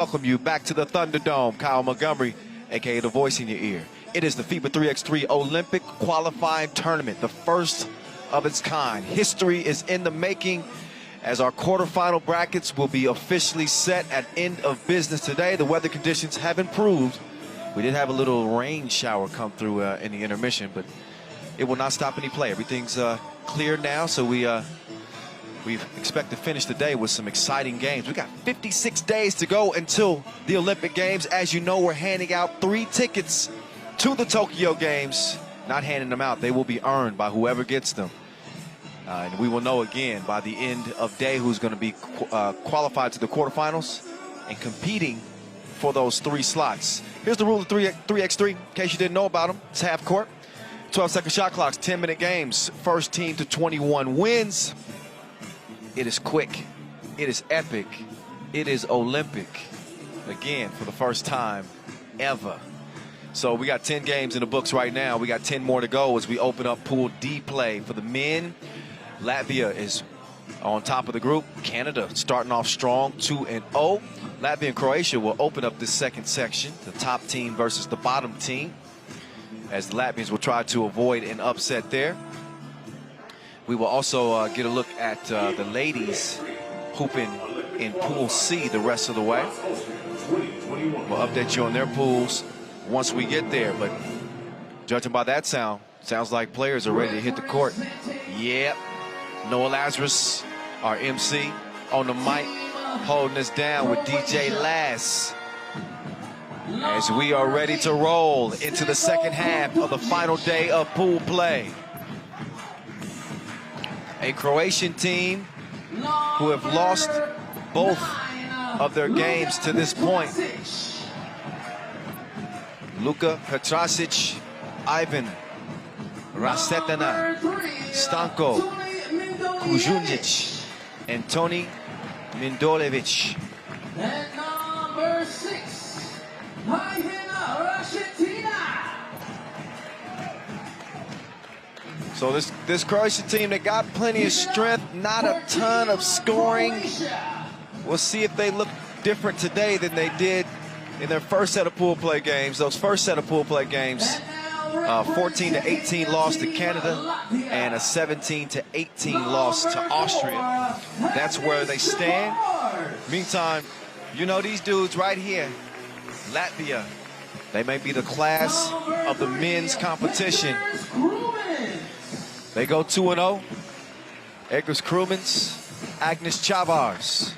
Welcome you back to the Thunderdome. Kyle Montgomery, aka the voice in your ear. It is the FIBA 3x3 Olympic qualifying tournament, the first of its kind. History is in the making as our quarterfinal brackets will be officially set at end of business today. The weather conditions have improved. We did have a little rain shower come through in the intermission, but it will not stop any play. Everything's clear now, so we expect to finish the day with some exciting games. We got 56 days to go until the Olympic Games. As you know, we're handing out 3 tickets to the Tokyo Games. Not handing them out. They will be earned by whoever gets them. And we will know again by the end of day who's going to be qualified to the quarterfinals and competing for those 3 slots. Here's the rule of 3x3, in case you didn't know about them. It's half court, 12-second shot clocks, 10-minute games. First team to 21 wins. It is quick, it is epic, it is Olympic, again, for the first time ever. So we got 10 games in the books right now. We got 10 more to go as we open up Pool D play. For the men, Latvia is on top of the group. Canada starting off strong, 2-0. Latvia and Croatia will open up this second section, the top team versus the bottom team, as the Latvians will try to avoid an upset there. We will also get a look at the ladies hooping in Pool C the rest of the way. We'll update you on their pools once we get there, but judging by that sounds like players are ready to hit the court. Yep, Noah Lazarus, our MC, on the mic, holding us down with DJ Lass, as we are ready to roll into the second half of the final day of pool play. A Croatian team who have lost both of their games to this point. Luka Petrasic, Ivan Rasetana, Stanko Kuzunic, and Toni Mindolevic. And number 6, So this Croatian team, they got plenty of strength, not a ton of scoring. We'll see if they look different today than they did in their first set of pool play games. Those first set of pool play games, 14-18 loss to Canada and a 17-18 loss to Austria. That's where they stand. Meantime, you know these dudes right here, Latvia, they may be the class of the men's competition. They go 2-0. Egers Krumens, Agnes Chavars,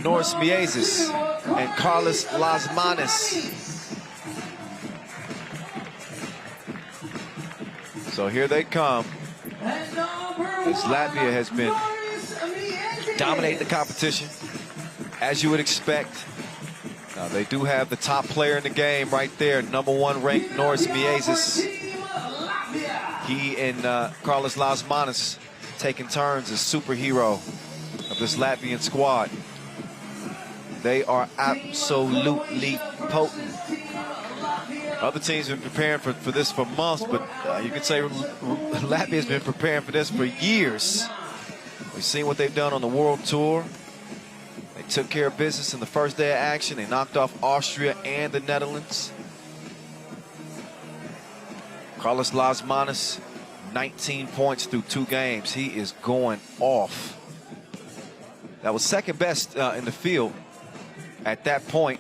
Norris Miezis, and Carlos Lasmanis. So here they come, as Latvia has been dominating the competition, as you would expect. Now they do have the top player in the game right there, #1 ranked Norris Miezis. He and Carlos Lasmanis taking turns as superhero of this Latvian squad. They are absolutely potent. Other teams have been preparing for this for months, but you could say Latvia's been preparing for this for years. We've seen what they've done on the World Tour. They took care of business in the first day of action. They knocked off Austria and the Netherlands. Carlos Lasmanis, 19 points through 2 games. He is going off. That was second best in the field at that point.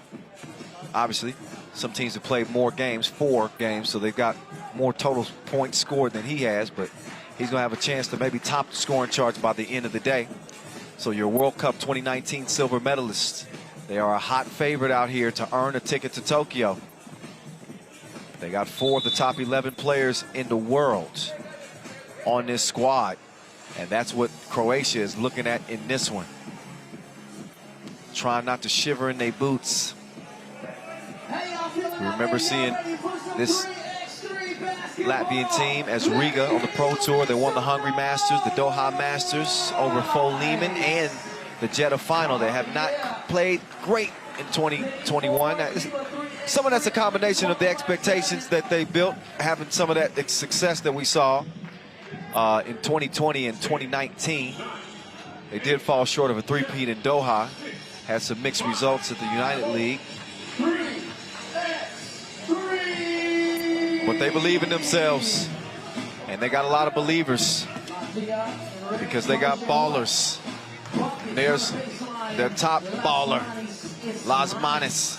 Obviously, some teams have played more games, 4 games, so they've got more total points scored than he has, but he's going to have a chance to maybe top the scoring charts by the end of the day. So your World Cup 2019 silver medalists, they are a hot favorite out here to earn a ticket to Tokyo. They got 4 of the top 11 players in the world on this squad, and that's what Croatia is looking at in this one. Trying not to shiver in their boots. We remember seeing this Latvian team as Riga on the Pro Tour. They won the Hungary Masters, the Doha Masters over Fo Lehman, and the Jeddah Final. They have not played great in 2021. Some of that's a combination of the expectations that they built, having some of that success that we saw in 2020 and 2019. They did fall short of a three-peat in Doha. had some mixed results at the United League. 3x3. But they believe in themselves, and they got a lot of believers because they got ballers. There's their top baller, Las Manes.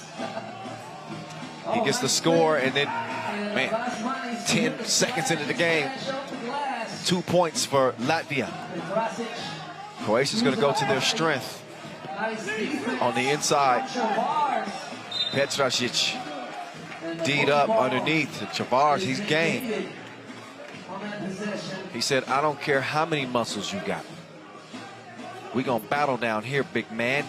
He gets the score, and then, man, 10 seconds into the game, 2 points for Latvia. Croatia's going to go to their strength on the inside. Petrasic D'd up underneath. Chavars, he's game. He said, I don't care how many muscles you got. We're going to battle down here, big man.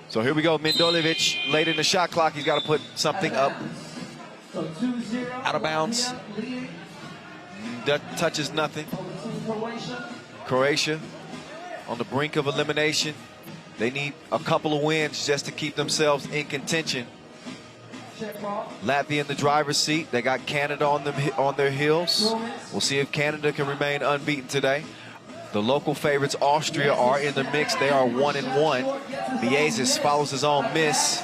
So here we go. Mindolevic late in the shot clock. He's got to put something up. Out of bounds. That touches nothing. Croatia on the brink of elimination. They need a couple of wins just to keep themselves in contention. Latvia in the driver's seat. They got Canada on their heels. We'll see if Canada can remain unbeaten today. The local favorites, Austria, are in the mix. They are 1-1. Miezis follows his own miss.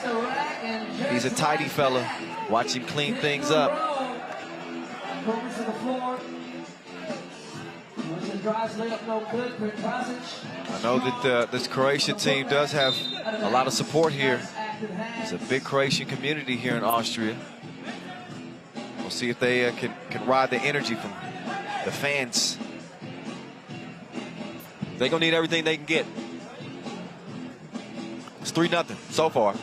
He's a tidy fella. Watch him clean things up. I know that this Croatian team does have a lot of support here. There's a big Croatian community here in Austria. We'll see if they can ride the energy from the fans. They're going to need everything they can get. It's 3-0 so far.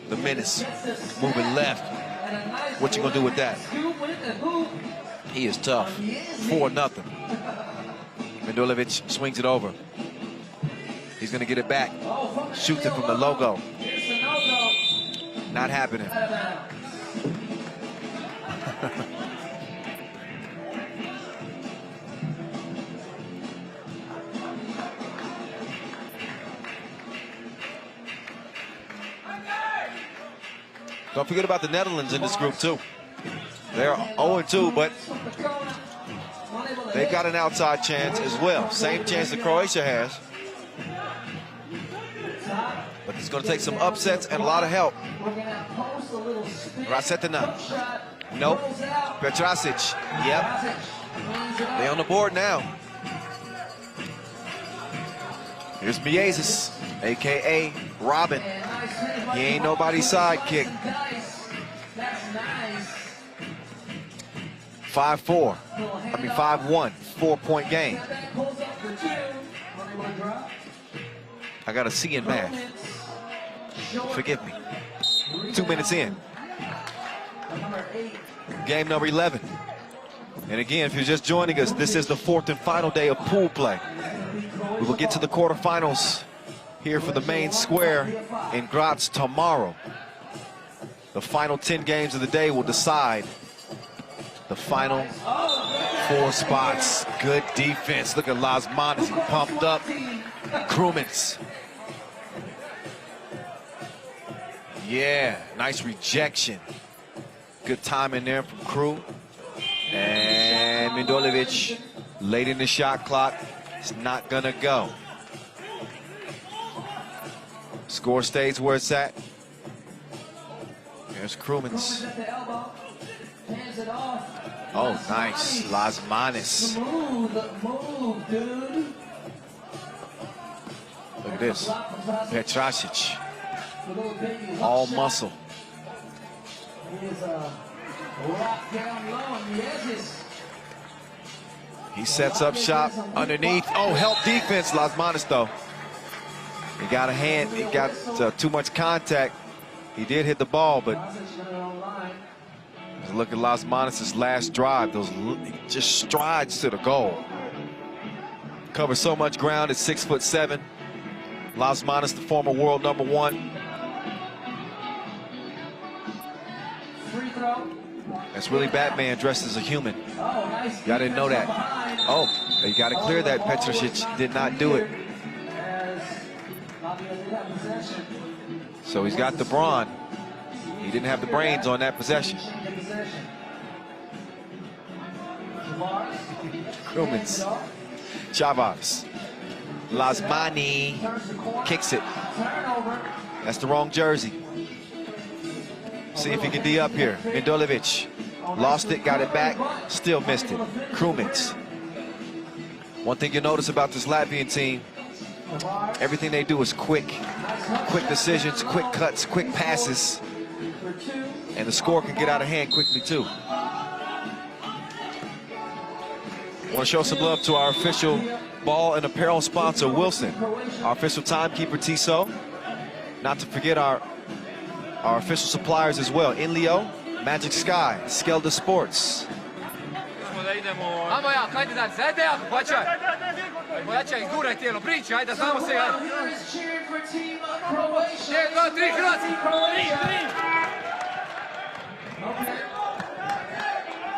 The menace moving left. What you going to do with that? He is tough. 4-0. Mindolevic swings it over. He's going to get it back. Shoots it from the logo. Not happening. Don't forget about the Netherlands in this group, too. They're 0-2, but they've got an outside chance as well. Same chance that Croatia has. But it's going to take some upsets and a lot of help. Rasetina. Nope. Petrasic. Yep. They on the board now. Here's Miezis, a.k.a. Robin. He ain't nobody's sidekick. 5-4. I mean 5-1. 4-point game. I got a C in math. Forgive me. 2 minutes in. Game number 11. And again, if you're just joining us, this is the 4th and final day of pool play. We will get to the quarterfinals here for the main square in Graz tomorrow. The final 10 games of the day will decide the final 4 spots. Good defense. Look at Las Manes. He pumped up. Krumins. Yeah, nice rejection. Good time in there from Crew. And Mindolevic late in the shot clock. It's not gonna go. Score stays where it's at. There's Krumins. Oh, nice. Las Manes. Look at this. Petrasic. All muscle. He sets up shop underneath. Oh, help defense, Las Manes, though. He got a hand. He got too much contact. He did hit the ball, but look at Las Manes' last drive. Those just strides to the goal. Covers so much ground at 6'7". Las Manes, the former world #1. That's really Batman dressed as a human. Y'all didn't know that. Oh, you got to clear that. Petrasic did not do it. So he's got the brawn. He didn't have the brains on that possession. Krumins. Chavars. Lasmani kicks it. That's the wrong jersey. See if he can D up here. Mindolevic lost it, got it back, still missed it. Krumins. One thing you notice about this Latvian team, everything they do is quick decisions, quick cuts, quick passes, and the score can get out of hand quickly too. I want to show some love to our official ball and apparel sponsor, Wilson, our official timekeeper, Tiso. Not to forget our official suppliers as well, Inlio, Magic Sky, Skelda Sports. Ajmo jak, ajde dalje, ajde jak, pojačaj. Pojačaj, guraj tijelo, priči, ajde, znamo se, ajde. 1, 2, 3, Hrvatski! 3!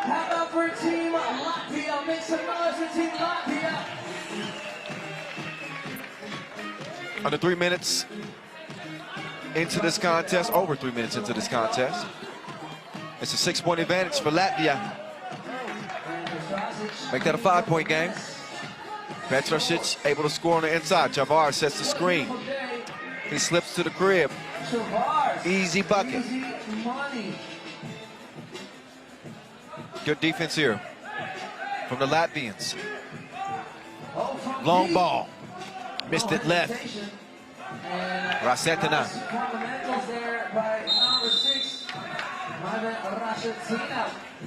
How about for Team Latvia? Make some noise for Team Latvia. Under 3 minutes into this contest, over 3 minutes into this contest. It's a 6-point advantage for Latvia. Make that a 5-point game. Petrosic able to score on the inside. Javar sets the screen. He slips to the crib. Easy bucket. Good defense here from the Latvians. Long ball. Missed it left. Rasetina.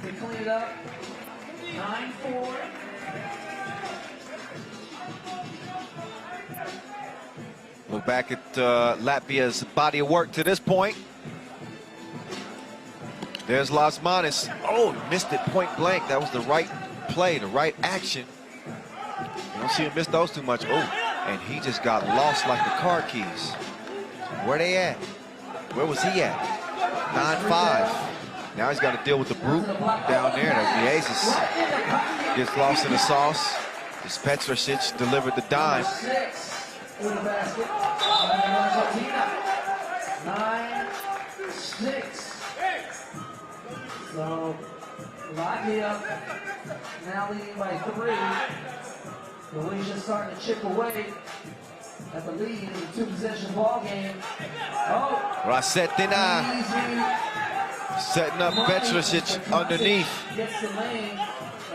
They clean it up. 9-4. Look back at Latvia's body of work to this point. There's Lasmanis. Oh, missed it point blank. That was the right play, the right action. You don't see him miss those too much. Oh, and he just got lost like the car keys. Where they at? Where was he at? 9-5. Now he's got to deal with the brute down there. Miezis gets lost in the sauce. As Petrosic delivered the dime. 9-6. So Latvia now leading by 3. Croatia starting to chip away at the lead in the 2-possession ball game. Oh, Rasetina setting up Petrosic underneath. Gets the lane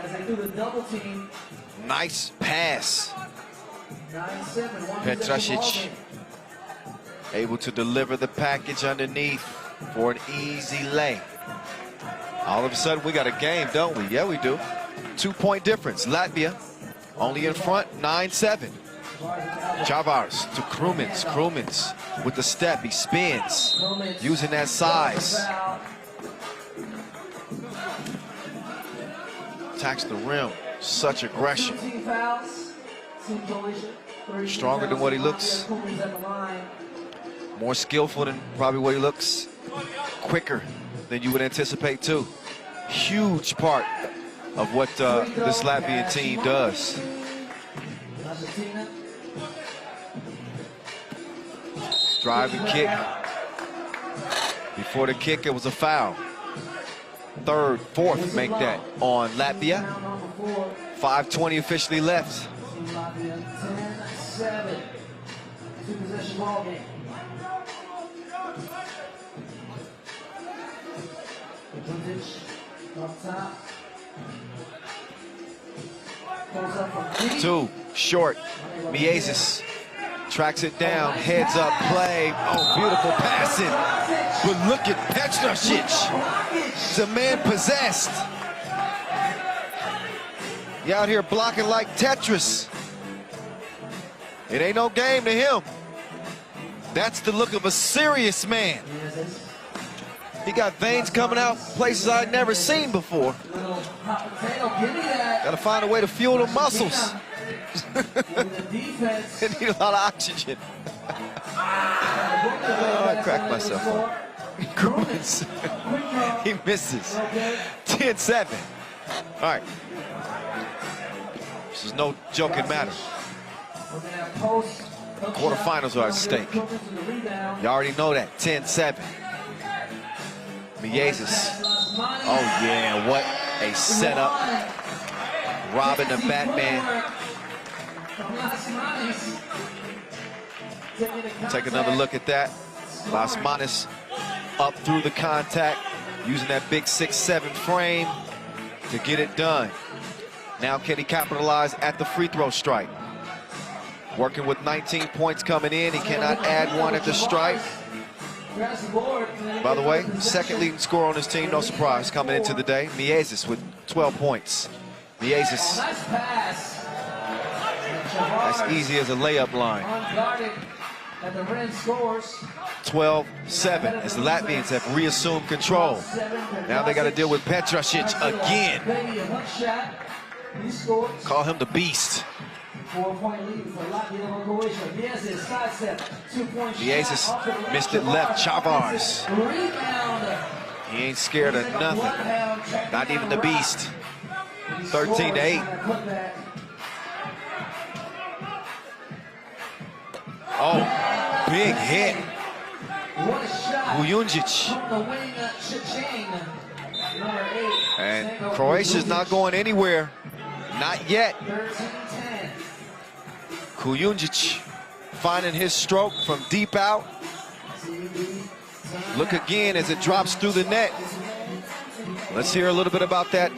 as they do the double team. Nice pass. 9-7. Petrosic able to deliver the package underneath for an easy lay. All of a sudden, we got a game, don't we? Yeah, we do. 2-point difference. Latvia only in front, 9-7. Chavars to Krumins. Krumins with the step. He spins, using that size. Attacks the rim. Such aggression. Stronger than what he looks. More skillful than probably what he looks. Quicker than you would anticipate too. Huge part of what this Latvian team does. Drive and kick. Before the kick, it was a foul. Third, fourth make that on Latvia. 5:20 officially left. 10-7. 2-possession ball game. Up top. Two, short. Miezis tracks it down, heads up play. Oh, beautiful passing. But look at Petrosic. The man possessed. He out here blocking like Tetris. It ain't no game to him. That's the look of a serious man. He got veins coming out places I'd never seen before. Gotta find a way to fuel the muscles. They need a lot of oxygen. Oh, I cracked myself up. He misses. 10-7. All right. This is no joking matter. Quarterfinals are at stake. You already know that. 10-7. Miezis. Oh, yeah, what a setup. Robin the Batman. Take another look at that. Las Manos up through the contact, using that big 6'7" frame to get it done. Now can he capitalize at the free throw strike? Working with 19 points coming in. He cannot add one at the strike. By the way, second leading scorer on his team, no surprise, coming into the day. Miezis with 12 points. Miezis, that's easy as a layup line. 12-7 as the Latvians have reassumed control. Now they got to deal with Petrasic again. Call him the Beast. 4-point lead for Latvia over Croatia. Miezis missed it left. Chavars. He ain't scared of nothing. Not even the Beast. 13-8. Oh, big hit. Kujundžić. And Croatia's not going anywhere. Not yet. Kujundžić finding his stroke from deep out. Look again as it drops through the net. Let's hear a little bit about that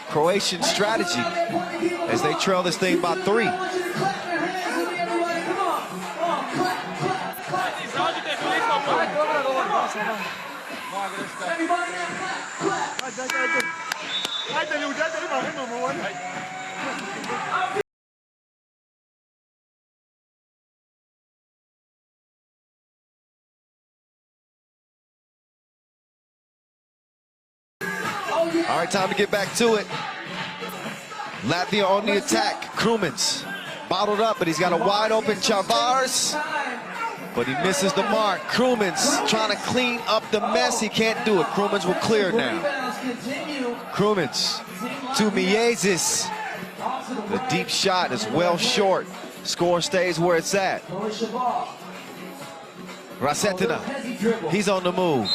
Croatian strategy as they trail this thing by 3. All right, time to get back to it. Latvia on the attack. Krumins bottled up, but he's got a wide open Chavars, but he misses the mark. Krumins trying to clean up the mess. He can't do it. Krumins will clear now. Krumins to Miezis. The deep shot is well short. Score stays where it's at. Rasetina, he's on the move.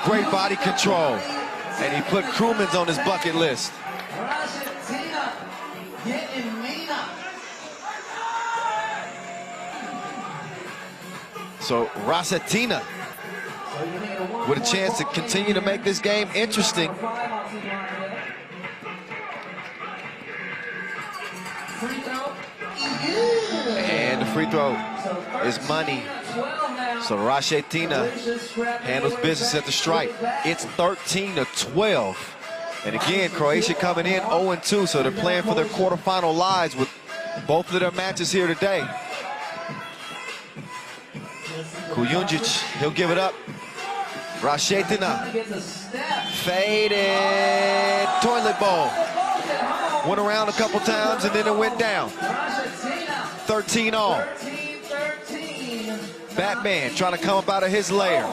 Great body control. And he put Krumins on his bucket list. So Rasetina with a chance to continue to make this game interesting. And the free throw is money. So Rasetina handles business at the strike. It's 13-12. And again, Croatia coming in 0-2, so they're playing for their quarterfinal lives with both of their matches here today. Kujundžić, he'll give it up. Rasetina, faded, toilet bowl. Went around a couple times and then it went down. 13 all. Batman trying to come up out of his lair.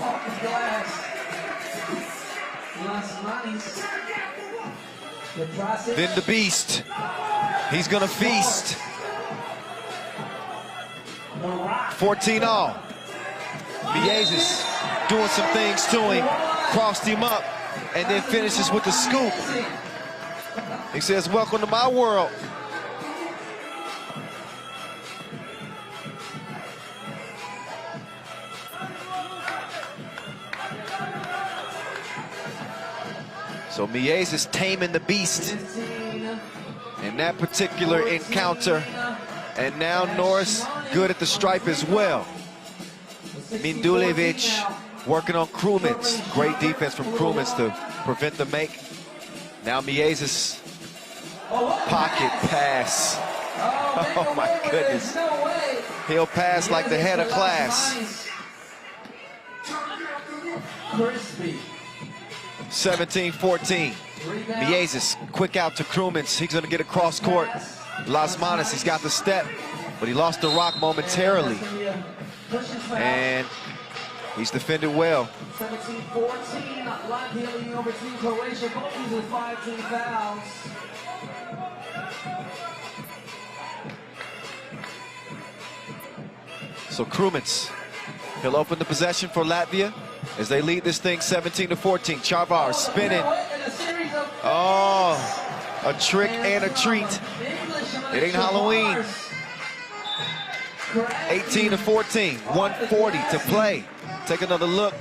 Then the Beast. He's gonna feast. 14 all. Miezis doing some things to him. Crossed him up and then finishes with the scoop. He says, welcome to my world. So Miezis taming the Beast in that particular encounter. And now Norris good at the stripe as well. Mindulevic working on Krumins. Great defense from Krumins to prevent the make. Now Miezis, pocket pass. Oh my goodness. He'll pass like the head of class. 17-14. Miezis, quick out to Krumins. He's gonna get across court. Las Manos, he's got the step, but he lost the rock momentarily. And he's defended well. 17-14, Latvia leading over Team Croatia, both with 5 team fouls. So Krumins, he'll open the possession for Latvia as they lead this thing 17-14. Chavars spinning. Oh, a trick and a treat. It ain't Halloween. 18-14, 140 to play. Take another look.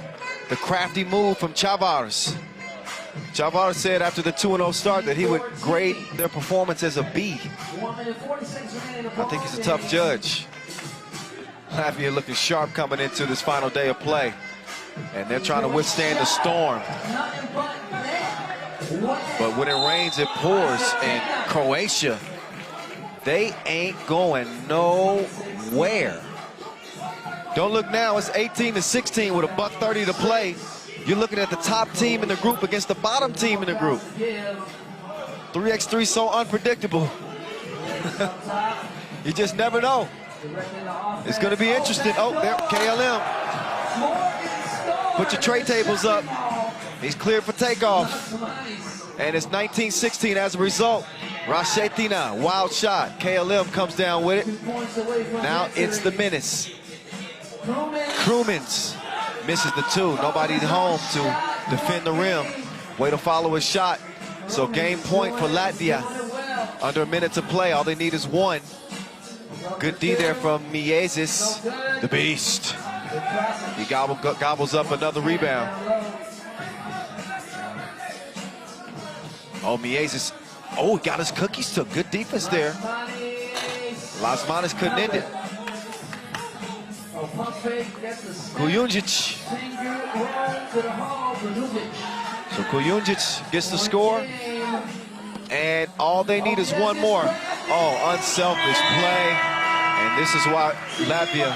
The crafty move from Chavars. Chavars said after the 2-0 start that he would grade their performance as a B. I think he's a tough judge. Latvia looking sharp coming into this final day of play. And they're trying to withstand the storm. But when it rains, it pours. And Croatia, they ain't going nowhere. Don't look now, it's 18-16 with a $1:30 to play. You're looking at the top team in the group against the bottom team in the group. 3x3 so unpredictable. You just never know. It's going to be interesting. Oh, there, KLM. Put your tray tables up. He's cleared for takeoff. And it's 19-16 as a result. Rashetina, wild shot. KLM comes down with it. Now it's the menace. Krumins misses the two. Nobody home to defend the rim. Way to follow his shot. So game point for Latvia. Under a minute to play. All they need is one. Good D there from Miezis, the beast. He gobbles up another rebound. Oh, Miezis. Oh, he got his cookies took. Good defense there. Lasmanis couldn't end it. Kujundžić. So Kujundžić gets the score. And all they need is one more. Oh, unselfish play. And this is why Latvia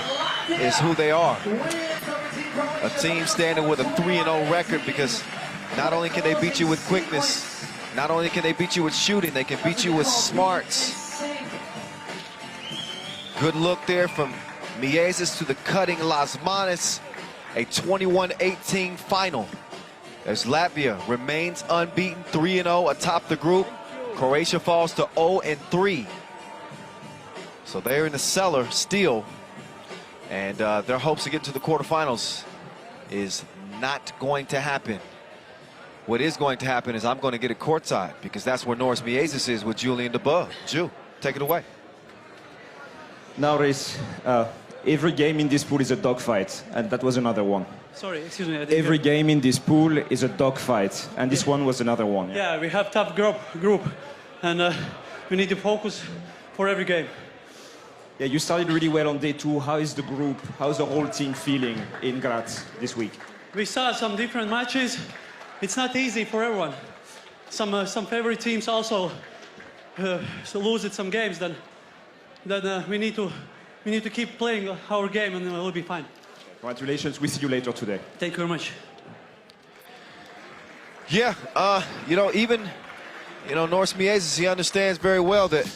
is who they are. A team standing with a 3-0 record, because not only can they beat you with quickness, not only can they beat you with shooting, they can beat you with smarts. Good look there from Miezis to the cutting Lasmanis. A 21-18 final as Latvia remains unbeaten, 3-0 atop the group. Croatia falls to 0-3. So they're in the cellar still. And their hopes to get to the quarterfinals is not going to happen. What is going to happen is I'm going to get it courtside, because that's where Norris Miezis is with Julian DeBuff. Ju, take it away. Now, Reece, every game in this pool is a dogfight, and that was another one. Sorry, excuse me. Every game in this pool is a dogfight, and this one was another one. Yeah, we have tough group, and we need to focus for every game. Yeah, you started really well on day 2. How is the group, how's the whole team feeling in Graz this week? We saw some different matches. It's not easy for everyone. Some favorite teams also lose at some games. Then we need to keep playing our game, and we'll be fine. Congratulations. We see you later today. Thank you very much. Yeah, Norris Miezis, he understands very well that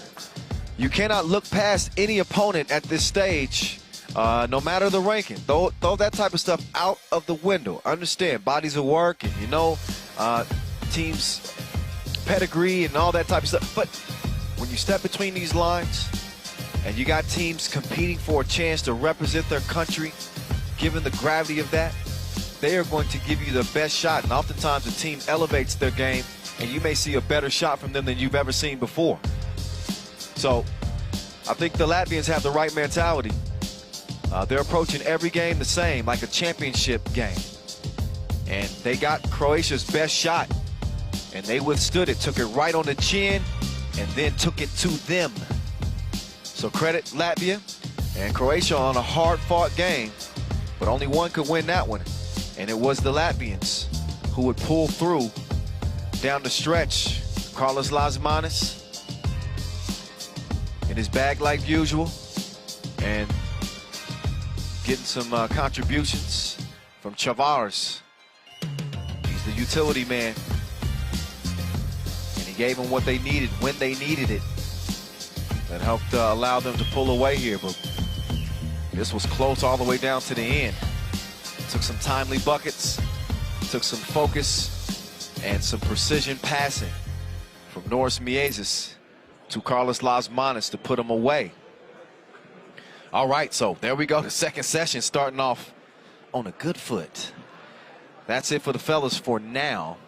you cannot look past any opponent at this stage, no matter the ranking. Throw that type of stuff out of the window. Understand bodies of work and, teams' pedigree and all that type of stuff. But when you step between these lines and you got teams competing for a chance to represent their country, given the gravity of that, they are going to give you the best shot. And oftentimes the team elevates their game, and you may see a better shot from them than you've ever seen before. So I think the Latvians have the right mentality. They're approaching every game the same, like a championship game. And they got Croatia's best shot, and they withstood it, took it right on the chin, and then took it to them. So credit Latvia and Croatia on a hard-fought game, but only one could win that one, and it was the Latvians who would pull through down the stretch. Carlos Lasmanis in his bag like usual, and getting some contributions from Chavars. He's the utility man, and he gave them what they needed when they needed it. That helped allow them to pull away here, but this was close all the way down to the end. Took some timely buckets, took some focus, and some precision passing from Norris Miezis to Carlos Lasmanis to put him away. All right, so there we go. The second session starting off on a good foot. That's it for the fellas for now.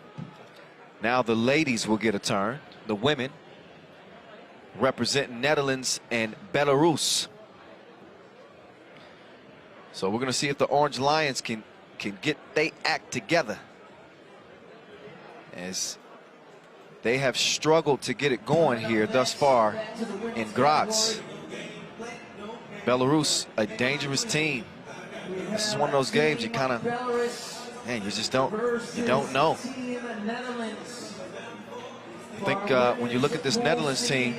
Now the ladies will get a turn. the women, representing Netherlands and Belarus. So we're going to see if the Orange Lions can get their act together, as they have struggled to get it going here thus far in Graz. Belarus, a dangerous team. This is one of those games you kind of, man, you just don't know. I think when you look at this Netherlands team,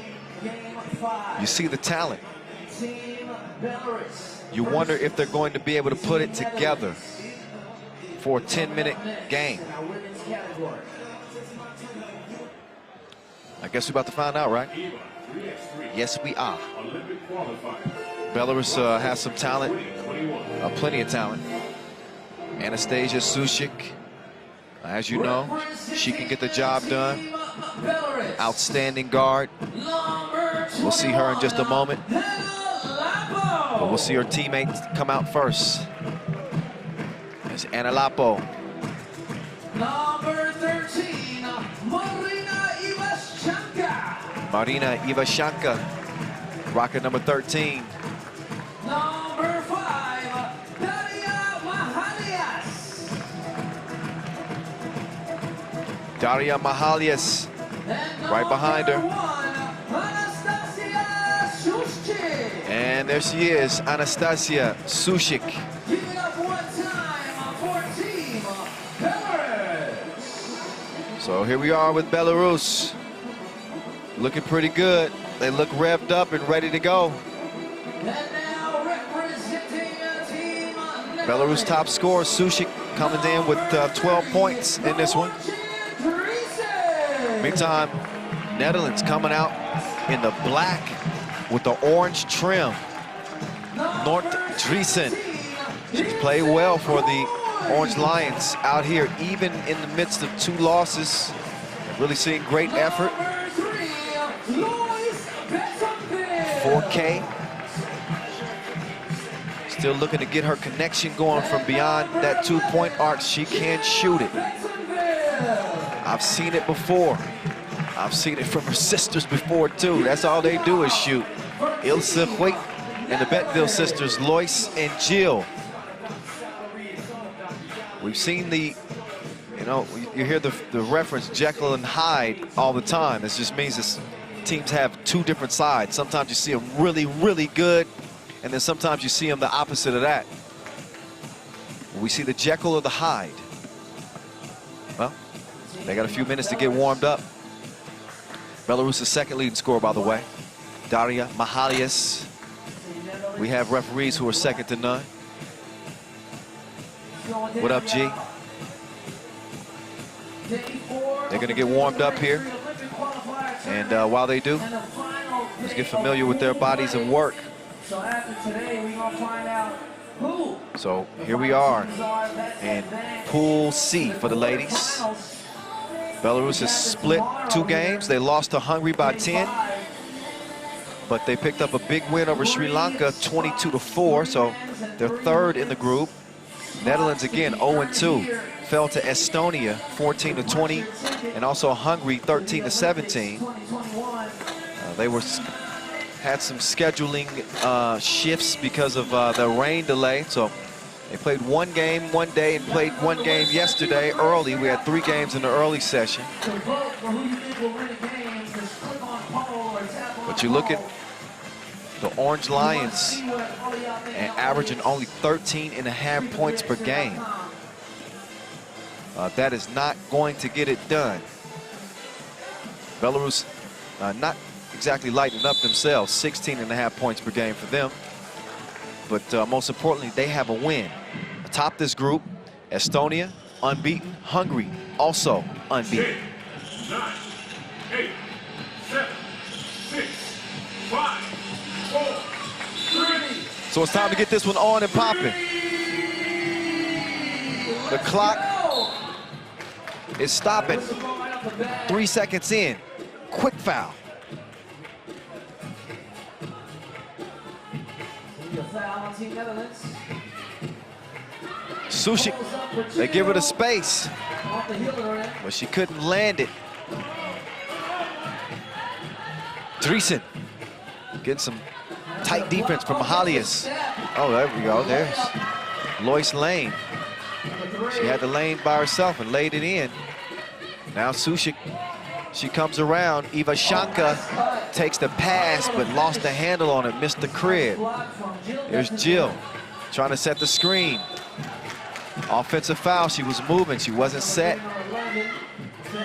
you see the talent. You wonder if they're going to be able to put it together for a 10-minute game. I guess we're about to find out, right? Yes, we are. Belarus has some talent, plenty of talent. Anastasia Sushik, as you know, she can get the job done. Outstanding guard. We'll see her in just a moment. But we'll see her teammates come out first. There's Anna Lapo. Number 13, Marina Ivashenka, rocket number 13. Number 5, Daria Mahalias. Daria Mahalias, right behind her. And there she is, Anastasia Sushik. Giving up one time for Team Belarus. So here we are with Belarus. Looking pretty good. They look revved up and ready to go. And now representing Team Belarus top scorer, Sushik, coming in with 12 points in this one. Meantime, Netherlands coming out in the black with the orange trim. Noort Driesen. She's played well for the Orange Lions out here, even in the midst of 2 losses. Really seeing great effort. 4K. Still looking to get her connection going from beyond that 2-point arc. She can shoot it. I've seen it before. I've seen it from her sisters before too. That's all they do is shoot. Ilse Hoyt and the Betteville sisters, Lois and Jill. We've seen the, you know, you hear the reference Jekyll and Hyde all the time. This just means this teams have 2 different sides. Sometimes you see them really, really good, and then sometimes you see them the opposite of that. We see the Jekyll or the Hyde. Well, they got a few minutes to get warmed up. Belarus' second leading scorer, by the way, Daria Mahalias. We have referees who are second to none. What up, G? They're going to get warmed up here. And while they do, let's get familiar with their bodies of work. So after today, we're going to find out who. So here we are in Pool C for the ladies. Belarus has split 2 games. They lost to Hungary by 10. But they picked up a big win over Sri Lanka, 22-4. So they're third in the group. Netherlands again 0-2. Fell to Estonia 14-20, and also Hungary 13-17. They had some scheduling shifts because of the rain delay, so they played 1 game one day and played 1 game yesterday early. We had 3 games in the early session. But you look at the Orange Lions and averaging only 13.5 points per game. That is not going to get it done. Belarus not exactly lighting up themselves, 16.5 points per game for them. But most importantly, they have a win. Atop this group, Estonia, unbeaten. Hungary, also unbeaten. 10, 9, 8, 7, 6, 5, 4, 3. So it's time to get this one on and popping. The clock is stopping. 3 seconds in. Quick foul. Sushik, they give her the space, but she couldn't land it. Driesen getting some tight defense from Mahalias. Oh, there we go. There's Lois Lane. She had the lane by herself and laid it in. Now Sushik, she comes around. Ivashanka takes the pass, but lost the handle on it, missed the crib. There's Jill trying to set the screen. Offensive foul, she was moving, she wasn't set.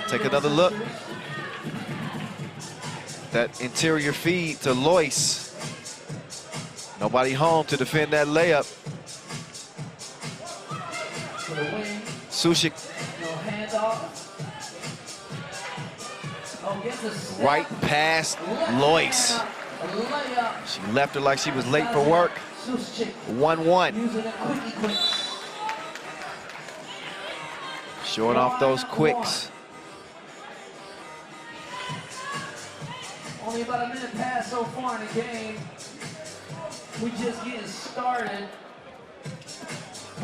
Take another look. That interior feed to Lois. Nobody home to defend that layup. Sushik. Right past Lois. She left her like she was late for work. 1-1. Showing off those quicks. Only about a minute past so far in the game. We just getting started.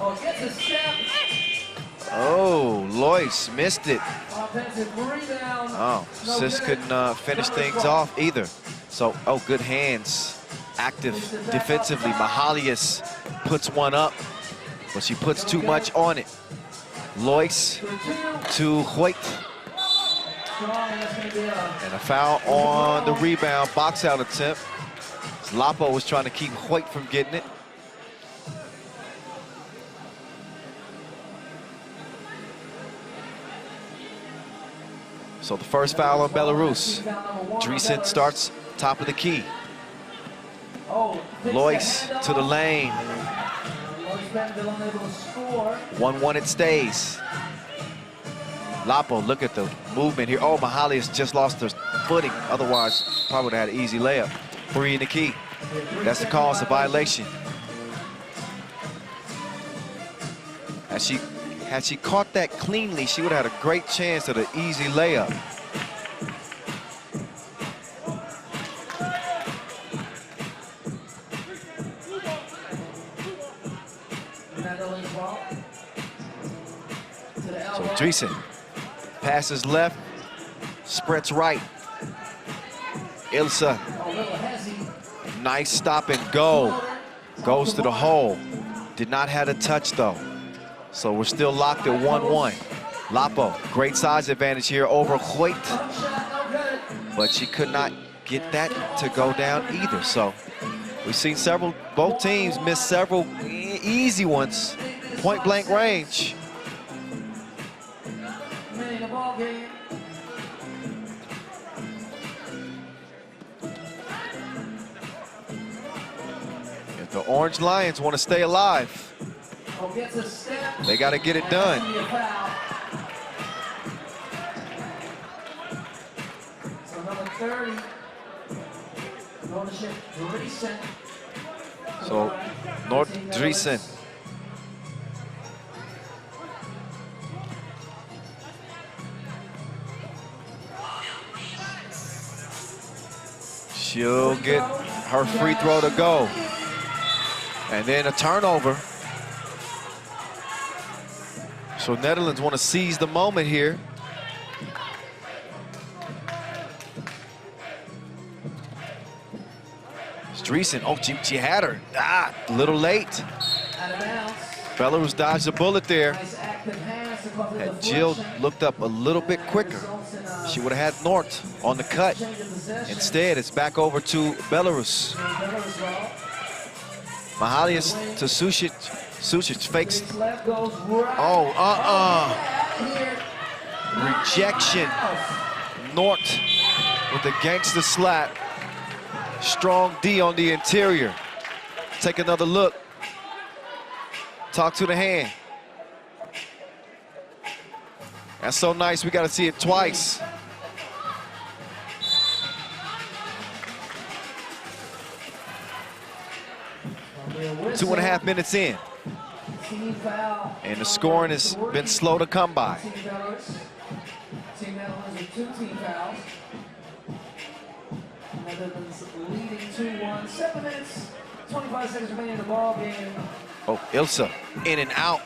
Oh, gets a step. Oh, Lois missed it. Offensive rebound. Oh, Sis couldn't finish things off either. So, oh, good hands. Active defensively. Mahalias puts one up, but she puts too much on it. Lois to Hoyt. And a foul on the rebound, box out attempt. Lapo was trying to keep Hoyt from getting it. So the first foul on Belarus. Driesen starts top of the key. Lois to the lane. 1-1 it stays. Lapo, look at the movement here. Oh, Mahalias just lost her footing. Otherwise, probably would have had an easy layup. 3 in the key. That's the call, it's a violation. Had she caught that cleanly, she would have had a great chance at an easy layup. So Driesen passes left, sprints right. Ilsa, nice stop and go. Goes to the hole. Did not have a touch though. So we're still locked at 1-1. Lapo, great size advantage here over Hoyt. But she could not get that to go down either. So we've seen both teams miss several easy ones. Point blank range. If the Orange Lions want to stay alive, they got to get it done. So number 30, Driesen. So Nord Driesen. She'll get her free throw to go. And then a turnover. So Netherlands want to seize the moment here. Driesen, oh, she had her. Ah, a little late. Belarus dodged a bullet there. Had Jill looked up a little bit quicker, she would have had Nort on the cut. Instead, it's back over to Belarus. Mahalias to Sušić. Sušić fakes. Oh, rejection. Nort with the gangster slap. Strong D on the interior. Take another look. Talk to the hand. That's so nice, we got to see it twice. Two and a half minutes in. And the scoring has been slow to come by. Netherlands leading 2-1. 7 minutes, 25 seconds remaining in the ball game. Oh, Ilsa in and out.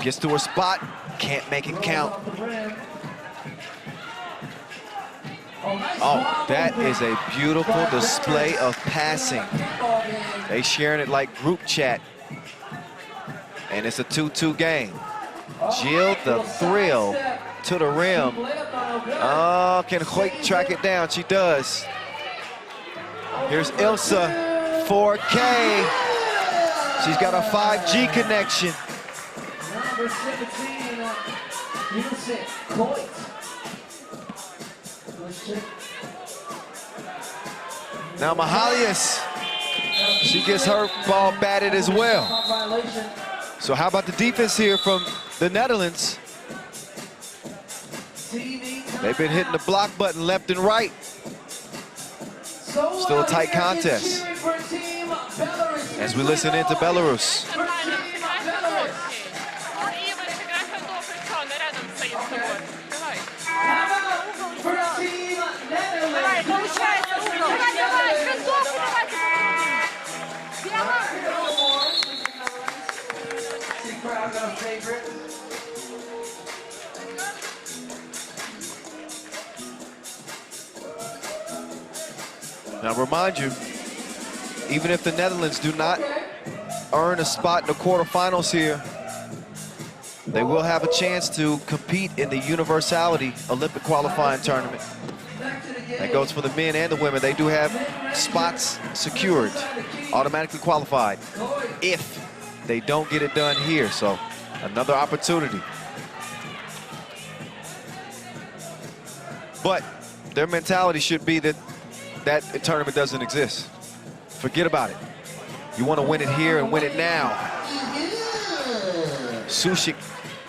Gets to her spot. Can't make it count. Oh, that is a beautiful display of passing. They sharing it like group chat. And it's a 2-2 game. Jill, the thrill to the rim. Oh, can Hoyt track it down? She does. Here's Ilsa, 4K. She's got a 5G connection. Number 17, Ilse Hoyt. Now Mahalias, she gets her ball batted as well. So how about the defense here from the Netherlands? They've been hitting the block button left and right. Still a tight contest. As we listen into Belarus. Now remind you, even if the Netherlands do not earn a spot in the quarterfinals here, they will have a chance to compete in the Universality Olympic qualifying tournament. That goes for the men and the women. They do have spots secured, automatically qualified, if they don't get it done here. So another opportunity. But their mentality should be that that tournament doesn't exist. Forget about it. You want to win it here and win it now. Sushik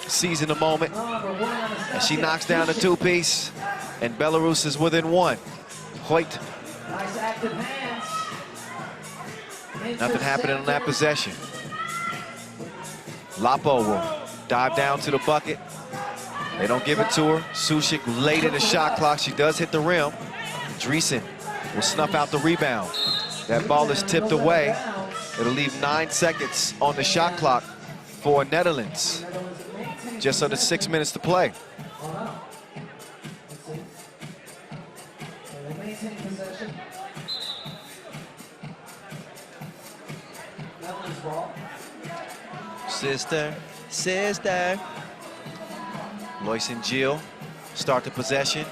seizing the moment, and she knocks down the two-piece, and Belarus is within one. Hoyt. Nice active hands. Nothing happening on that possession. Lapo will dive down to the bucket. They don't give it to her. Sushik late in the shot clock. She does hit the rim. Dreesen will snuff out the rebound. That ball is tipped away. It'll leave 9 seconds on the shot clock for Netherlands. Just under 6 minutes to play. Sister, sister. Lois and Jill start the possession.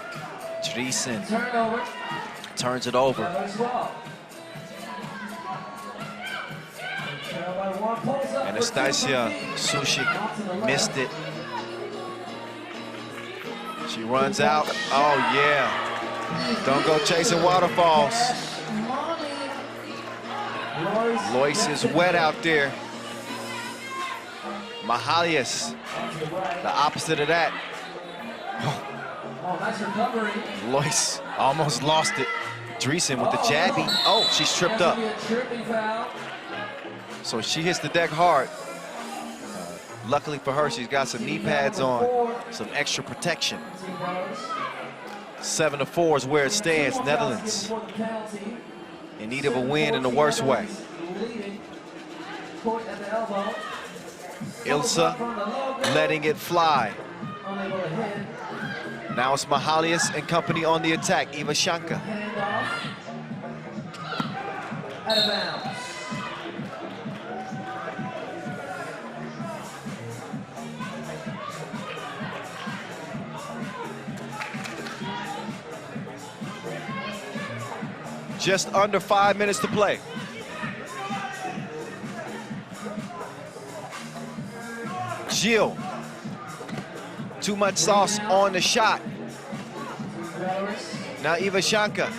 Dreesen turns it over. Anastasia Sushik missed it. She runs out. Oh, yeah. Don't go chasing waterfalls. Lois is wet out there. Mahalias, the opposite of that. Oh, nice recovery. Lois almost lost it. Dreesen with the jabby. Oh, she's tripped up. So she hits the deck hard. Luckily for her, she's got some knee pads on, some extra protection. 7-4 is where it stands. Netherlands in need of a win in the worst way. Ilsa letting it fly. Now it's Mahalias and company on the attack. Ivashenka. Out of bounds. Just under 5 minutes to play. Jill. Too much sauce on the shot. Now Ivashenka.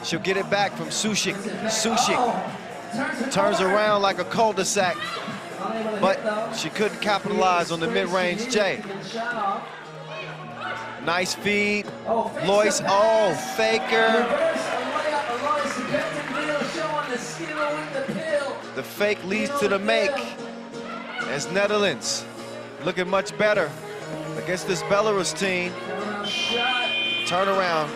She'll get it back from Sushik. Sushik turns around like a cul-de-sac, but she couldn't capitalize on the mid-range J. Nice feed. Lois, oh, faker. The fake leads to the make. As Netherlands looking much better against this Belarus team. Turn around.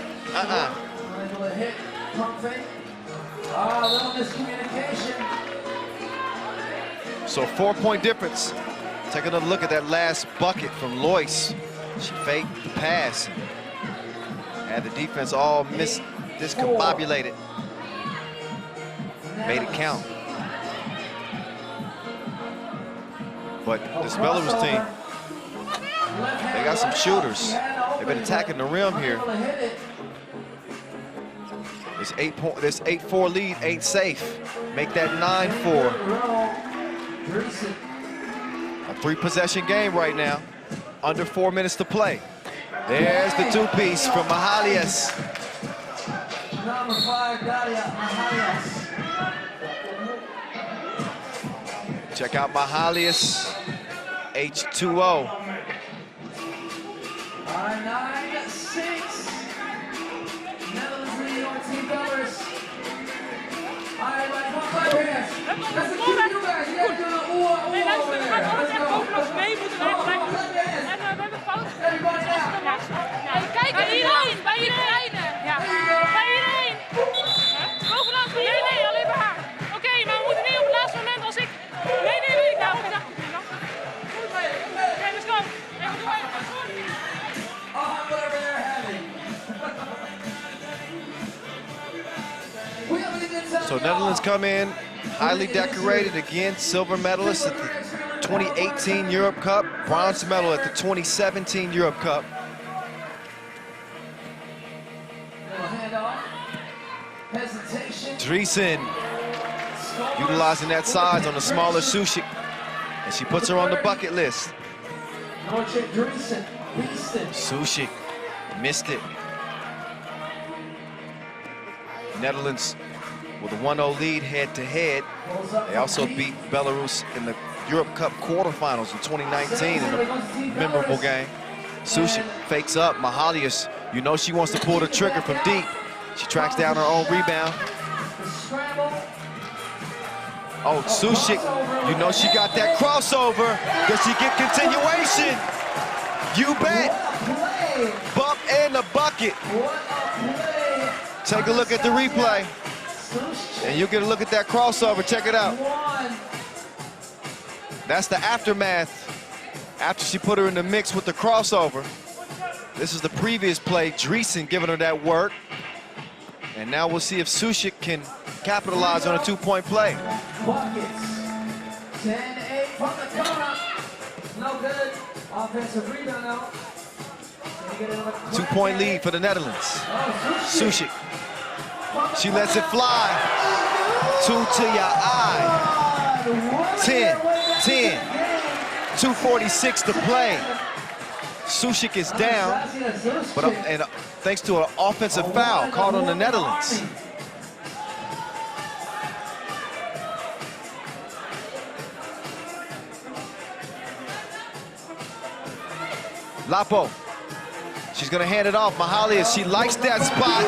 So 4-point difference. Take another look at that last bucket from Lois. She faked the pass Had the defense all discombobulated. Made it count. But this Belarus team, they got some shooters. They've been attacking the rim here. This 8-4 lead ain't safe. Make that 9-4. A 3-possession game right now. Under 4 minutes to play. There's the two-piece from Mahalias. Number 5, Daria Mahalias. Check out Mahalias, H2O. 9-6. Netherlands lead on Team Belarus. All right, everybody, come on, clap your hands. That's the cue, you guys. You guys doing an ooh over there. Let's go. Come on, clap your hands. Everybody now. Kijk, bij iedereen, bij iedereen. Ja, bij iedereen. Bovenaan, bij iedereen, nee, alleen bij haar. Oké, maar we moeten niet op het laatste moment als ik... Nee, weet ik nou. Oké, let's go. Even door. Whatever they're having. So Netherlands come in highly decorated again, silver medalist at the 2018 Europe Cup, bronze medal at the 2017 Europe Cup. Dreesen utilizing that size on the smaller Sushik, and she puts her on the bucket list. Sushik missed it. Netherlands with a 1-0 lead head-to-head. They also beat Belarus in the Europe Cup quarterfinals in 2019 in a memorable game. Sushik fakes up. Mahalias, you know she wants to pull the trigger from deep. She tracks down her own rebound. Oh, Sushik, you know she got that crossover. Does she get continuation? You bet. Bump in the bucket. Take a look at the replay. And you'll get a look at that crossover. Check it out. That's the aftermath after she put her in the mix with the crossover. This is the previous play. Dreesen giving her that work. And now we'll see if Sushik can capitalize on a 2-point play. 10-8 from the corner. No good. Offensive rebound out. 2-point lead for the Netherlands. Sushik. She lets it fly. 2 to your eye. 10, 2:46 to play. Sushik is down, but thanks to an offensive foul called on the Netherlands. Lapo, she's gonna hand it off. Mahalias, she likes that spot,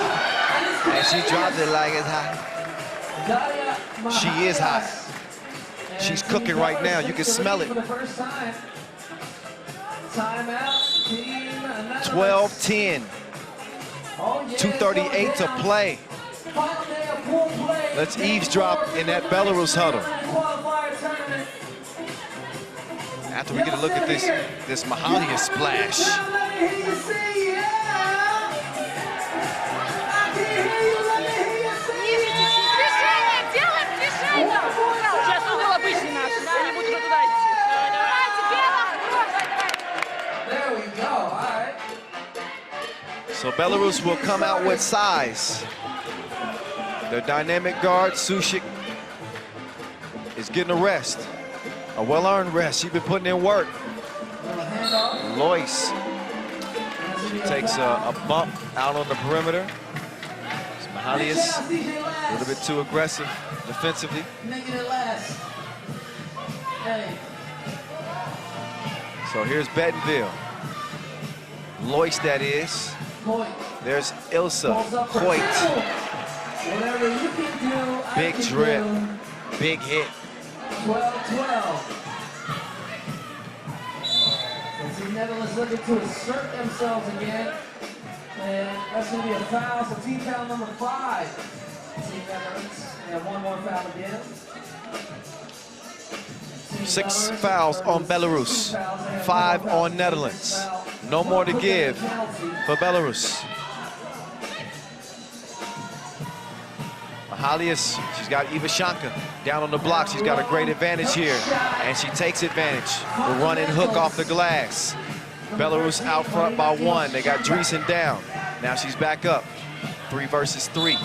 and she drops it like it's hot. She is hot. She's cooking right now. You can smell it. 12-10. 2:38 to play. Let's eavesdrop in that Belarus huddle. After we get a look at this Mahalias splash. There we go, all right. So Belarus will come out with size. Their dynamic guard, Sushik, is getting a rest. A well-earned rest. She's been putting in work. Lois, she takes a bump out on the perimeter. Mahalias, a little bit too aggressive defensively. So here's Bettenville. Lois, that is. There's Ilsa Hoyt. Big drip, big hit. 12-12. The Netherlands looking to assert themselves again. And that's going to be a foul. So team foul number 5. Team Netherlands. And one more foul again. 6 fouls on Belarus, 5 on Netherlands. No more to give for Belarus. Halias, she's got Ivashanka down on the block. She's got a great advantage here, and she takes advantage. The run and hook off the glass. Belarus out front by 1. They got Dreesen down. Now she's back up. 3 versus 3.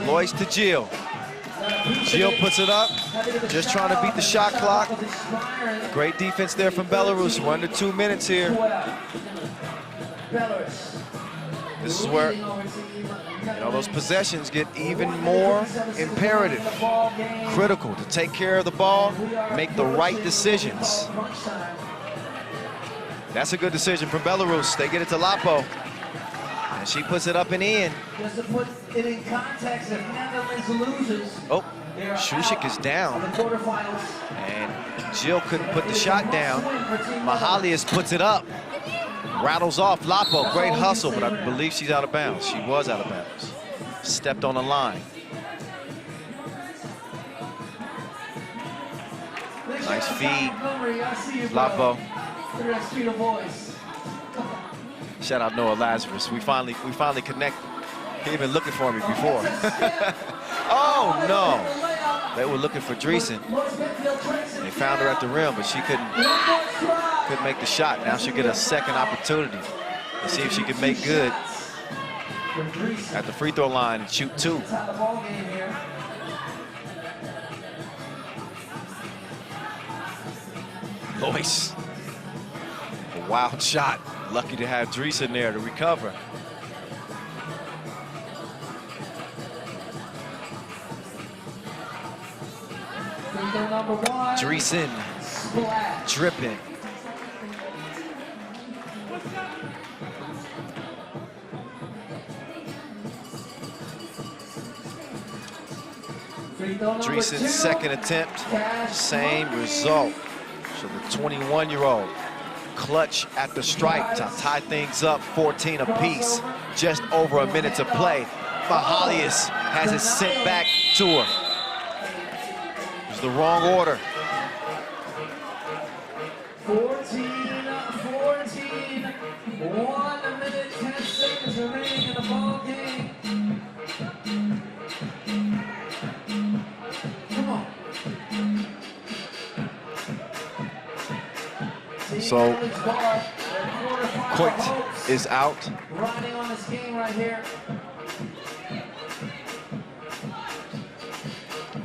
Lois to Jill. Jill puts it up, just trying to beat the shot clock. Great defense there from Belarus. We're under 2 minutes here. This is where those possessions get even more imperative, critical to take care of the ball, make the right decisions. That's a good decision from Belarus. They get it to Lapo. And she puts it up and in. Just to put it in context, if Netherlands loses, oh, Sushik is down. And Jill couldn't put the shot down. Mahalias puts it up. Rattles off Lapo. Great hustle, but I believe she's out of bounds. She was out of bounds. Stepped on the line. Nice feed. Lapo. Shout out Noah Lazarus. We finally connect. He been looking for me before. Oh no! They were looking for Dreesen. They found her at the rim, but she couldn't make the shot. Now she'll get a second opportunity to see if she can make good at the free throw line and shoot 2. Lois. A wild shot. Lucky to have Dreesen there to recover. Dreesen dripping. Dreesen's second attempt, same result. So the 21-year-old clutch at the stripe to tie things up, 14 apiece. Just over a minute to play. Mahalias has it sent back to her. It's the wrong order. 14. 1 minute, 10 seconds remaining in the ball game. Come on. So, Coit is out. Riding on this game right here.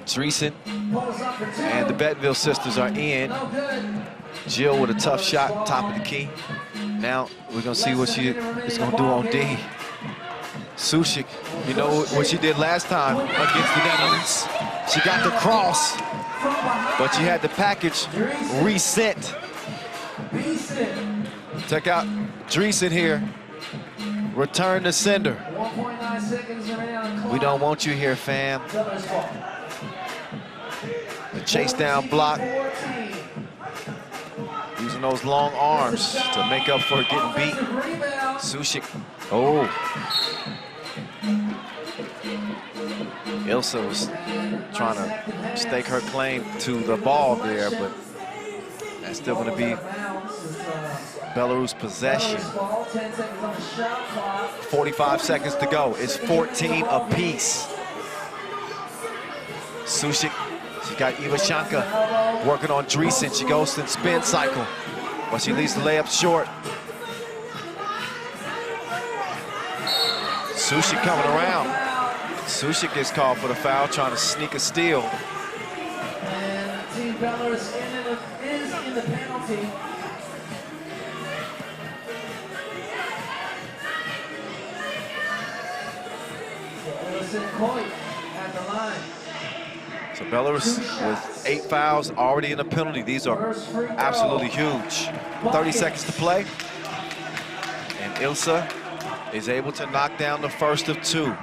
Dreesen and the Betteville sisters are in. Jill with a tough shot, top of the key. Now we're gonna see what she is gonna do on D. Sushik, you know what she did last time against the Netherlands. She got the cross, but she had the package reset. Check out Dreesen here. Return to sender. 1.9 seconds remaining on the clock. We don't want you here, fam. The chase down block. Using those long arms to make up for getting beat. Sushik. Oh. Ilsa was trying to stake her claim to the ball there, but that's still going to be Belarus possession. 45 seconds to go. It's 14 apiece. Sushik, she got Ivashanka working on Dreesen. She goes to the spin cycle, but she leaves the layup short. Sushik coming around. Sushik gets called for the foul, trying to sneak a steal. And Team Belarus is in the penalty. Coit at the line. So Belarus with 8 fouls already in the penalty. These are absolutely huge. 30 seconds to play. And Ilsa is able to knock down the first of 2.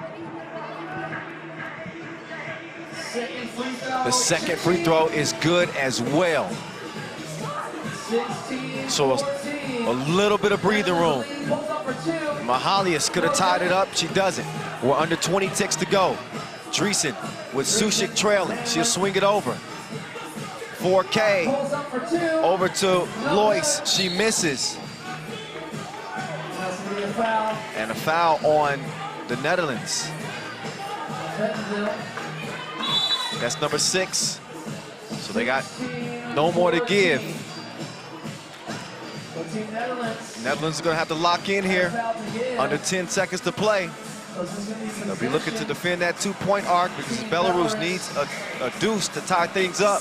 The second free throw is good as well. So a little bit of breathing room. Mahalias could have tied it up. She doesn't. We're under 20 ticks to go. Dreesen with Sushik trailing. She'll swing it over. 4K Pulls up for 2. over to Lois. She misses. That's going to be a foul. And a foul on the Netherlands. Bentonville. That's number 6. So they got no more to give. So Team Netherlands. Netherlands are going to have to lock in here. Foul to give. Under 10 seconds to play. So this is gonna be They'll be looking to possession. defend that 2-point arc because Belarus needs a deuce to tie things up.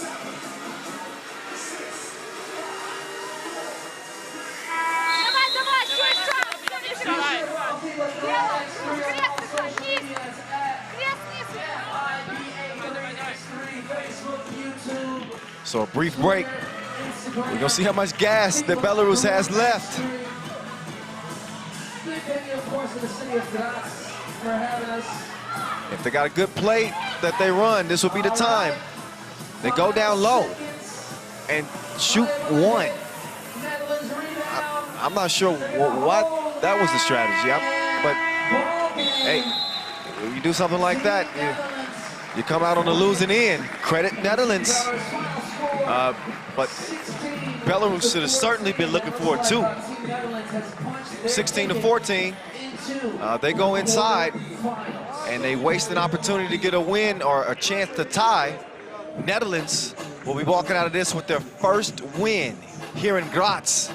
Давай, давай, чуть шаг. I'll be looking at X3 on all social media. It's at FIBA 3x3, Facebook, YouTube. So a brief break. We're going to see how much gas that Belarus has left. Thank you, of course, to the city of Graz for having us. If they got a good play that they run, this will be the time. They go down low and shoot one. Netherlands rebound. I'm not sure what that was the strategy, but Ball game. hey, when you do something like that, you come out on the losing end. Credit Netherlands. But Belarus should have certainly been looking for it too. 16 to 14. They go inside and they waste an opportunity to get a win or a chance to tie. Netherlands will be walking out of this with their first win here in Graz.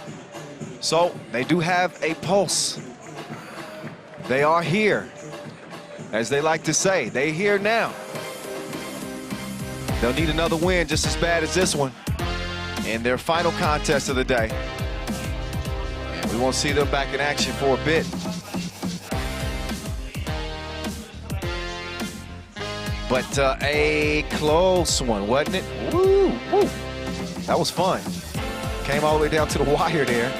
So they do have a pulse. They are here, as they like to say. They're here now. They'll need another win just as bad as this one in their final contest of the day. And we won't see them back in action for a bit. But a close one, wasn't it? Woo, woo. That was fun. Came all the way down to the wire there.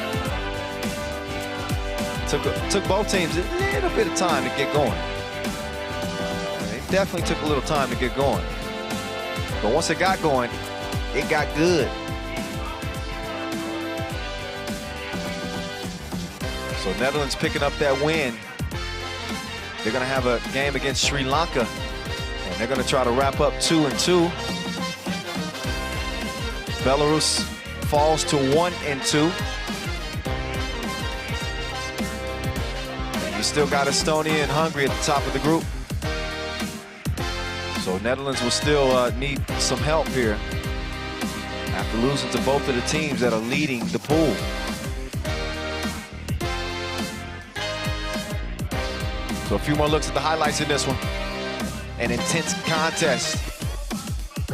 Took both teams a little bit of time to get going. They definitely took a little time to get going. But once it got going, it got good. So Netherlands picking up that win. They're gonna have a game against Sri Lanka. And they're gonna try to wrap up 2-2. Belarus falls to 1-2. And you still got Estonia and Hungary at the top of the group. So Netherlands will still need some help here after losing to both of the teams that are leading the pool. So a few more looks at the highlights in this one. An intense contest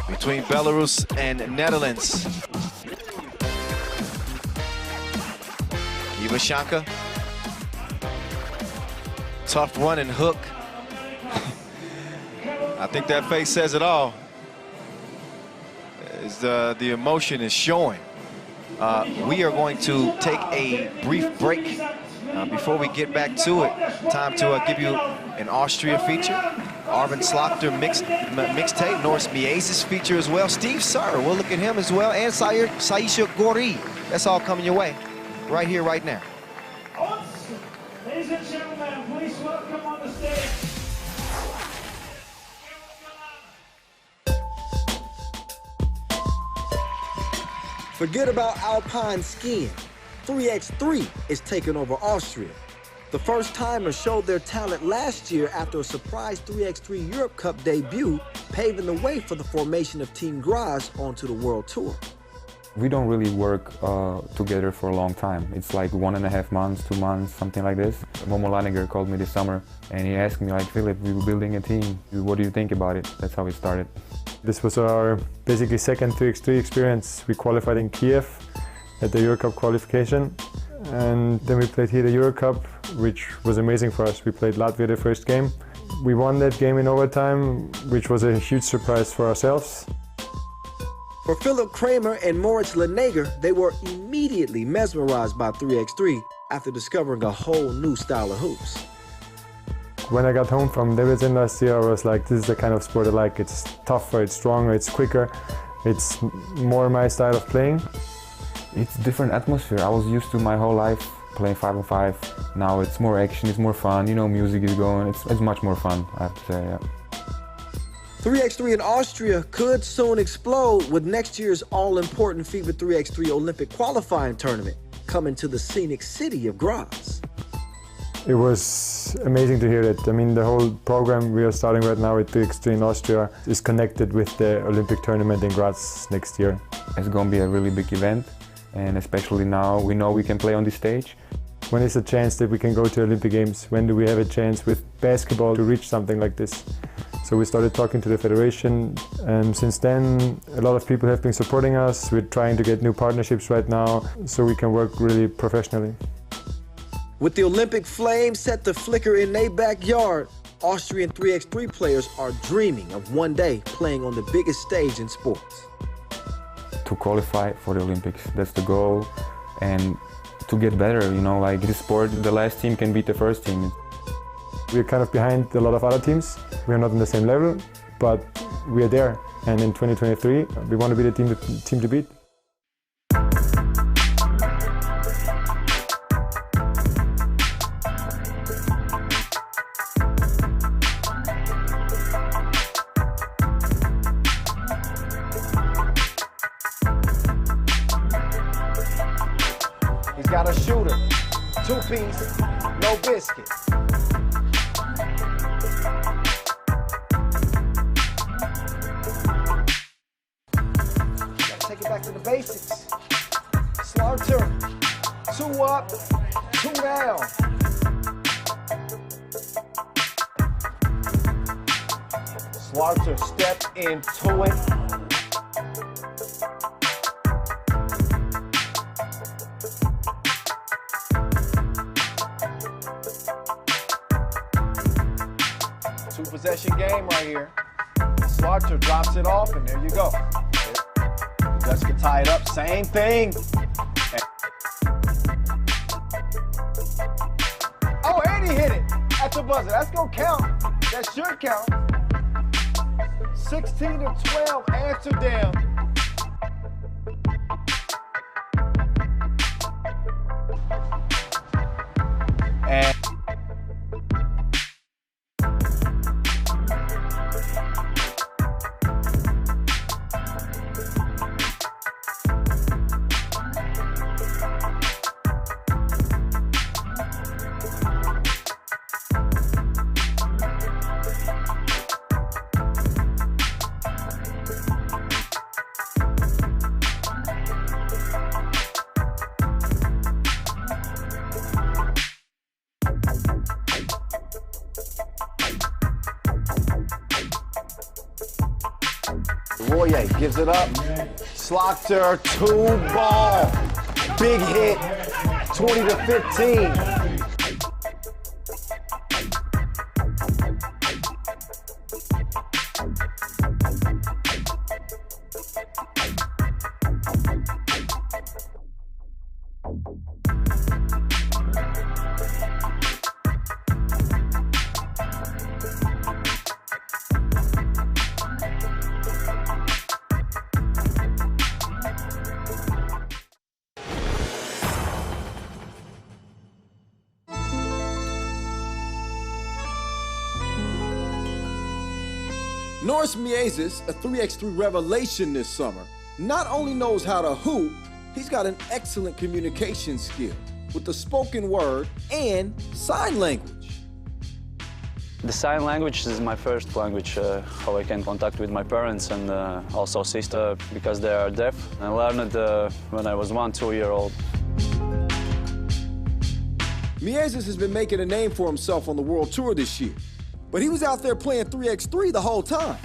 between Belarus and Netherlands. Ivashanka. Tough run and hook. I think that face says it all. The emotion is showing. We are going to take a brief break. Before we get back to it, time to give you an Austria feature. Arvin Slaughter mixtape, Norris Miez's feature as well. Steve Sir, we'll look at him as well. And Saisha Gori. That's all coming your way right here, right now. Ladies and gentlemen, please welcome on the stage. Forget about alpine skiing. 3x3 is taking over Austria. The first-timers showed their talent last year after a surprise 3x3 Europe Cup debut, paving the way for the formation of Team Graz onto the World Tour. We don't really work together for a long time. It's like 1.5 months, 2 months, something like this. Momo Laniger called me this summer and he asked me, like, Philip, we were building a team. What do you think about it? That's how it started. This was our basically second 3x3 experience. We qualified in Kiev at the Euro Cup qualification. And then we played here the Euro Cup, which was amazing for us. We played Latvia the first game. We won that game in overtime, which was a huge surprise for ourselves. For Philip Kramer and Moritz Lanager, they were immediately mesmerized by 3x3 after discovering a whole new style of hoops. When I got home from Debrecen last year, I was like, this is the kind of sport I like. It's tougher, it's stronger, it's quicker. It's more my style of playing. It's a different atmosphere. I was used to my whole life playing 5-on-5. Now it's more action, it's more fun, you know, music is going, it's much more fun, I have to say, yeah. 3x3 in Austria could soon explode with next year's all-important FIBA 3x3 Olympic qualifying tournament coming to the scenic city of Graz. It was amazing to hear that. I mean, the whole program we are starting right now with 3x3 in Austria is connected with the Olympic tournament in Graz next year. It's going to be a really big event, and especially now we know we can play on this stage. When is the chance that we can go to Olympic Games? When do we have a chance with basketball to reach something like this? So we started talking to the federation, and since then a lot of people have been supporting us. We're trying to get new partnerships right now so we can work really professionally. With the Olympic flame set to flicker in their backyard, Austrian 3x3 players are dreaming of one day playing on the biggest stage in sports. To qualify for the Olympics, that's the goal, and to get better, you know, like this sport, the last team can beat the first team. We're kind of behind a lot of other teams. We're not on the same level, but we are there. And in 2023, we want to be the team to beat. He's got a shooter, two-piece, no biscuit. Take it back to the basics. Slaughter, 2 up, 2 down. Slaughter step into it. Two-possession game right here. Slaughter drops it off, and there you go. Dutch can tie it up, same thing. Oh, and he hit it at the buzzer. That's gonna count. That should count. 16-12, Amsterdam. And Royer gives it up. Slaughter, 2-ball. Big hit, 20-15. Norris Miezis, a 3x3 revelation this summer, not only knows how to hoop, he's got an excellent communication skill with the spoken word and sign language. The sign language is my first language, how I can contact with my parents and also sister because they are deaf. I learned it when I was 1-2-year-old. Miezis has been making a name for himself on the World Tour this year, but he was out there playing 3x3 the whole time.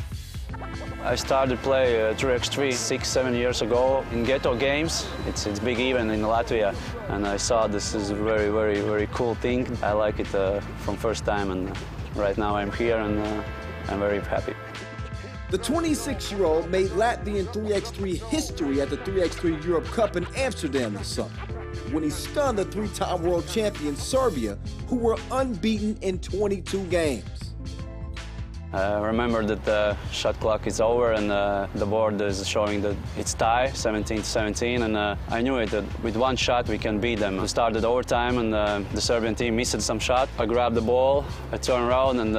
I started play 3x3 6-7 years ago in ghetto games. It's big event in Latvia, and I saw this is a very cool thing. I like it from first time, and right now I'm here and I'm very happy. The 26-year-old made Latvian 3x3 history at the 3x3 Europe Cup in Amsterdam this summer, when he stunned the 3-time world champion Serbia, who were unbeaten in 22 games. Remember that the shot clock is over and the board is showing that it's tie, 17-17, and I knew it, that with one shot we can beat them. We started overtime and the Serbian team missed some shot. I grabbed the ball, I turned around and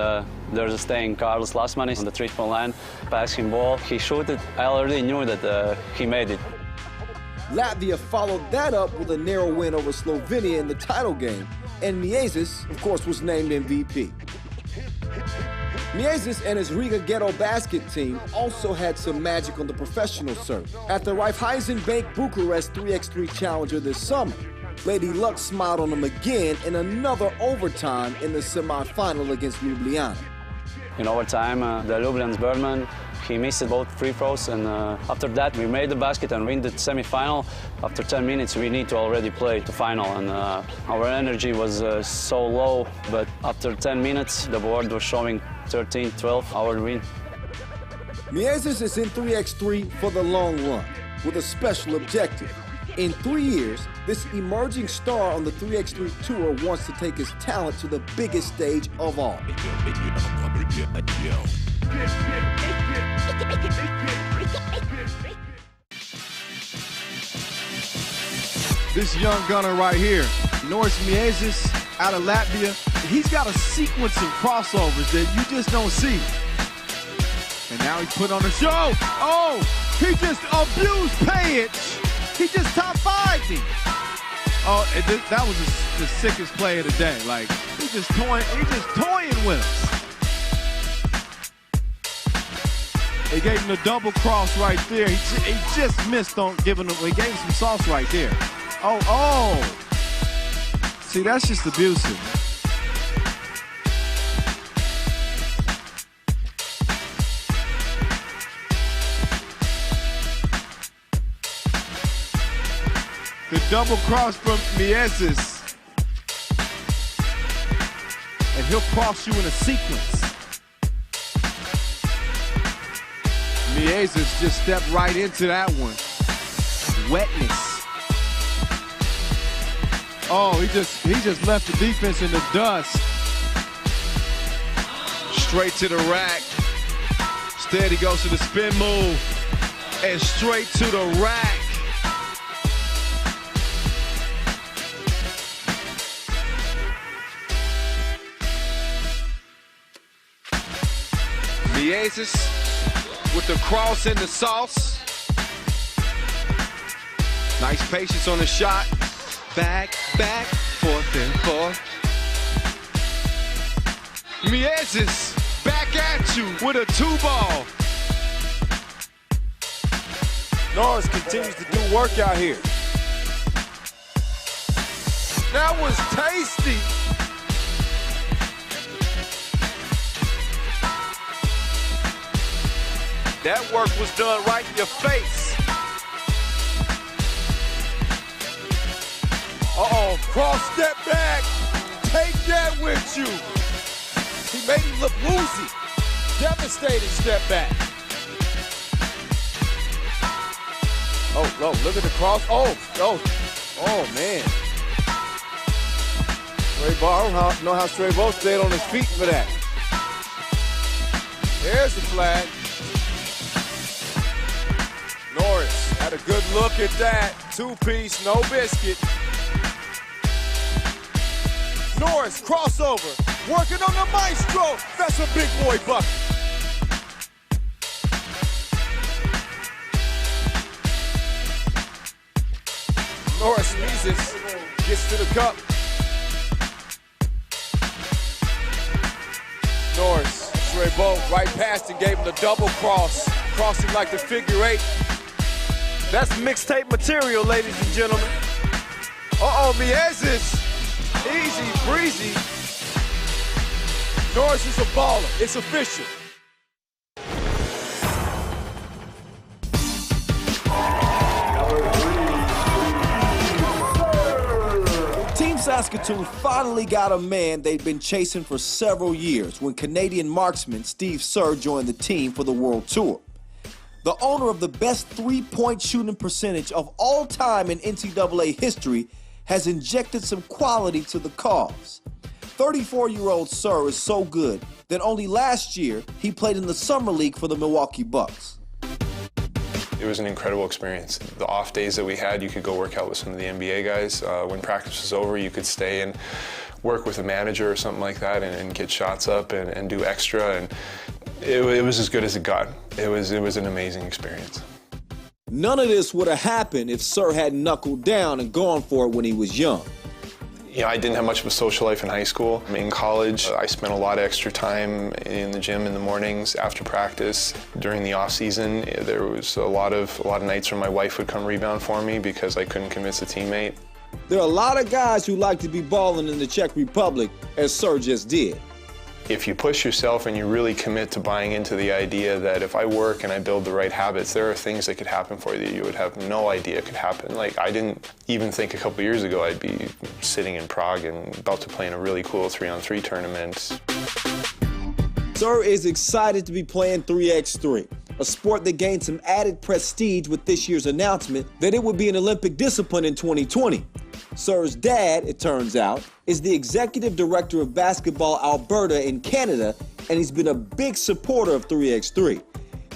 there's a staying Carlos Lasmanis on the 3-point line, passed him ball, he shot it. I already knew that he made it. Latvia followed that up with a narrow win over Slovenia in the title game, and Miezis, of course, was named MVP. Miezis and his Riga Ghetto basket team also had some magic on the professional circuit. At the Raiffeisen Bank Bucharest 3x3 Challenger this summer, Lady Luck smiled on them again in another overtime in the semifinal against Ljubljana. In overtime, the Ljubljan's Birdman, he missed both free throws, and after that we made the basket and win the semifinal. After 10 minutes we need to already play the final, and our energy was so low, but after 10 minutes the board was showing 13-12, our win. Miezis is in 3x3 for the long run with a special objective. In 3 years, this emerging star on the 3x3 tour wants to take his talent to the biggest stage of all. This young gunner right here, Norris Miezis out of Latvia, he's got a sequence of crossovers that you just don't see. And now he's put on a show. Oh, he just abused Page. He just top 5'd him. Oh, that was the sickest play of the day. Like, he's just toying with us. He gave him the double cross right there. He just missed on giving him, he gave him some sauce right there. Oh. See, that's just abusive. The double cross from Miezis. And he'll cross you in a sequence. Miezis just stepped right into that one. Wetness. Oh, he just left the defense in the dust. Straight to the rack. Instead he goes to the spin move. And straight to the rack. Miezis with the cross and the sauce. Nice patience on the shot. Back, forth and forth. Miezis back at you with a 2-ball. Norris continues to do work out here. That was tasty. That work was done right in your face. Uh-oh, cross step back. Take that with you. He made him look woozy. Devastating step back. Oh, look at the cross. Oh, man. Straybo, I don't know how Straybo stayed on his feet for that. There's the flag. Norris had a good look at that. 2-piece, no biscuit. Norris, crossover, working on the maestro. That's a big boy bucket. Norris sneezes, gets to the cup. Norris, Straybo, right past and gave him the double cross. Crossing like the figure 8. That's mixtape material, ladies and gentlemen. Uh-oh, Miezis. Easy breezy. Norris is a baller. It's official. Team Saskatoon finally got a man they'd been chasing for several years when Canadian marksman Steve Sir joined the team for the World Tour. The owner of the best three-point shooting percentage of all time in NCAA history has injected some quality to the cause. 34-year-old Sir is so good that only last year he played in the Summer League for the Milwaukee Bucks. It was an incredible experience. The off days that we had, you could go work out with some of the NBA guys. When practice was over, you could stay and work with a manager or something like that and get shots up and do extra. And it was as good as it got. It was an amazing experience. None of this would have happened if Sir hadn't knuckled down and gone for it when he was young. You know, I didn't have much of a social life in high school. In college, I spent a lot of extra time in the gym in the mornings after practice. During the off season, there was a lot of nights where my wife would come rebound for me because I couldn't convince a teammate. There are a lot of guys who like to be balling in the Czech Republic, as Sir just did. If you push yourself and you really commit to buying into the idea that if I work and I build the right habits, there are things that could happen for you that you would have no idea could happen. Like, I didn't even think a couple years ago I'd be sitting in Prague and about to play in a really cool 3-on-3 tournament. Sir is excited to be playing 3x3, a sport that gained some added prestige with this year's announcement that it would be an Olympic discipline in 2020. Sir's dad, it turns out, is the executive director of Basketball Alberta in Canada, and he's been a big supporter of 3x3.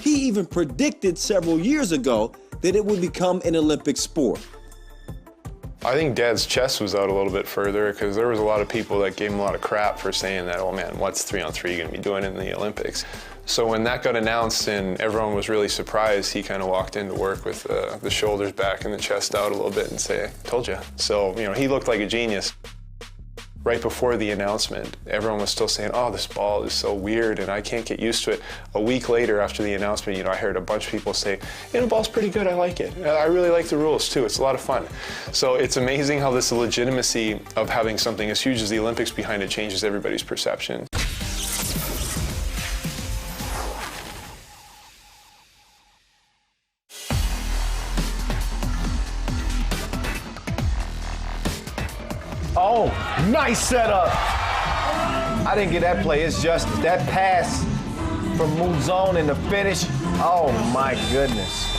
He even predicted several years ago that it would become an Olympic sport. I think Dad's chest was out a little bit further because there was a lot of people that gave him a lot of crap for saying that, oh man, what's 3-on-3 going to be doing in the Olympics? So when that got announced and everyone was really surprised, he kind of walked into work with the shoulders back and the chest out a little bit and say, told you. So, you know, he looked like a genius. Right before the announcement, everyone was still saying, oh, this ball is so weird and I can't get used to it. A week later after the announcement, you know, I heard a bunch of people say, the ball's pretty good, I like it. I really like the rules too, it's a lot of fun. So it's amazing how this legitimacy of having something as huge as the Olympics behind it changes everybody's perception. Oh, nice setup. I didn't get that play. It's just that pass from move zone and the finish. Oh, my goodness.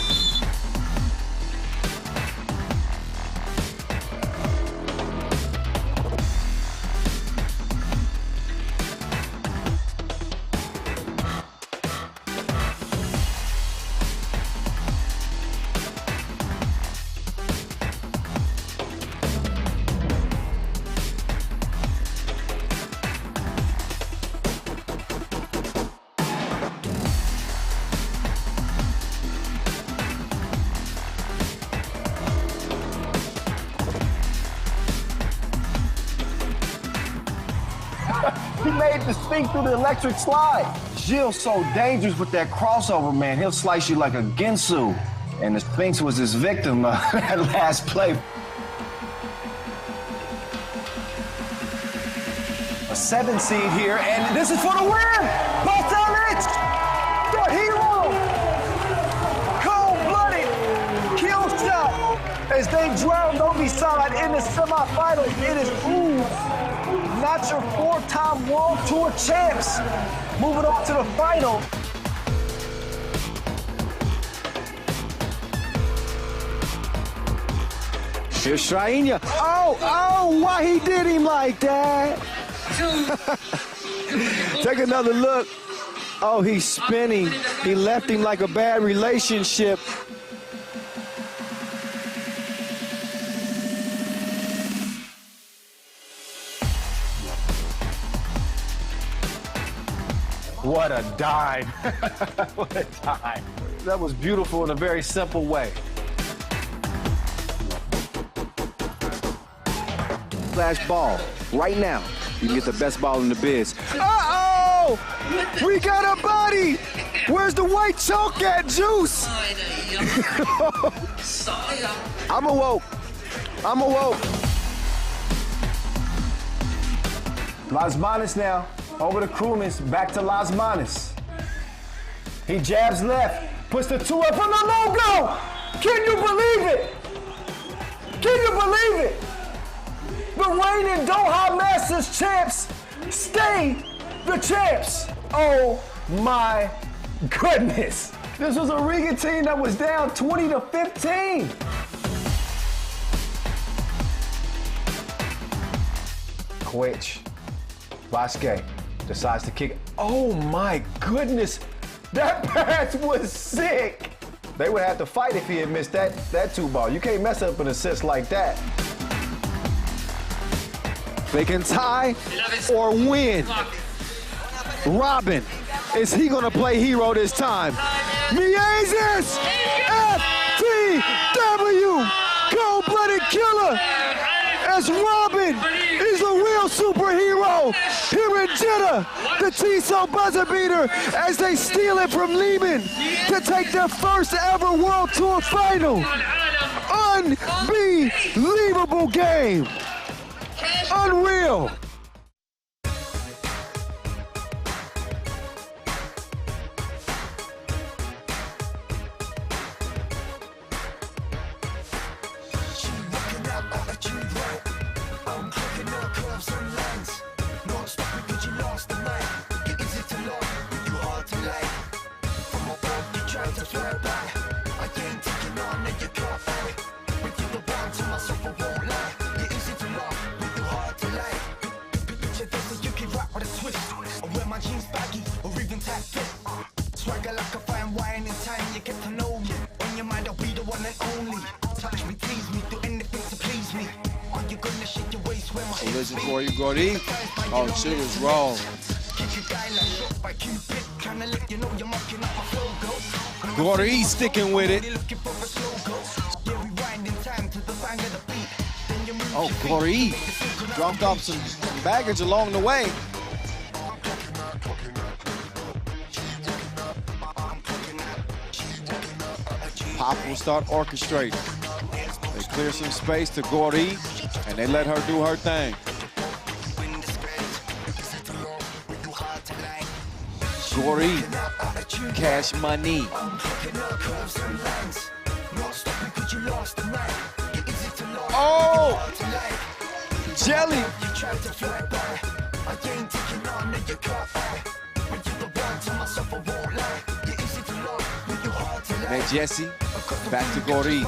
He made the sink through the electric slide. Gilles so dangerous with that crossover, man. He'll slice you like a Ginsu. And the Sphinx was his victim that last play. A 7 seed here, and this is for the win! Bosanic! The hero! Cold-blooded kill shot as they drown Novi-Sad in the semifinals. It is Cruz, not your 4-time World Tour champs, moving on to the final. Here's Shrainia. Oh, why he did him like that? Take another look. Oh, he's spinning. He left him like a bad relationship. What a dive. What a dive. That was beautiful in a very simple way. Flash ball right now. You can get the best ball in the biz. Uh-oh! We got a buddy! Where's the white chalk at, Juice? I'm awoke. Las Manos now. Over to Krumis, back to Las Manos. He jabs left, puts the 2 up on the logo! Can you believe it? Can you believe it? The reigning Doha Masters champs stay the champs. Oh my goodness. This was a Riga team that was down 20-15. Quich. Vasquez decides to kick. Oh my goodness, that pass was sick. They would have to fight if he had missed that two ball. You can't mess up an assist like that. They can tie or win. Robin, is he gonna play hero this time? Miezis! FTW! Cold-blooded killer! As Robin is a real superhero here in Jeddah. The TSO buzzer beater as they steal it from Lehman to take their first ever World Tour final. Unbelievable game. Unreal. Collision for you, Gordy. Oh, shit is wrong. Gordy sticking with it. Oh, Gordy dropped off some baggage along the way. Pop will start orchestrating. They clear some space to Gordy, and they let her do her thing. Gordy, cash money. Oh! Jelly! Now Jesse, back to Gordy.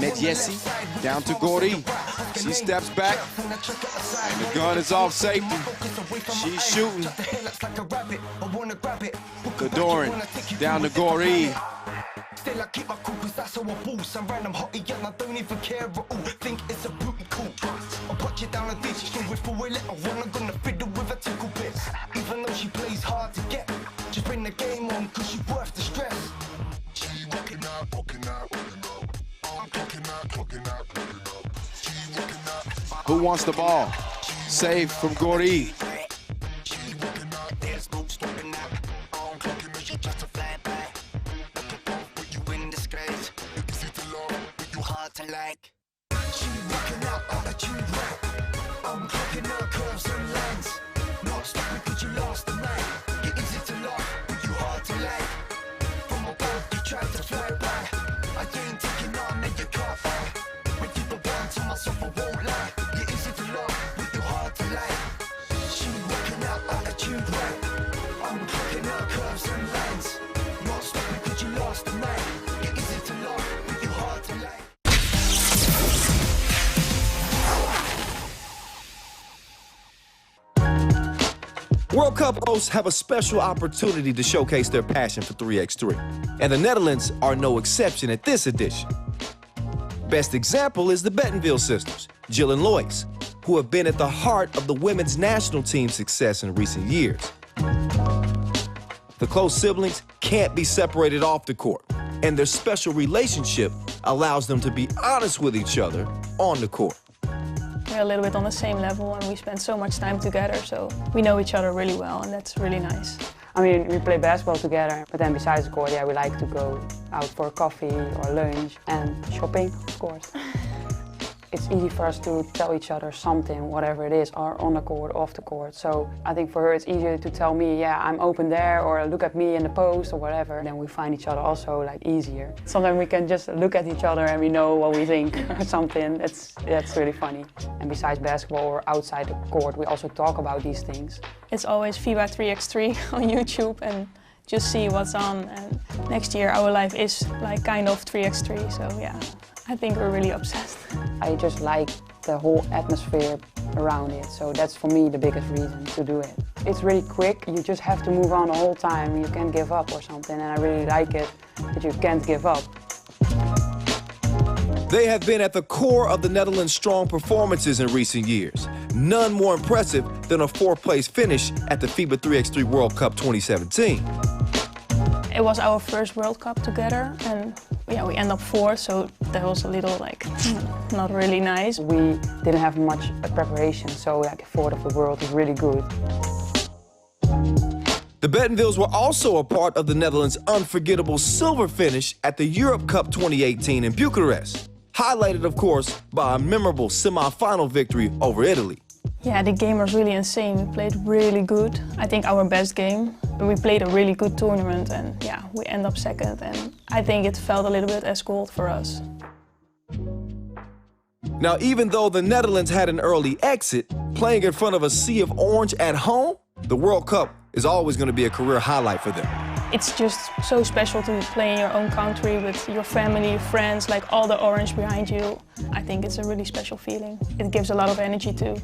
Met Jesse, down to Gordy. She steps back, and the gun is off safety. She's shooting. Doran, down to Gordy. Still I keep my cool cause that's how I boost. I'm random hottie and I don't even care at all. Think it's a brutal cool. I'll put you down a ditch. So if we let her run, I'm gonna fiddle with her tickle bits. Even though she plays hard to get, just bring the game on cause she's worth the stress. She walking out, walking out, I'm talking out, talking out. Who wants the ball? Save from Gordy. World Cup hosts have a special opportunity to showcase their passion for 3x3, and the Netherlands are no exception at this edition. Best example is the Bettenville sisters, Jill and Lois, who have been at the heart of the women's national team's success in recent years. The close siblings can't be separated off the court, and their special relationship allows them to be honest with each other on the court. We're a little bit on the same level and we spend so much time together, so we know each other really well and that's really nice. I mean, we play basketball together, but then besides the court, yeah, we like to go out for coffee or lunch and shopping, of course. It's easy for us to tell each other something, whatever it is, or on the court, off the court. So I think for her it's easier to tell me, yeah, I'm open there, or look at me in the post or whatever. Then we find each other also like easier. Sometimes we can just look at each other and we know what we think or something. That's really funny. And besides basketball or outside the court, we also talk about these things. It's always FIBA 3x3 on YouTube and just see what's on. And next year our life is like kind of 3x3, so yeah, I think we're really obsessed. I just like the whole atmosphere around it, so that's for me the biggest reason to do it. It's really quick, you just have to move on the whole time, you can't give up or something, and I really like it that you can't give up. They have been at the core of the Netherlands' strong performances in recent years. None more impressive than a fourth-place finish at the FIBA 3x3 World Cup 2017. It was our first World Cup together, and yeah, we end up fourth, so that was a little like not really nice. We didn't have much preparation, so like fourth of the world is really good. The Bettenvilles were also a part of the Netherlands' unforgettable silver finish at the Europe Cup 2018 in Bucharest, highlighted, of course, by a memorable semi-final victory over Italy. Yeah, the game was really insane. We played really good. I think our best game. We played a really good tournament, and yeah, we end up second, and I think it felt a little bit as gold for us. Now, even though the Netherlands had an early exit, playing in front of a sea of orange at home, the World Cup is always going to be a career highlight for them. It's just so special to play in your own country with your family, friends, like all the orange behind you. I think it's a really special feeling. It gives a lot of energy too.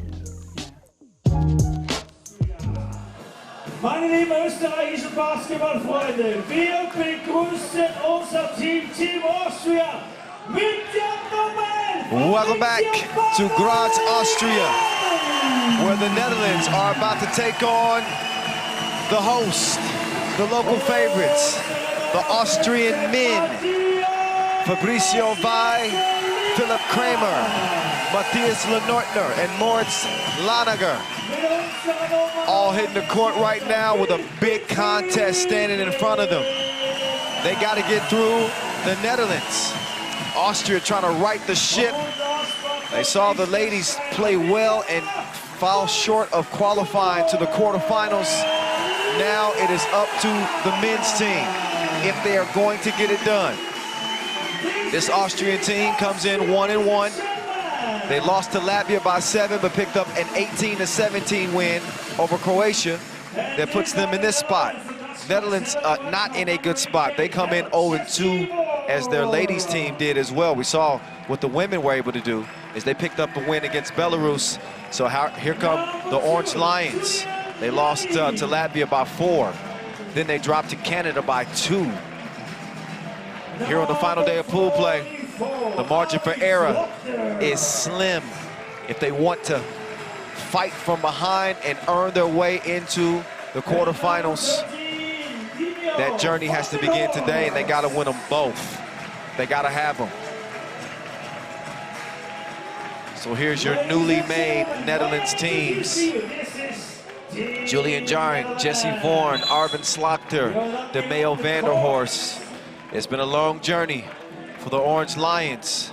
Meine lieben österreichischen Basketballfreunde, wir begrüßen unser Team, Team Austria, mit der Nummer. Welcome back to Graz, Austria, where the Netherlands are about to take on the host, the local favorites, the Austrian men. Fabricio Vai, Philipp Kramer, Matthias Lenortner, and Moritz Lanager. All hitting the court right now with a big contest standing in front of them. They got to get through the Netherlands. Austria trying to right the ship. They saw the ladies play well and fall short of qualifying to the quarterfinals. Now it is up to the men's team if they are going to get it done. This Austrian team comes in 1-1. They lost to Latvia by 7, but picked up an 18-17 win over Croatia. That puts them in this spot. Netherlands not in a good spot. They come in 0-2 as their ladies team did as well. We saw what the women were able to do is they picked up a win against Belarus. So here come the Orange Lions. They lost to Latvia by 4. Then they dropped to Canada by 2. Here on the final day of pool play, the margin for error is slim. If they want to fight from behind and earn their way into the quarterfinals, that journey has to begin today, and they got to win them both. They got to have them. So here's your newly made Netherlands teams. Julian Jaring, Jesse Vorn, Arvin Slagter, DeMeo Vanderhorst. It's been a long journey for the Orange Lions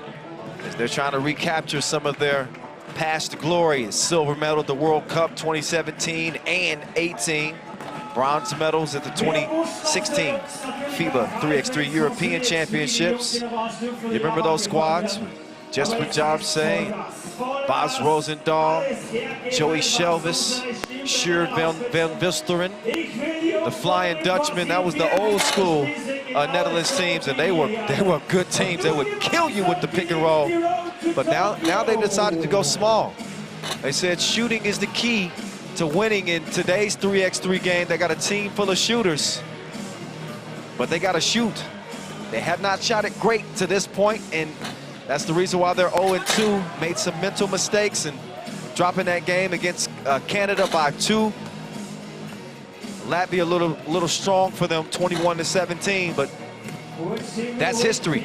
as they're trying to recapture some of their past glory. Silver medal at the World Cup 2017 and 18. Bronze medals at the 2016 FIBA 3x3 European Championships. You remember those squads? Jesper Jobse, Bas Rosendahl, Joey Shelvis, Sjoerd van Visteren, the Flying Dutchman. That was the old school Netherlands teams, and they were good teams. They would kill you with the pick and roll. But now they decided to go small. They said shooting is the key to winning in today's 3x3 game. They got a team full of shooters, but they got to shoot. They have not shot it great to this point, and that's the reason why they're 0-2. Made some mental mistakes and dropping that game against Canada by 2. Latvia a little strong for them, 21-17, but that's history.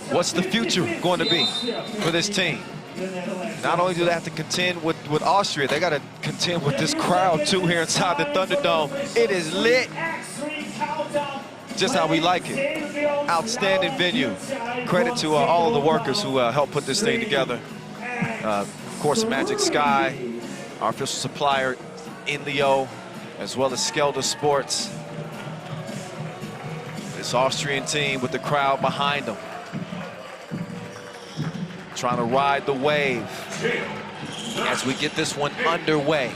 What's the future going to be for this team? Not only do they have to contend with Austria, they got to contend with this crowd too here inside the Thunderdome. It is lit. Just how we like it. Outstanding venue. Credit to all of the workers who helped put this thing together. Of course, Magic Sky, our official supplier in Leo, as well as Skelder Sports. This Austrian team with the crowd behind them, trying to ride the wave as we get this one underway.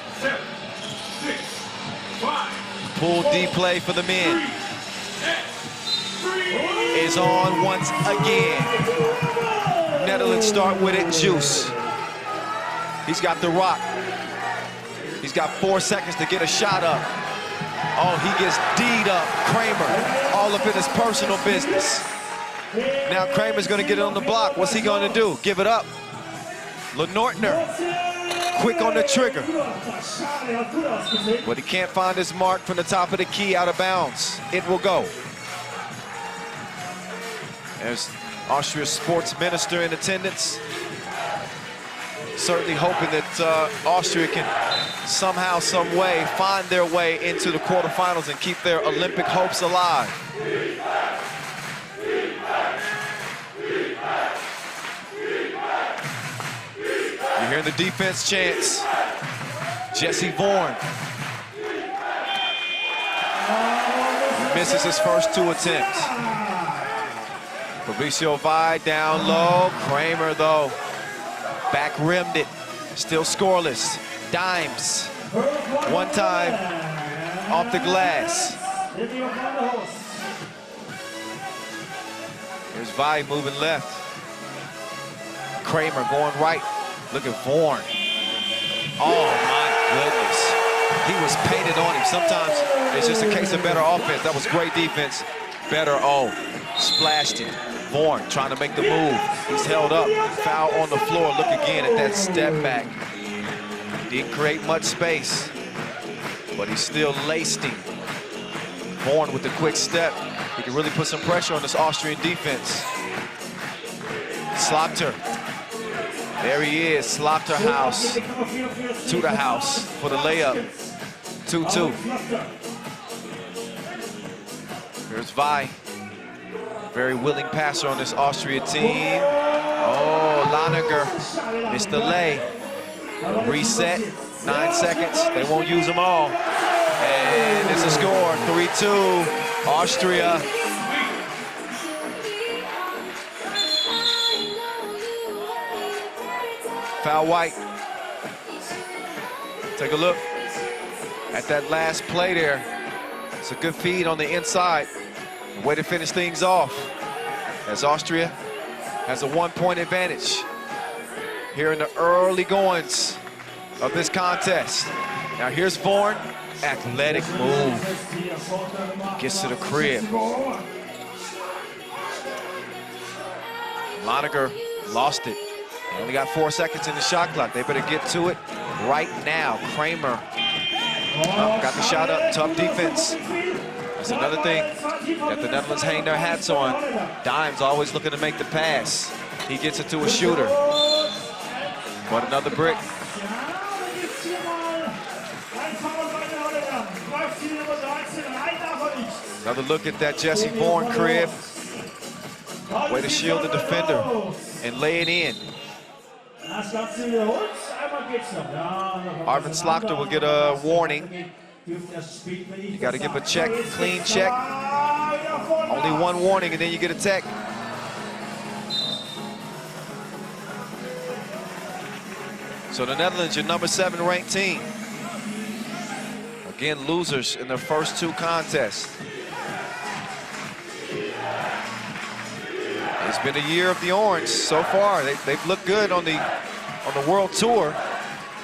Pool D play for the men is on once again. Netherlands start with it, Juice. He's got the rock. He's got 4 seconds to get a shot up. Oh, he gets D'd up. Kramer, all up in his personal business. Now Kramer's gonna get it on the block. What's he gonna do? Give it up. Lenortner, quick on the trigger. But he can't find his mark from the top of the key, out of bounds. It will go. There's Austria's sports minister in attendance. Certainly hoping that Austria can somehow, some way, find their way into the quarterfinals and keep their Olympic hopes alive. You hear the defense chants. Jesse Vorn misses his first 2 attempts. Fabricio Vai down low. Kramer, though, back rimmed it. Still scoreless. Dimes. One time off the glass. Here's Vai moving left. Kramer going right. Look at Vorn. Oh, my goodness. He was painted on him. Sometimes it's just a case of better offense. That was great defense. Better, splashed him. Vorn trying to make the move. He's held up. Foul on the floor. Look again at that step back. Didn't create much space, but he still laced him. Vorn with the quick step. He can really put some pressure on this Austrian defense. Slaughter. There he is, Slaughterhouse to the house for the layup. 2-2. Here's Vi. Very willing passer on this Austria team. Oh, Laniger missed the lay. Reset, 9 seconds. They won't use them all. And it's a score, 3-2, Austria. Foul White. Take a look at that last play there. It's a good feed on the inside. Way to finish things off, as Austria has a 1-point advantage here in the early goings of this contest. Now here's Vorn, athletic move, gets to the crib. Laniger lost it. They only got 4 seconds in the shot clock. They better get to it right now. Kramer got the shot up, tough defense. That's another thing that the Netherlands hang their hats on. Dimes always looking to make the pass. He gets it to a shooter. But another brick. Another look at that Jesse Vorn crib. Way to shield the defender and lay it in. Arvid Slaughter will get a warning. You got to give a check, clean check. Only one warning, and then you get a tech. So the Netherlands, your number 7 ranked team. Again, losers in their first 2 contests. It's been a year of the Orange so far. They've looked good on the World Tour,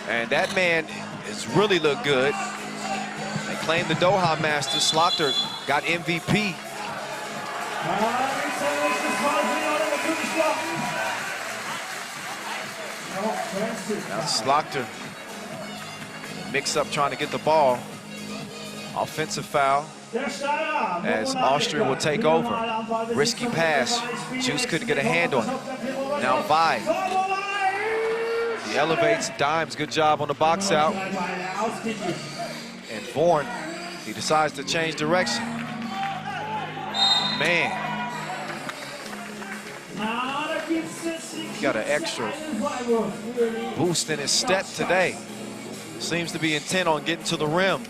and that man has really looked good. They claimed the Doha Masters. Slaughter got MVP. Now Slaughter mix up trying to get the ball. Offensive foul as Austria will take over. Risky pass. Juice couldn't get a hand on it. Now Vi. He elevates. Dimes, good job on the box out. And Vorn, he decides to change direction. Man. He got an extra boost in his step today. Seems to be intent on getting to the rim.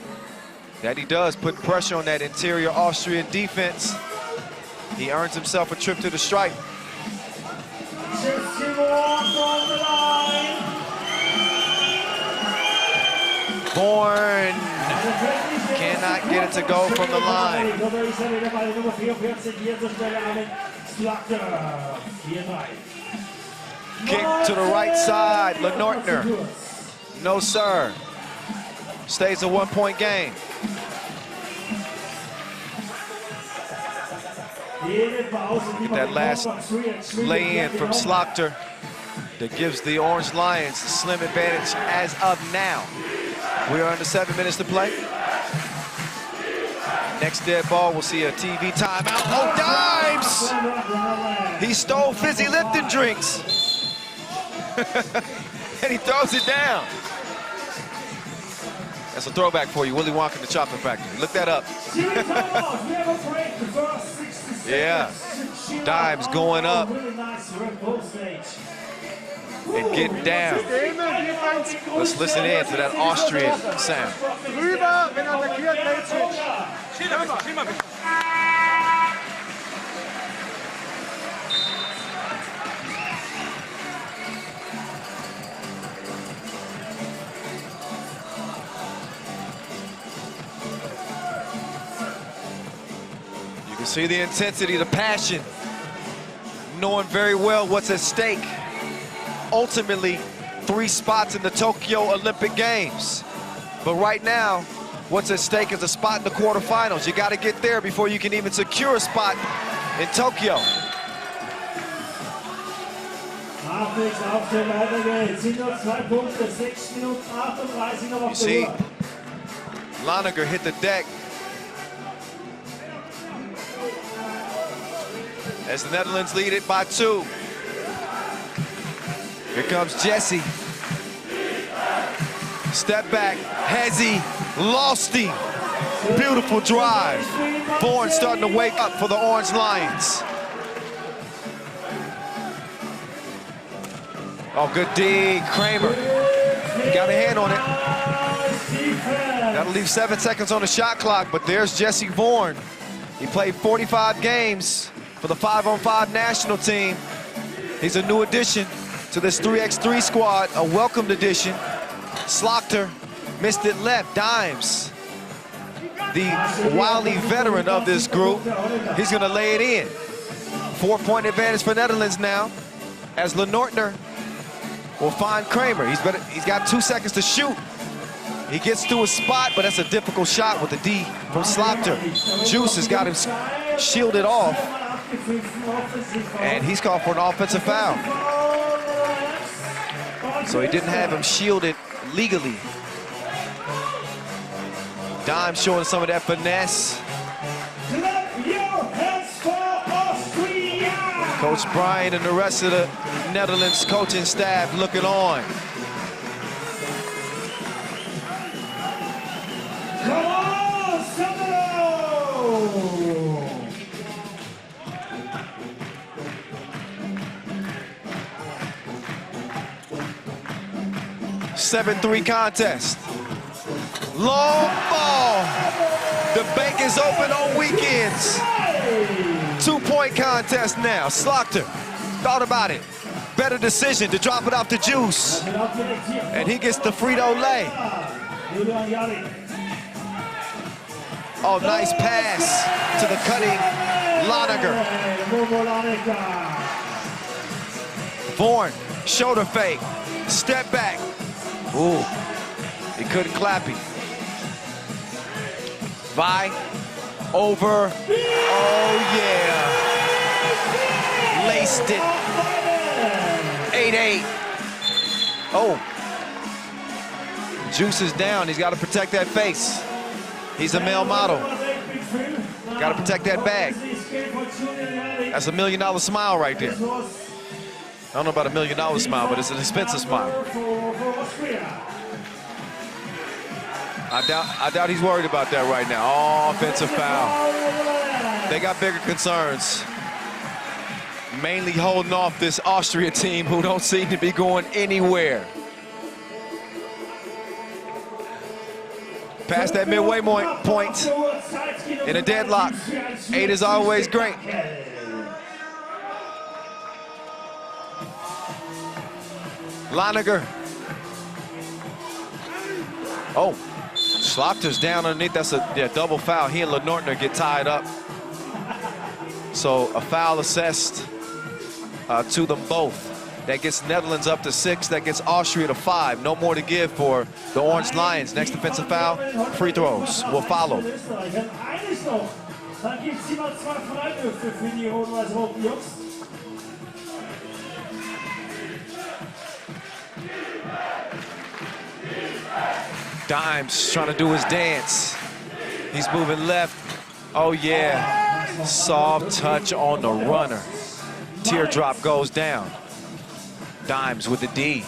That he does, put pressure on that interior Austrian defense. He earns himself a trip to the stripe. Vorn cannot cannot get it to go from the line. Kick to the right side, Lenortner. No, sir. Stays a one-point game. Get that last lay-in from Slaughter that gives the Orange Lions the slim advantage as of now. We are under 7 minutes to play. Next dead ball, we'll see a TV timeout. Oh, Dimes! He stole fizzy lifting drinks. And he throws it down. That's a throwback for you, Willy Wonka and the Chocolate Factory. Look that up. Yeah, Dimes going up and getting down. Let's listen in to that Austrian sound. You can see the intensity, the passion, knowing very well what's at stake. Ultimately, 3 spots in the Tokyo Olympic Games. But right now, what's at stake is a spot in the quarterfinals. You got to get there before you can even secure a spot in Tokyo. You see, Laniger hit the deck as the Netherlands lead it by 2. Here comes Jesse. Step back, Hezzy, lost him. Beautiful drive. Bourne starting to wake up for the Orange Lions. Oh, good D, Kramer. Got a hand on it. That'll leave 7 seconds on the shot clock, but there's Jesse Bourne. He played 45 games for the 5-on-5 national team. He's a new addition to this 3x3 squad, a welcomed addition. Slaughter missed it left. Dimes, the wily veteran of this group, he's gonna lay it in. 4-point advantage for Netherlands now, as Lenortner will find Kramer. He's got 2 seconds to shoot. He gets to a spot, but that's a difficult shot with the D from Slaughter. Juice has got him shielded off, and he's called for an offensive foul. So he didn't have him shielded legally. Dimes showing some of that finesse. Coach Brian and the rest of the Netherlands coaching staff looking on. Come on, Sandro! 7-3 contest. Long ball. The bank is open on weekends. 2-point contest now. Slaughter thought about it. Better decision to drop it off to Juice. And he gets the Frito-Lay. Oh, nice pass to the cutting Laniger. Bourne, shoulder fake, step back. Ooh, he couldn't clap him. Vi, over, oh yeah. Laced it, 8-8. Oh, Juice is down, he's got to protect that face. He's a male model. Got to protect that bag. That's $1 million smile right there. I don't know about $1 million smile, but it's an expensive smile. I doubt he's worried about that right now. Oh, offensive foul. They got bigger concerns. Mainly holding off this Austria team who don't seem to be going anywhere. Past that midway point in a deadlock. 8 is always great. Laniger. Oh, Slachter's down underneath. That's a double foul. He and Lenortner get tied up. So a foul assessed to them both. That gets Netherlands up to 6. That gets Austria to 5. No more to give for the Orange Lions. Next defensive foul, free throws will follow. Dimes trying to do his dance. He's moving left. Oh yeah, soft touch on the runner. Teardrop goes down. Dimes with the D.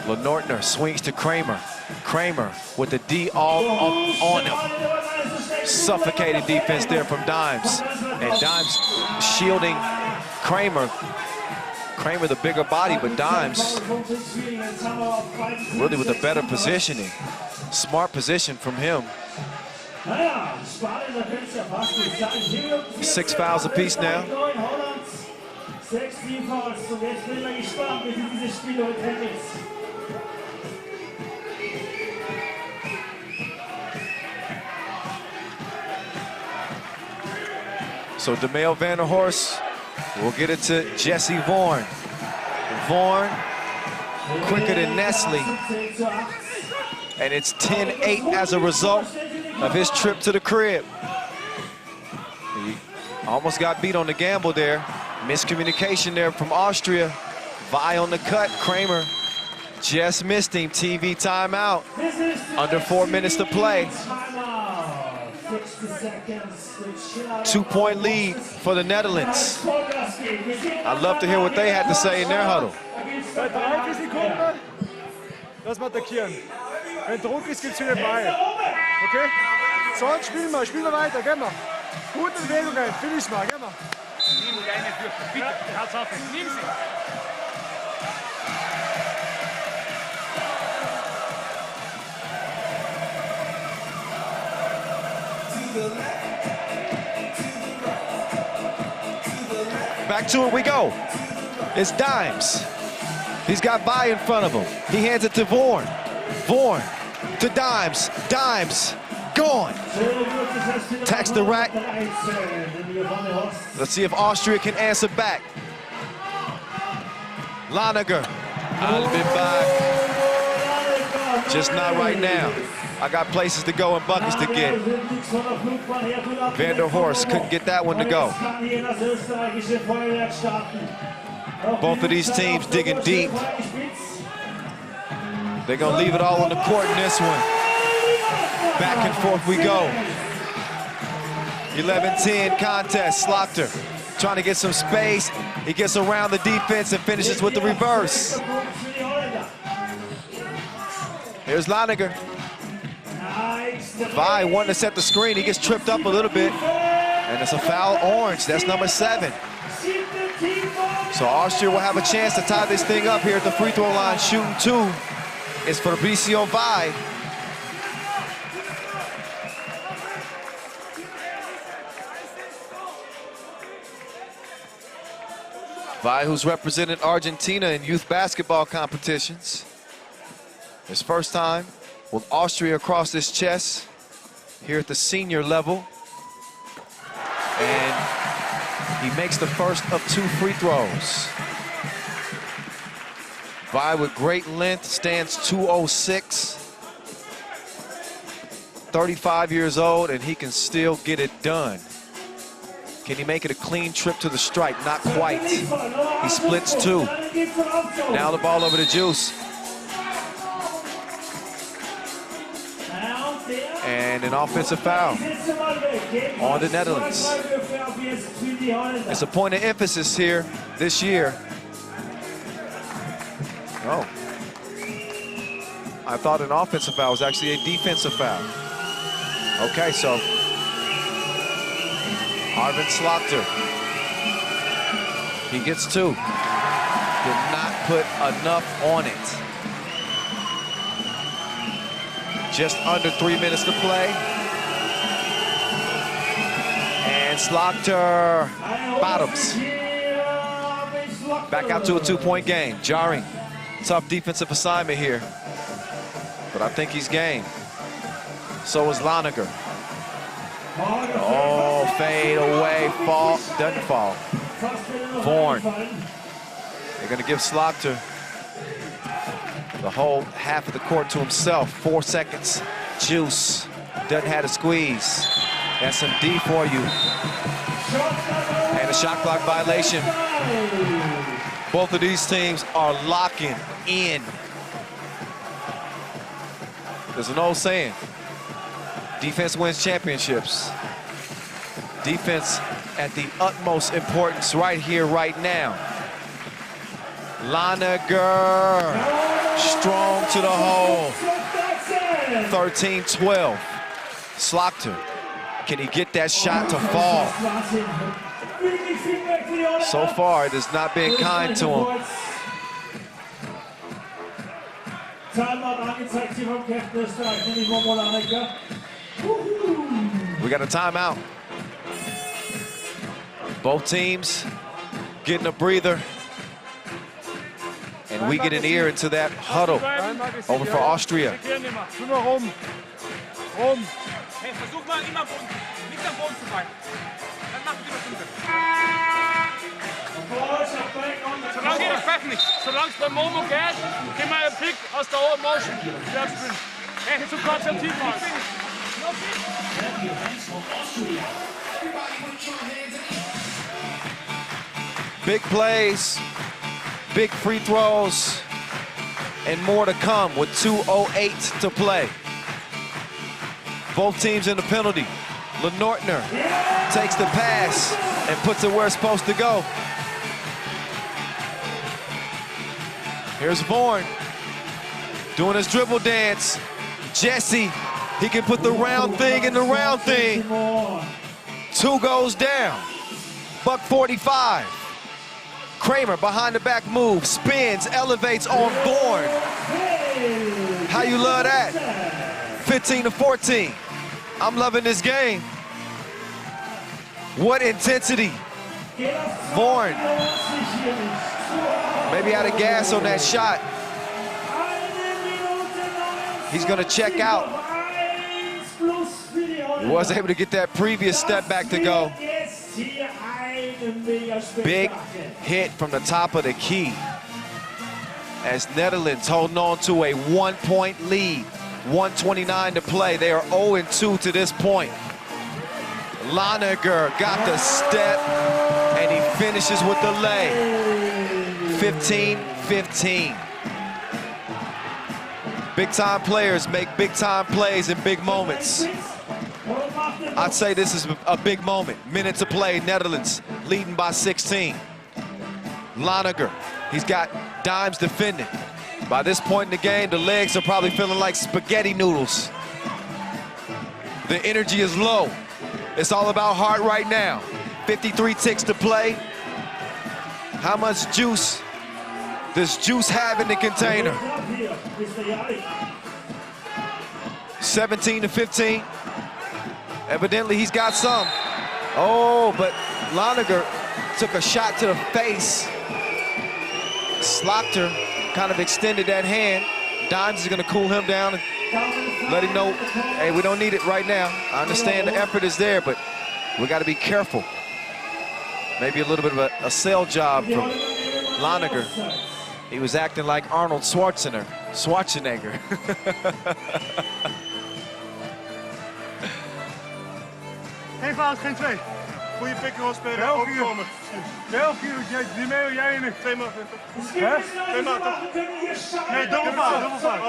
Lenortner swings to Kramer. Kramer with the D all on him. Suffocating defense there from Dimes. And Dimes shielding Kramer. Kramer the bigger body, but Dimes really with a better positioning. Smart position from him. 6 fouls apiece now. 6 Teamfouls und jetzt bin ich gespannt, wie sie dieses Spiel heute hält. So DeMail Vanderhorst will get it to Jesse Vorn. Vorn quicker than Nestle. And it's 10-8 as a result of his trip to the crib. He almost got beat on the gamble there. Miscommunication there from Austria. Vi on the cut. Kramer just missed him. TV timeout. Under 4 minutes to play. 2-point lead for the Netherlands. I'd love to hear what they had to say in their huddle. Bei 3 Sekunden, lass mal attackieren. Wenn Druck ist, gibt's wieder den Ball. Okay? Sonst spielen wir weiter, gehen wir. Gute Bewegungen, finish mal, gehen wir. Nimm die eine Würfel, bitte, Herz auf, nimm sie. Back to it we go. It's Dimes. He's got Vi in front of him. He hands it to Vorn. Vorn to Dimes. Dimes gone. Tax the rack. Let's see if Austria can answer back. Laniger. I'll be back. Just not right now. I got places to go and buckets to get. Vanderhorst couldn't get that one to go. Both of these teams digging deep. They're gonna leave it all on the court in this one. Back and forth we go. 11-10 contest. Slachter trying to get some space. He gets around the defense and finishes with the reverse. Here's Laniger. Vi wanting to set the screen. He gets tripped up a little bit. And it's a foul Orange. That's number 7. So Austria will have a chance to tie this thing up here at the free throw line. Shooting 2 is Fabricio Vi. Vi, who's represented Argentina in youth basketball competitions. His first time with Austria across his chest here at the senior level. And he makes the first of 2 free throws. Vi with great length, stands 206. 35 years old, and he can still get it done. Can he make it a clean trip to the stripe? Not quite. He splits 2. Now the ball over to Juice. And an offensive foul on the Netherlands. It's a point of emphasis here this year. Oh. I thought an offensive foul was actually a defensive foul. Okay, so Arvin Slachter. He gets 2. Did not put enough on it. Just under 3 minutes to play. And Slachter bottoms. Back out to a 2-point game. Jarring. Tough defensive assignment here. But but I think he's game. So is Laniger. Oh, fade away, fall, doesn't fall. Vorn. They're gonna give Slaughter the whole half of the court to himself. 4 seconds. Juice doesn't have to squeeze. That's some D for you. And a shot clock violation. Both of these teams are locking in. There's an old saying, defense wins championships. Defense at the utmost importance right here, right now. Laniger, strong to the hole. 13-12. Slaughter, can he get that shot to fall? So far, it has not been kind to him. We got a timeout. Both teams getting a breather. And we get an ear into that huddle over for Austria. Hey, versuch mal immer nicht am Boden zu bleiben. Dann mach die Stunde. Solange ich pfeff nicht, solange es beim Momo geht, gehen wir einen Pick aus der Open Motion. Hey, zu konzentriert machen. Big plays, big free throws, and more to come with 2:08 to play. Both teams in the penalty. Lenortner takes the pass and puts it where it's supposed to go. Here's Vorn doing his dribble dance. Jesse, he can put the round thing in the round thing. 2 goes down. Buck 45. Kramer behind the back move, spins, elevates on Vorn. How you love that? 15-14. I'm loving this game. What intensity. Vorn maybe out of gas on that shot. He's gonna check out. He was able to get that previous step back to go. Big hit from the top of the key as Netherlands holding on to a 1-point lead. 1:29 to play. They are 0-2 to this point. Laniger got the step, and he finishes with the lay. 15-15. Big-time players make big-time plays in big moments. I'd say this is a big moment. Minute to play, Netherlands leading by 16. Laniger, he's got Dimes defending. By this point in the game, the legs are probably feeling like spaghetti noodles. The energy is low. It's all about heart right now. 53 ticks to play. How much juice does Juice have in the container? 17-15. Evidently, he's got some. Oh, but Laniger took a shot to the face. Slaughter kind of extended that hand. Dimes is gonna cool him down and let him know, hey, we don't need it right now. I understand the effort is there, but we gotta be careful. Maybe a little bit of a sell job from Laniger. He was acting like Arnold Schwarzenegger. Geen fout, geen 2. Goeie pick-and-roll spelen, opkomen. België, die mee, jij en ik. 2 man. Hè? 2 man, toch? Nee, dubbel fout.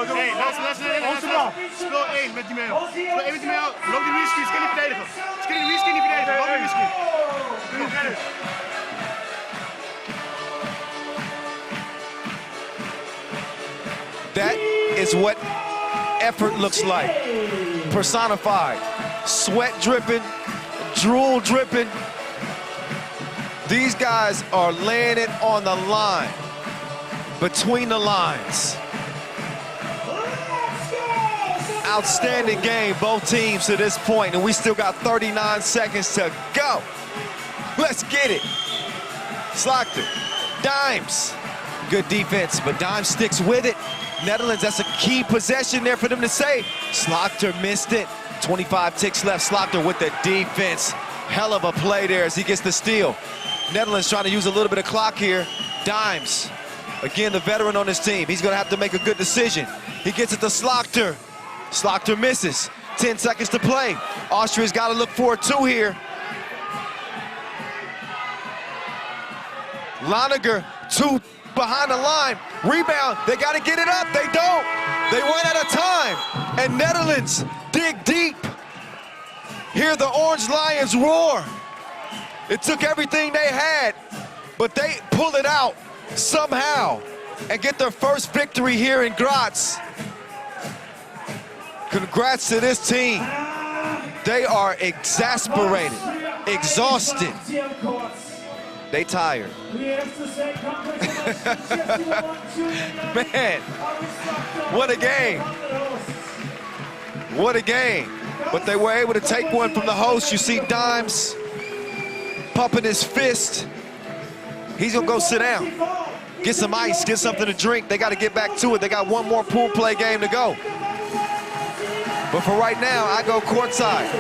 Hey, luister. Speel 1 met die mail. Speel 1 met die mail. Loop die whisky, ze kan niet verdedigen. Ze kan die whisky niet verdedigen. Loop die whisky. That is what effort looks like. Personified. Sweat dripping, drool dripping. These guys are laying it on the line, between the lines. Outstanding game, both teams to this point, and we still got 39 seconds to go. Let's get it. Slaughter, Dimes. Good defense, but Dimes sticks with it. Netherlands, that's a key possession there for them to say. Slaughter missed it. 25 ticks left. Slaughter with the defense. Hell of a play there as he gets the steal. Netherlands trying to use a little bit of clock here. Dimes, again, the veteran on this team. He's going to have to make a good decision. He gets it to Slaughter. Slaughter misses. 10 seconds to play. Austria's got to look for a 2 here. Laniger, 2 behind the line. Rebound, they got to get it up. They don't. They run out of time. And Netherlands dig deep. Hear the Orange Lions roar. It took everything they had, but they pull it out somehow and get their first victory here in Graz. Congrats to this team. They are exasperated, exhausted. They tired. Man, what a game. What a game. But they were able to take one from the host. You see Dimes pumping his fist. He's gonna go sit down, get some ice, get something to drink. They gotta get back to it. They got one more pool play game to go. But for right now, I go courtside.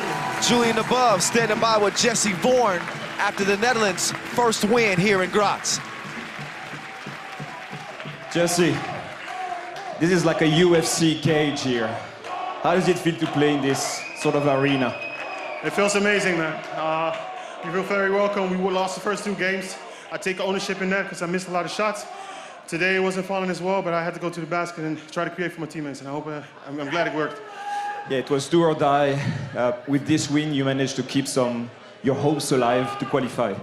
Julian above standing by with Jesse Vorn after the Netherlands' first win here in Graz. Jesse, this is like a UFC cage here. How does it feel to play in this sort of arena? It feels amazing, man. We feel very welcome. We lost the first 2 games. I take ownership in that because I missed a lot of shots. Today it wasn't falling as well, but I had to go to the basket and try to create for my teammates, and I hope I'm glad it worked. Yeah, it was do or die. With this win, you managed to keep your hopes alive to qualify.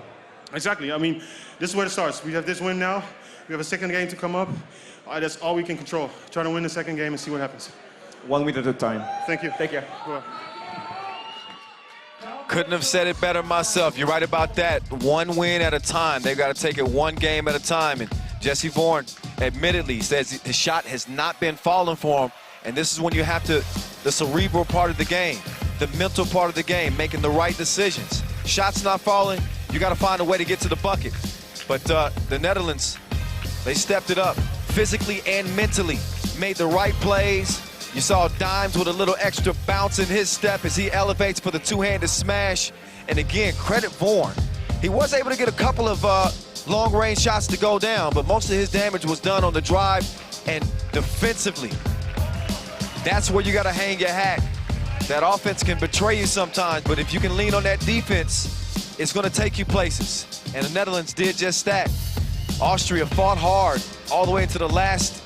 Exactly. I mean, this is where it starts. We have this win now. We have a second game to come up. That's all we can control. Try to win the second game and see what happens. 1 win at a time. Thank you. Take care. Bye. Couldn't have said it better myself. You're right about that. 1 win at a time. They've got to take it 1 game at a time. And Jesse Vorn admittedly says his shot has not been falling for him. And this is when you have to, the cerebral part of the game, the mental part of the game, making the right decisions. Shots not falling, you got to find a way to get to the bucket. But the Netherlands, they stepped it up physically and mentally, made the right plays. You saw Dimes with a little extra bounce in his step as he elevates for the 2-handed smash. And again, credit Vorn. He was able to get a couple of long-range shots to go down, but most of his damage was done on the drive and defensively. That's where you got to hang your hat. That offense can betray you sometimes, but if you can lean on that defense, it's going to take you places. And the Netherlands did just that. Austria fought hard all the way into the last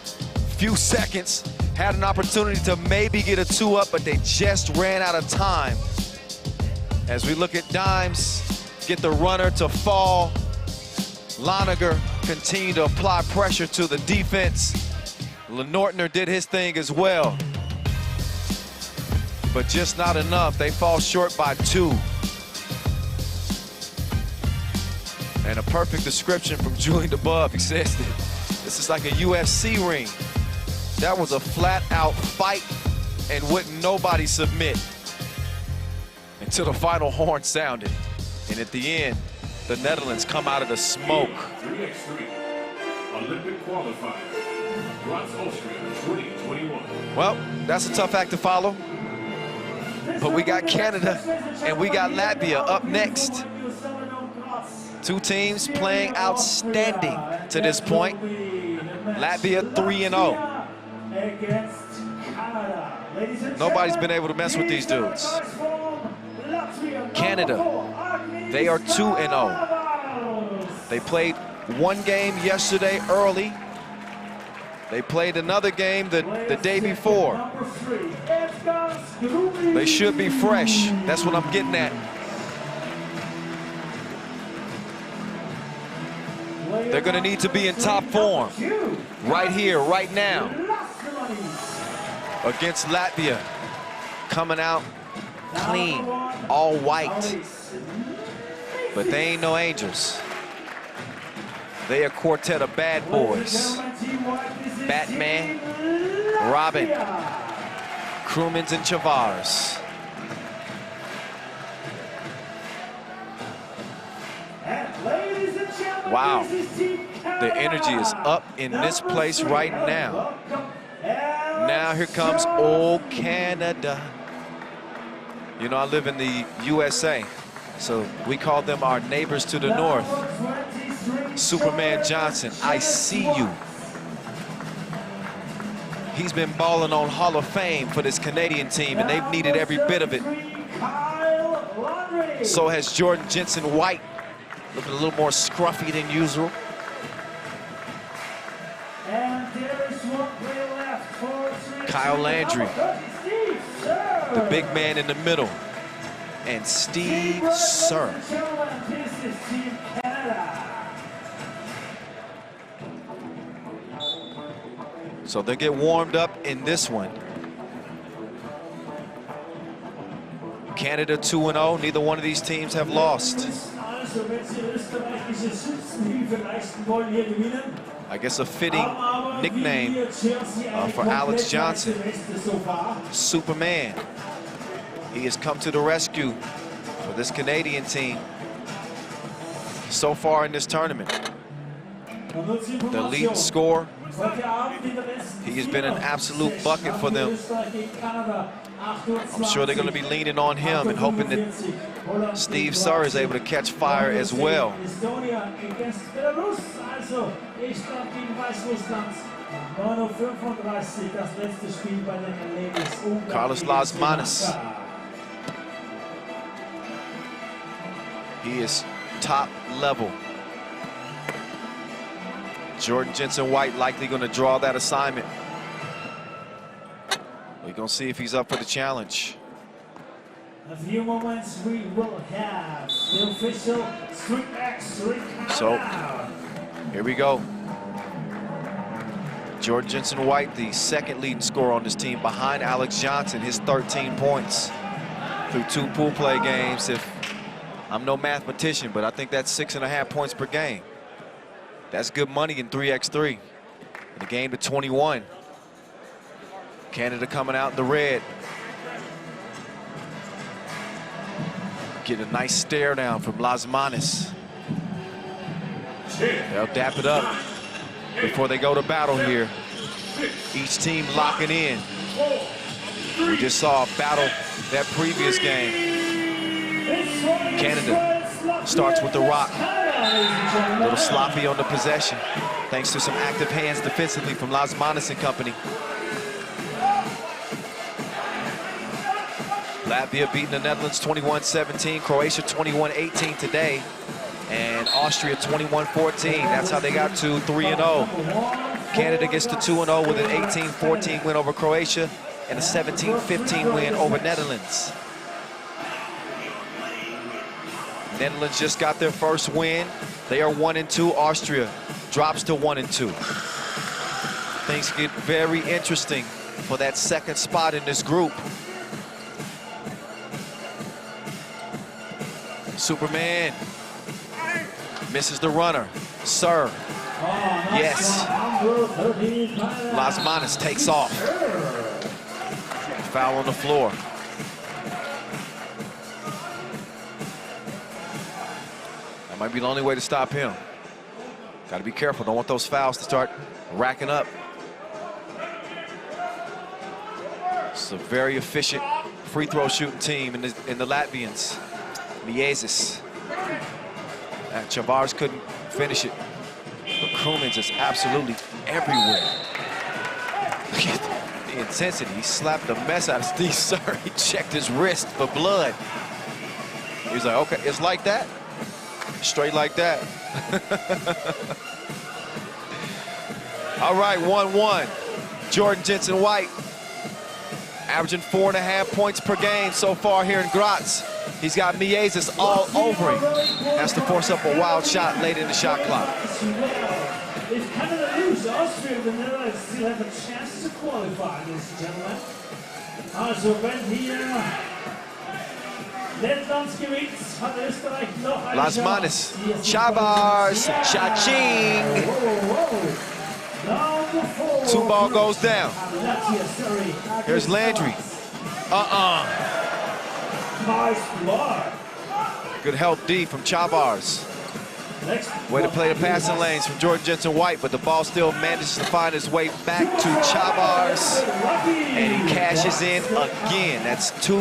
few seconds. Had an opportunity to maybe get a 2-up, but they just ran out of time. As we look at Dimes, get the runner to fall. Laniger continue to apply pressure to the defense. Lenortner did his thing as well. But just not enough. They fall short by 2. And a perfect description from Julian above. He says that this is like a UFC ring. That was a flat-out fight, and wouldn't nobody submit until the final horn sounded. And at the end, the Netherlands come out of the smoke. 3x3 Olympic qualifier, Graz, Austria, 2021. Well, that's a tough act to follow. But we got Canada and we got Latvia up next. 2 teams playing outstanding to this point. Latvia 3-0. Nobody's been able to mess with these dudes. Canada, they are 2-0. They played 1 game yesterday early. They played another game the day before. They should be fresh. That's what I'm getting at. They're going to need to be in top form right here, right now, against Latvia, coming out clean, all white. But they ain't no angels. They a quartet of bad boys. Batman, Robin, Krumins, and Chavars. Wow, the energy is up in this place right now. Now here comes old Canada. You know, I live in the USA, so we call them our neighbors to the north. Superman Johnson, I see you. He's been balling on Hall of Fame for this Canadian team, and they've needed every bit of it. So has Jordan Jensen White, looking a little more scruffy than usual. Kyle Landry, the big man in the middle, and Steve Sir. So they get warmed up in this one. Canada 2-0, neither one of these teams have lost. I guess a fitting nickname for Alex Johnson, Superman. He has come to the rescue for this Canadian team so far in this tournament. The leading scorer. He has been an absolute bucket for them. I'm sure they're going to be leaning on him and hoping that Steve Sir is able to catch fire as well. Estonia against Belarus, also Estland gegen Weißrussland. 9:35 das letzte Spiel bei den Ladies. Carlos Lasmanis. He is top level. Jordan Jensen White likely going to draw that assignment. We're going to see if he's up for the challenge. In a few moments we will have the official 3x3 countdown. So here we go. Jordan Jensen White, the second leading scorer on this team behind Alex Johnson, his 13 points through 2 pool play games. If I'm no mathematician, but I think that's 6.5 points per game. That's good money in 3x3. In a game to 21. Canada coming out in the red. Get a nice stare down from Lasmanis. They'll dap it up before they go to battle here. Each team locking in. We just saw a battle that previous game. Canada starts with the rock. A little sloppy on the possession, thanks to some active hands defensively from Lasmanis and company. Latvia beating the Netherlands 21-17, Croatia 21-18 today, and Austria 21-14. That's how they got to 3-0. Canada gets to 2-0 with an 18-14 win over Croatia and a 17-15 win over Netherlands. Netherlands just got their first win. They are 1-2. Austria drops to 1-2. Things get very interesting for that second spot in this group. Superman misses the runner. Sir. Yes. Lasmanis takes off. Foul on the floor. That might be the only way to stop him. Got to be careful. Don't want those fouls to start racking up. It's a very efficient free throw shooting team in the Latvians. Miezis. Chavars couldn't finish it. But Krumins is absolutely everywhere. Look at the intensity. He slapped the mess out of Steve Sir. He checked his wrist for blood. He was like, okay, it's like that. Straight like that. All right, 1-1. Jordan Jensen White averaging 4.5 points per game so far here in Graz. He's got Miezis all over him. Has to force up a wild shot late in the shot clock. If Canada lose, Austria and the Netherlands still have a chance to qualify, ladies and gentlemen. Also, wenn hier Lettland gewinnt, hat Österreich noch eine Lasmanis, Chavars, cha-ching. 2 ball goes down. Here's Landry. Nice block. Good help D from Chavars. Way to play the passing lanes from Jordan Jensen-White, but the ball still manages to find its way back to Chavars, and he cashes in again. That's two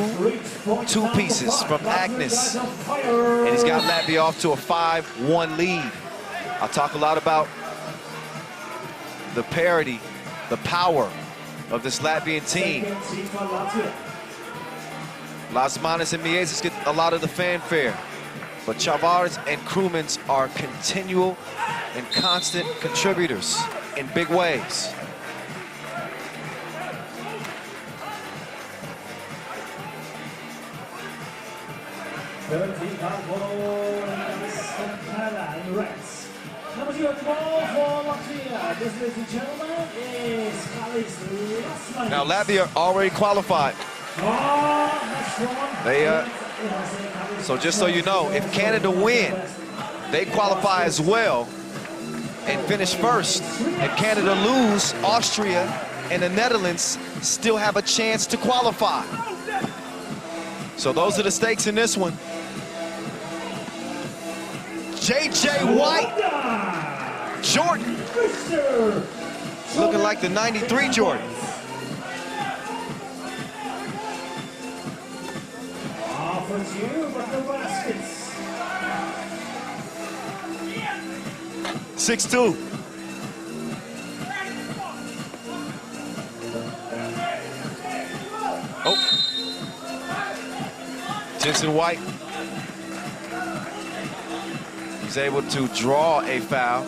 pieces from Agnes, and he's got Latvia off to a 5-1 lead. I'll talk a lot about the parity, the power of this Latvian team. Lasmanis and Miezis get a lot of the fanfare, but Chavars and Krumins are continual and constant contributors in big ways. Number 2 at ball for Latvia. This, ladies and gentlemen, is Lasmanis. Now Latvia already qualified. So just so you know, if Canada win, they qualify as well and finish first. If Canada lose, Austria and the Netherlands still have a chance to qualify. So those are the stakes in this one. J.J. White, Jordan, looking like the 93 Jordan. Offers you, but the baskets. 6-2. Oh. Jensen-White. He's able to draw a foul.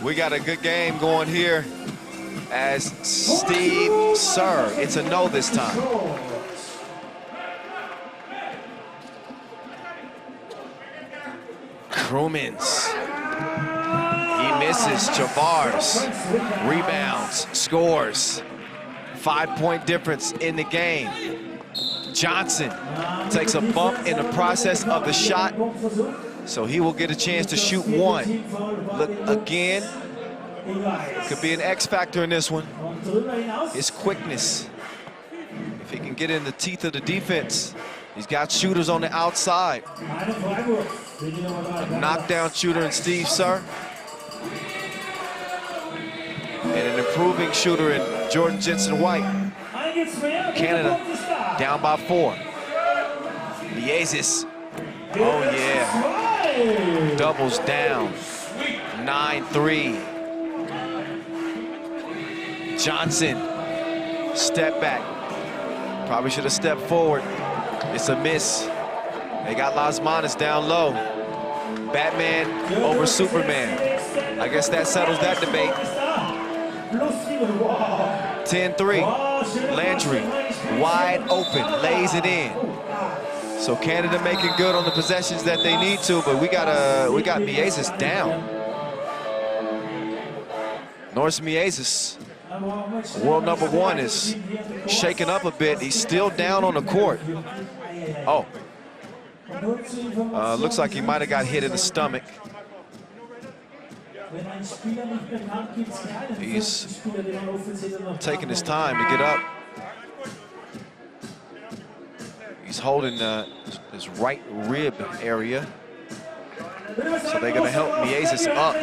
We got a good game going here as Steve Sir. It's a no this time. Krumins. He misses. Chavars rebounds, scores. 5-point difference in the game. Johnson takes a bump in the process of the shot, so he will get a chance to shoot one. Look again, could be an X factor in this one. His quickness. If he can get in the teeth of the defense, he's got shooters on the outside. A knockdown shooter in Steve Sir, and an improving shooter in Jordan Jensen-White. Canada down by 4. Miezis. Oh yeah. Doubles down. 9-3. Johnson. Step back. Probably should have stepped forward. It's a miss. They got Lasmanis down low. Batman over Superman. I guess that settles that debate. 10-3. Landry wide open, lays it in. So Canada making good on the possessions that they need to, but we got Miezis down. Norris Miezis, world number 1, is shaken up a bit. He's still down on the court. Oh. Looks like he might have got hit in the stomach. He's taking his time to get up. He's holding his right rib area. So they're gonna help Miezis up.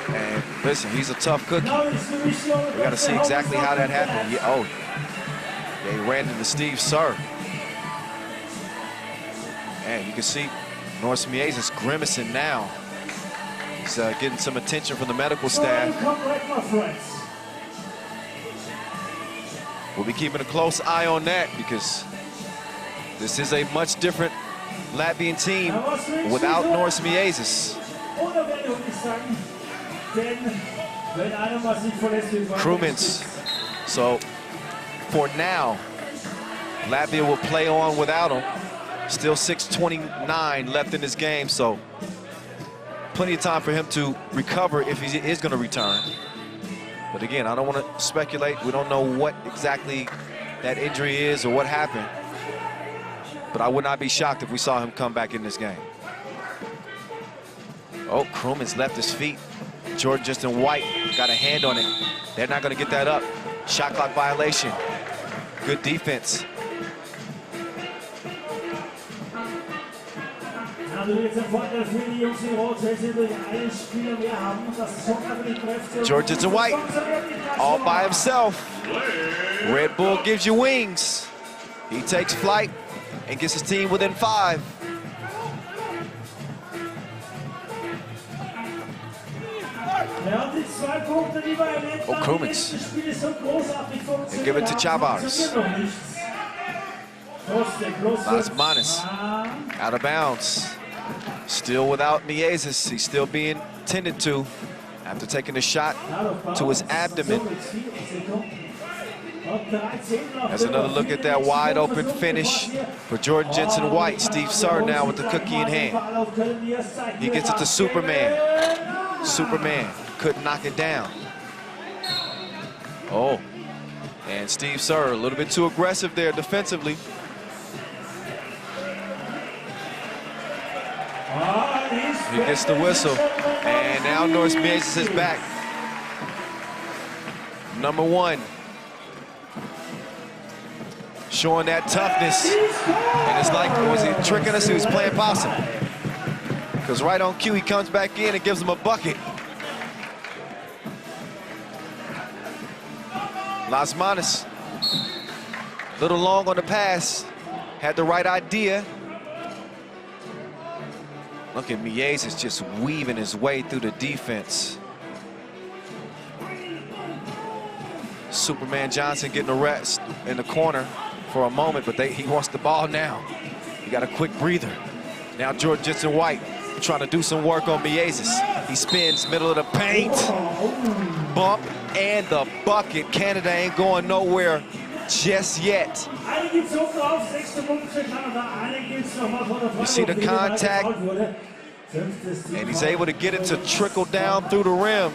And listen, he's a tough cookie. We gotta see exactly how that happened. Yeah, he ran into Steve Sir. And you can see Norris Miezis grimacing now. He's getting some attention from the medical staff. We'll be keeping a close eye on that because this is a much different Latvian team without Norris Miezis. Krumins. So for now, Latvia will play on without him. Still 6:29 left in this game, so plenty of time for him to recover if he is going to return. But again, I don't want to speculate. We don't know what exactly that injury is or what happened. But I would not be shocked if we saw him come back in this game. Oh, Krumins left his feet. Jordan Jensen-White got a hand on it. They're not going to get that up. Shot clock violation. Good defense. Georgians and White, all by himself. Red Bull gives you wings. He takes flight and gets his team within 5. Oh, Krumins. And give it to Chavars. Lasmanis out of bounds. Still without Miezis. He's still being tended to after taking a shot to his abdomen. That's another look at that wide open finish for Jordan Jensen White. Steve Surr now with the cookie in hand. He gets it to Superman. Superman couldn't knock it down. Oh, and Steve Surr a little bit too aggressive there defensively. He gets the whistle, and now Norris Miezis is back. Number 1. Showing that toughness. And it's like, was he tricking us? He was playing possum. Because right on cue, he comes back in and gives him a bucket. Lasmanis, a little long on the pass. Had the right idea. Look at Miezis just weaving his way through the defense. Superman Johnson getting a rest in the corner for a moment, but he wants the ball now. He got a quick breather. Now Jordan Jensen White trying to do some work on Miezis. He spins middle of the paint. Bump and the bucket. Canada ain't going nowhere just yet. You see the contact, and he's able to get it to trickle down through the rim,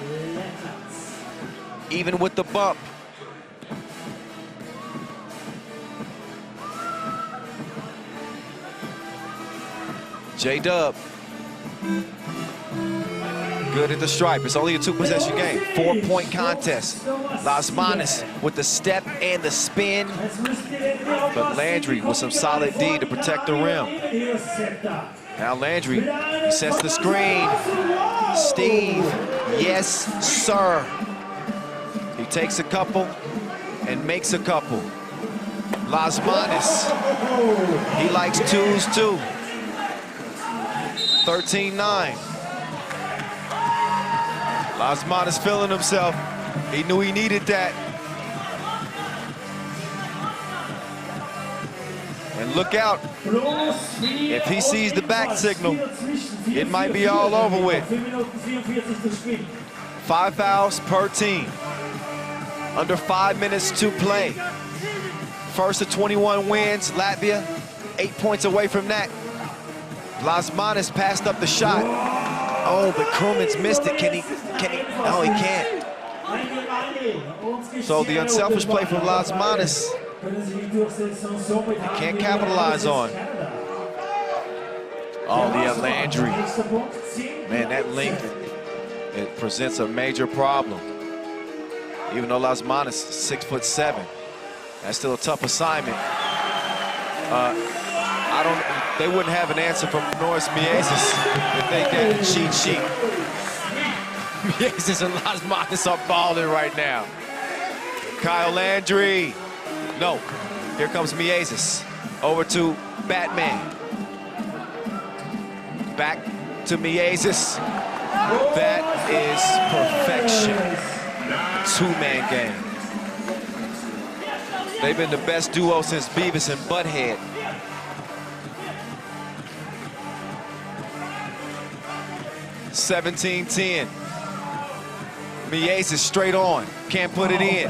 even with the bump. J-Dub, good at the stripe. It's only a 2-possession game. 4-point contest. Lasmanis with the step and the spin. But Landry with some solid D to protect the rim. Now Landry, he sets the screen. Steve, yes, sir. He takes a couple and makes a couple. Lasmanis, he likes 2s too. 13-9. Lasmanis feeling himself. He knew he needed that. And look out. If he sees the back signal, it might be all over with. 5 fouls per team. Under 5 minutes to play. First of 21 wins. Latvia, 8 points away from that. Lasmanis passed up the shot. Oh, but Krumins missed it. Can he? No, he can't. So the unselfish play from Lasmanis, he can't capitalize on. Oh, the Landry. Man, that length, it presents a major problem. Even though Lasmanis is 6'7", that's still a tough assignment. They wouldn't have an answer from Norris Miezis if they did a cheat sheet. Miezis and Lasmanis are balling right now. Kyle Landry. No, here comes Miezis. Over to Batman. Back to Miezis. That is perfection. 2-man game. They've been the best duo since Beavis and Butthead. 17-10. Miezis straight on. Can't put it in.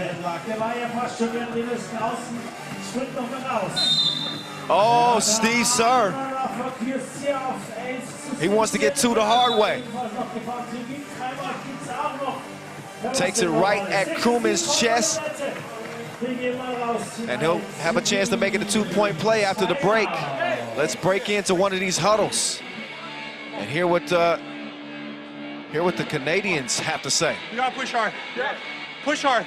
Oh, Steve Surr. He wants to get 2 the hard way. Takes it right at Krumins' chest. And he'll have a chance to make it a 2-point play after the break. Let's break into one of these huddles and hear what the Canadians have to say. You gotta push hard. Push hard.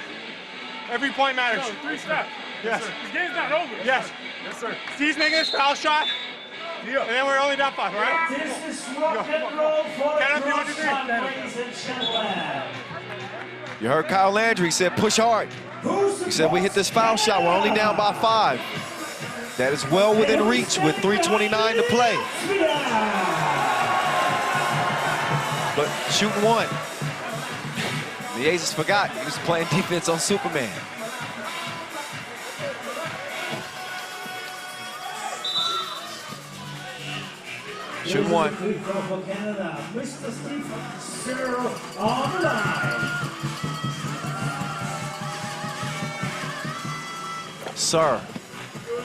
Every point matters. No, 3 steps. Yes. This game's not over. Yes. Yes, sir. Steve's making his foul shot. And then we're only down 5, all right? This is rock and roll for Count up, the you want to do? ladies and gentlemen. You heard Kyle Landry said push hard. He said we hit this foul shot, we're only down by 5. That is well within reach with 3:29 to play. But shooting 1. The Aces forgot he was playing defense on Superman. Shoot 1. For Canada, Mr. Steve Sir on the line. Sir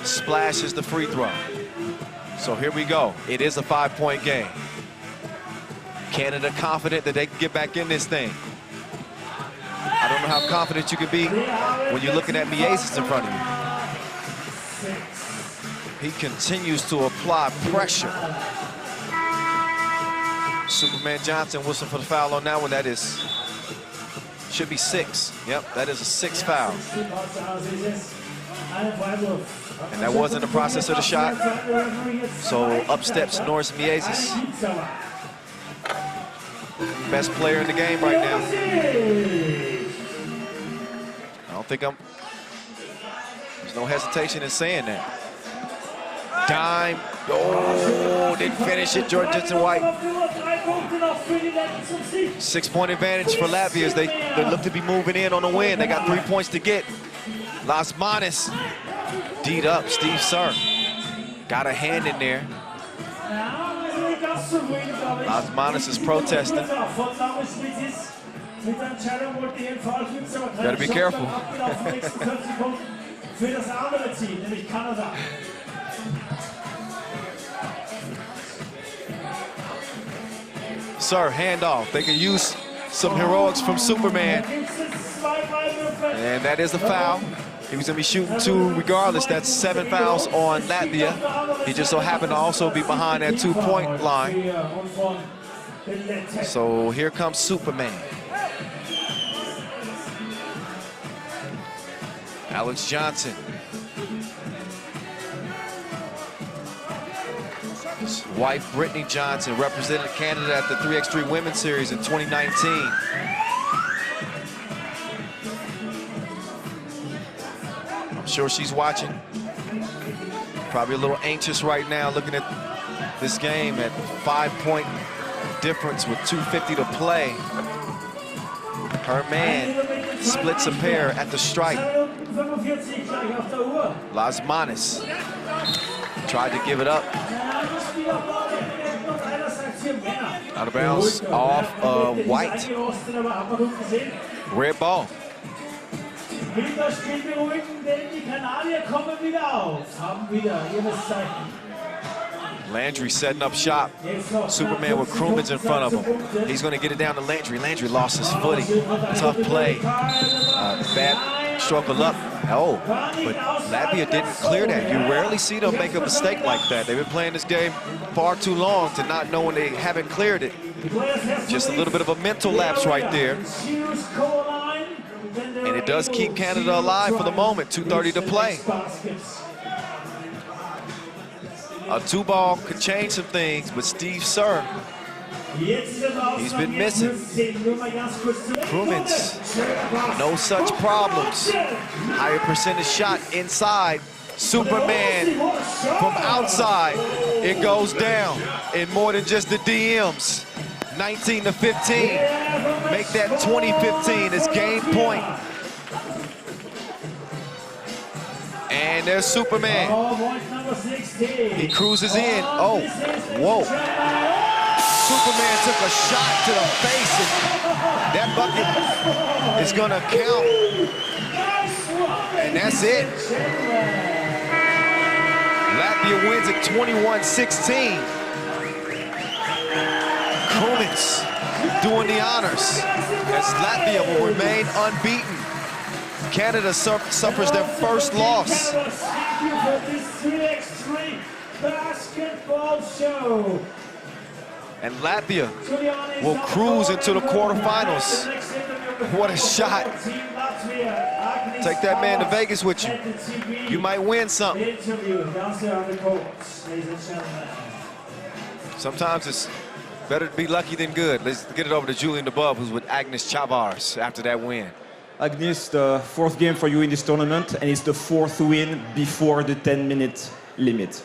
splashes the free throw. So here we go. It is a 5-point game. Canada confident that they can get back in this thing. I don't know how confident you can be when you're looking at Miezis in front of you. He continues to apply pressure. Superman Johnson whistle for the foul on that one. That is, should be 6. Yep, that is a 6th foul. And that wasn't the process of the shot. So up steps Norris Miezis. Best player in the game right now. I don't think there's no hesitation in saying that. Dime. Oh, didn't finish it. Jordan Jensen-White. 6-point advantage for Latvia as they look to be moving in on the win. They got 3 points to get. Las Manis. D'd up. Steve Sir. Got a hand in there. Las Manis is protesting. Gotta be careful. Sir, handoff. They can use some heroics from Superman. And that is a foul. He was gonna be shooting 2 regardless. That's 7 fouls on Latvia. He just so happened to also be behind that 2-point line. So here comes Superman. Alex Johnson. His wife, Brittany Johnson, represented Canada at the 3x3 Women's Series in 2019. I'm sure she's watching. Probably a little anxious right now looking at this game at 5-point difference with 2:50 to play. Her man splits a pair at the stripe. Las Manis tried to give it up. Out of bounds off of White. Red ball. Landry setting up shop. Superman with Krumens in front of him. He's going to get it down to Landry. Landry lost his footing. Tough play. Bad stroke of luck. Oh, but Latvia didn't clear that. You rarely see them make a mistake like that. They've been playing this game far too long to not know when they haven't cleared it. Just a little bit of a mental lapse right there. And it does keep Canada alive for the moment. 2:30 to play. A 2-ball could change some things, but Steve Sir, he's been missing. Krumens, no such problems. Higher percentage shot inside. Superman from outside. It goes down in more than just the DMs. 19 to 15. Make that 20-15. It's game point. And there's Superman. He cruises in. Oh, whoa. Superman took a shot to the face, and that bucket is gonna count. And that's it. Latvia wins at 21-16. Krumens doing the honors as Latvia will remain unbeaten. Canada suffers their first loss. And Latvia will cruise into the quarterfinals. What a shot. Take that man to Vegas with you. You might win something. Interview downstairs on the courts, ladies and gentlemen. Sometimes it's better to be lucky than good. Let's get it over to Julian DeBub, who's with Agnes Chavars after that win. Agnes, the fourth game for you in this tournament, and it's the fourth win before the 10-minute limit.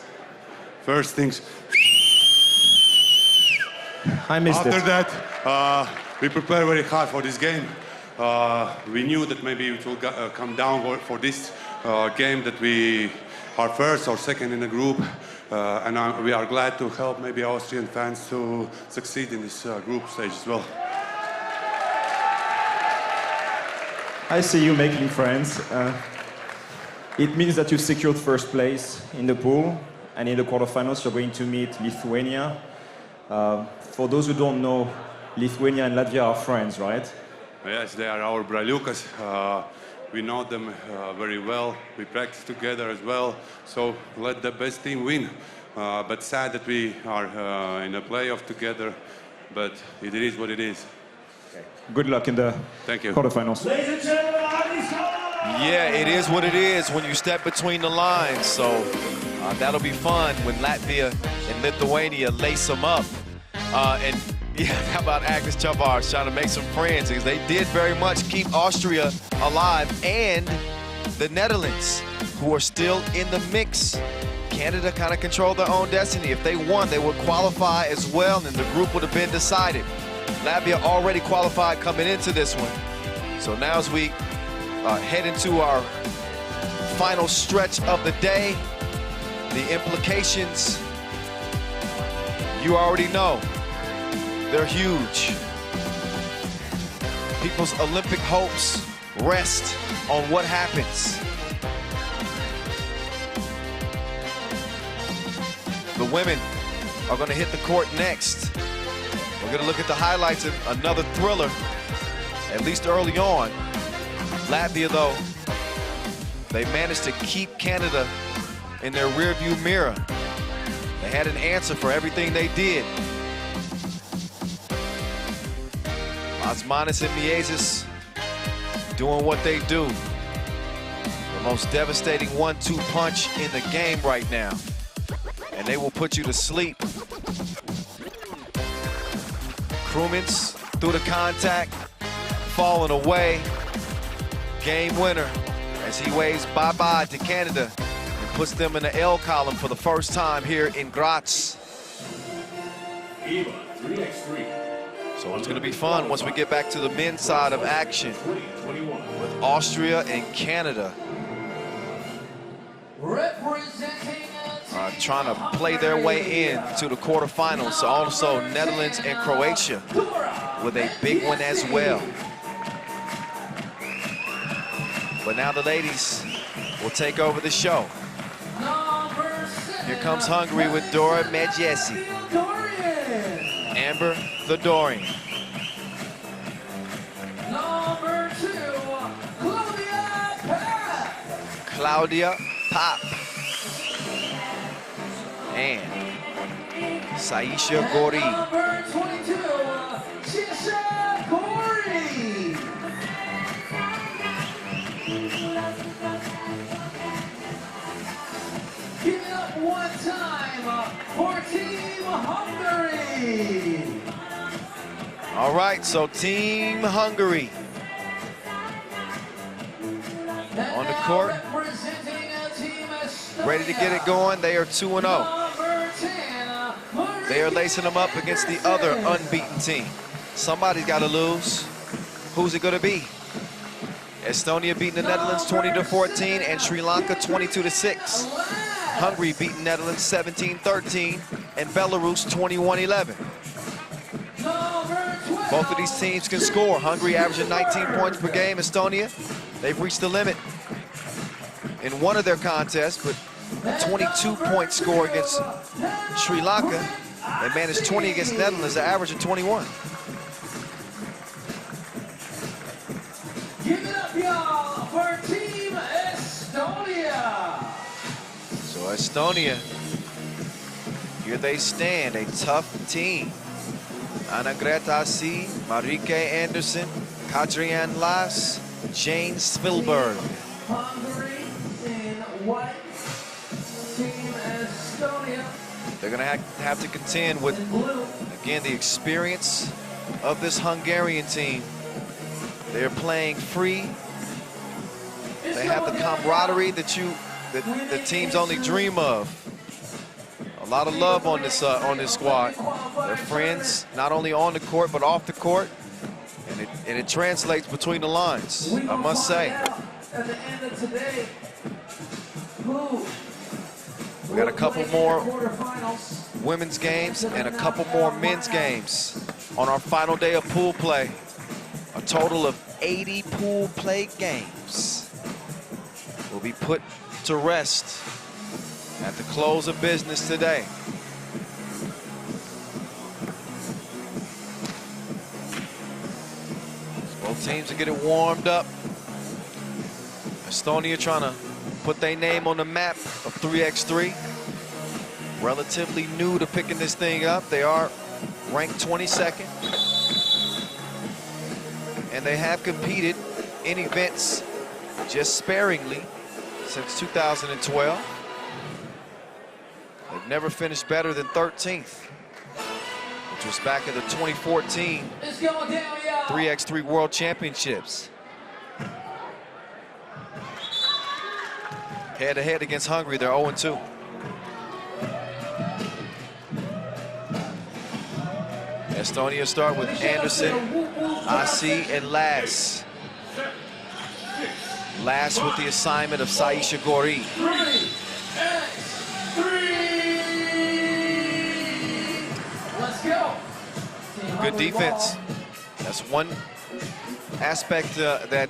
First things. I missed After it. that, we prepared very hard for this game. We knew that maybe it will come down for this game, that we are first or second in the group. And we are glad to help maybe Austrian fans to succeed in this group stage as well. I see you making friends. It means that you secured first place in the pool, and in the quarterfinals you're going to meet Lithuania. For those who don't know, Lithuania and Latvia are friends, right? Yes, they are our braliukas. We know them very well. We practice together as well. So let the best team win. But sad that we are in a playoff together. But it is what it is. Okay. Good luck in the quarterfinals. Ladies and gentlemen, Yeah, it is what it is when you step between the lines. So that'll be fun when Latvia and Lithuania lace them up. And yeah, how about Agnes Chavars trying to make some friends, because they did very much keep Austria alive and the Netherlands, who are still in the mix. Canada kind of controlled their own destiny. If they won, they would qualify as well, and the group would have been decided. Latvia already qualified coming into this one. So now as we head into our final stretch of the day, the implications, you already know. They're huge. People's Olympic hopes rest on what happens. The women are going to hit the court next. We're going to look at the highlights of another thriller, at least early on. Latvia, though, they managed to keep Canada in their rearview mirror. They had an answer for everything they did. Osmanis and Miezis doing what they do. The most devastating 1-2 punch in the game right now. And they will put you to sleep. Krumins through the contact, falling away. Game winner as he waves bye-bye to Canada and puts them in the L column for the first time here in Graz. FIBA 3x3. So it's going to be fun once we get back to the men's side of action with Austria and Canada trying to play their way in to the quarterfinals. Also Netherlands and Croatia with a big one as well. But now the ladies will take over the show. Here comes Hungary with Dora Medjesi. Amber Thedorian. Number 2, Claudia Pop. And Saisha Gori. Number 22, Shisha Gori. Give it up one time for Team Hungary. All right, so Team Hungary on the court, ready to get it going. They are 2-0. They are lacing them up against the other unbeaten team. Somebody's got to lose. Who's it going to be? Estonia beating the Netherlands 20-14 and Sri Lanka 22-6. Hungary beating Netherlands 17-13 and Belarus 21-11. Both of these teams can score. Hungary averaging 19 points per game. Estonia, they've reached the limit in one of their contests, but a 22-point score against Sri Lanka. They managed 20 against Netherlands, an average of 21. Give it up, y'all, for Team Estonia. So Estonia, here they stand, a tough team. Anna-Greta Asi, Marike Anderson, Kadrian Las, Jane Spilberg. Team Estonia. They're going to have to contend with, again, the experience of this Hungarian team. They're playing free. They have the camaraderie that the teams only dream of. A lot of love on this squad. They're friends, not only on the court but off the court, and it translates between the lines, I must say. At the end of today, who? We got a couple more women's games and a couple more men's games on our final day of pool play. A total of 80 pool play games will be put to rest at the close of business today. Both teams are getting warmed up. Estonia trying to put their name on the map of 3x3. Relatively new to picking this thing up. They are ranked 22nd. And they have competed in events just sparingly since 2012. They've never finished better than 13th, which was back in the 2014 3x3 World Championships. Head-to-head against Hungary, they're 0-2. Estonia start with Anderson, Asi, and Lass. Lass with the assignment of Saisha Gori. Let's go. Good defense. That's one aspect that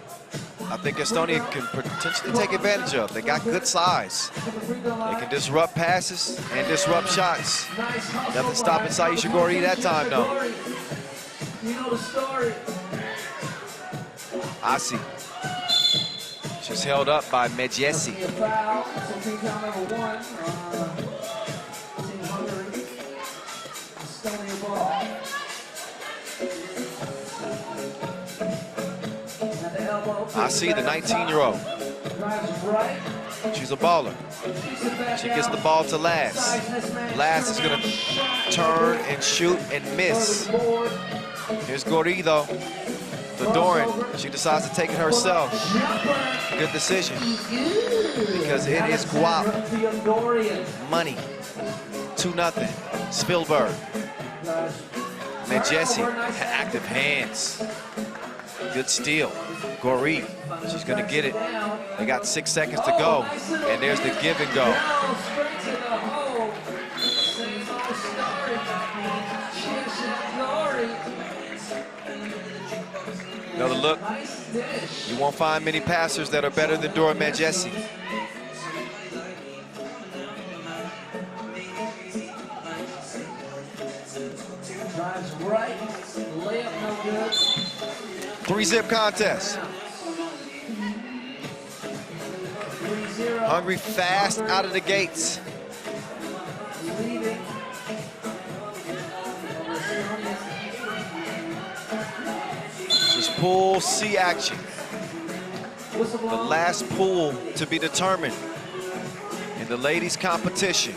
I think Estonia can potentially take advantage of. They got good size. They can disrupt passes and disrupt shots. Nothing stopping Saisha Gori that time, though. You know the story. Asi. She's held up by Medjesi. A foul. So team foul number 1. Team Hungary. Estonia ball. I see the 19-year-old. She's a baller. She gets the ball to Lass. Lass is going to turn and shoot and miss. Here's Gori, though. The Doran. She decides to take it herself. Good decision. Because it is guap. Money. 2-0. Spielberg. Medjesi. Active hands. Good steal. Gori, she's gonna get it. They got 6 seconds to go, and there's the give and go. Another look. You won't find many passers that are better than Dora Medjesi. Drives right, layup no good. 3-zip contest. Hungary fast out of the gates. Just pool C action. The last pool to be determined in the ladies' competition.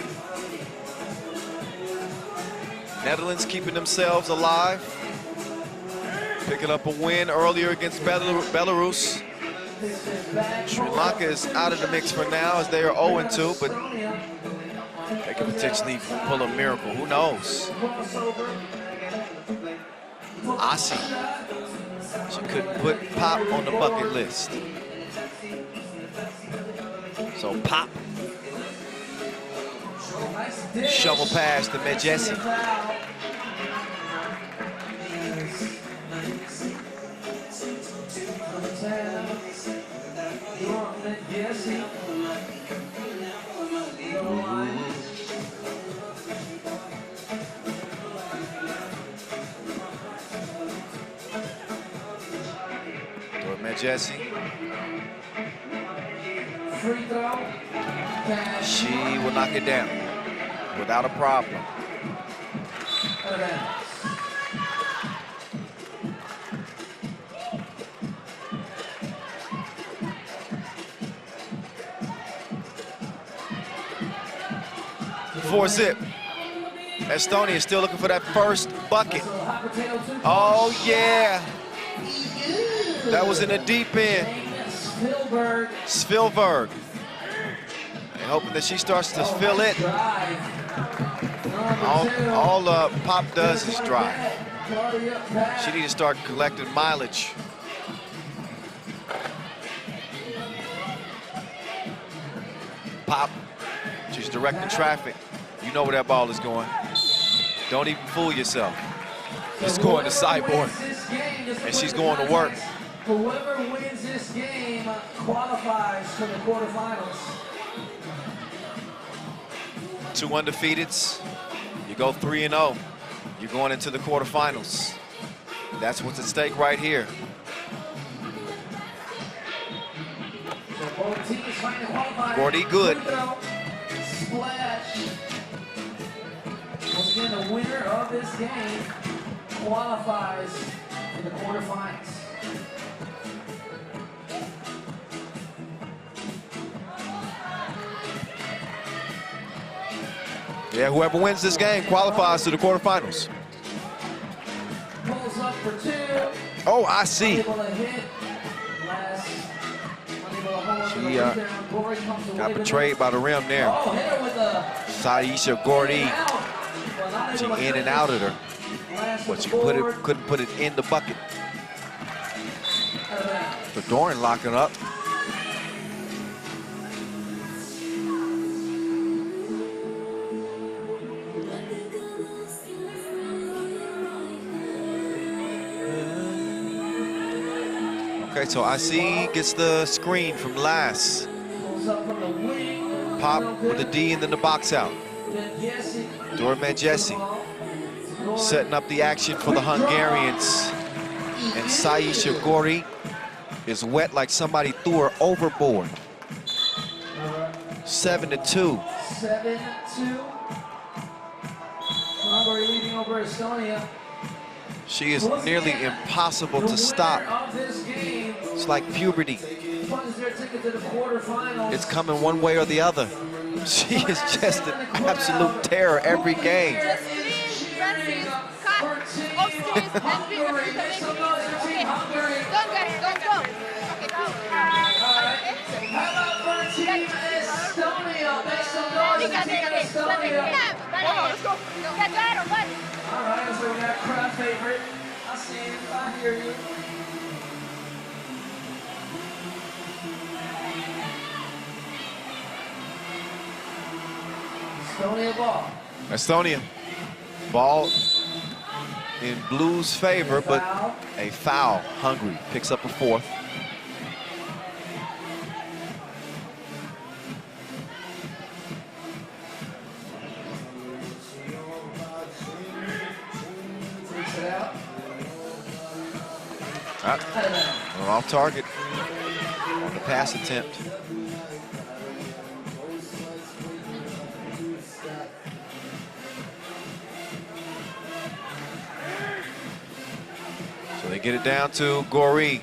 Netherlands keeping themselves alive. Picking up a win earlier against Belarus. Sri Lanka is out of the mix for now as they are 0-2, but they can potentially pull a miracle. Who knows? Asi. She couldn't put Pop on the bucket list. So Pop. Shovel pass to Medjesi. Medjesi. Free throw. She will knock it down without a problem. 4 zip. Estonia is still looking for that first bucket. Oh, yeah. That was in the deep end. Svilberg. And hoping that she starts to fill it. All Pop does is drive. She needs to start collecting mileage. Pop, she's directing traffic. You know where that ball is going. Don't even fool yourself. It's going to sideboard, and she's going to work. Whoever wins this game qualifies for the quarterfinals. 2 undefeateds. You go 3-0. You're going into the quarterfinals. That's what's at stake right here. Gordy good. Splash. Once again, the winner of this game qualifies for the quarterfinals. Yeah, whoever wins this game qualifies to the quarterfinals. Pulls up for 2. Oh, I see. She got betrayed by the rim there. Saisha Gordy. She in and out of her, but she couldn't put it in the bucket. Doran locking up. Okay, so IC gets the screen from Lass. Pop with the D and then the box out. Dorman Jesse setting up the action for the Hungarians. And Saisha Gori is wet like somebody threw her overboard. 7-2. 7-2. Hungary leading over Estonia. She is nearly impossible to stop. It's like puberty. It's coming one way or the other. She is just an absolute terror every game. All right, so we got crowd favorite. I see you, I hear you. Estonia ball. Estonia. Ball in Blue's favor, but a foul. Hungary picks up a 4th. Off target on the pass attempt. So they get it down to Gori.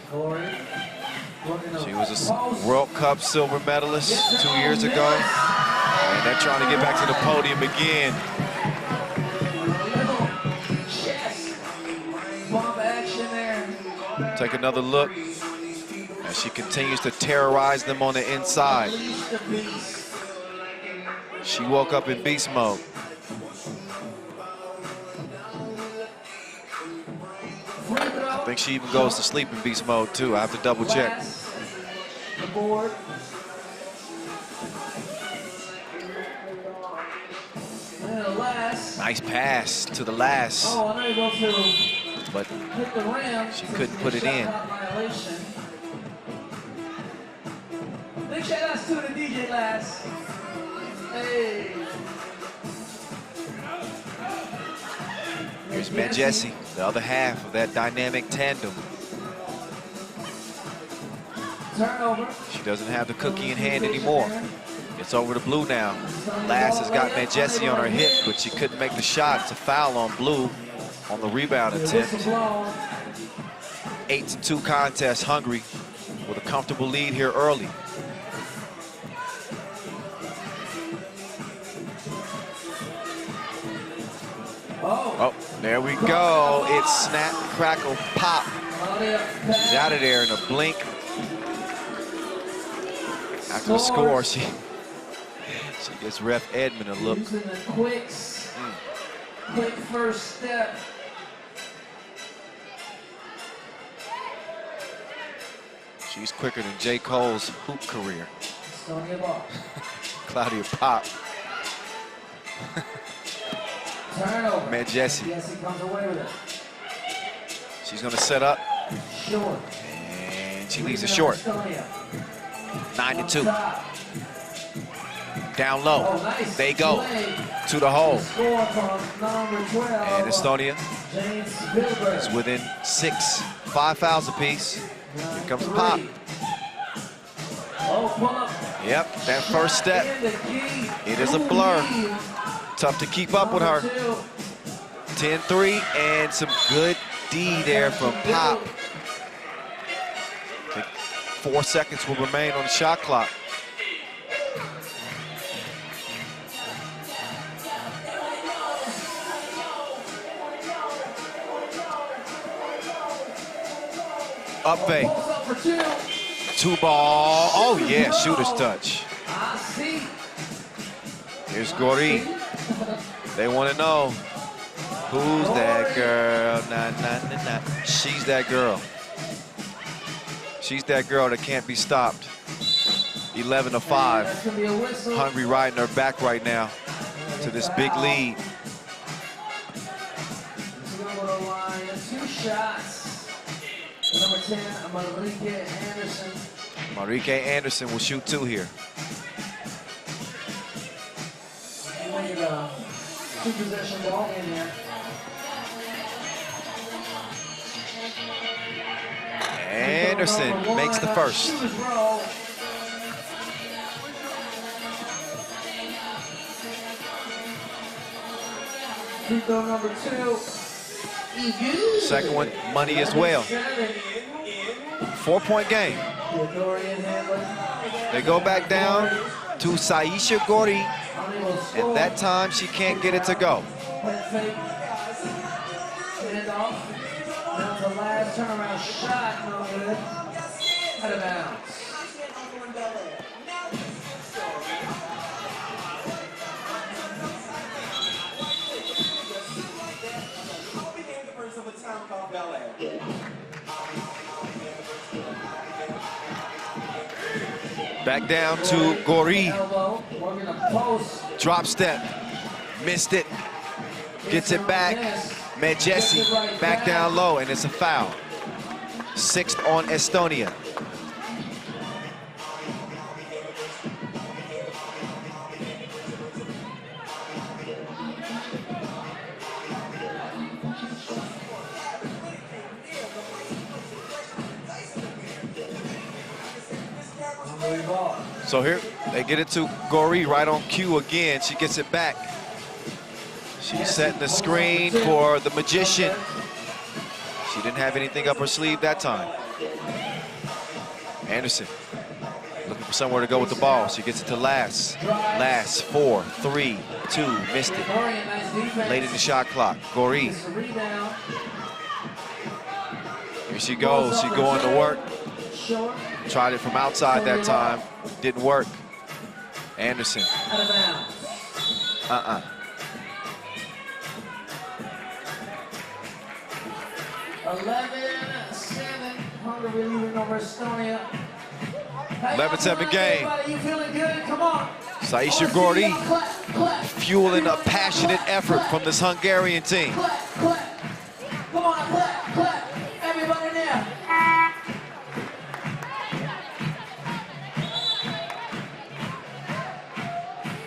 She was a World Cup silver medalist 2 years ago. And they're trying to get back to the podium again. Take another look as she continues to terrorize them on the inside. She woke up in beast mode. I think she even goes to sleep in beast mode too. I have to double check. Nice pass to the last. But she couldn't put it in. Big shout outs to the DJ Lass. Hey. Here's Manjesi, the other half of that dynamic tandem. Turnover. She doesn't have the cookie in hand anymore. It's over to Blue now. Lass has got Manjesi on her hip, but she couldn't make the shot. It's a foul on Blue on the rebound attempt. 8-2 contest. Hungary with a comfortable lead here early. Oh, there we go. It's snap, crackle, pop. She's out of there in a blink. After the score, she gives Ref Edmond a look. Using the quicks. Quick first step. She's quicker than J. Cole's hoop career. Estonia ball. Claudia Pop. Turnover. Man, Jesse. Jesse comes away with it. She's going to set up. Short. And she leaves it short. 9-2. Down low. Oh, nice. They go Play. to the hole. Score from number 12. And Estonia James Bilber. is within 6. 5 fouls apiece. Here comes Pop. Oh, pull up. Yep, that first step. It is a blur. Tough to keep up with her. 10-3 and some good D there from Pop. 4 seconds will remain on the shot clock. Up fake. 2 ball. Oh yeah, shooter's touch. Here's Gori. They want to know who's that girl. Nah. She's that girl. She's that girl that can't be stopped. 11-5. Hungary riding her back right now to this big lead. 2 shots. Number 10, Marike Anderson. Marike Anderson will shoot 2 here. Made a 2-possession ball in here. Anderson makes the first. Free throw number 2. Second one, money as well. 4-point game. They go back down to Saisha Gori, and that time she can't get it to go. Now the last turnaround shot, no good. Out of bounds. Back down to Gori. Drop step. Missed it. Gets it back. Met Jesse back down low, and it's a foul. 6th on Estonia. So here, they get it to Gori right on cue again. She gets it back. She's setting the screen for the Magician. She didn't have anything up her sleeve that time. Anderson looking for somewhere to go with the ball. She gets it to Lass. Lass, 4, 3, 2, missed it. Late in the shot clock. Gori. Here she goes. She going to work. Tried it from outside that time. Didn't work. Anderson. 11-7. Hungary leading over Estonia. 11-7 game. You feeling good? Come on. Saisha Gori fueling a passionate effort from this Hungarian team. Come on, clap. Everybody there.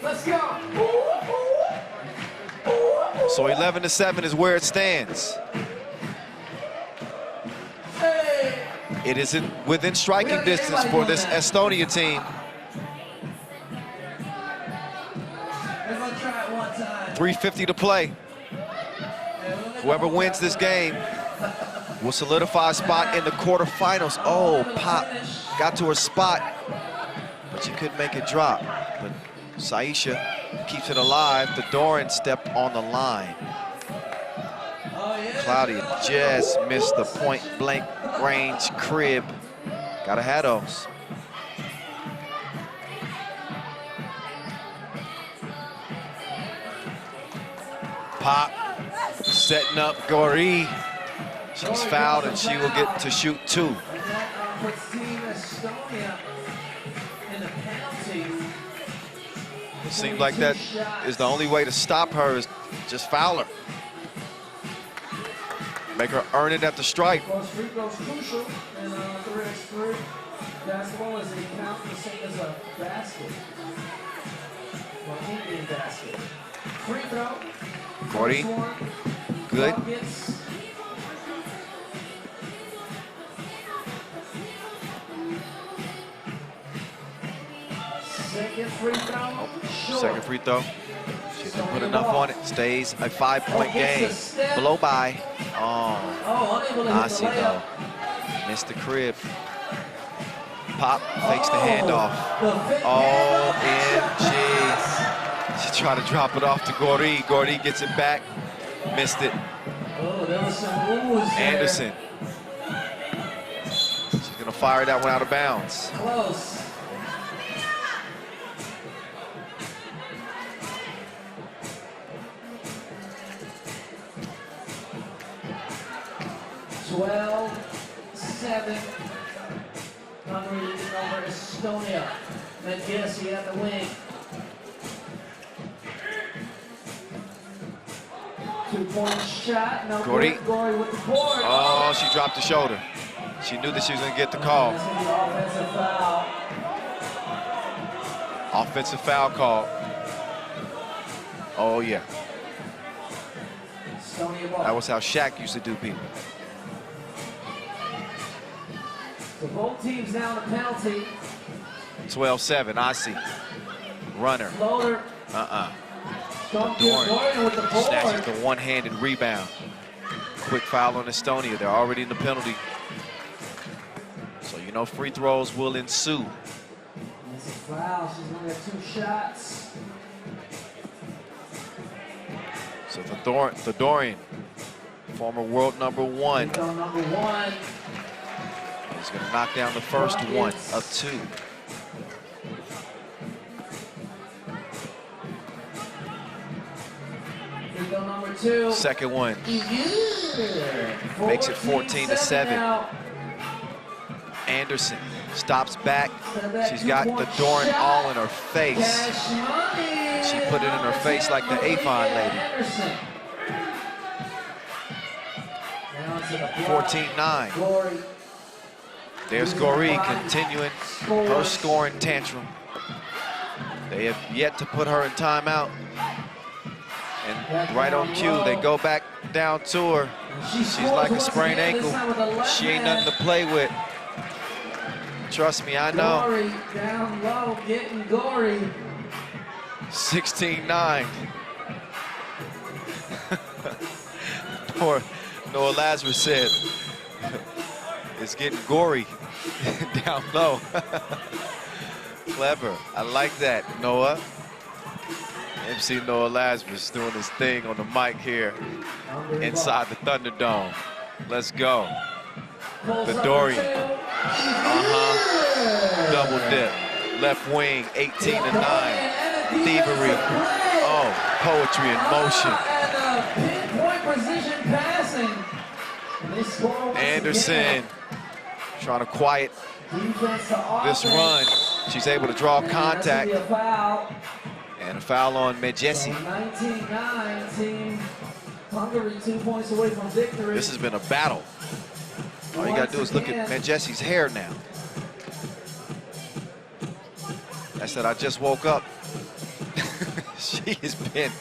Let's go. So 11-7 is where it stands. It is within striking distance for this Estonia team. 3:50 to play. Whoever wins this game will solidify a spot in the quarterfinals. Oh, Pop got to her spot, but she couldn't make it drop. But Saisha keeps it alive. The Doran stepped on the line. Claudia just missed the point blank range crib. Gotta have those. Pop, setting up Gori. She's fouled and she will get to shoot 2. Puts Team Estonia in the penalty. It seems like that is the only way to stop her is just foul her. Make her earn it at the stripe. Those free throws crucial in 3x3 basketball as they count the same as a basket. Well, Indian basket. Free throw. Gordy, good. Buckets. Second free throw. Short. Second free throw. She didn't put enough on it. Stays a 5-point game. Blow by. Oh, Nasi though. Missed the crib. Pop fakes the handoff. OMG. She tried to drop it off to Gori. Gori gets it back. Missed it. There was some rules Anderson. She's gonna fire that one out of bounds. Close. Seven. Hungary leading over Estonia. Medjesi at the wing. 2-point shot. No Gori. good. Gori with the board. Oh, she dropped the shoulder. She knew that she was gonna get the call. Offensive foul. Offensive foul call. Oh yeah. Estonia ball. That was how Shaq used to do people. So both teams now in a penalty. 12-7, I see. Runner. Floater. Doran with the board. snatches the one-handed rebound. Quick foul on Estonia. They're already in the penalty. So you know free throws will ensue. This is foul. She's gonna get 2 shots. So Dorian, former world #1. #1. He's gonna knock down the first one of 2. Number 2. Second one. Makes it 14-7. Anderson stops back. She's got the Doran all in her face. She put it in her face like the Avon lady. 14-9. There's Gori continuing her scoring tantrum. They have yet to put her in timeout. And right on cue, they go back down to her. She's like a sprained ankle. She ain't nothing to play with. Trust me, I know. Gori down low, getting Gori. 16-9. Noah Lazarus said, it's getting gory down low. Clever. I like that, Noah. MC Noah Lazarus doing his thing on the mic here inside the Thunderdome. Let's go. The Dorian. Double dip. Left wing, 18-9. Thievery. Oh, poetry in motion. Pinpoint precision passing. Anderson trying to quiet this run. She's able to draw contact. And a foul on Medjesi. 19-9, Team Hungary 2 points away from victory. This has been a battle. All you gotta do is look at Medjesi's hair now. I said I just woke up. She has been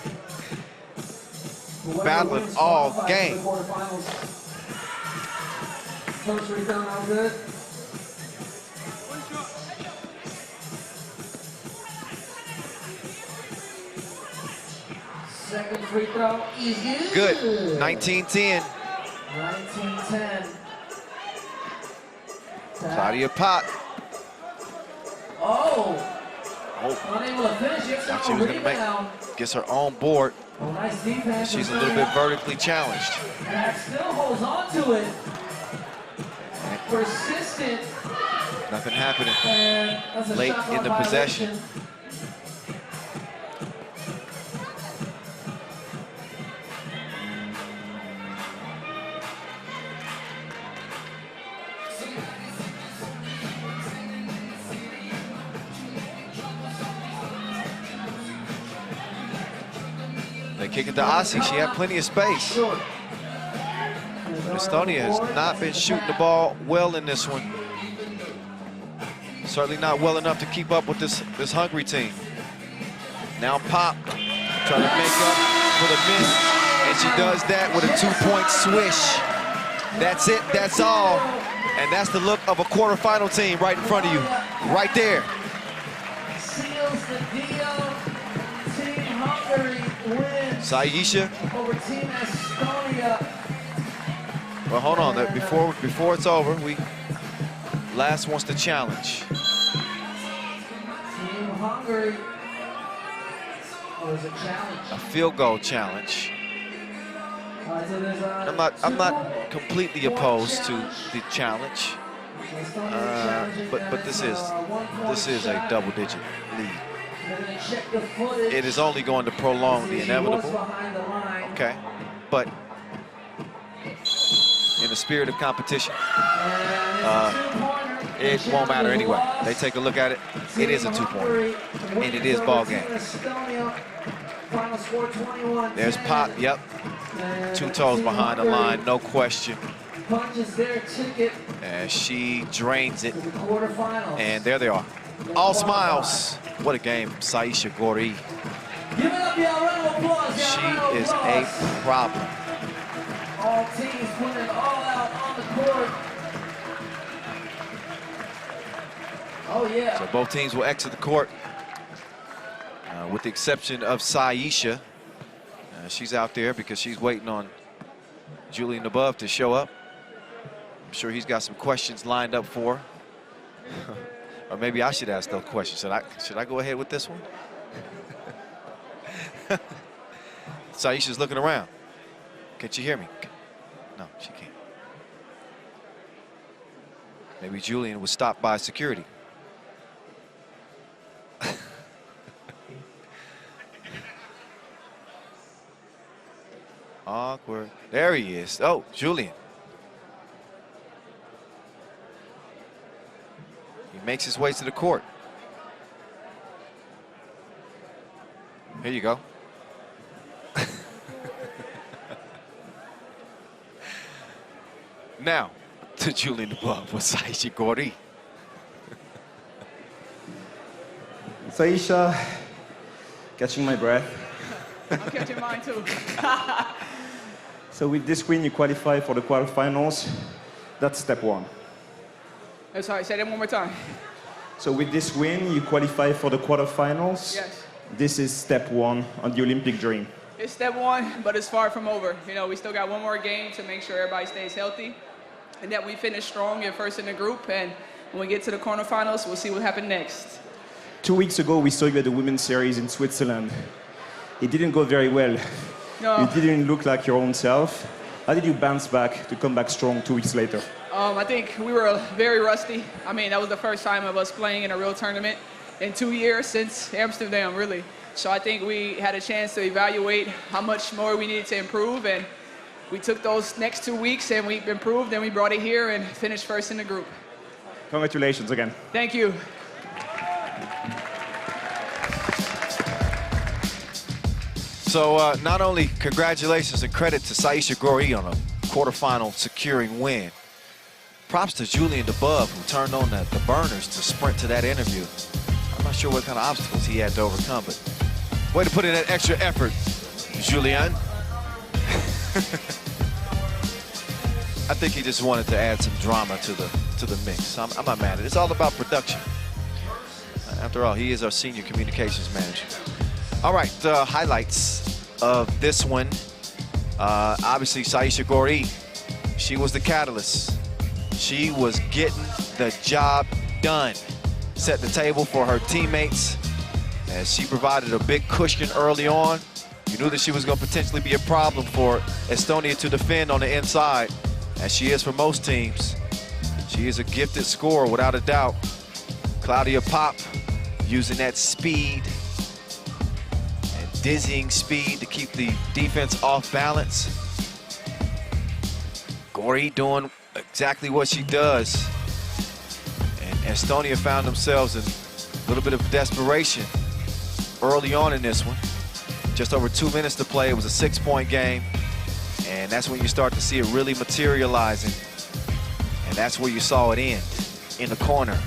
battling all game. First rebound, all good. Second free throw is good. 19-10. 19-10. Claudia Pop. Oh. Unable to finish. Thought she was gonna gets her own board. Oh, nice defense. She's a little bit vertically challenged. That still holds on to it. Persistent. Nothing happening And that's a late shot in the clock possession. violation. They kick it to Asi. She had plenty of space. But Estonia has not been shooting the ball well in this one. Certainly not well enough to keep up with this Hungary team. Now Pop trying to make up for the miss, and she does that with a 2-point swish. That's it, that's all. And that's the look of a quarterfinal team right in front of you, right there. Seals the deal. Team Hungary wins Saisha. over Team Estonia. Well, hold on. Before it's over, last wants to challenge. Team Hungary. Oh, there's a challenge. A field goal challenge. I'm not completely opposed to the challenge, but this is a double-digit lead. It is only going to prolong the inevitable. Okay, but in the spirit of competition, it won't matter anyway. They take a look at it. It is a 2-pointer, and it is ball game. Final score 21. There's Pop. Yep. 2 toes behind the line, no question. Punches their ticket. And she drains it. Quarterfinals. And there they are. All smiles. What a game, Saisha Gori. Give it up, y'all. Round of applause. She is a problem. All teams putting it all out on the court. Oh, yeah. So both teams will exit the court, with the exception of Saisha. She's out there because she's waiting on Julian above to show up. I'm sure he's got some questions lined up for her. Or maybe I should ask those questions. Should I go ahead with this one? Saisha's looking around. Can she hear me? No, she can't. Maybe Julian was stopped by security. Awkward. There he is. Oh, Julian. He makes his way to the court. Here you go. Now, to Julian above with Saisha Gori. Saisha, catching my breath. I'm catching mine too. So with this win, you qualify for the quarterfinals. That's step 1. I'm sorry, say that one more time. So with this win, you qualify for the quarterfinals. Yes. This is step 1 on the Olympic dream. It's step 1, but it's far from over. You know, we still got one more game to make sure everybody stays healthy and that we finish strong and first in the group. And when we get to the quarterfinals, we'll see what happens next. 2 weeks ago, we saw you at the Women's Series in Switzerland. It didn't go very well. No. You didn't look like your own self. How did you bounce back to come back strong 2 weeks later? I think we were very rusty. I mean, that was the first time of us playing in a real tournament in 2 years since Amsterdam, really. So I think we had a chance to evaluate how much more we needed to improve, and we took those next 2 weeks and we improved, and we brought it here and finished first in the group. Congratulations again. Thank you. So not only congratulations and credit to Saisha Gori on a quarterfinal securing win, props to Julian Debove, who turned on the burners to sprint to that interview. I'm not sure what kind of obstacles he had to overcome, but way to put in that extra effort, Julian. I think he just wanted to add some drama to the mix. I'm not mad at it. It's all about production. After all, he is our senior communications manager. All right, highlights of this one. Obviously, Saisha Gori, she was the catalyst. She was getting the job done. Set the table for her teammates as she provided a big cushion early on. You knew that she was going to potentially be a problem for Estonia to defend on the inside, as she is for most teams. She is a gifted scorer, without a doubt. Claudia Pop using that speed and dizzying speed to keep the defense off balance. Gori doing exactly what she does. And Estonia found themselves in a little bit of desperation early on in this one. Just over 2 minutes to play. It was a 6-point game. And that's when you start to see it really materializing. And that's where you saw it end, in the corner.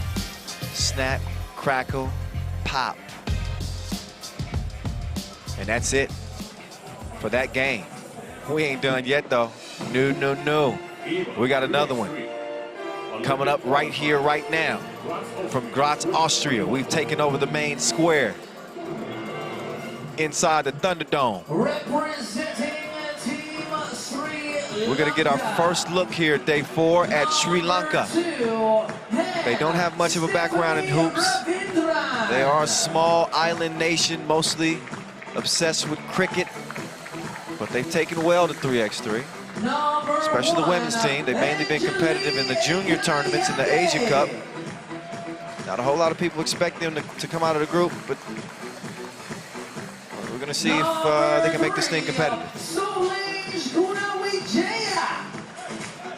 Snap, crackle, pop. And that's it for that game. We ain't done yet, though. No. We got another one coming up right here, right now. From Graz, Austria. We've taken over the main square inside the Thunderdome. We're going to get our first look here at day 4 at Sri Lanka. They don't have much of a background in hoops. They are a small island nation, mostly obsessed with cricket, but they've taken well to 3x3, especially the women's team. They've mainly been competitive in the junior tournaments in the Asia Cup. Not a whole lot of people expect them to come out of the group, but we're going to see if they can make this thing competitive.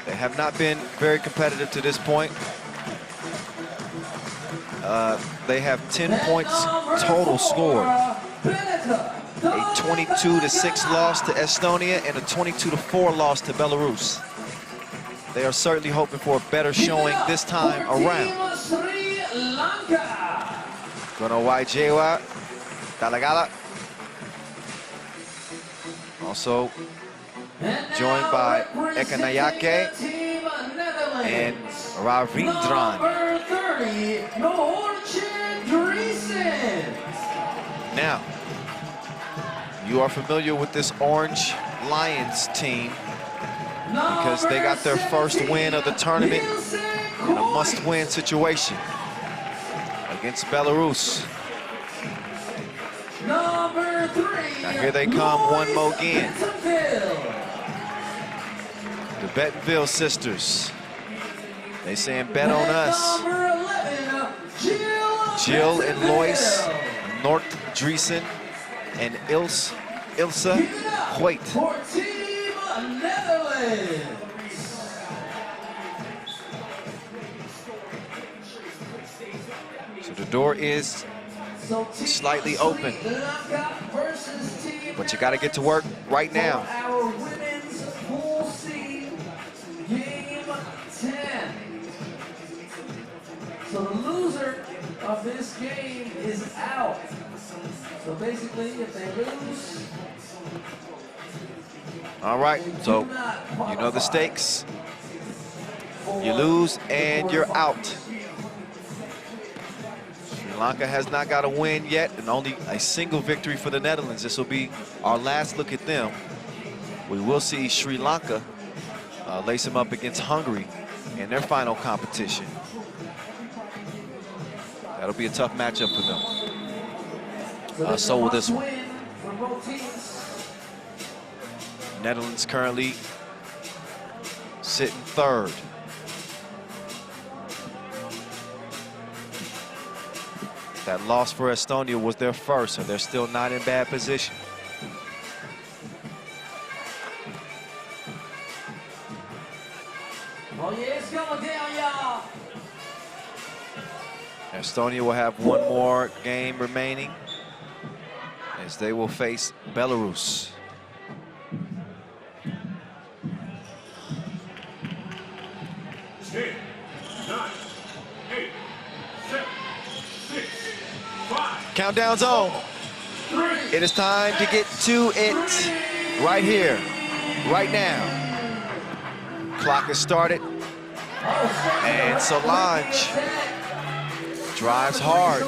They have not been very competitive to this point. They have 10 points total scored. A 22-6 loss to Estonia and a 22-4 loss to Belarus. They are certainly hoping for a better showing this time around. Gunawaijewa, Talagala. Also joined by Ekanayake and Ravindran. Now, you are familiar with this Orange Lions team because they got their first win of the tournament in a must-win situation against Belarus. Now here they come one more again. The Bettenville sisters. They saying bet on us. Jill and Lois, Nort Driesen, and Ilse Hoyt. So the door is slightly open, but you got to get to work right now. So the loser of this game is out. So basically, if they lose... All right, so you know the stakes. You lose and you're out. Sri Lanka has not got a win yet, and only a single victory for the Netherlands. This will be our last look at them. We will see Sri Lanka lace them up against Hungary in their final competition. That'll be a tough matchup for them. So will this one. Netherlands currently sitting third. That loss for Estonia was their first, so they're still not in bad position. Oh yeah, it's going down, y'all. Estonia will have one more game remaining as they will face Belarus. 10, 9, 8, 7, 6, 5. Countdown's on. It is time to get to it right here, right now. Clock has started, and Solange drives hard.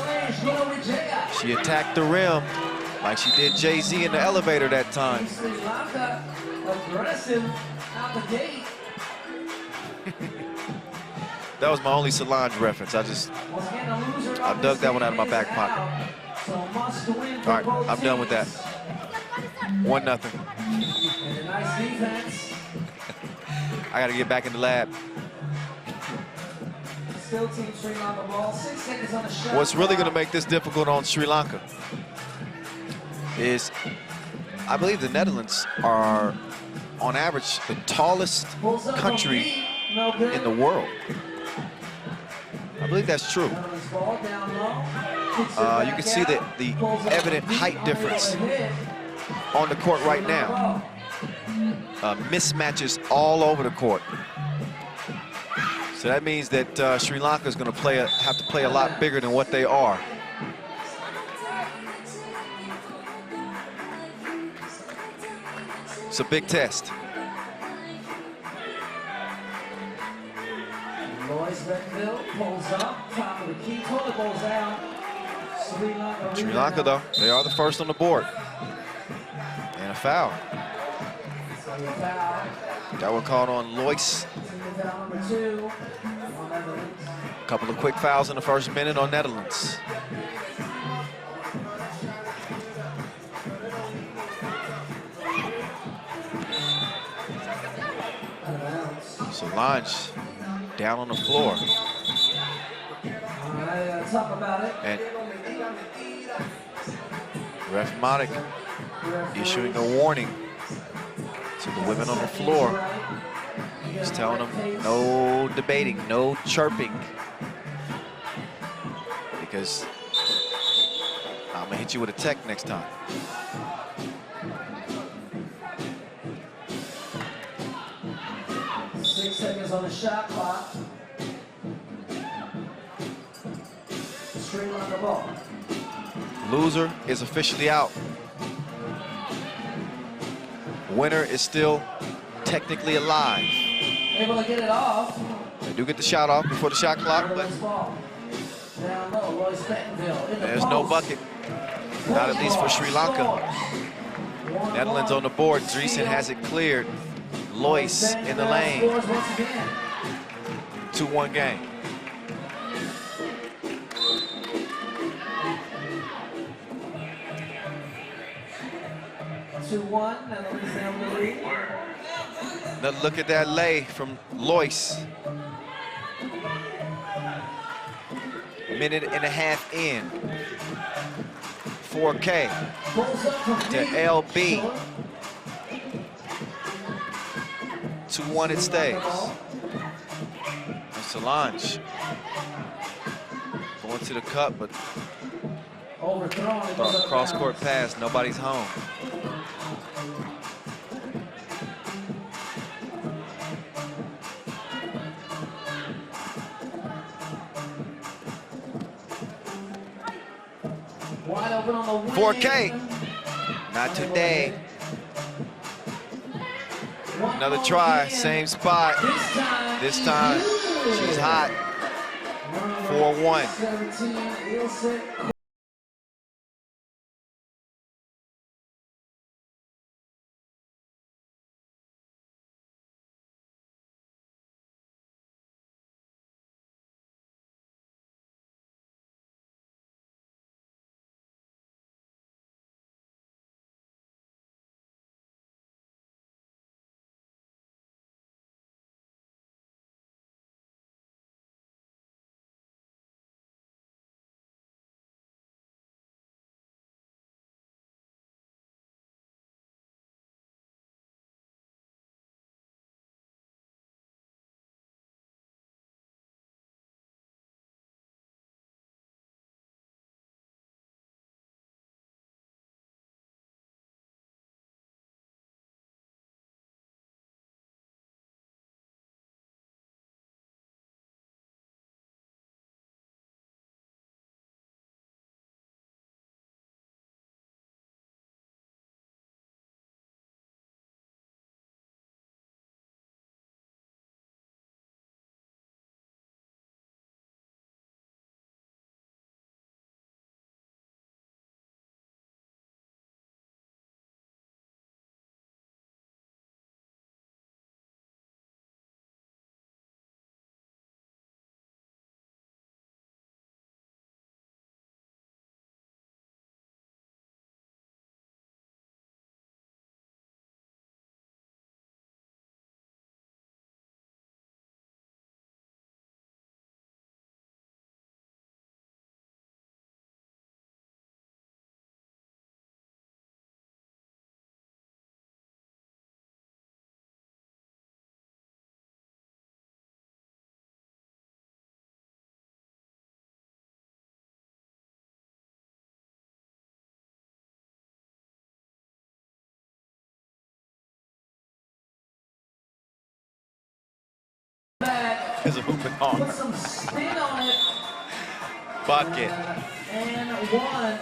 She attacked the rim like she did Jay-Z in the elevator that time. Aggressive out the gate. That was my only Solange reference. I dug that one out of my back pocket. All right, I'm done with that. 1-0. And a nice defense. I got to get back in the lab. Still Team Sri Lanka ball. 6 seconds on the shot. What's really going to make this difficult on Sri Lanka is, I believe the Netherlands are, on average, the tallest country in the world. I believe that's true. You can see that the evident height difference on the court right now. Mismatches all over the court. So that means that Sri Lanka is going to have to play a lot bigger than what they are. It's a big test. Pulls up, top of the key, toilet bowls down. Sri Lanka, though, they are the first on the board. And a foul. That one called on Lois. A couple of quick fouls in the first minute on Netherlands. Solange down on the floor. Talk about it. And Ref Monik issuing a warning to the women on the floor. He's telling them no debating, no chirping, because I'm gonna hit you with a tech next time. Six seconds on the shot clock. Sri Lanka ball. Loser is officially out. Winner is still technically alive. Able to get it off. They do get the shot off before the shot clock, but down low, Royce Bentonville in the there's no post. bucket. Not at least for Sri Lanka. Netherlands on the board. Dreesen has it cleared. Lois in the lane. 2-1 game. Now look at that lay from Lois. Minute and a half in. 4K to LB. 2-1 it stays. And Solange going to the cup, but cross-court pass, nobody's home. Wide open on the wing. 4K. Not today. Another try, same spot. This time, she's hot. 4-1. There's a hooping on. Put some spin on it. Bucket. And one.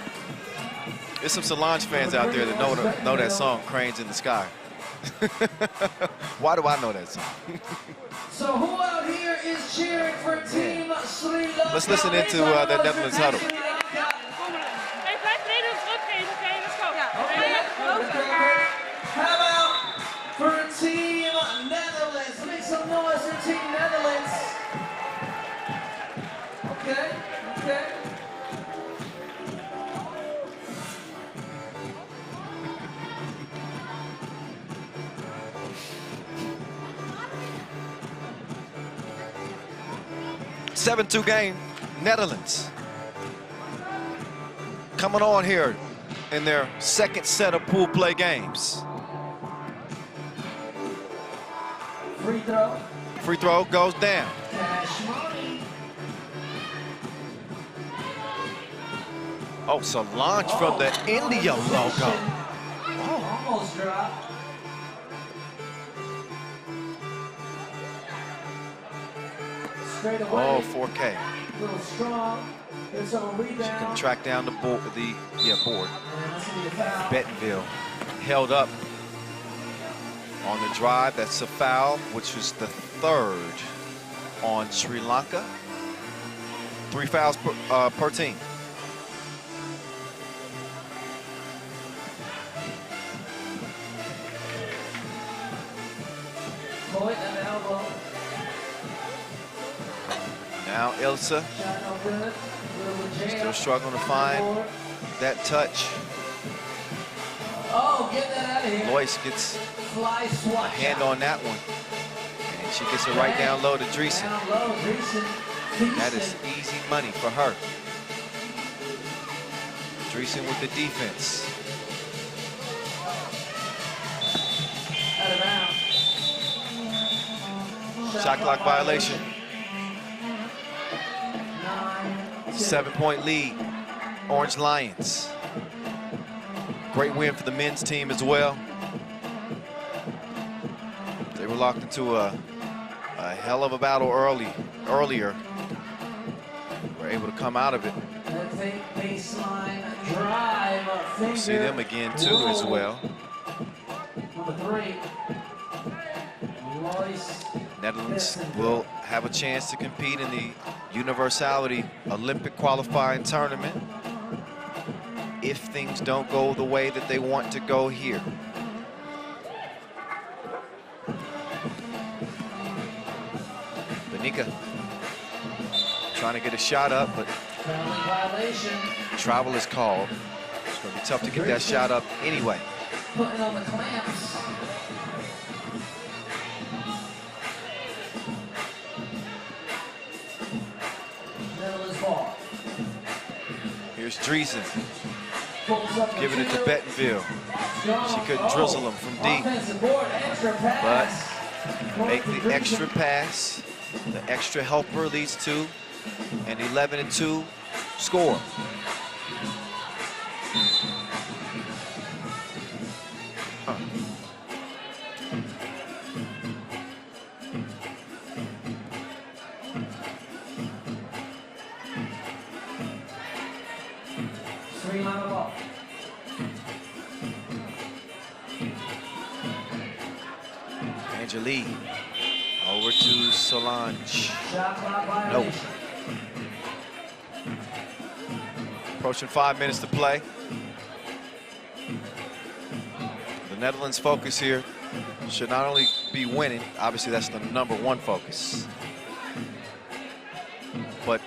There's some Solange fans out there that know that song, Cranes in the Sky. Why do I know that song? So who out here is cheering for Team Sri Lanka? Let's listen into the Netherlands huddle. How about for Team Netherlands? Make some noise for Team Netherlands. Okay, okay. Seven-2 game, Netherlands. Coming on here in their second set of pool play games. Free throw. Free throw goes down. Cash money. Oh, Solange from the India logo. Almost dropped. Straight away. Oh, 4K. A little strong. Gets on a She rebound. can track down the board. Board. And that's gonna be a foul. Bentonville held up on the drive. That's a foul, which was the third on Sri Lanka. 3 fouls per team. Point and elbow. Now Ilsa Shot no good. Little jam. still struggling to find that touch. Oh, get that out of here. Lois gets Fly a swat. hand on that one. And she gets it right down low to Dreesen. Down low, Dreesen. That is easy money for her. Dreesen with the defense. Out of bounds. Shot clock violation. 7-point lead, Orange Lions. Great win for the men's team as well. They were locked into a hell of a battle earlier. Were able to come out of it. That fake baseline drive. We'll see them again too as well. Number 3. Lois. Netherlands will have a chance to compete in the Universality Olympic qualifying tournament if things don't go the way that they want to go here. Benica trying to get a shot up, but Violation. travel is called. It's going to be tough to get that shot up anyway. Putting on the clamps. Netherlands ball. Here's Dreesen giving it to Bentonville. She couldn't drizzle him from deep, Offensive board, extra pass. but make the extra pass. The extra helper leads to an 11-2 score. Sri Lanka ball. Angelique over to Solange. Shot clock Nope. violation. Approaching 5 minutes to play. The Netherlands' focus here should not only be winning, obviously that's the #1 focus, but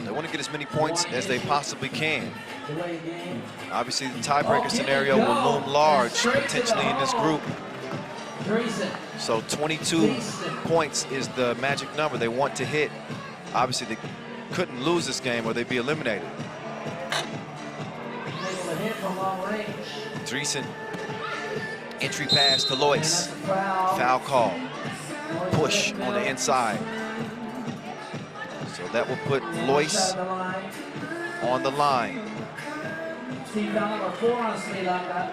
they want to get as many points as they possibly can. Delay game. Obviously the tiebreaker scenario will loom large potentially in this group. Dreesen. So 22 points is the magic number they want to hit. Obviously they couldn't lose this game or they'd be eliminated. Able to hit from long range. Dreesen, entry pass to Lois. Foul. Foul call. Push on the inside. So that will put Lois on the line. Team foul number 4 on Sri Lanka.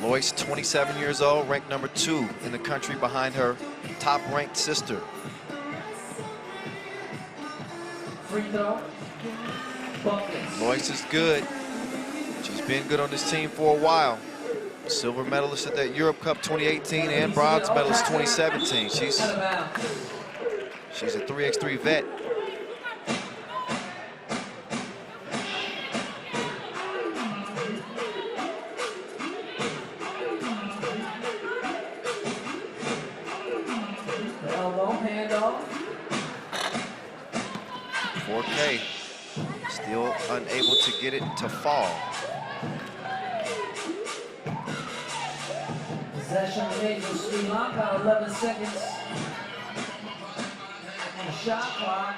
Lois, 27 years old, ranked #2 in the country behind her top-ranked sister. Free throw. Buckets. Lois is good. She's been good on this team for a while. Silver medalist at that Europe Cup 2018 and bronze medalist 2017. She's a 3x3 vet. Elbow, handoff. 4K still unable to get it to fall. Possession remains for Sri Lanka, 11 seconds. And shot clock.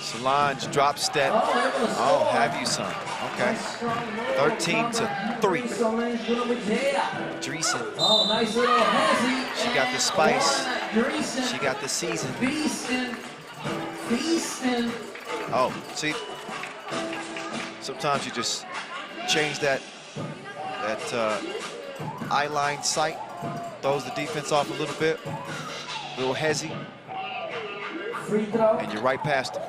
Solange drop step. Oh, have you son? Okay. 13-3. Dreesen. Oh, nice little hezzy. She got the spice. She got the season. Beastin'. Oh, see? Sometimes you just change that eye line sight, throws the defense off a little bit, little hezzy, Free throw. and you're right past him.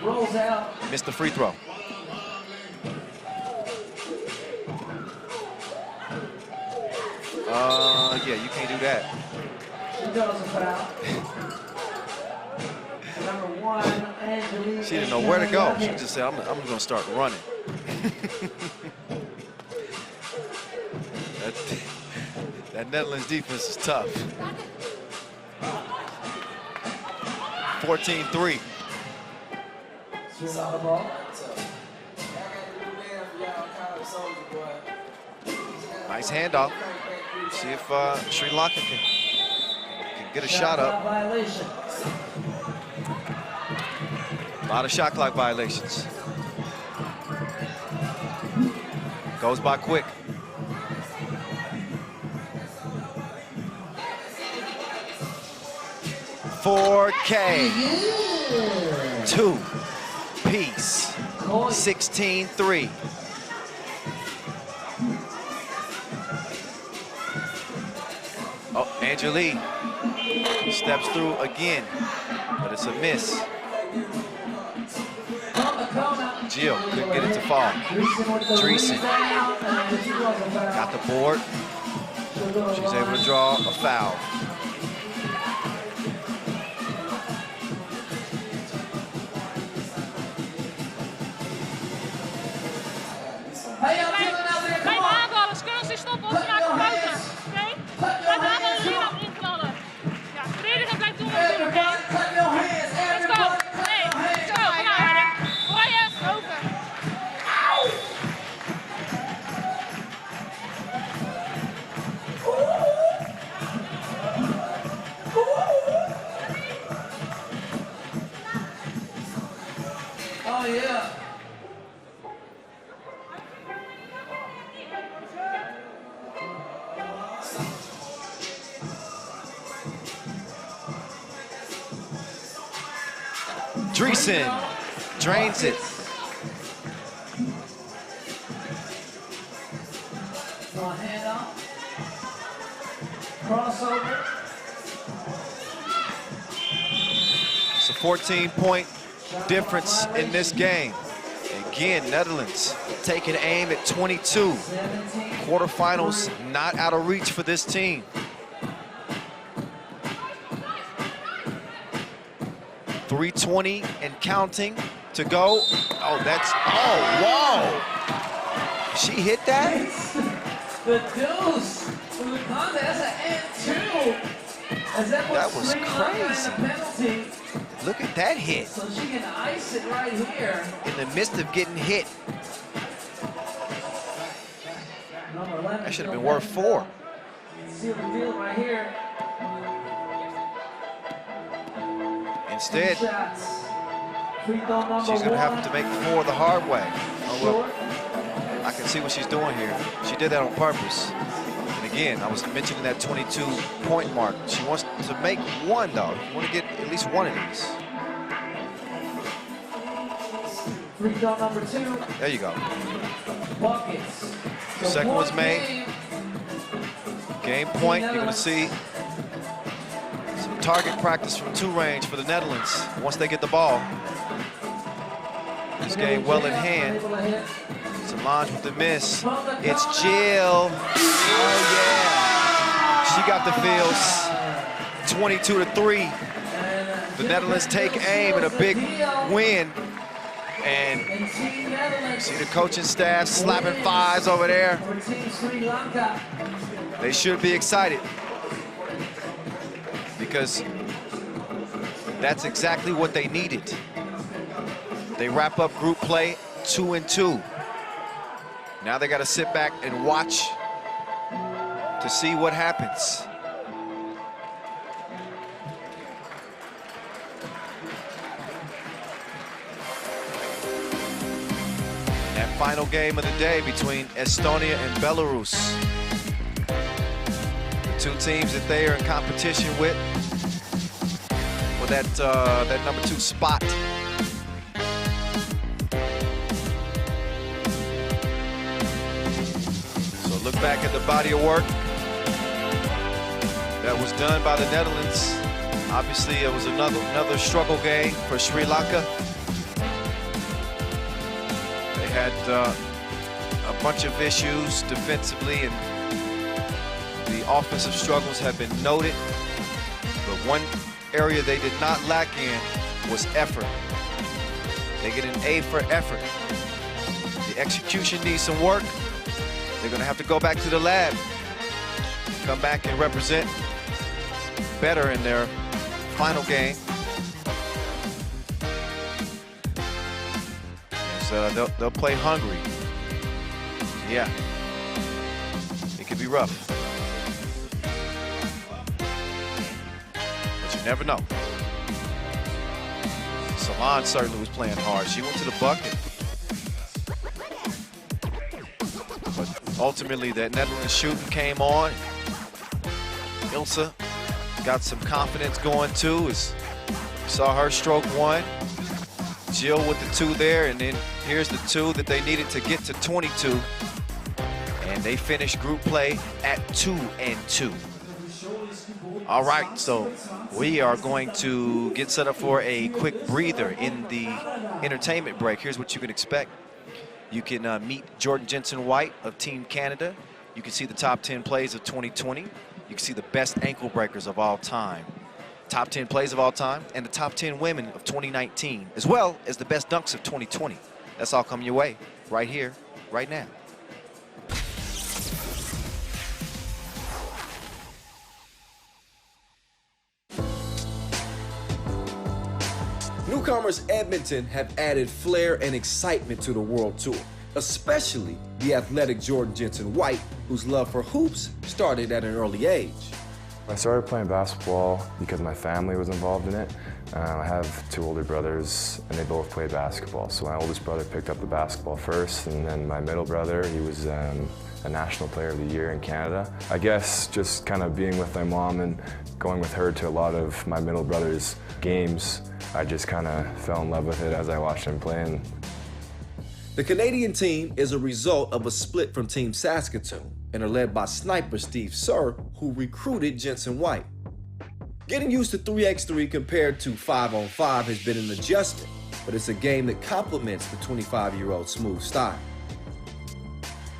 Rolls out. Missed the free throw. Yeah, you can't do that. She does a foul. Number 1, Angelique. She didn't know where to go. She just said, I'm going to start running. that Netherlands defense is tough. 14-3. Swing on the ball. Nice handoff. See if Sri Lanka can get a shot up. Violation. A lot of shot clock violations. Goes by quick. $4K. 2-piece. 16-3. Oh, Angelique steps through again, but it's a miss. Jill couldn't get it to fall. Dreesen got the board. She's able to draw a foul. Hey, I'm feeling out there. Come on. Kunnen ze stoppen of ze raken buiten? Oké? Laat de aanvallen hier inknallen. Ja, verdedigen blijft doen wat ze doen, oké? Let's go. Hey, let's go. Kom maar, Harden. Gooi je. Open. Oh, yeah. Dreesen drains it. Hand off. Crossover. It's a 14-point difference in this game. Again, Netherlands taking aim at 22. Quarterfinals not out of reach for this team. .320 and counting to go. Oh, that's, oh, whoa. She hit that? The deuce. That's an and 2. That was crazy. Look at that hit. So she can ice it right here. In the midst of getting hit. That should have been worth 4. See the field right here. Instead, she's going to have to make 4 the hard way. Oh, well, I can see what she's doing here. She did that on purpose. And again, I was mentioning that 22-point mark. She wants to make 1, though. You want to get at least 1 of these. Free throw number 2. There you go. Buckets. Second one's made. Game point, you're gonna see some target practice from two range for the Netherlands once they get the ball. This game well in hand. Solange with the miss. It's Jill. Oh yeah. She got the feels. 22-3. The Netherlands take aim in a big win. And see the coaching staff slapping fives over there. They should be excited because that's exactly what they needed. They wrap up group play 2-2. Now they got to sit back and watch to see what happens. That final game of the day between Estonia and Belarus. The two teams that they are in competition with for that #2 spot. So look back at the body of work that was done by the Netherlands. Obviously, it was another struggle game for Sri Lanka. They had a bunch of issues defensively, and the offensive struggles have been noted. But one area they did not lack in was effort. They get an A for effort. The execution needs some work. They're gonna have to go back to the lab, come back and represent better in their final game. So they'll play Hungary. Yeah, it could be rough, but you never know. Solange certainly was playing hard. She went to the bucket. But ultimately, that Netherlands shooting came on. Ilse got some confidence going too. As you saw her stroke one. Jill with the two there, and then here's the two that they needed to get to 22. And they finished group play at 2-2. All right, so we are going to get set up for a quick breather in the entertainment break. Here's what you can expect. You can meet Jordan Jensen-White of Team Canada. You can see the top 10 plays of 2020. You can see the best ankle breakers of all time. Top 10 plays of all time, and the top 10 women of 2019, as well as the best dunks of 2020. That's all coming your way right here, right now. Newcomers Edmonton have added flair and excitement to the World Tour, especially the athletic Jordan Jensen-White, whose love for hoops started at an early age. I started playing basketball because my family was involved in it. I have two older brothers, and they both played basketball. So my oldest brother picked up the basketball first, and then my middle brother, he was a National Player of the Year in Canada. I guess just kind of being with my mom and going with her to a lot of my middle brother's games, I just kind of fell in love with it as I watched him play. The Canadian team is a result of a split from Team Saskatoon and are led by sniper Steve Sir, who recruited Jensen-White. Getting used to 3x3 compared to 5-on-5 has been an adjustment, but it's a game that complements the 25-year-old smooth style.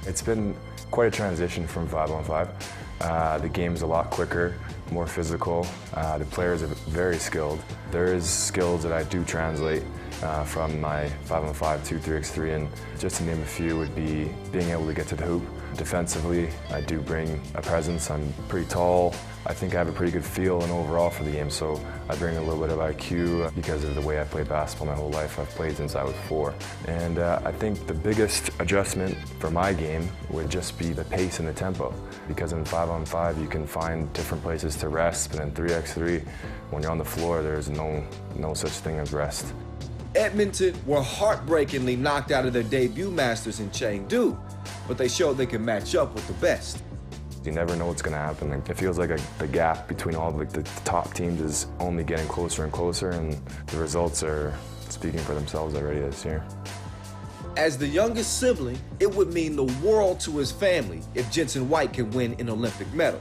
It's been quite a transition from 5-on-5. The game's a lot quicker, more physical. The players are very skilled. There is skills that I do translate from my 5-on-5 to 3x3, and just to name a few would be being able to get to the hoop. Defensively, I do bring a presence. I'm pretty tall. I think I have a pretty good feel and overall for the game, so I bring a little bit of IQ because of the way I played basketball my whole life. I've played since I was 4. And I think the biggest adjustment for my game would just be the pace and the tempo, because in 5-on-5 you can find different places to rest, but in 3x3, when you're on the floor, there's no such thing as rest. Edmonton were heartbreakingly knocked out of their debut Masters in Chengdu, but they showed they can match up with the best. You never know what's going to happen. It feels like the gap between all the top teams is only getting closer and closer, and the results are speaking for themselves already this year. As the youngest sibling, it would mean the world to his family if Jensen White could win an Olympic medal.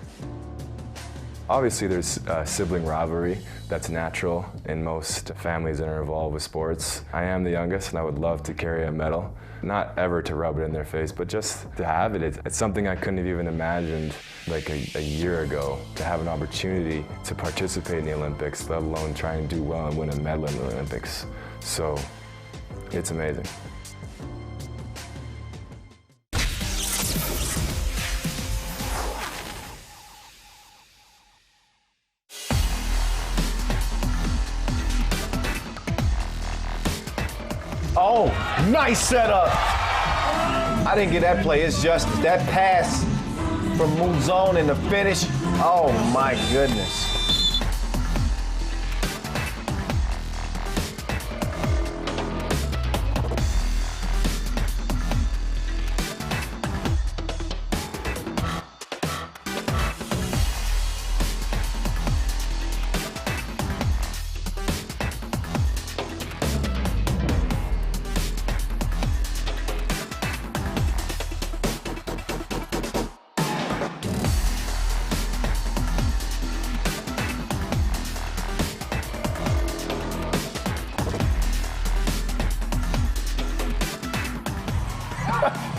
Obviously, there's sibling rivalry. That's natural in most families that are involved with sports. I am the youngest, and I would love to carry a medal. Not ever to rub it in their face, but just to have it. It's something I couldn't have even imagined like a year ago, to have an opportunity to participate in the Olympics, let alone try and do well and win a medal in the Olympics. So, it's amazing. Oh, nice setup. I didn't get that play. It's just that pass from move zone and the finish. Oh my goodness.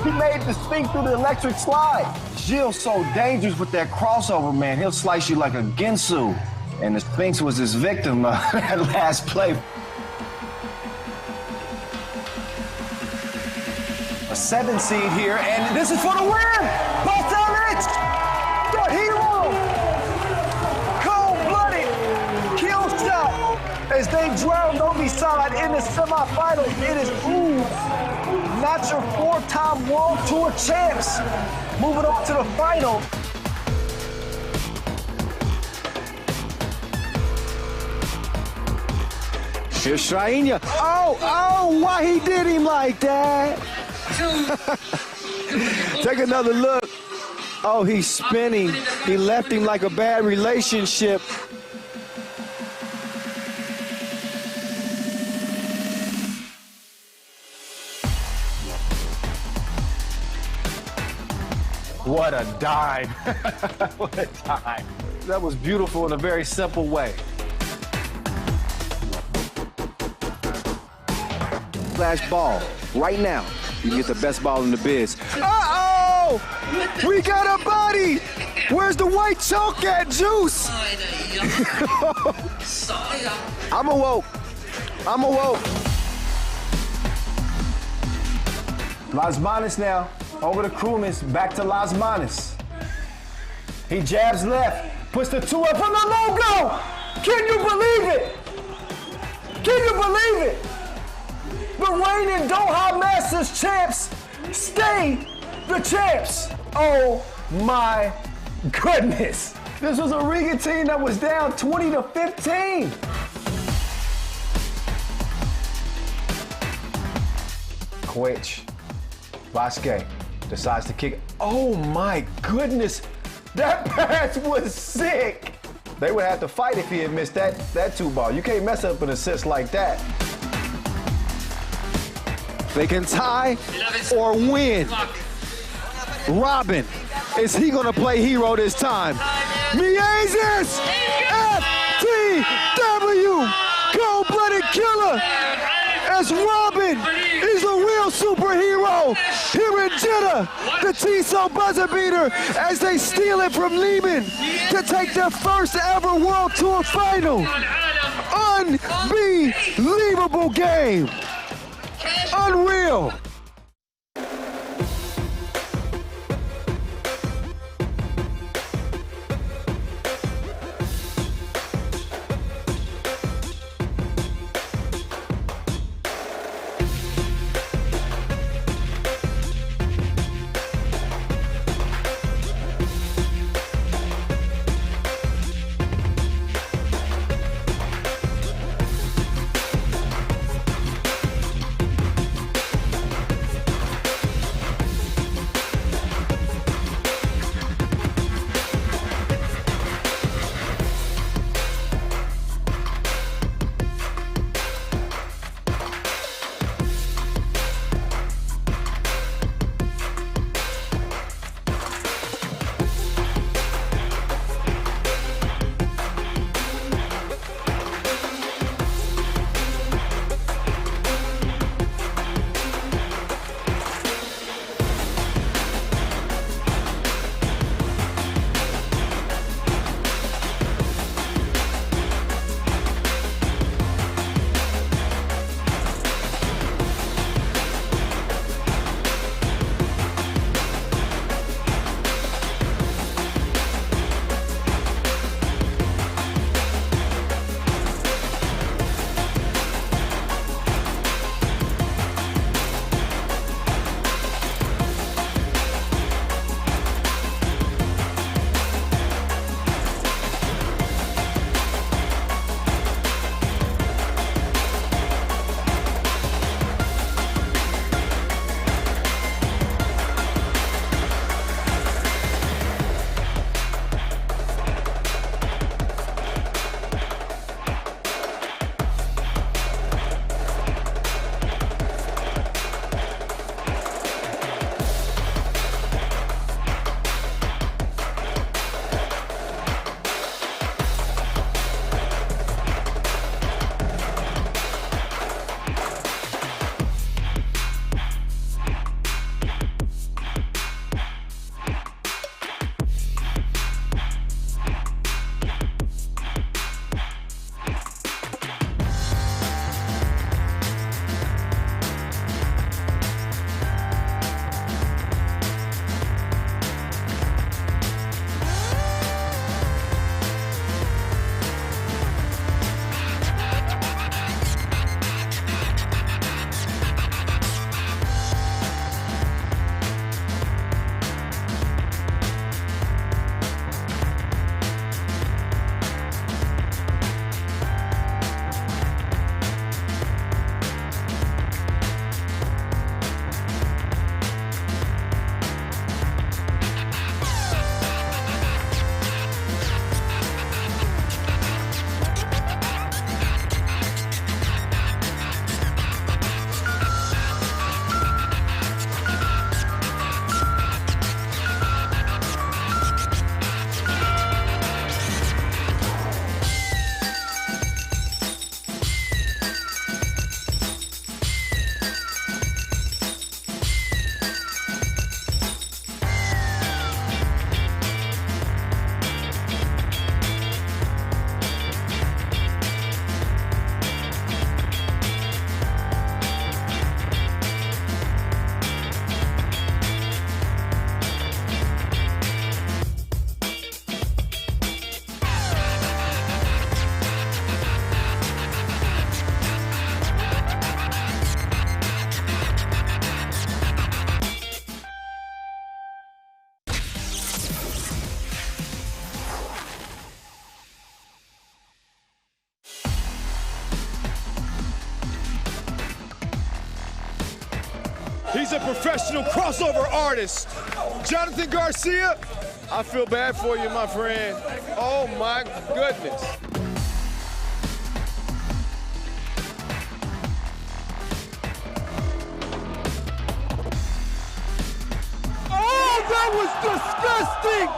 He made the Sphinx through the electric slide. Gilles so dangerous with that crossover, man. He'll slice you like a Ginsu. And the Sphinx was his victim that last play. A 7 seed here, and this is for the win! Pasalic! The hero! Cold-blooded kill shot as they drown Novi-Sad in the semifinals. It is natural 4-time World Tour champs. Moving on to the final. Here's Strainia. Oh, why he did him like that? Take another look. Oh, he's spinning. He left him like a bad relationship. What a dive. What a dive. That was beautiful in a very simple way. Flash ball right now. You can get the best ball in the biz. Uh-oh! We got a buddy! Where's the white chalk at, Juice? I'm awoke. Las Manos now. Over the crewman's, back to Las Manos. He jabs left, puts the 2 up from the logo! Can you believe it? Can you believe it? The reigning Doha Masters champs stay the champs. Oh my goodness. This was a Riga team that was down 20-15. Quich, Vasquez decides to kick. Oh my goodness, that pass was sick. They would have to fight if he had missed that 2 ball. You can't mess up an assist like that. They can tie or win. Robin, is he gonna play hero this time? Miezis! FTW! Cold-blooded killer! As Robin is a real superhero here in Jeddah. The Tissot buzzer beater as they steal it from Lehman to take their first ever World Tour final. Unbelievable game. Unreal. He's a professional crossover artist. Jonathan Garcia, I feel bad for you, my friend. Oh my goodness. Oh, that was disgusting!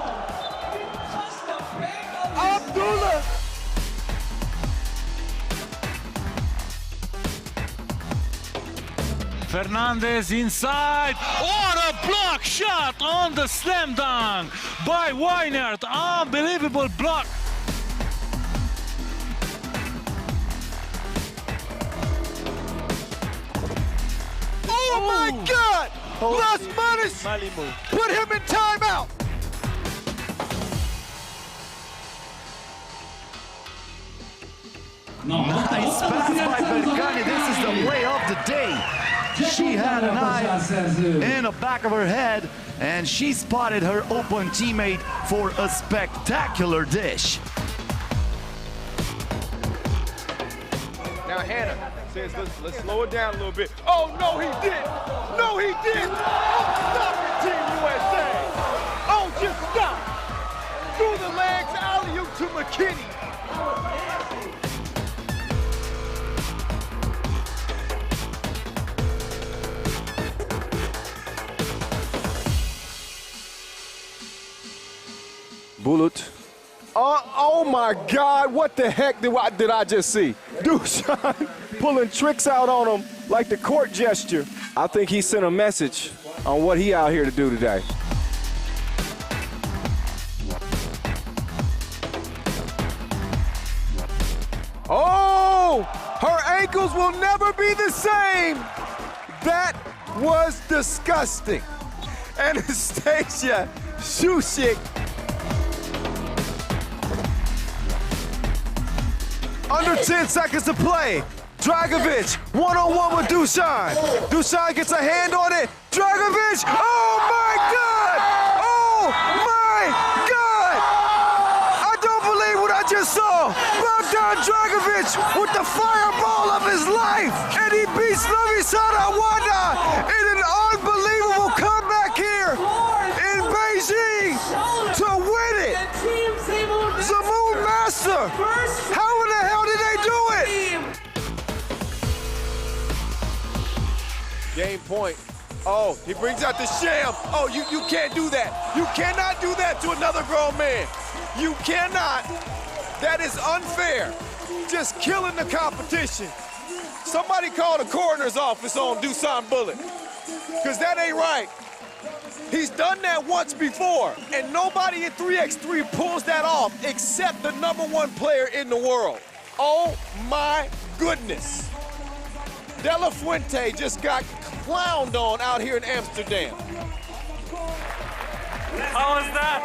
Abdullah! Fernandez inside. What a block shot on the slam dunk by Weinert. Unbelievable block. Oh my God! Las Manos put him in timeout! Nice pass by Berkani. This is the play of the day. She had an eye in the back of her head, and she spotted her open teammate for a spectacular dish. Now Hannah says, let's slow it down a little bit. Oh, no, he did. No, he did. Oh, stop it, Team USA. Oh, just stop. Through the legs, alley-oop to McKinney. Bulut. Oh my God, what the heck did I just see? Dusan pulling tricks out on him like the court gesture. I think he sent a message on what he out here to do today. Oh, her ankles will never be the same. That was disgusting. Anastasia Shushik. Under 10 seconds to play. Dragovic, one-on-one with Dusan. Dusan gets a hand on it. Dragovic, oh my God! Oh my God! I don't believe what I just saw. Bogdan Dragovic with the fireball of his life. And he beats Novisada Wanda in an unbelievable comeback here in Beijing to win it. Zamoon Master, how in the hell did they do it? Game point. Oh, he brings out the sham. Oh, you can't do that. You cannot do that to another grown man. You cannot. That is unfair. Just killing the competition. Somebody call the coroner's office on Dusan Bullet, because that ain't right. He's done that once before, and nobody in 3x3 pulls that off except the #1 player in the world. Oh my goodness. De La Fuente just got clowned on out here in Amsterdam. How was that?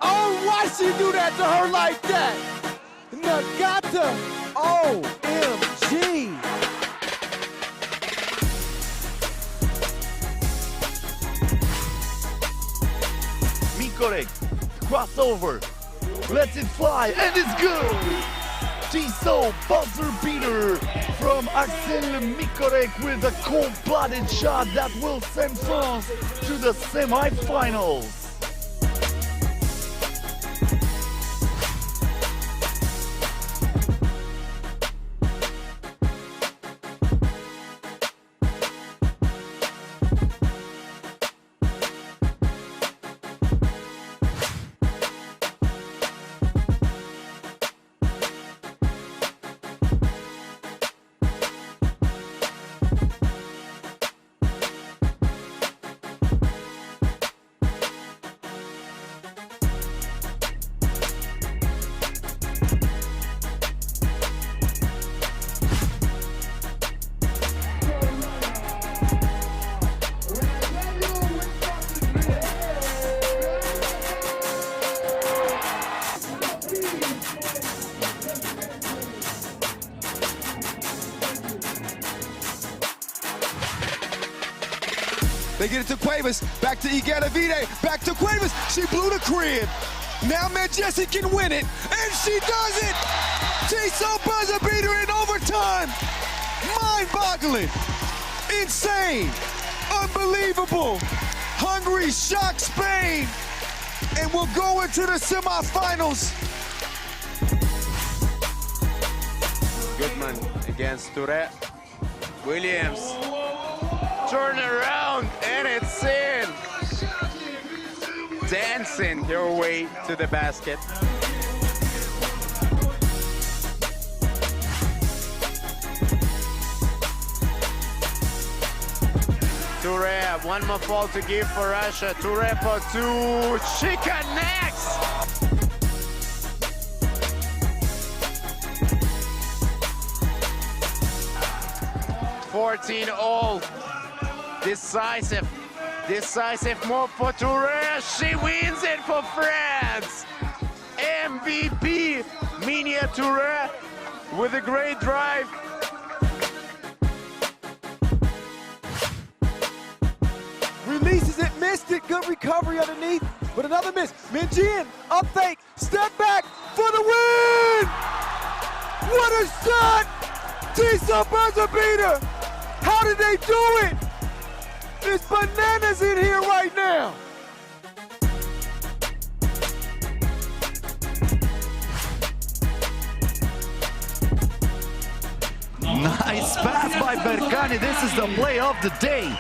Oh, why she do that to her like that? Nagata, OMG. Mikorek, crossover, lets it fly, and it's good! Tissot buzzer beater from Axel Mikorek with a cold-blooded shot that will send France to the semi-finals. They get it to Cuevas, back to Igalavide, back to Cuevas. She blew the crib. Now Manchester can win it, and she does it! Tiso buzzer beater in overtime. Mind-boggling, insane, unbelievable. Hungary shocks Spain, and will go into the semifinals. Goodman against Touré. Williams, turn around, and it's in. Dancing their way to the basket. Touré, one more fall to give for Russia. Touré for two, she connects! 14-all, decisive move for Touré. She wins it for France. MVP, Minia Touré, with a great drive. Releases it, missed it, good recovery underneath, but another miss. Minjian, up fake, step back for the win! What a shot! Tiso buzzer beater! How did they do it? There's bananas in here right now. Nice pass by Berkani. This is the play of the day.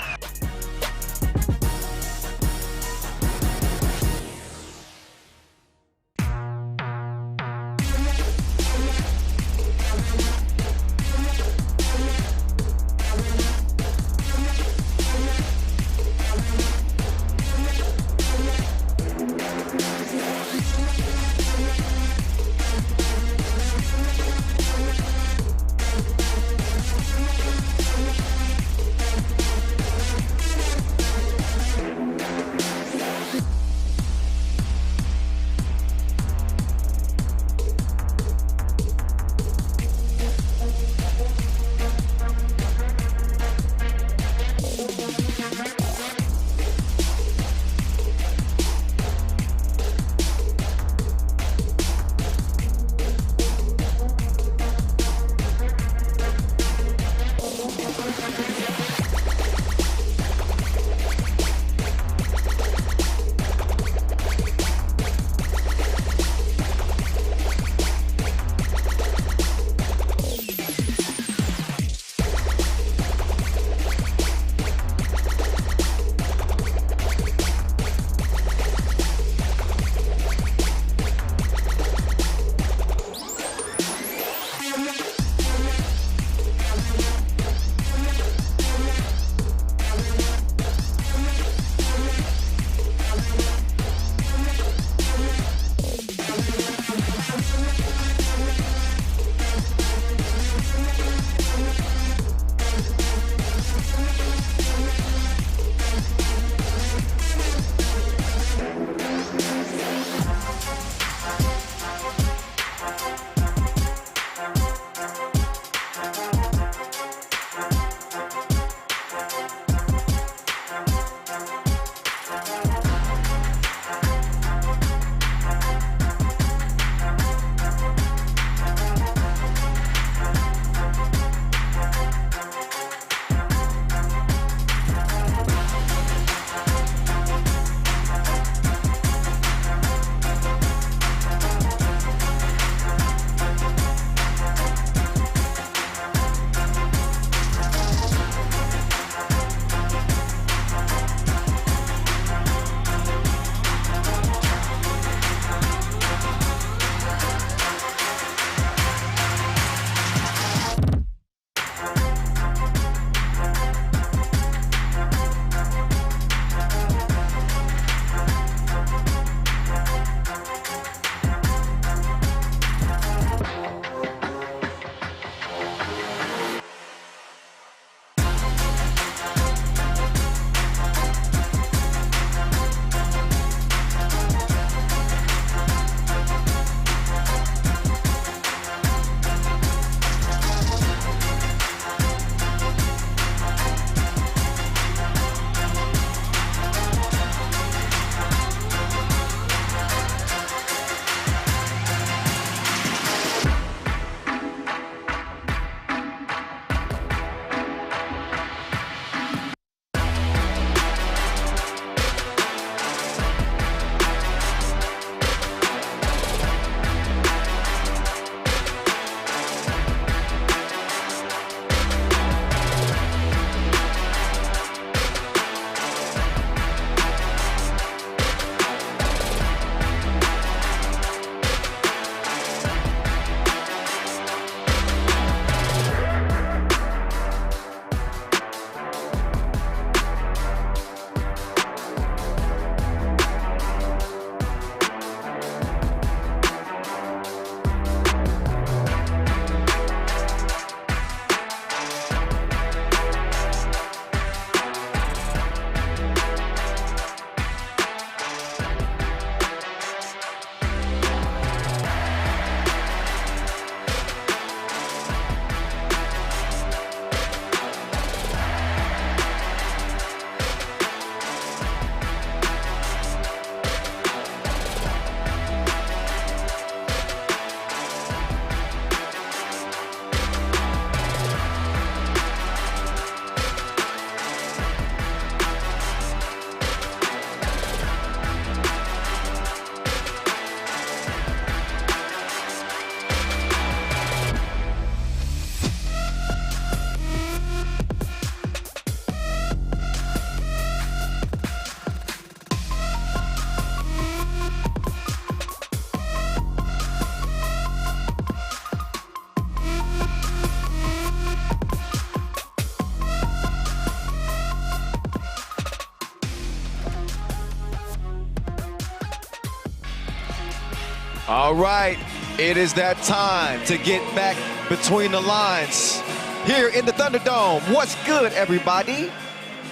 All right, it is that time to get back between the lines here in the Thunderdome. What's good, everybody?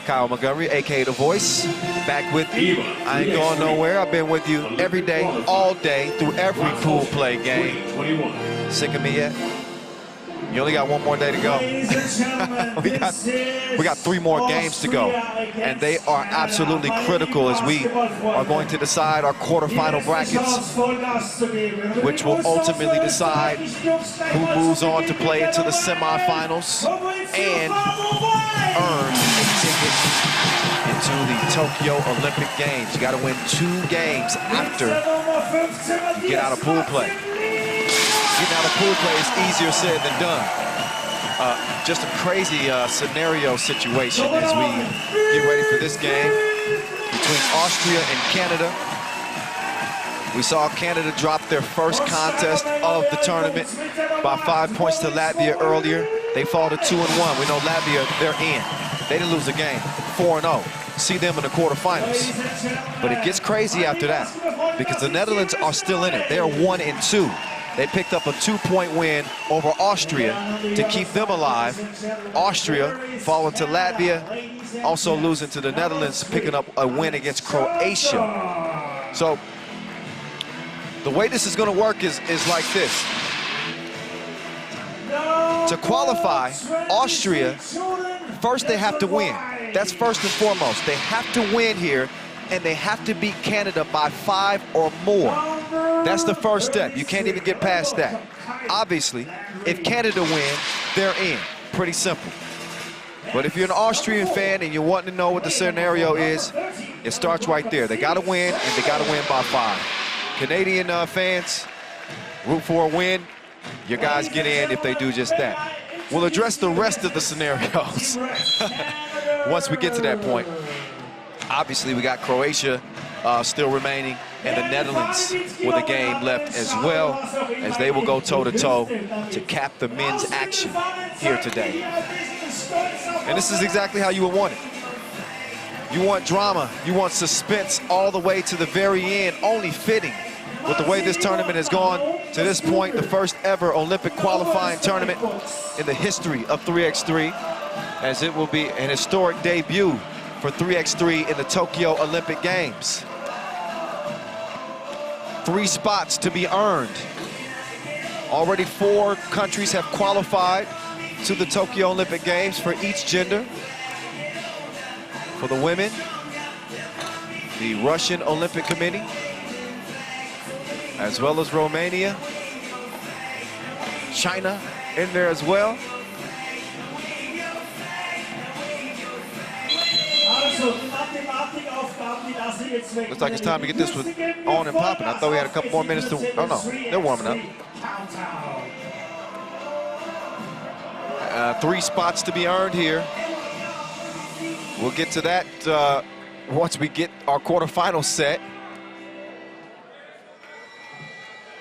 Kyle Montgomery, aka The Voice, back with you. I ain't going nowhere. I've been with you every day, all day, through every pool play game. Sick of me yet? You only got one more day to go. we got 3 more games to go, and they are absolutely critical as we are going to decide our quarterfinal brackets, which will ultimately decide who moves on to play into the semifinals and earn a ticket into the Tokyo Olympic Games. You got to win 2 games after you get out of pool play. Getting out of pool play is easier said than done. Just a crazy scenario situation as we get ready for this game between Austria and Canada. We saw Canada drop their first contest of the tournament by 5 points to Latvia earlier. They fall to 2-1. We know Latvia, they're in. They didn't lose a game, 4-0. See them in the quarterfinals. But it gets crazy after that because the Netherlands are still in it. They are 1-2. They picked up a 2-point win over Austria to keep them alive. Austria falling to Latvia, also losing to the Netherlands, picking up a win against Croatia. So the way this is going to work is like this. To qualify, Austria, first they have to win. That's first and foremost. They have to win here, and they have to beat Canada by 5 or more. That's the first step. You can't even get past that. Obviously, if Canada win, they're in. Pretty simple. But if you're an Austrian fan and you're wanting to know what the scenario is, it starts right there. They got to win, and they got to win by 5. Canadian fans, root for a win. Your guys get in if they do just that. We'll address the rest of the scenarios once we get to that point. Obviously, we got Croatia still remaining, and the Netherlands with a game left as well, as they will go toe-to-toe to cap the men's action here today. And this is exactly how you would want it. You want drama, you want suspense all the way to the very end, only fitting with the way this tournament has gone to this point, the first ever Olympic qualifying tournament in the history of 3x3, as it will be an historic debut for 3x3 in the Tokyo Olympic Games. 3 spots to be earned. Already 4 countries have qualified to the Tokyo Olympic Games for each gender. For the women, the Russian Olympic Committee, as well as Romania, China in there as well. Looks like it's time to get this one on and popping. I thought we had a couple more minutes to, oh no, they're warming up. 3 spots to be earned here. We'll get to that once we get our quarterfinal set.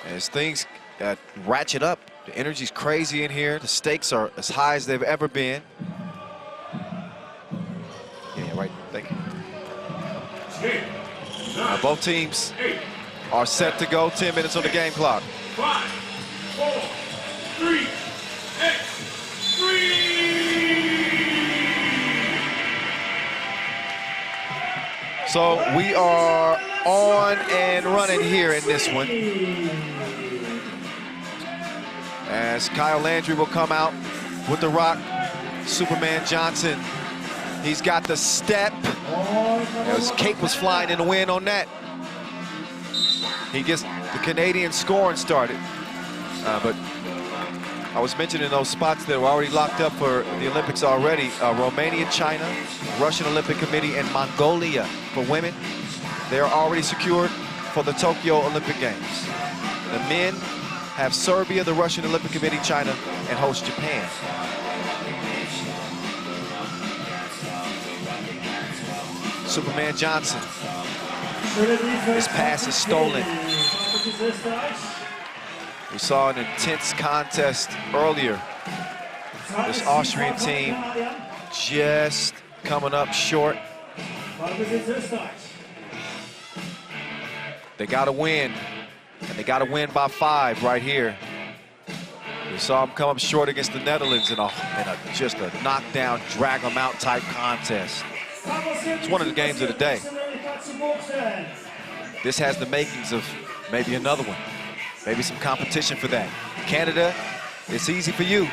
As things ratchet up, the energy's crazy in here. The stakes are as high as they've ever been. Yeah, right, thank you. Both teams are set to go. 10 minutes on the game clock. 5, 4, 3, X, 3. So we are on and running here in this one. As Kyle Landry will come out with the rock. Superman Johnson, he's got the step. His cape was flying in the wind on that. He gets the Canadian scoring started. But I was mentioning those spots that were already locked up for the Olympics already. Romania, China, Russian Olympic Committee, and Mongolia for women. They are already secured for the Tokyo Olympic Games. The men have Serbia, the Russian Olympic Committee, China, and host Japan. Superman Johnson. His pass is stolen. We saw an intense contest earlier. This Austrian team just coming up short. They got to win And they got to win by 5 right here. We saw them come up short against the Netherlands in just a knockdown, drag them out type contest. It's one of the games of the day. This has the makings of maybe another one. Maybe some competition for that. Canada, it's easy for you.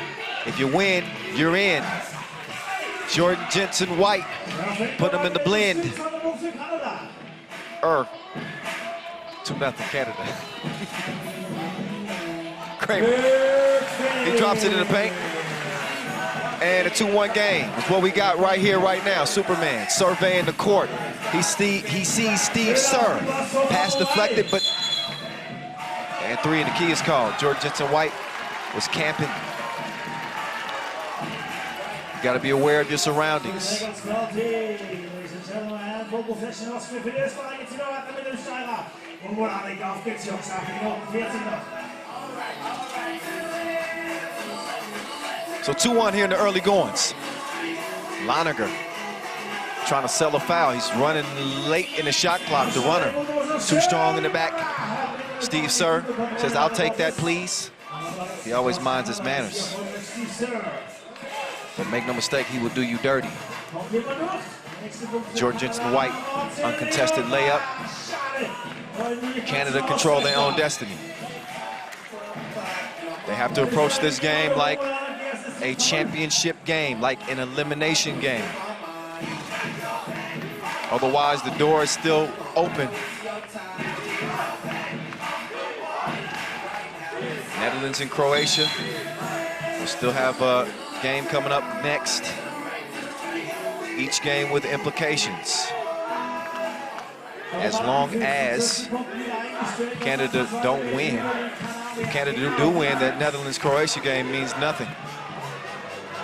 If you win, you're in. Jordan Jensen White, put them in the blend. 2-0 Canada. Kramer, he drops it in the paint. And a 2-1 game is what we got right here, right now. Superman surveying the court. He sees Steve Sir. Pass deflected, but... And 3 and the key is called. Jordan Jensen White was camping. You got to be aware of your surroundings. So 2-1 here in the early goings. Laniger trying to sell a foul. He's running late in the shot clock, the runner. Too strong in the back. Steve Sir says, I'll take that, please. He always minds his manners. But make no mistake, he will do you dirty. Jordan Jensen White, uncontested layup. Canada control their own destiny. They have to approach this game like a championship game, like an elimination game. Otherwise, the door is still open. Netherlands and Croatia. We'll still have a game coming up next. Each game with implications. As long as Canada don't win, if Canada do win, that Netherlands-Croatia game means nothing.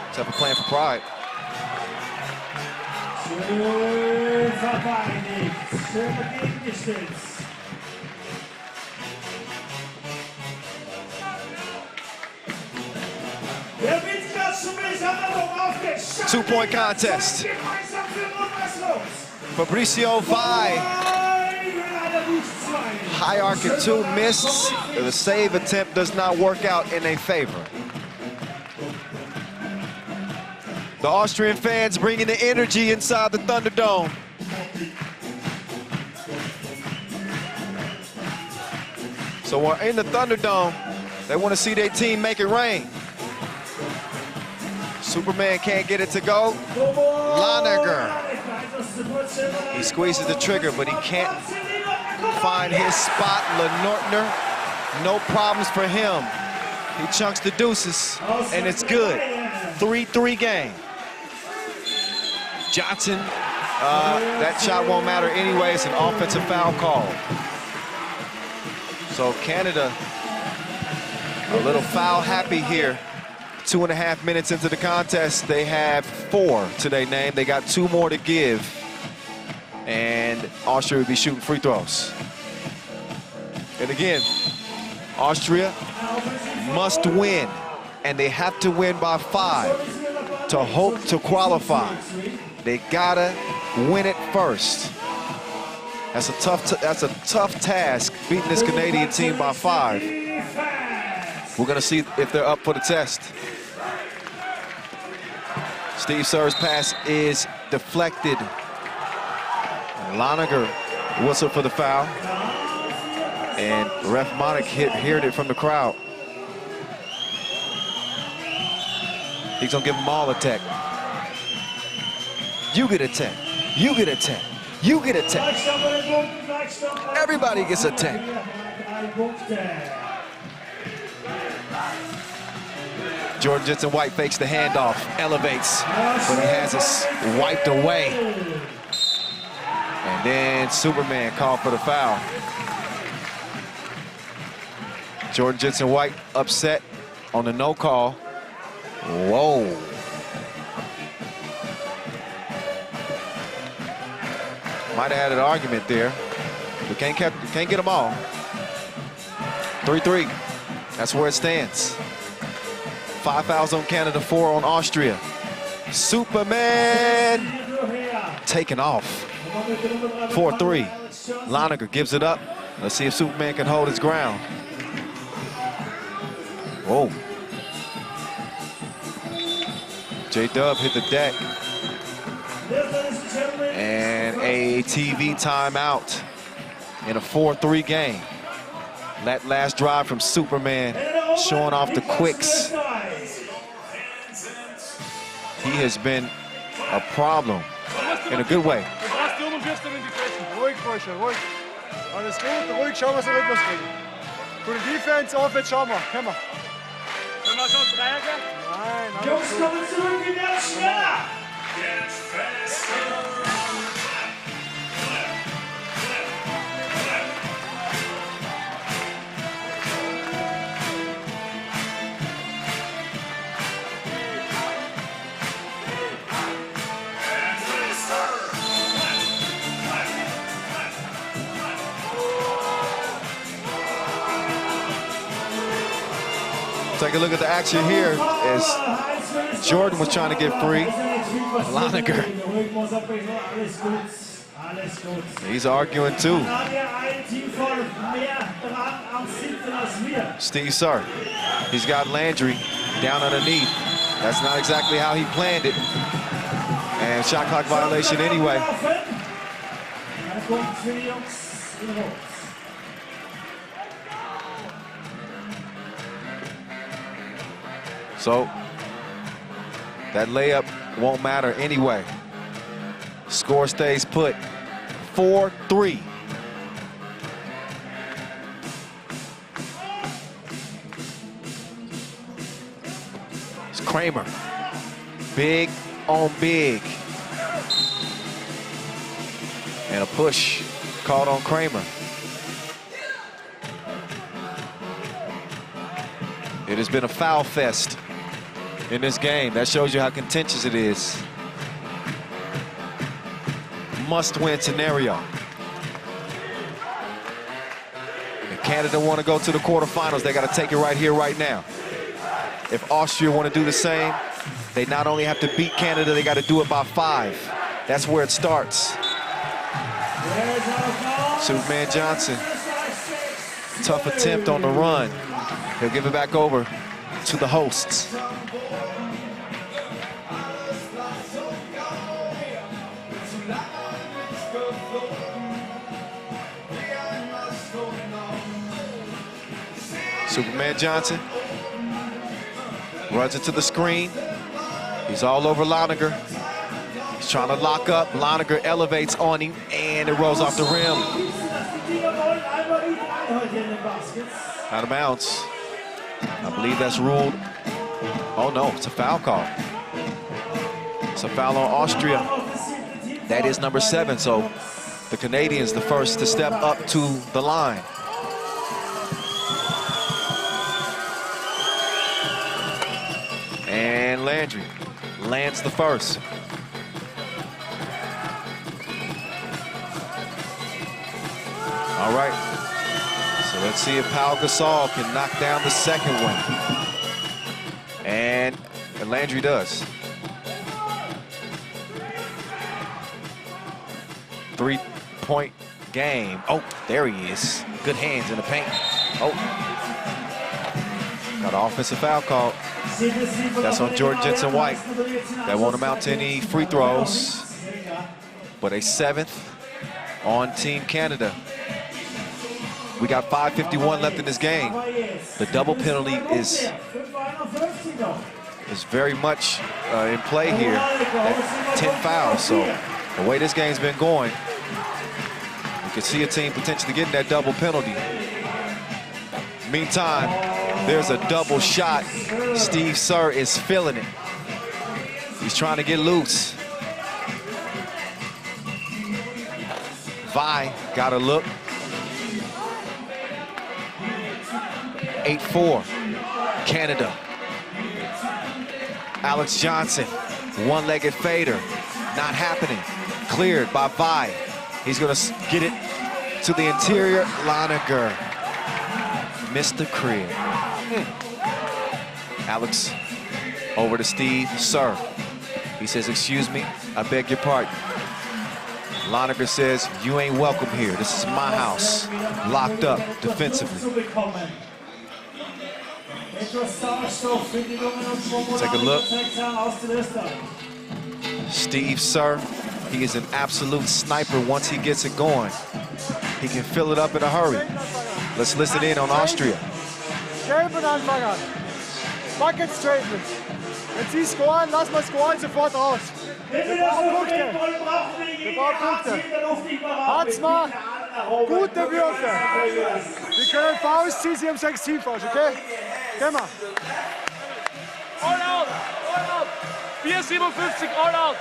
Let's have a plan for pride. Two-point contest. Fabricio Vai. High arc at 2, missed. The save attempt does not work out in their favor. The Austrian fans bringing the energy inside the Thunderdome. So we're in the Thunderdome. They want to see their team make it rain. Superman can't get it to go. Laniger. He squeezes the trigger, but he can't find his spot. Lenortner, no problems for him. He chunks the deuces, and it's good. 3-3 game. Johnson, that shot won't matter anyway. It's an offensive foul call. So Canada, a little foul happy here. 2.5 minutes into the contest, they have 4 to their name. They got 2 more to give. And Austria will be shooting free throws. And again, Austria must win. And they have to win by 5 to hope to qualify. They gotta win it first. That's a tough task, beating this Canadian team by 5. We're gonna see if they're up for the test. Steve Sir's pass is deflected. Laniger whistle for the foul. And ref Monik heard it from the crowd. He's gonna give them all a tech. You get a tech. You get a tech. You get a tech. Everybody gets a tech. Jordan Jensen White fakes the handoff, elevates, but he has it wiped away. And then Superman called for the foul. Jordan Jensen White upset on the no call. Whoa. Might have had an argument there. We can't get them all. 3-3. That's where it stands. 5 fouls on Canada, 4 on Austria. Superman taking off. 4-3. Laniger gives it up. Let's see if Superman can hold his ground. Whoa. J-Dub hit the deck. And a TV timeout in a 4-3 game. That last drive from Superman showing off the quicks. He has been a problem in a good way. Ruhig, Frösche, ruhig. Alles gut, ruhig, schauen, was wir Rhythmus kriegen. Gute Defense, Offense, schauen wir. Können wir. Können wir schon Dreier gehen? Nein, Jungs, kommen zurück, wir werden schneller! Take a look at the action here as Jordan was trying to get free. Laniger. He's arguing too. Steve Sir. He's got Landry down underneath. That's not exactly how he planned it. And shot clock violation anyway. So that layup won't matter anyway. Score stays put, 4-3. It's Kramer, big on big. And a push called on Kramer. It has been a foul fest in this game. That shows you how contentious it is. Must-win scenario. If Canada want to go to the quarterfinals, they got to take it right here, right now. If Austria want to do the same, they not only have to beat Canada, they got to do it by 5. That's where it starts. Superman Johnson, tough attempt on the run. He'll give it back over to the hosts. Superman Johnson runs into the screen. He's all over Laniger. He's trying to lock up. Laniger elevates on him, and it rolls off the rim. Out of bounds. I believe that's ruled. Oh no, it's a foul call. It's a foul on Austria. That is number 7, so the Canadians the first to step up to the line. And Landry lands the first. All right, so let's see if Pau Gasol can knock down the second one. And Landry does. 3-point game. Oh, there he is. Good hands in the paint. Oh, got an offensive foul call. That's on Jordan Jensen-White. That won't amount to any free throws, but a 7th on Team Canada. We got 5:51 left in this game. The double penalty is very much in play here. 10 fouls, so the way this game's been going, you can see a team potentially getting that double penalty. Meantime, there's a double shot. Steve Sir is feeling it. He's trying to get loose. Vi got a look. 8-4, Canada. Alex Johnson, one-legged fader, not happening. Cleared by Vi. He's gonna get it to the interior. Laniger missed the crib. Alex over to Steve Sir. He says, excuse me, I beg your pardon. Lanka says, you ain't welcome here. This is my house. Locked up defensively. Take a look. Steve Sir, he is an absolute sniper once he gets it going. He can fill it up in a hurry. Let's listen in on Austria. Schnell von Anfang an. Bucket Statement. Wenn Sie scoren, lassen wir scoren sofort raus. Wir brauchen Punkte. Wir brauchen Punkte. Hat's mal gute Würfe. Wir können Fouls ziehen, Sie haben 6 Teamfouls, okay? Gehen wir. All out! All out! 4,57, all out!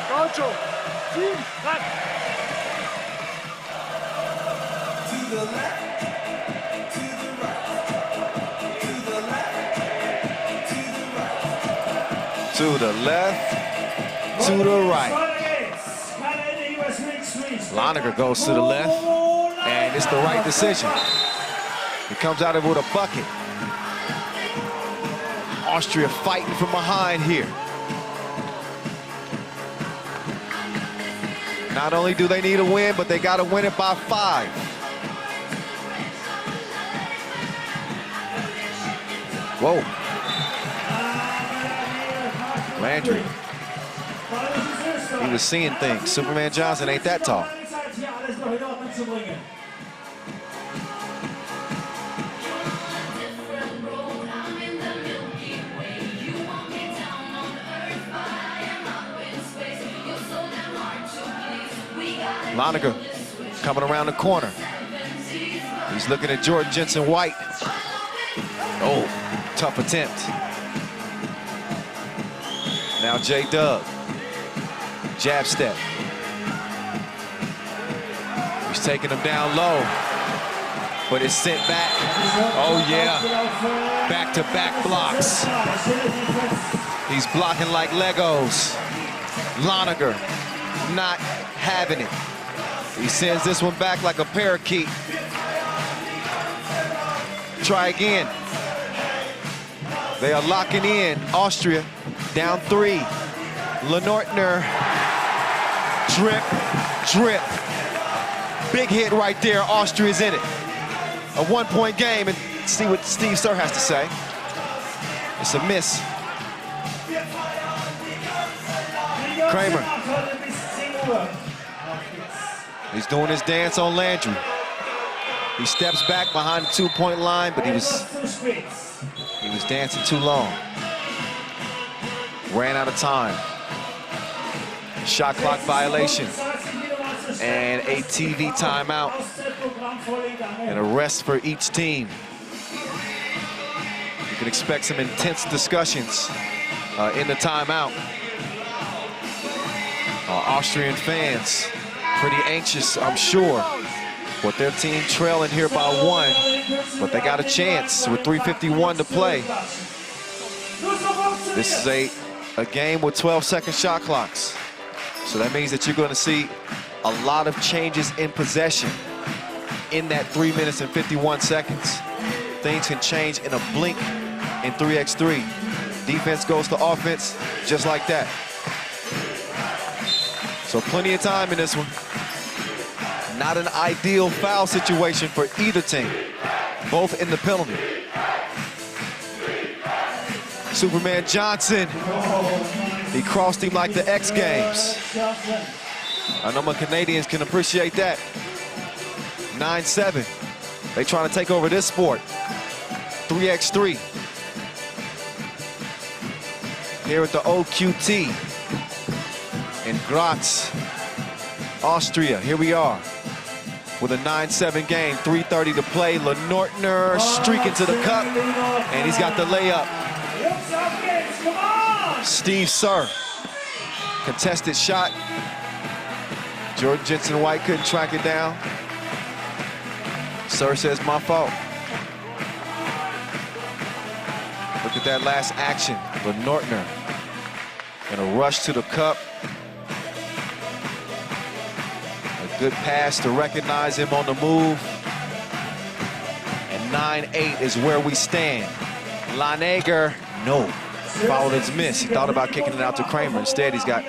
Gaucho. Team. To the left, to the right. Lanka goes to the left, and it's the right decision. He comes out of it with a bucket. Austria fighting from behind here. Not only do they need a win, but they got to win it by 5. Whoa. Landry. He was seeing things. Superman Johnson ain't that tall. Lanka coming around the corner. He's looking at Jordan Jensen White. Oh, tough attempt. Now J-Dub. Jab step. He's taking him down low, but it's sent back. Oh yeah, back-to-back blocks. He's blocking like Legos. Lanka not having it. He sends this one back like a parakeet. Try again. They are locking in. Austria down 3. Lenortner. Drip, drip. Big hit right there. Austria's in it. A 1-point game, and see what Steve Sir has to say. It's a miss. Kramer. He's doing his dance on Landry. He steps back behind the 2-point line, but he was dancing too long. Ran out of time. Shot clock violation. And a TV timeout. And a rest for each team. You can expect some intense discussions in the timeout. Austrian fans pretty anxious, I'm sure, with their team trailing here by 1, but they got a chance with 3:51 to play. This is a game with 12-second shot clocks. So that means that you're going to see a lot of changes in possession in that 3 minutes and 51 seconds. Things can change in a blink in 3x3. Defense goes to offense just like that. So plenty of time in this one. Not an ideal foul situation for either team. Both in the penalty. Superman Johnson. He crossed him like the X Games. I know my Canadians can appreciate that. 9-7. They trying to take over this sport. 3x3. Here at the OQT in Graz, Austria. Here we are with a 9-7 game, 3:30 to play. Lenortner streaking to the cup, and he's got the layup. Steve Sir, contested shot. Jordan Jensen White couldn't track it down. Sir says, my fault. Look at that last action. Lenortner in a rush to the cup. A good pass to recognize him on the move. And 9-8 is where we stand. Lanka, no. followed his miss. He thought about kicking it out to Kramer. Instead, he's got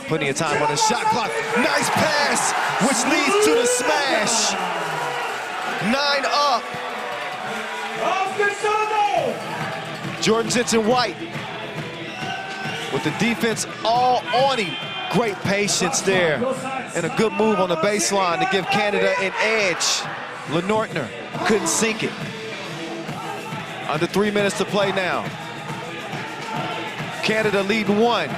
plenty of time on his shot clock. Nice pass, which leads to the smash. 9 up. Jordan Jensen-White with the defense all on him. Great patience there and a good move on the baseline to give Canada an edge. Lenortner couldn't sink it. Under 3 minutes to play now. Canada leading 1.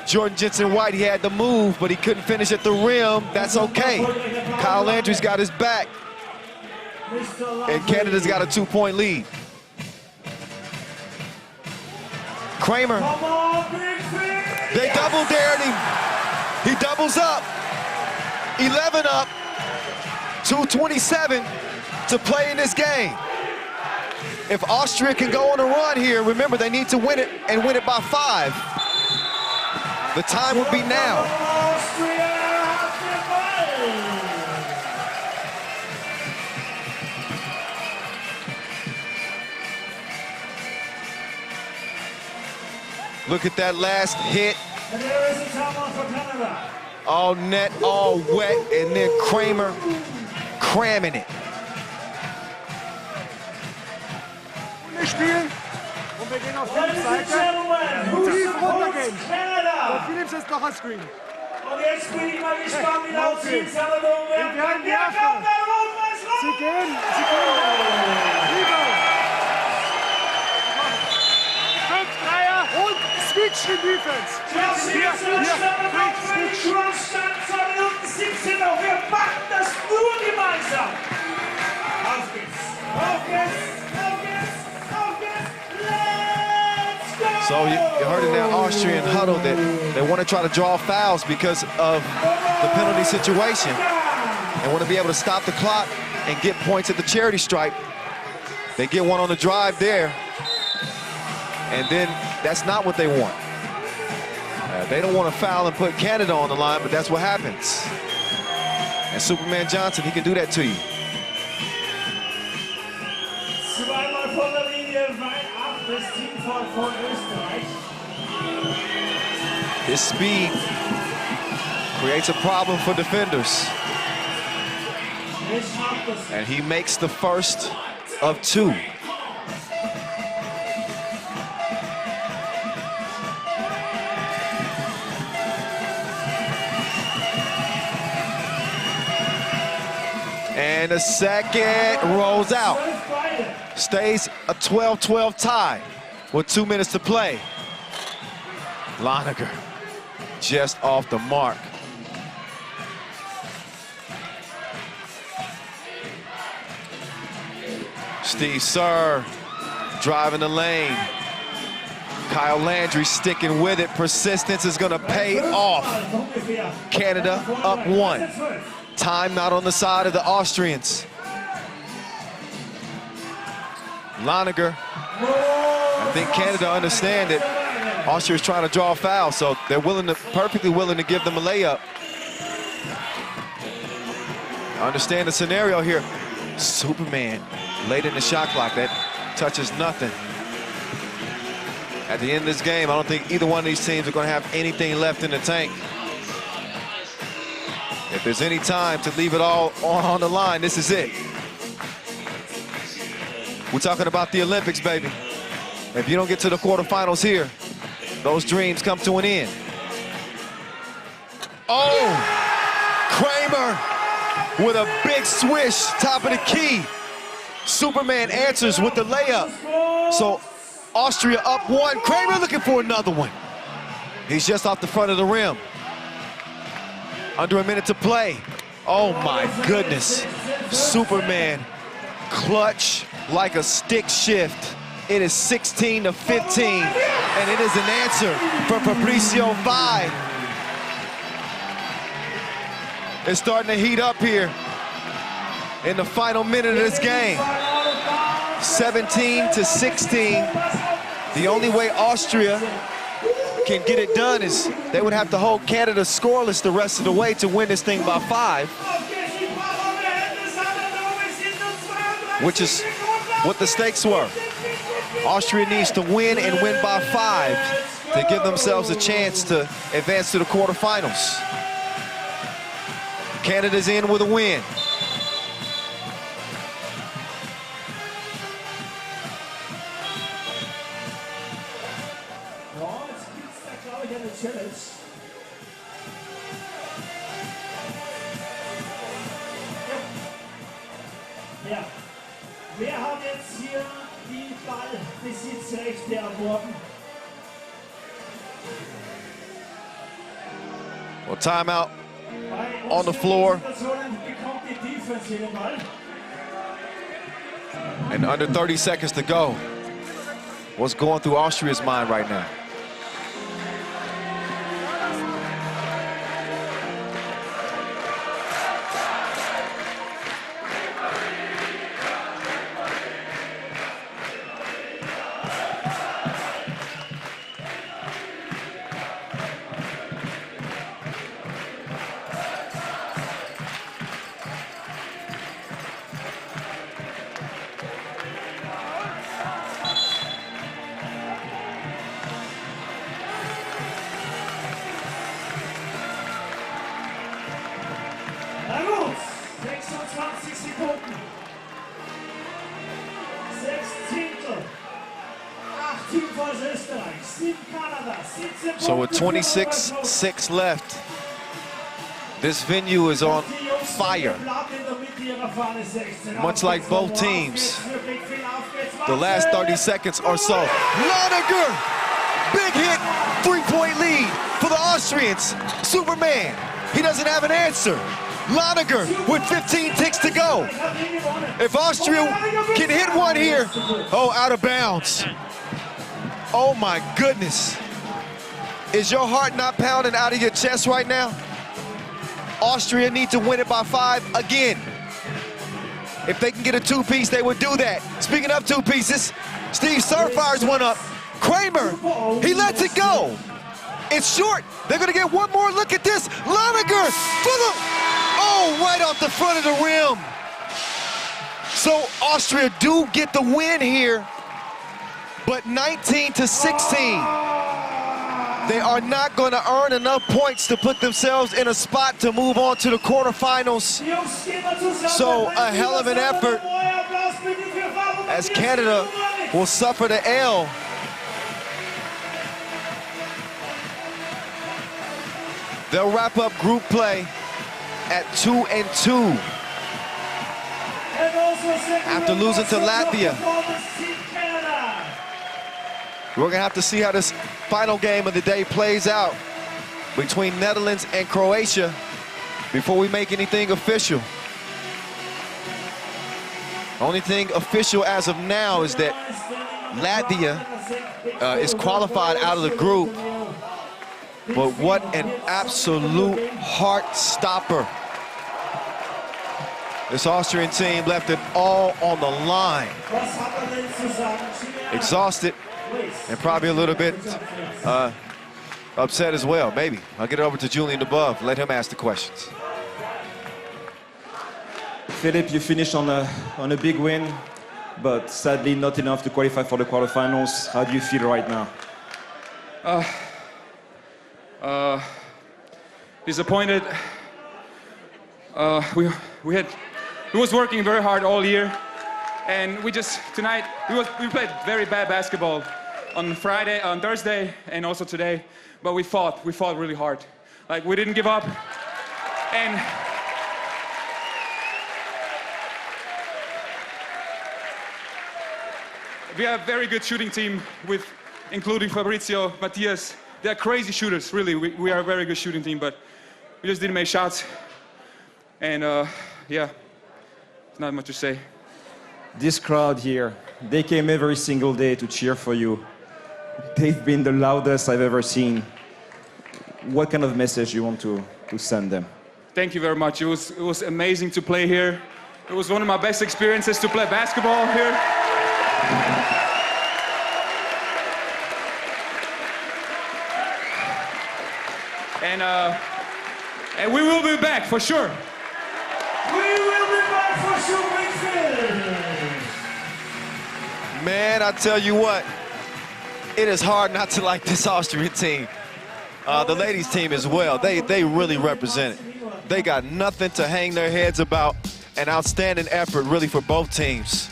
Jordan Jensen-White, he had the move, but he couldn't finish at the rim. That's okay. Kyle Landry's got his back. And Canada's got a 2-point lead. Kramer. They double dared him. He doubles up. 11 up. 2:27 to play in this game. If Austria can go on a run here, remember they need to win it and win it by 5. The time would be now. Look at that last hit. All net, all wet, and then Kramer cramming it. Spielen und wir gehen auf die Seite. Tief runtergehen. Der Philips ist noch ein Screen. Und jetzt bin ich mal gespannt, wie laut sie es haben. Wir werden werfen. Sie gehen. Lieber. 5 Dreier und switch in Defense. Hier. 2 Minuten 17 noch. Wir machen das nur gemeinsam. Auf geht's. Auf geht's. So you heard in that Austrian huddle that they want to try to draw fouls because of the penalty situation. They want to be able to stop the clock and get points at the charity stripe. They get one on the drive there, and then that's not what they want. They don't want to foul and put Canada on the line, but that's what happens. And Superman Johnson, he can do that to you. Zweimal von der Linie weit ab, das Teamfoul von Österreich. His speed creates a problem for defenders. And he makes the first of 2. And the second rolls out. Stays a 12-12 tie with 2 minutes to play. Loniger just off the mark. Steve Sir driving the lane. Kyle Landry sticking with it. Persistence is gonna pay off. Canada up 1. Time not on the side of the Austrians. Loniger, I think Canada understand that Austria is trying to draw a foul, so they're perfectly willing to give them a layup. Understand the scenario here. Superman late in the shot clock, that touches nothing. At the end of this game, I don't think either one of these teams are going to have anything left in the tank. If there's any time to leave it all on the line, this is it. We're talking about the Olympics, baby. If you don't get to the quarterfinals here, those dreams come to an end. Oh, Kramer with a big swish, top of the key. Superman answers with the layup. So Austria up 1. Kramer looking for another one. He's just off the front of the rim. Under a minute to play. Oh my goodness. Superman clutch like a stick shift. It is 16-15, and it is an answer for Fabricio 5. It's starting to heat up here in the final minute of this game. 17-16. The only way Austria can get it done is they would have to hold Canada scoreless the rest of the way to win this thing by 5, which is what the stakes were. Austria needs to win and win by 5 to give themselves a chance to advance to the quarterfinals. Canada's in with a win. Ja. Wer hat jetzt hier die Ballbesitzrechte erworben? Well, timeout on the floor. And under 30 seconds to go. What's going through Austria's mind right now? Na gut, 26 Sekunden. 6 Zehntel. 8 Team aus Österreich, 7 Kanada, 17 So with 26-6 left, this venue is on fire. Much like both teams, the last 30 seconds or so. Laniger, big hit, 3-point lead for the Austrians. Superman, he doesn't have an answer. Laniger with 15 ticks to go. If Austria can hit one here, oh, out of bounds. Oh my goodness. Is your heart not pounding out of your chest right now? Austria need to win it by 5 again. If they can get a 2-piece, they would do that. Speaking of 2 pieces, Steve Surfires one up. Kramer, he lets it go. It's short. They're gonna get one more look at this. Laniger for the, oh, right off the front of the rim. So Austria do get the win here, but 19-16. They are not going to earn enough points to put themselves in a spot to move on to the quarterfinals. So a hell of an effort as Canada will suffer the L. They'll wrap up group play at 2-2 after losing to Latvia. We're gonna have to see how this final game of the day plays out between Netherlands and Croatia before we make anything official. Only thing official as of now is that Latvia is qualified out of the group. But what an absolute heart stopper. This Austrian team left it all on the line. Exhausted and probably a little bit upset as well, maybe. I'll get it over to Julian above, let him ask the questions. Philip, you finished on a big win, but sadly not enough to qualify for the quarterfinals. How do you feel right now? Disappointed. We was working very hard all year, and we just tonight we played very bad basketball on Thursday, and also today. But we fought really hard. Like, we didn't give up, and we have a very good shooting team with, including Fabrizio, Matthias. They're crazy shooters, really. We are a very good shooting team, but we just didn't make shots. And yeah, not much to say. This crowd here, they came every single day to cheer for you. They've been the loudest I've ever seen. What kind of message you want to send them? Thank you very much. It was amazing to play here. It was one of my best experiences to play basketball here. And we will be back for sure. We will be back for sure, Big Phil. Man, I tell you what, it is hard not to like this Austrian team. The ladies team as well. They really represent it. They got nothing to hang their heads about. An outstanding effort really for both teams.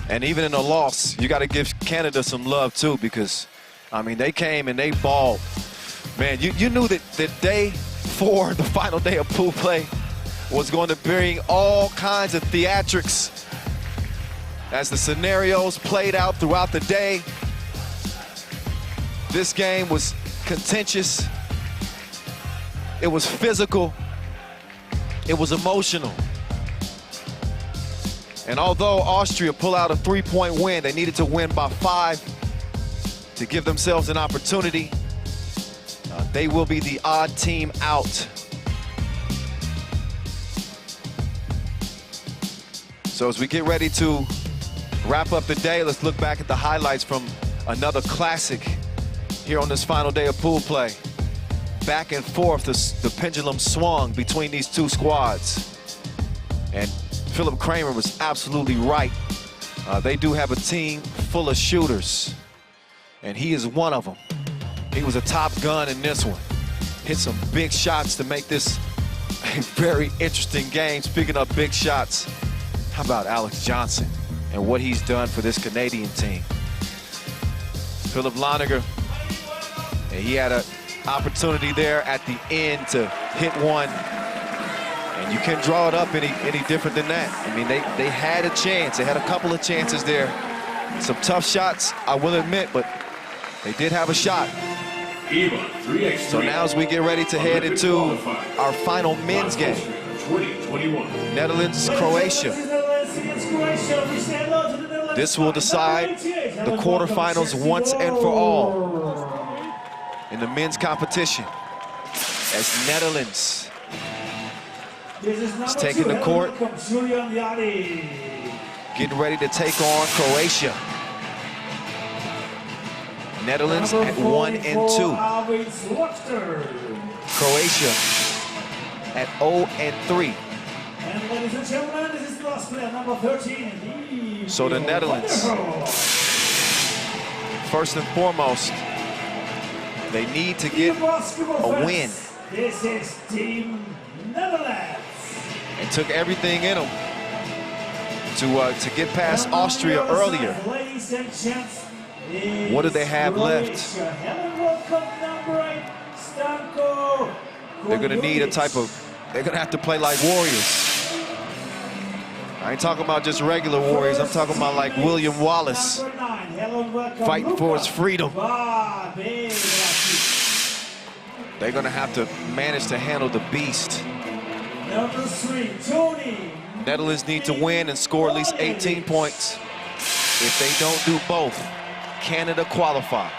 And even in a loss, you got to give Canada some love too, because, I mean, they came and they balled. Man, you knew that day 4, the final day of pool play, was going to bring all kinds of theatrics as the scenarios played out throughout the day. This game was contentious. It was physical. It was emotional. And although Austria pulled out a 3-point win, they needed to win by 5 to give themselves an opportunity. They will be the odd team out. So as we get ready to wrap up the day, let's look back at the highlights from another classic here on this final day of pool play. Back and forth, the pendulum swung between these two squads. And Philip Kramer was absolutely right. They do have a team full of shooters, and he is one of them. He was a top gun in this one. Hit some big shots to make this a very interesting game. Speaking of big shots, how about Alex Johnson and what he's done for this Canadian team? Philip Loniger, and he had an opportunity there at the end to hit one. And you can't draw it up any different than that. I mean, they had a chance. They had a couple of chances there. Some tough shots, I will admit, but they did have a shot. FIBA 3x3. So now as we get ready to head into our final men's game, 2021. Netherlands, Croatia. This will decide the quarterfinals once and for all in the men's competition, as Netherlands is taking the court, getting ready to take on Croatia. Netherlands at 1-2. Croatia at 0-3. And ladies and gentlemen, this is the last player, number 13. So the Netherlands, first and foremost, they need to get a win. This is Team Netherlands. And took everything in them to get past Austria earlier. Ladies and gents, what do they have left? They're gonna need a type of, they're gonna have to play like warriors. I ain't talking about just regular warriors, I'm talking about like William Wallace, fighting for his freedom. They're gonna have to manage to handle the beast. Number 3, Tony. Netherlands need to win and score at least 18 points. If they don't do both, Canada qualify.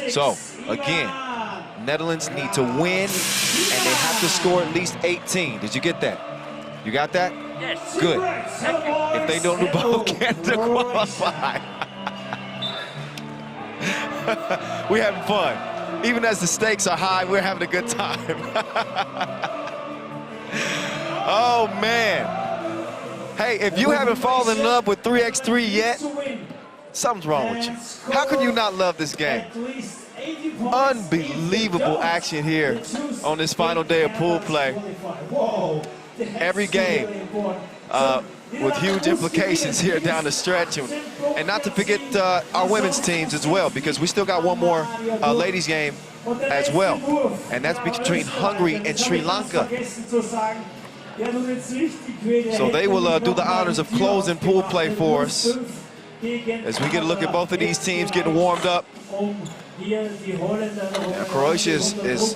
So, again, Netherlands need to win, and they have to score at least 18. Did you get that? You got that? Yes. Good. If they don't do both, Canada qualify. We're having fun. Even as the stakes are high, we're having a good time. Oh, man. Hey, if you haven't fallen in love with 3x3 yet, something's wrong with you. How could you not love this game? Unbelievable action here on this final day of pool play. Every game with huge implications here down the stretch. And not to forget our women's teams as well, because we still got one more ladies game as well. And that's between Hungary and Sri Lanka. So they will do the honors of closing pool play for us as we get a look at both of these teams getting warmed up. Now, Croatia is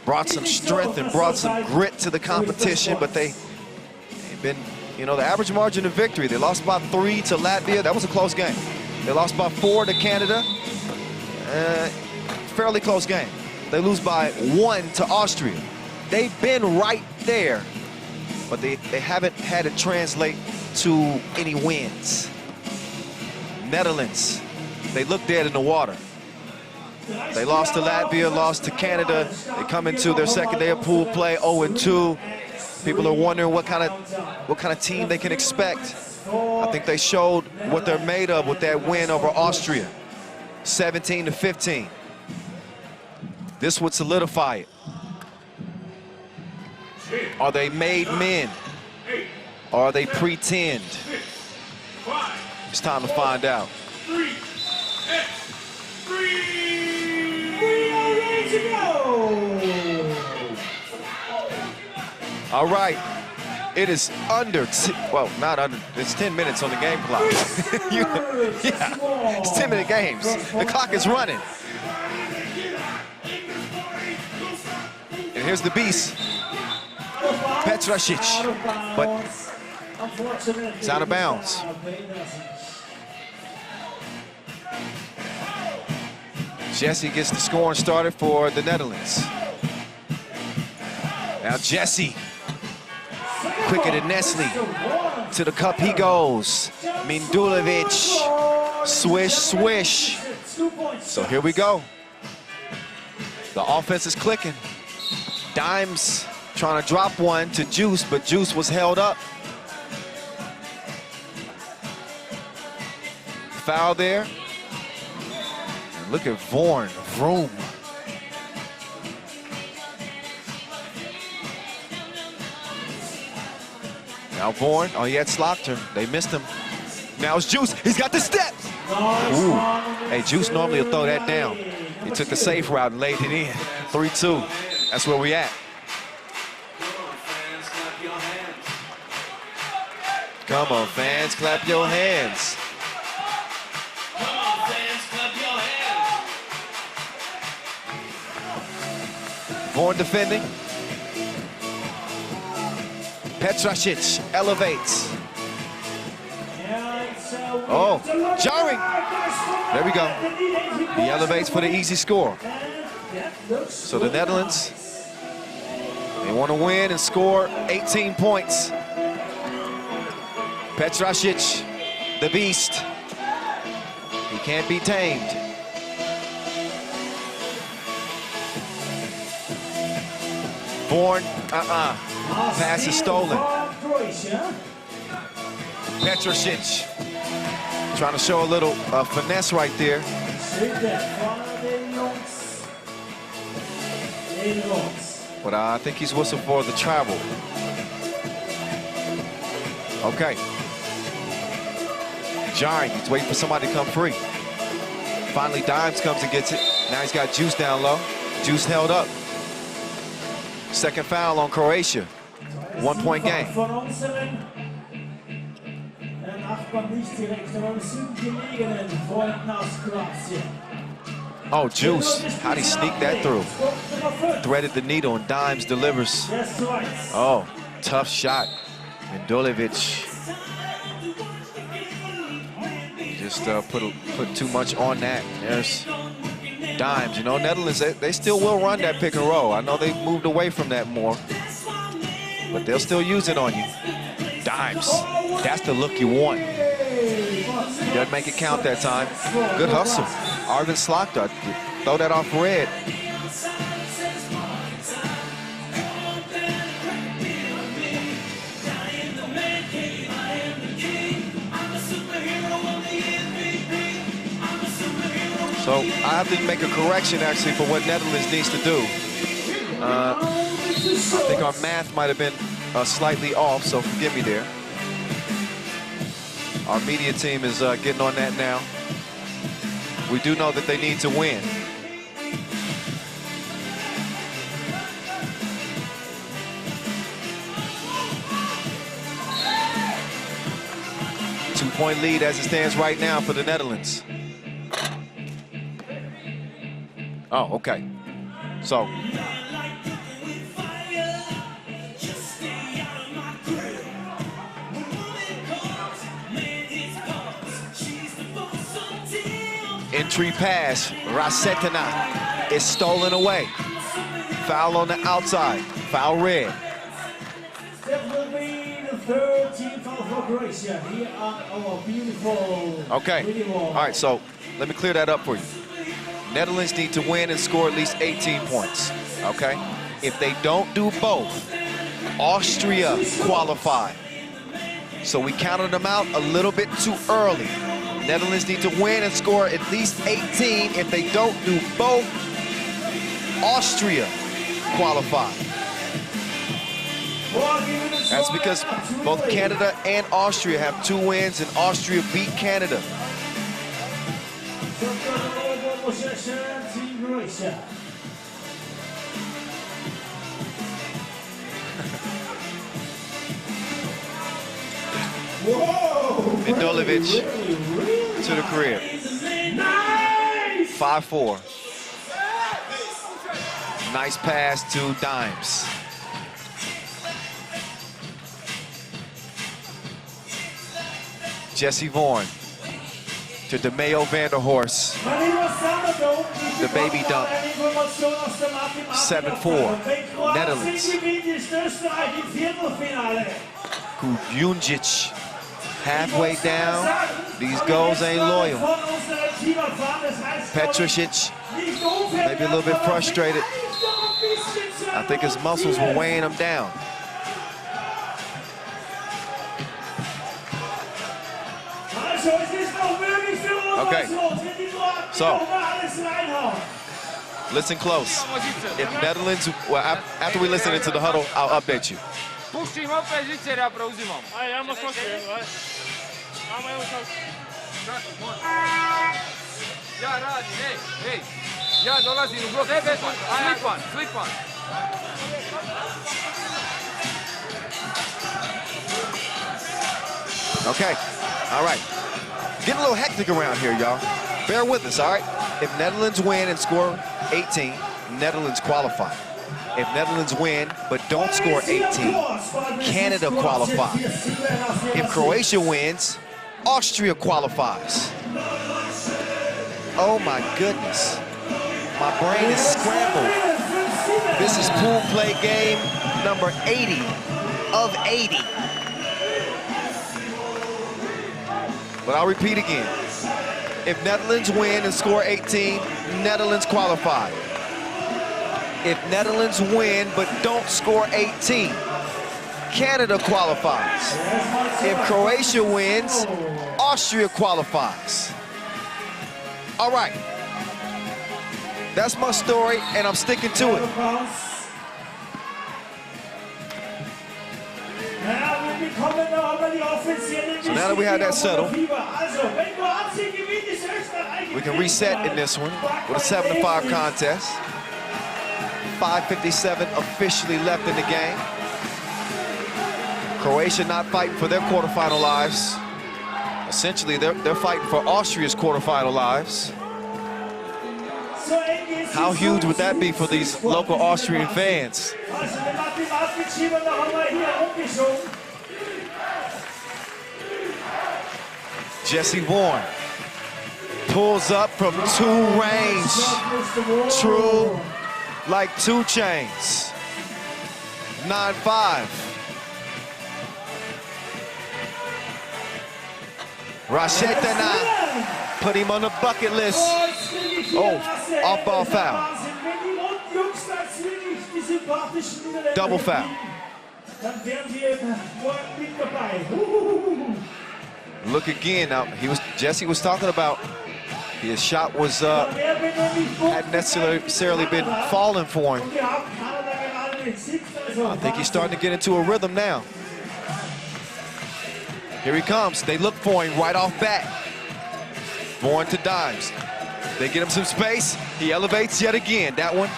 brought some strength and brought some grit to the competition, but they've been, you know, the average margin of victory. They lost by 3 to Latvia. That was a close game. They lost by 4 to Canada. Fairly close game. They lose by 1 to Austria. They've been right there, but they haven't had it translate to any wins. Netherlands, they look dead in the water. They lost to Latvia, lost to Canada. They come into their second day of pool play 0-2. People are wondering what kind of team they can expect. I think they showed what they're made of with that win over Austria, 17-15. This would solidify it. Are they made men? Or are they pretend? It's time to find out. All right, it is well, not under, it's 10 minutes on the game clock. Yeah, it's 10-minute games. The clock is running. And here's the beast, Petrasic, but it's out of bounds. Jesse gets the scoring started for the Netherlands. Now Jesse, quicker than Nestle. To the cup he goes. Mindulovic, swish, swish. So here we go. The offense is clicking. Dimes trying to drop one to Juice, but Juice was held up. Foul there. And look at Vroom. Now Vorn, oh, he had Slaughter. They missed him. Now it's Juice. He's got the steps. Ooh. Hey, Juice normally will throw that down. He took the safe route and laid it in. 3-2. That's where we at. Come on, fans, clap your hands. Vorn defending. Petrasic elevates. Oh, jarring. There we go. He elevates for the easy score. So the Netherlands, they want to win and score 18 points. Petrasic, the beast. He can't be tamed. Vorn, pass is stolen. Petrasic trying to show a little finesse right there. But I think he's whistled for the travel. Okay. Jarring, he's waiting for somebody to come free. Finally, Dimes comes and gets it. Now he's got Juice down low. Juice held up. Second foul on Croatia. 1 point game. Oh, Juice, how'd he sneak that through? Threaded the needle and Dimes delivers. Oh, tough shot. And Dolevic just put too much on that. There's Dimes. You know, Netherlands, they still will run that pick and roll. I know they've moved away from that more, but they'll still use it on you. Dimes, that's the look you want. He doesn't make it count that time. Good hustle. Arvin Slaughter, throw that off red. So I have to make a correction actually for what Netherlands needs to do. I think our math might have been slightly off, so forgive me there. Our media team is getting on that now. We do know that they need to win. Two-point lead as it stands right now for the Netherlands. Oh, okay. So. Entry pass, Rasetina is stolen away. Foul on the outside, foul red. That will be the third team foul for Croatia here on our beautiful. Okay, all right, so let me clear that up for you. Netherlands need to win and score at least 18 points, okay? If they don't do both, Austria qualified. So we counted them out a little bit too early. Netherlands need to win and score at least 18. If they don't do both, Austria qualified. That's because both Canada and Austria have 2 wins, and Austria beat Canada. Midolevic to the crib. 5-4. Nice pass to Dimes. Jesse Vaughan to DeMeo Vanderhorst. The baby dunk. 7-4. Netherlands. Kujundžić halfway down. These goals ain't loyal. Petricic maybe a little bit frustrated. I think his muscles were weighing him down. Okay, so listen close. If Netherlands, well, after we listen into the huddle, I'll update you. Puštim opet žičer, ja preuzimam. Ajmo skočiti, ajmo Ja radim, hej. Ja dolazim u blok. Slick one. Okay, all right. Getting a little hectic around here, y'all. Bear with us, all right? If Netherlands win and score 18, Netherlands qualify. If Netherlands win but don't score 18, Canada qualifies. If Croatia wins, Austria qualifies. Oh my goodness. My brain is scrambled. This is pool play game number 80 of 80. But I'll repeat again. If Netherlands win and score 18, Netherlands qualify. If Netherlands win but don't score 18, Canada qualifies. If Croatia wins, Austria qualifies. All right. That's my story, and I'm sticking to it. So now that we have that settled, we can reset in this one with a 7-5 contest. 5:57 officially left in the game. Croatia not fighting for their quarterfinal lives. Essentially, they're fighting for Austria's quarterfinal lives. How huge would that be for these local Austrian fans? Jesse Vaughan pulls up from 2 range. True, like 2 chains. 9-5. Rachetana put him on the bucket list. Oh, off-ball foul. Double foul. Look again now. Jesse was talking about his shot was hadn't necessarily been falling for him. I think he's starting to get into a rhythm now. Here he comes. They look for him right off bat. Vaughan to Dimes. They get him some space. He elevates yet again. That one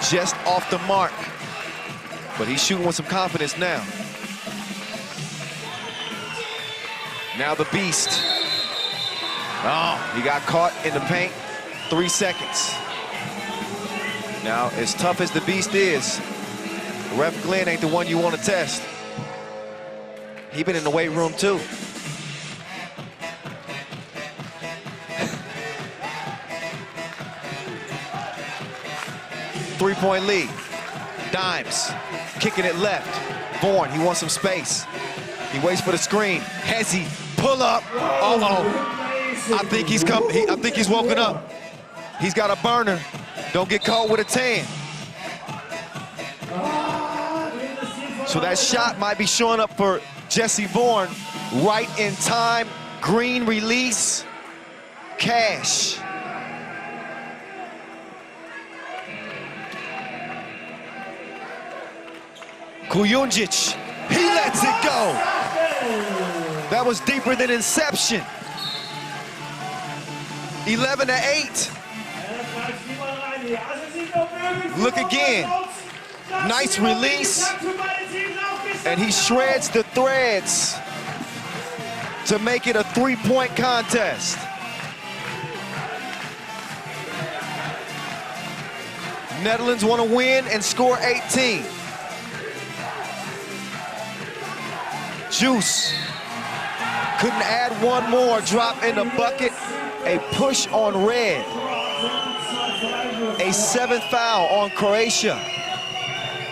just off the mark. But he's shooting with some confidence now. Now the beast. Oh, he got caught in the paint. 3 seconds. Now, as tough as the beast is, Ref Glenn ain't the one you want to test. He been in the weight room too. Three-point lead. Dimes kicking it left. Vaughan, he wants some space. He waits for the screen. Hezzy, pull up. Uh-oh. I think he's woken up. He's got a burner. Don't get caught with a tan. So that shot might be showing up for Jesse Vaughan right in time. Green release, cash. Kujundžić, he lets it go. That was deeper than Inception. 11-8. Look again. Nice release. And he shreds the threads to make it a three-point contest. Netherlands want to win and score 18. Juice couldn't add one more, drop in the bucket. A push on red. A seventh foul on Croatia.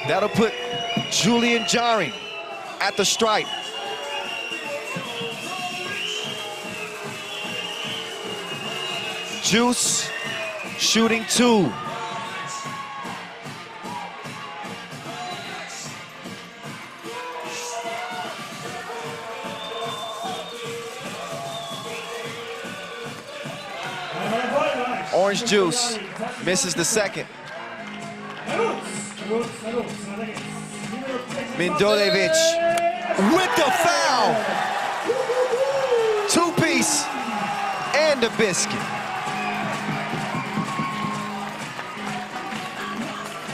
That'll put Julian Jaring at the stripe. Juice shooting 2. Orange Juice misses the second. Mindolevic with the foul. Two-piece and a biscuit.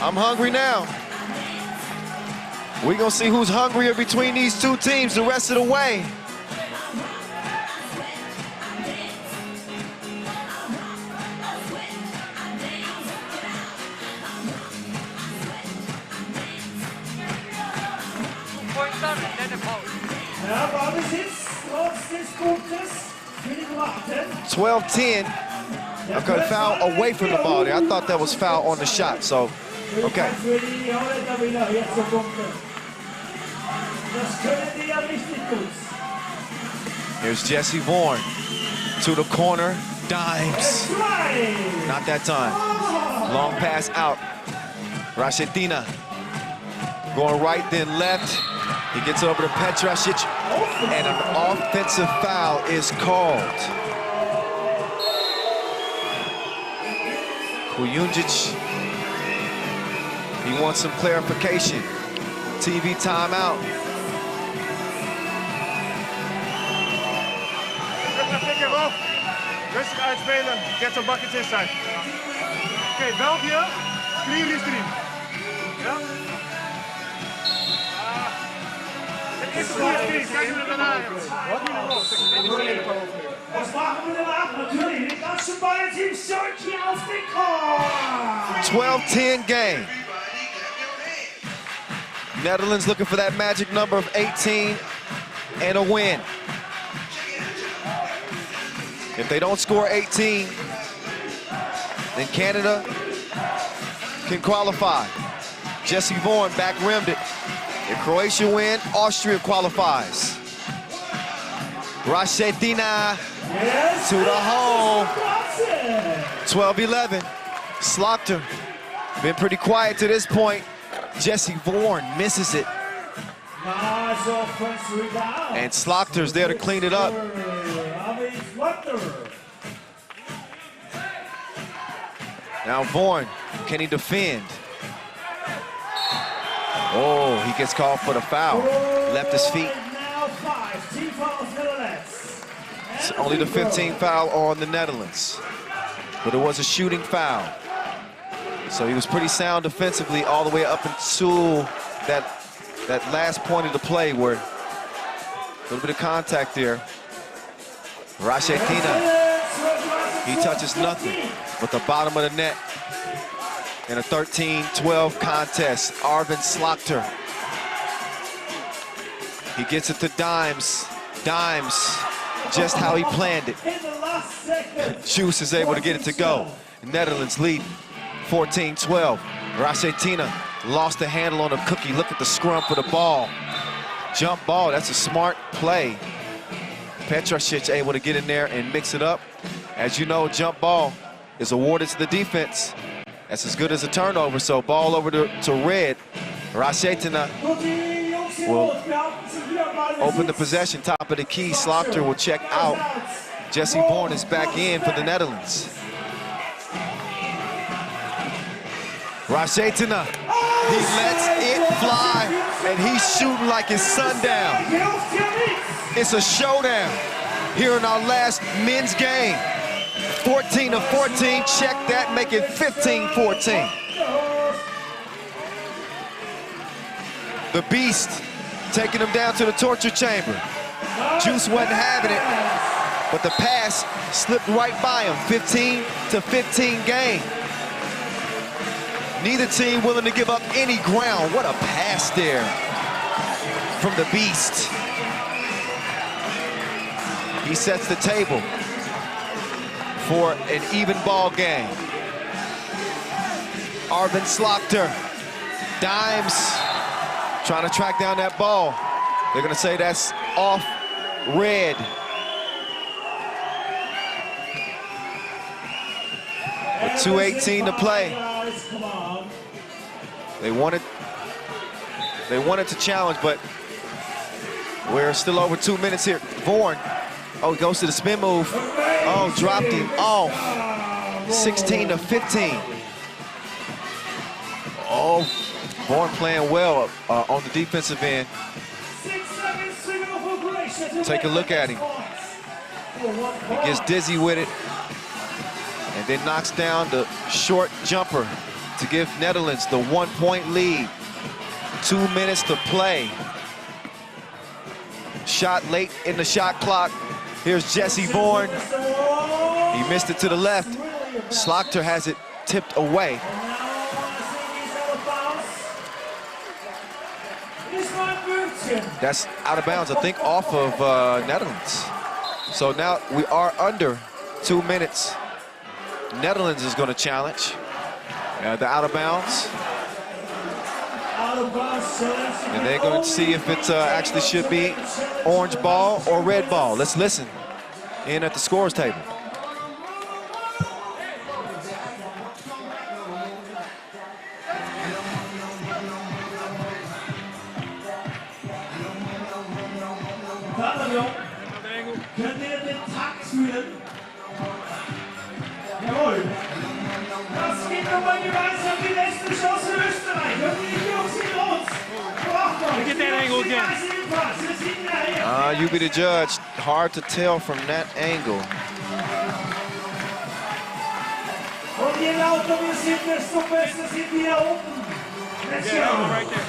I'm hungry now. We're gonna see who's hungrier between these two teams the rest of the way. Ja, Besitz, trotz des Punktes für die Kroaten. 12-10. Okay, foul away from the ball there. I thought that was foul on the shot, so, okay. Für die Holländer wieder jetzt zu punkten. Das können die ja richtig gut. Here's Jesse Vaughan to the corner, dimes. Not that time. Long pass out. Rashetina going right, then left. He gets over to Petrasic, and an offensive foul is called. Kujundžić, he wants some clarification. TV timeout. Pick him up. Rustig uitspelen. Get some buckets inside. Okay, België. Clean is erin. Ja? Was machen wir danach? Natürlich, die ganzen beiden Teams zurück hier auf den Court. 12-10 game. Netherlands looking for that magic number of 18 and a win. If they don't score 18, then Canada can qualify. Jesse Vaughan back rimmed it. If Croatia win, Austria qualifies. Rashetina to the hole. 12-11. Slopter been pretty quiet to this point. Jesse Vaughan misses it. And Slopter's there to clean it up. Now Vaughan, can he defend? Oh, he gets called for the foul. Left his feet. It's only the 15th foul on the Netherlands. But it was a shooting foul. So he was pretty sound defensively all the way up until that last point of the play where a little bit of contact there. Rashetina, he touches nothing but the bottom of the net. In a 13-12 contest, Arvin Slopter. He gets it to Dimes. Dimes, just how he planned it. Juice is able to get it to go. Netherlands lead 14-12. Rashetina lost the handle on the cookie. Look at the scrum for the ball. Jump ball, that's a smart play. Petrasic able to get in there and mix it up. As you know, jump ball is awarded to the defense. That's as good as a turnover, so ball over to red. Rashetina will open the possession, top of the key. Slaughter will check out. Jesse Bourne is back in for the Netherlands. Rashetana, he lets it fly, and he's shooting like it's sundown. It's a showdown here in our last men's game. 14-14, check that, make it 15-14. The Beast taking him down to the torture chamber. Juice wasn't having it, but the pass slipped right by him. 15-15 game. Neither team willing to give up any ground. What a pass there from the Beast. He sets the table for an even ball game. Arvin Slaughter dimes, trying to track down that ball. They're gonna say that's off red. With 2:18 to play. They wanted to challenge, but we're still over 2 minutes here. Bourne, oh, he goes to the spin move. Oh, dropped him off. 16-15. Oh, Bourne playing well on the defensive end. Take a look at him. He gets dizzy with it, and then knocks down the short jumper to give Netherlands the 1-point lead. 2 minutes to play. Shot late in the shot clock. Here's Jesse Bourne. He missed it to the left. Slaughter has it tipped away. That's out of bounds, I think, off of Netherlands. So now we are under 2 minutes. Netherlands is going to challenge. The out of bounds. And they're going to see if it actually should be orange ball or red ball. Let's listen in at the scores table. Könnt ihr den Takt fühlen? Jawohl. Das geht nochmal gemeinsam die letzte Chance für Österreich. Und die Jungs in uns. Get that angle again. You be the judge. Hard to tell from that angle. Und je lauter wir sind, desto besser sind wir hier oben. Let's go. Right there.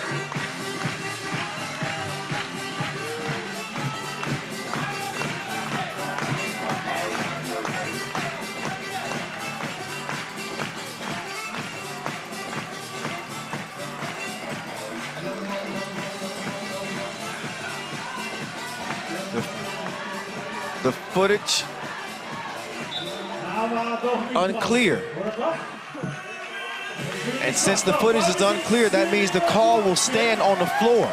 The footage unclear. And since the footage is unclear, that means the call will stand on the floor.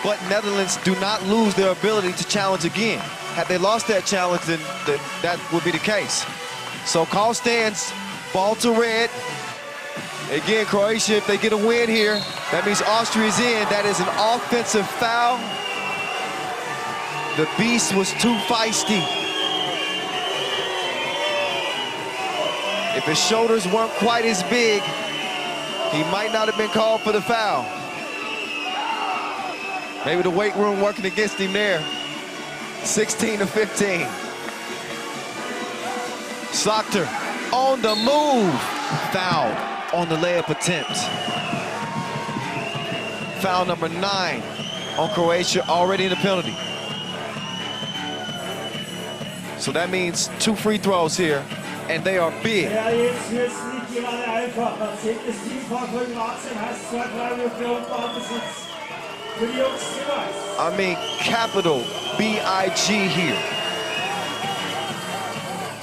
But Netherlands do not lose their ability to challenge again. Had they lost that challenge, then that would be the case. So call stands, ball to red. Again, Croatia, if they get a win here, that means Austria's in. That is an offensive foul. The Beast was too feisty. If his shoulders weren't quite as big, he might not have been called for the foul. Maybe the weight room working against him there. 16-15. Slaughter on the move. Foul on the layup attempt. Foul number 9 on Croatia, already in the penalty. So that means 2 free throws here, and they are big. I mean, capital B-I-G here.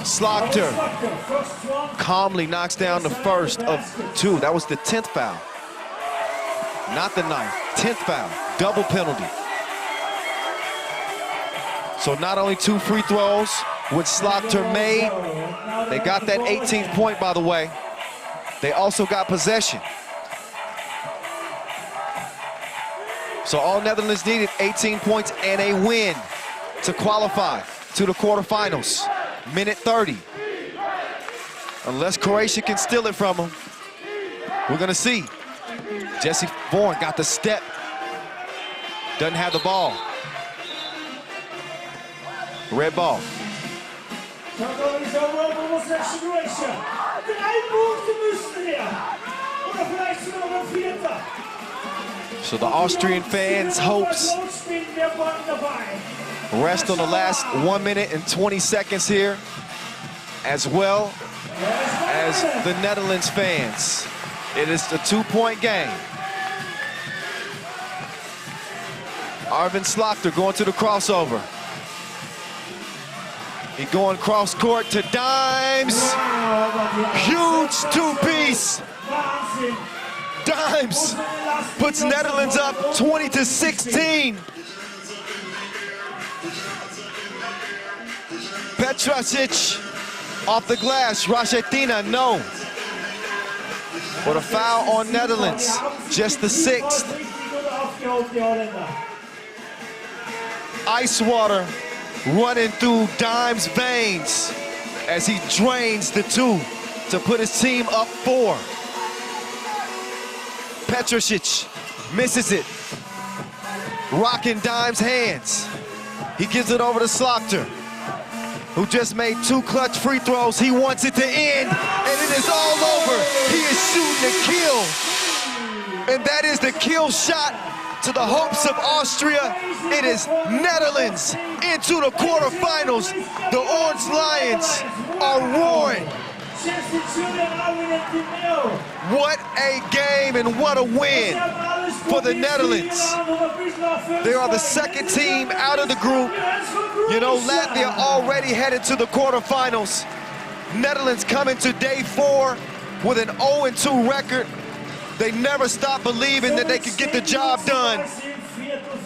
Slaughter calmly knocks down the first of 2. That was the 10th foul. Not the 9th, 10th foul, double penalty. So not only 2 free throws, which Slaughter made, they got that 18th point, by the way. They also got possession. So all Netherlands needed 18 points and a win to qualify to the quarterfinals. Minute 30. Unless Croatia can steal it from them, we're gonna see. Jesse Vaughan got the step. Doesn't have the ball. Red ball. So the Austrian fans' hopes rest on the last 1 minute and 20 seconds here, as well as the Netherlands fans. It is the 2-point game. Arvin Slaughter going to the crossover. He going cross court to Dimes. Huge two-piece. Dimes puts Netherlands up 20-16. Petrasic off the glass. Rachetina, no. But a foul on Netherlands, just the 6th. Ice water running through Dimes' veins as he drains the 2 to put his team up 4. Petrasic misses it. Rocking Dimes' hands. He gives it over to Slaughter, who just made 2 clutch free throws. He wants it to end, and it is all over. He is shooting a kill. And that is the kill shot to the hopes of Austria. It is Netherlands into the quarterfinals. The Orange Lions are roaring. What a game and what a win for the Netherlands. They are the 2nd team out of the group. You know, Latvia already headed to the quarterfinals. Netherlands coming to day 4 with an 0-2 record. They never stopped believing that they could get the job done.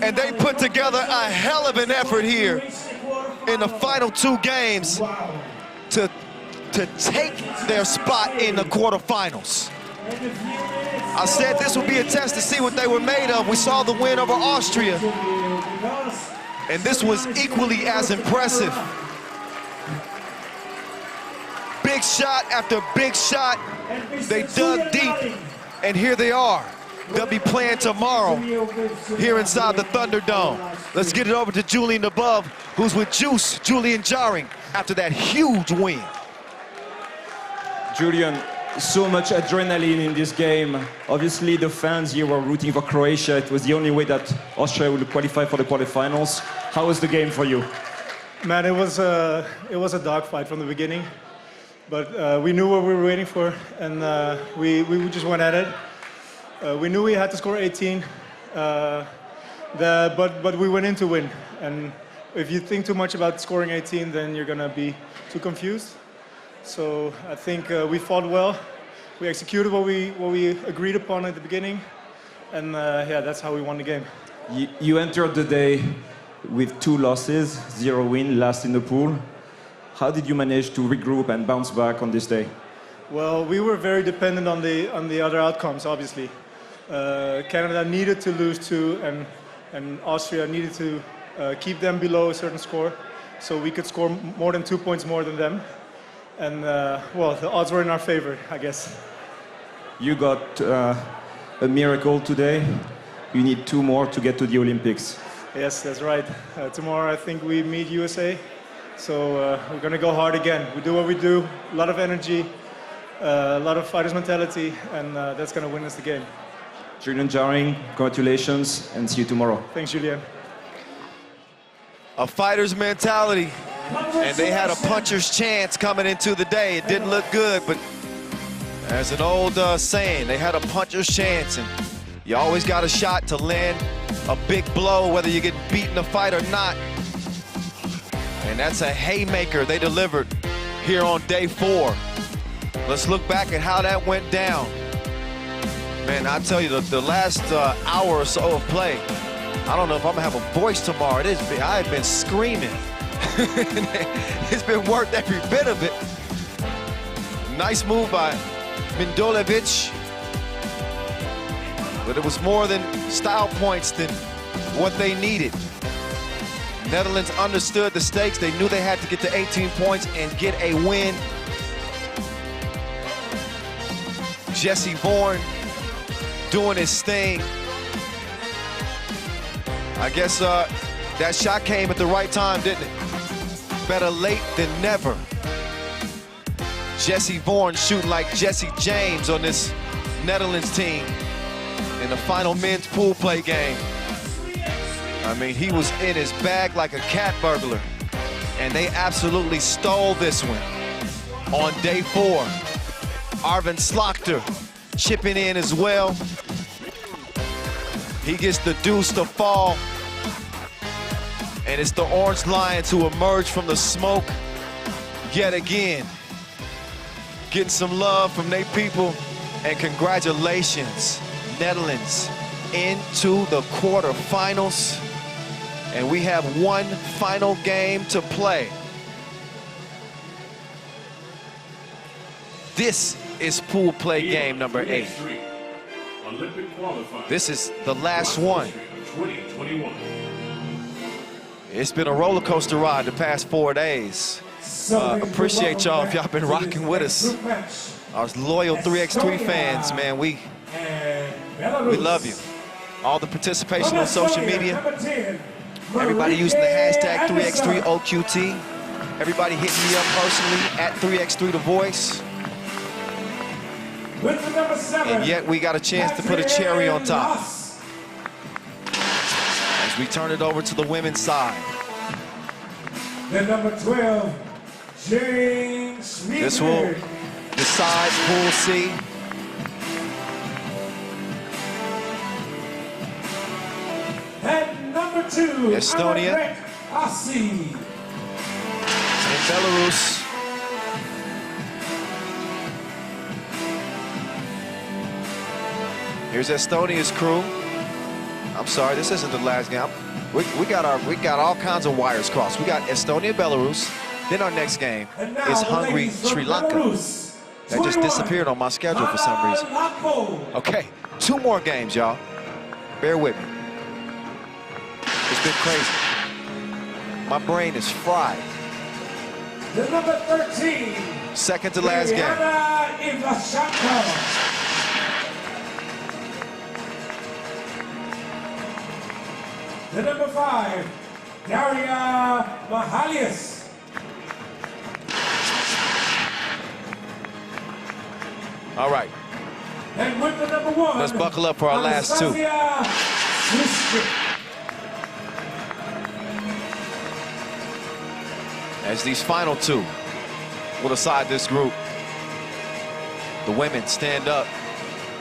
And they put together a hell of an effort here in the final 2 games to take their spot in the quarterfinals. I said this would be a test to see what they were made of. We saw the win over Austria, and this was equally as impressive. Big shot after big shot. They dug deep, and here they are. They'll be playing tomorrow here inside the Thunderdome. Let's get it over to Julian above, who's with Juice, Julian Jarring, after that huge win. Julian, so much adrenaline in this game. Obviously, the fans here were rooting for Croatia. It was the only way that Austria would qualify for the quarterfinals. How was the game for you? Man, it was a dogfight from the beginning, but we knew what we were waiting for, and we just went at it. We knew we had to score 18, but we went in to win. And if you think too much about scoring 18, then you're gonna be too confused. So I think we fought well. We executed what we agreed upon at the beginning, and yeah, that's how we won the game. You entered the day with 2 losses, 0 win, last in the pool. How did you manage to regroup and bounce back on this day? Well, we were very dependent on the other outcomes, obviously. Canada needed to lose 2, and Austria needed to keep them below a certain score, so we could score more than 2 points more than them. And, well, the odds were in our favor, I guess. You got a miracle today. You need 2 more to get to the Olympics. Yes, that's right. Tomorrow, I think we meet USA. So we're going to go hard again. We do what we do, a lot of energy, a lot of fighter's mentality, and that's going to win us the game. Julian Jarring, congratulations, and see you tomorrow. Thanks, Julian. A fighter's mentality. And they had a puncher's chance coming into the day. It didn't look good, but as an old saying, they had a puncher's chance, and you always got a shot to land a big blow, whether you get beat in a fight or not. And that's a haymaker they delivered here on day 4. Let's look back at how that went down. Man, I tell you, the last hour or so of play, I don't know if I'm gonna have a voice tomorrow. I've been screaming. It's been worth every bit of it. Nice move by Mindolevic. But it was more than style points than what they needed. Netherlands understood the stakes. They knew they had to get to 18 points and get a win. Jesse Bourne doing his thing. I guess that shot came at the right time, didn't it? Better late than never. Jesse Bourne shooting like Jesse James on this Netherlands team in the final men's pool play game. I mean, he was in his bag like a cat burglar, and they absolutely stole this one on day 4. Arvin Slaughter chipping in as well. He gets the deuce to fall, and it's the Orange Lions who emerge from the smoke yet again. Getting some love from their people, and congratulations, Netherlands into the quarterfinals. And we have one final game to play. This is pool play game number 8. This is the last one. It's been a roller coaster ride the past 4 days. Appreciate y'all if y'all been rocking with us. Our loyal 3x3 fans, man, we love you. All the participation on social media. Everybody using the hashtag 3x3OQT. Everybody hitting me up personally at 3x3 The Voice. And yet we got a chance to put a cherry on top as we turn it over to the women's side. The number 12, James. This will decide Pool C. And number 2, Estonia. And Belarus. Here's Estonia's crew. I'm sorry, this isn't the last game. We got all kinds of wires crossed. We got Estonia, Belarus. Then our next game is Hungary, Sri Lanka. That just disappeared on my schedule for some reason. Okay, 2 more games, y'all. Bear with me. It's been crazy. My brain is fried. The number 13. Second to last game. The number 5, Daria Mahalias. All right. And with the number 1, let's buckle up for our last 2. As these final 2 will decide this group. The women stand up.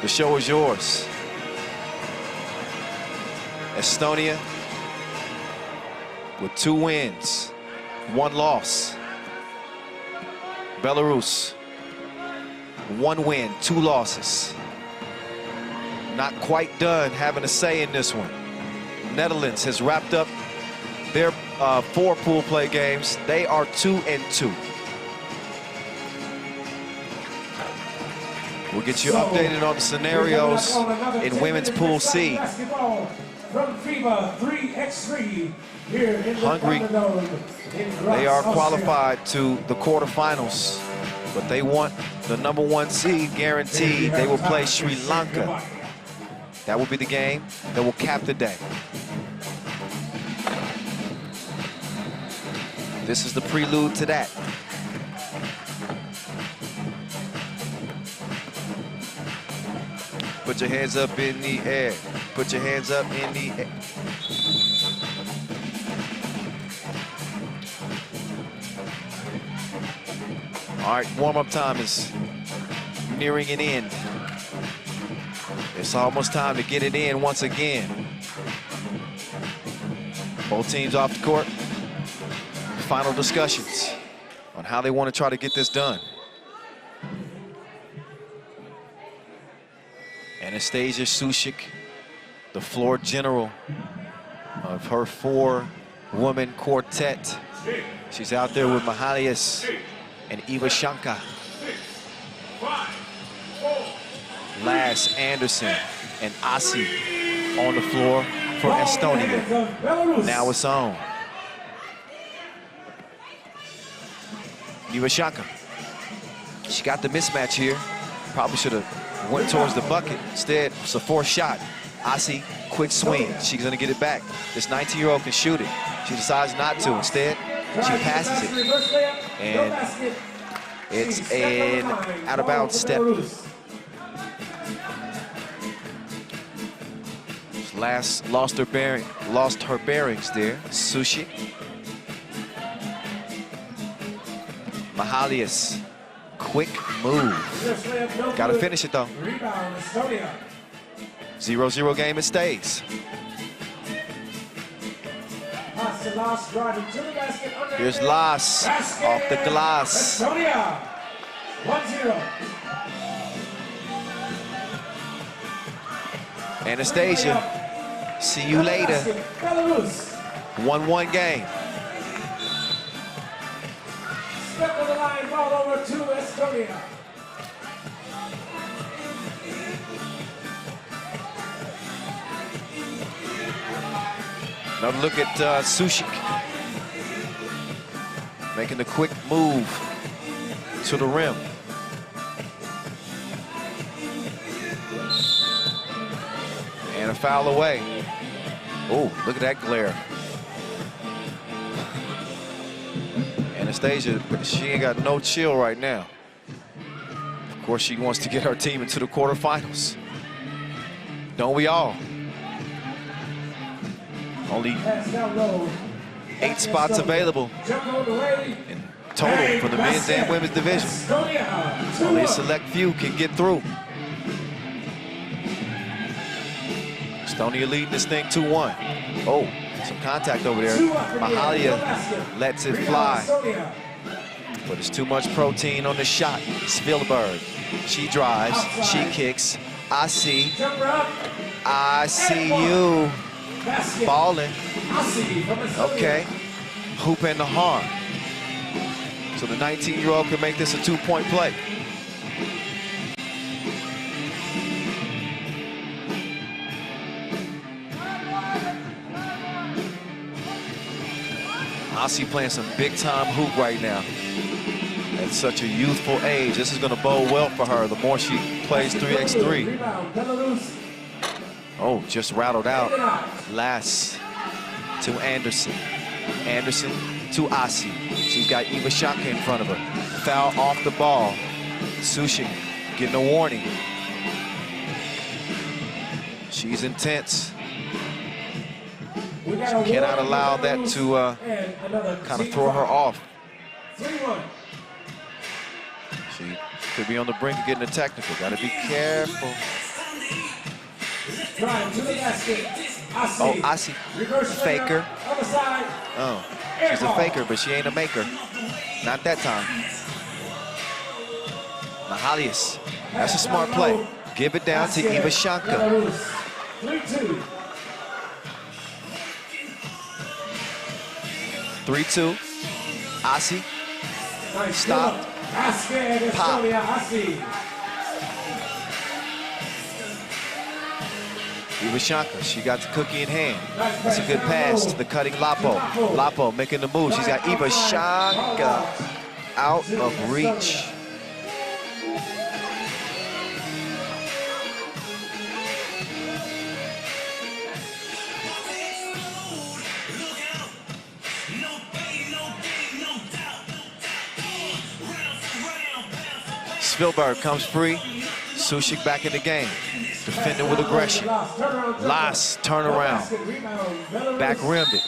The show is yours. Estonia with 2 wins, 1 loss. Belarus, 1 win, 2 losses. Not quite done having a say in this one. Netherlands has wrapped up their 4 pool play games. They are 2-2. We'll get you updated on the scenarios in women's pool C. From FIBA 3x3 here in Hungary, they are qualified to the quarterfinals, but they want the number 1 seed guaranteed. They will play Sri Lanka. That will be the game that will cap the day. This is the prelude to that. Put your hands up in the air. Put your hands up in the air. All right, warm-up time is nearing an end. It's almost time to get it in once again. Both teams off the court. Final discussions on how they want to try to get this done. Anastasia Sushik, the floor general of her 4-woman quartet. She's out there with Mahalias and Eva Shanka. Lass Anderson and Asi on the floor for Estonia. Now it's on. Ivashaka. She got the mismatch here. Probably should have went towards the bucket. Instead, it's a forced shot. Asi, quick swing. She's gonna get it back. This 19-year-old can shoot it. She decides not to. Instead, she passes it. And it's an out-of-bounds step. Lost her bearings there. Sushi. Mahalias. Quick move. Gotta finish it though. 0-0 game, it stays. Here's Las off the glass. 1-0. Anastasia, see you later. 1-1 game. Step of the line, ball over to Estonia. Another look at Sushik. Making the quick move to the rim. And a foul away. Oh, look at that glare. Anastasia, she ain't got no chill right now. Of course, she wants to get her team into the quarterfinals. Don't we all? Only 8 spots available in total for the men's and women's division. Only a select few can get through. Estonia leading this thing 2-1. Oh, some contact over there. Mahalia lets it fly. But it's too much protein on the shot. Spielberg, she drives, she kicks. I see you. Balling. Okay. Hoop in the heart. So the 19-year-old can make this a 2-point play. Asi playing some big-time hoop right now. At such a youthful age, this is going to bode well for her the more she plays 3x3. Oh, just rattled out. Last to Anderson. Anderson to Asi. She's got Ivashaka in front of her. Foul off the ball. Sushi getting a warning. She's intense. She cannot allow that to kind of throw her off. She could be on the brink of getting a technical. Got to be careful. Oh, Asi, faker. Oh, she's a faker, but she ain't a maker. Not that time. Mahalias, that's a smart play. Give it down to Ivashaka. 3-2. Asi. Stopped. Pop. Ivashaka, she got the cookie in hand. That's a good pass to the cutting Lapo. Lapo making the move. She's got Ivashaka out of reach. Spielberg comes free. Sushik back in the game. Defending with aggression. Las turn around. Back rimmed it.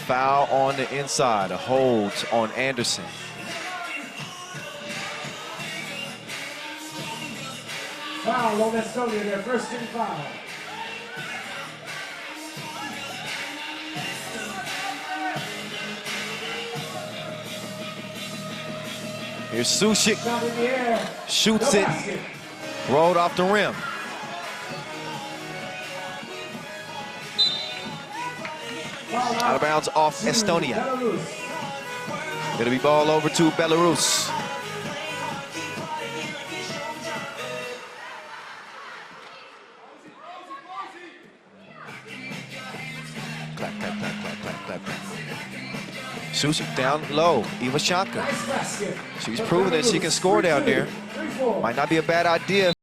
Foul on the inside. A hold on Anderson. Foul on Estonia, their first team foul. Here's Sushik. Shoots it. Rolled off the rim. Out of bounds off Estonia. Gonna be ball over to Belarus. Susic down low. Ivashanka. She's proven that she can score down there. Might not be a bad idea.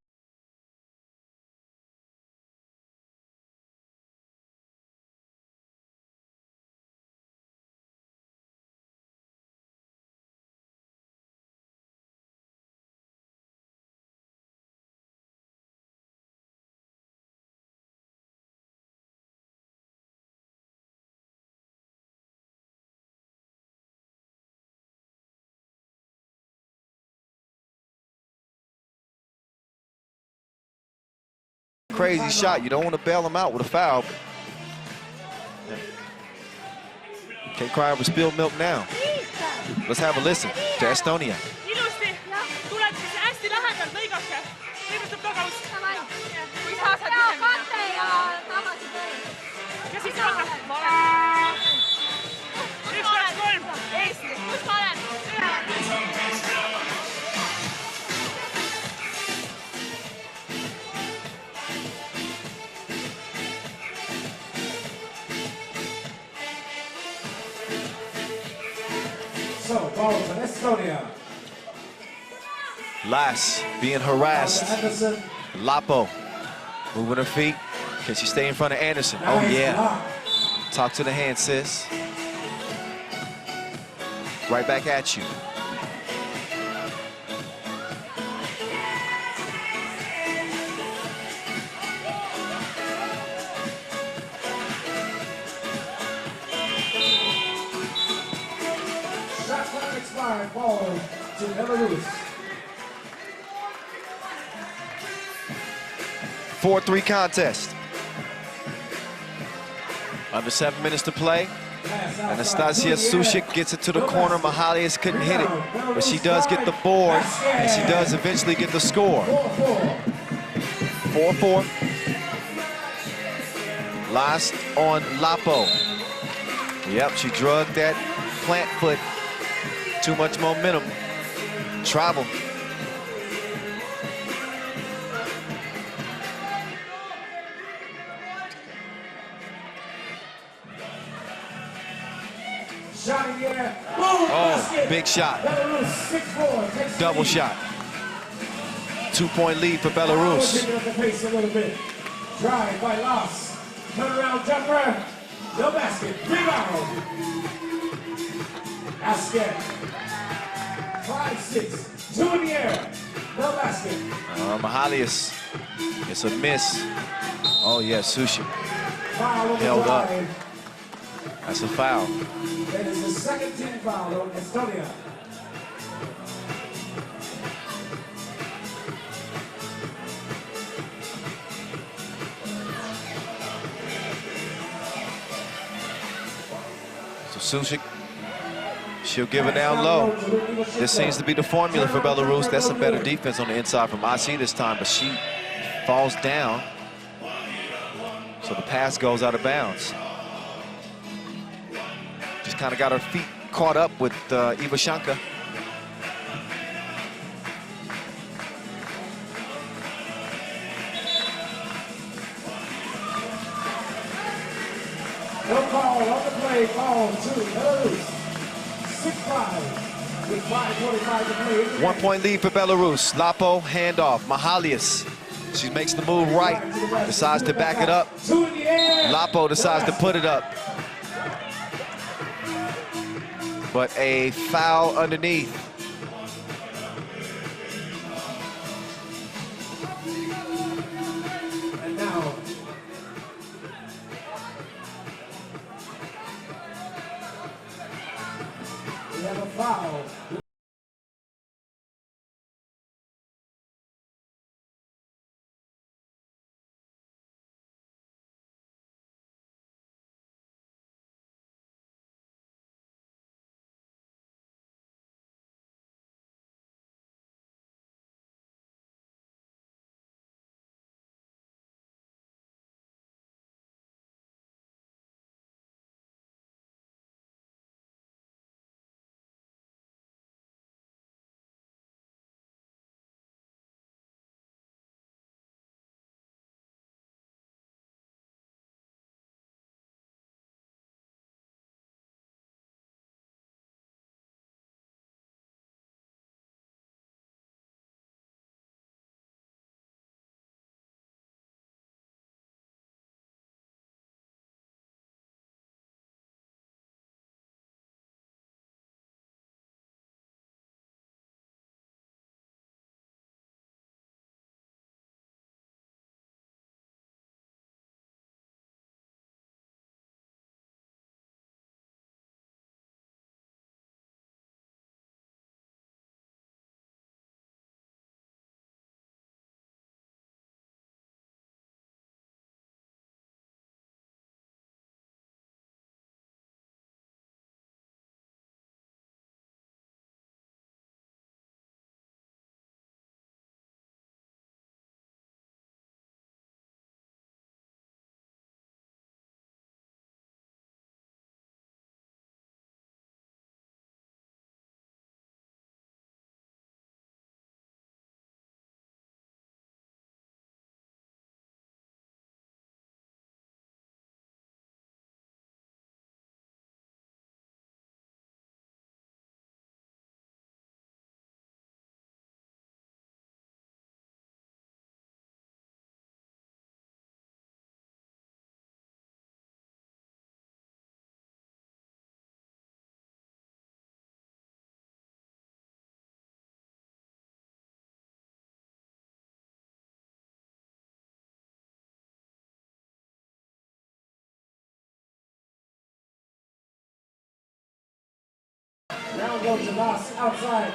Crazy shot. You don't want to bail him out with a foul. Can't cry over spilled milk now. Let's have a listen to Estonia. Ilusti. Tuled siis hästi lähedalt, lõigake. Kõigepealt tagaus. Kui sa saad ise minna. Ja siis vaata. 1, 2, 3. Eesti. Kus ma olen? So, ball for Estonia. Lass being harassed. Lapo moving her feet. Can she stay in front of Anderson? Oh, yeah. Talk to the hand, sis. Right back at you. Shot clock expired. Ball to Belarus. 4-3 contest. Under 7 minutes to play. Anastasia Susic gets it to the corner. Mahalias couldn't hit it, but she does get the board, and she does eventually get the score. 4-4. Last on Lapo. Yep, she drugged that plant foot. Too much momentum. Travel. Shot in the air. Boom, basket. Big shot. Belarus 6-4. Takes the Double lead. shot. 2-point lead for Belarus. Picking up the pace a little bit. Drive by Lass. Turnaround jumper. No basket. Rebound. Basket. 5-6. 2 in the air. No basket. Mahalias. It's a miss. Oh, yeah, Susic Foul on the held up. drive. That's a foul. That is the second team foul on Estonia. So Susic, she'll give it down low. This seems to be the formula for Belarus. That's a better defense on the inside from IC this time, but she falls down. So the pass goes out of bounds. Just kind of got her feet caught up with Ivashanka. No call on the play. Ball to Belarus. 6-5 with 5:45 to play. 1 point lead for Belarus. Lapo, handoff. Mahalias. She makes the move right. Decides to back it up. Lapo decides to put it up. But a foul underneath. And now, we have a foul. Down goes the last outside.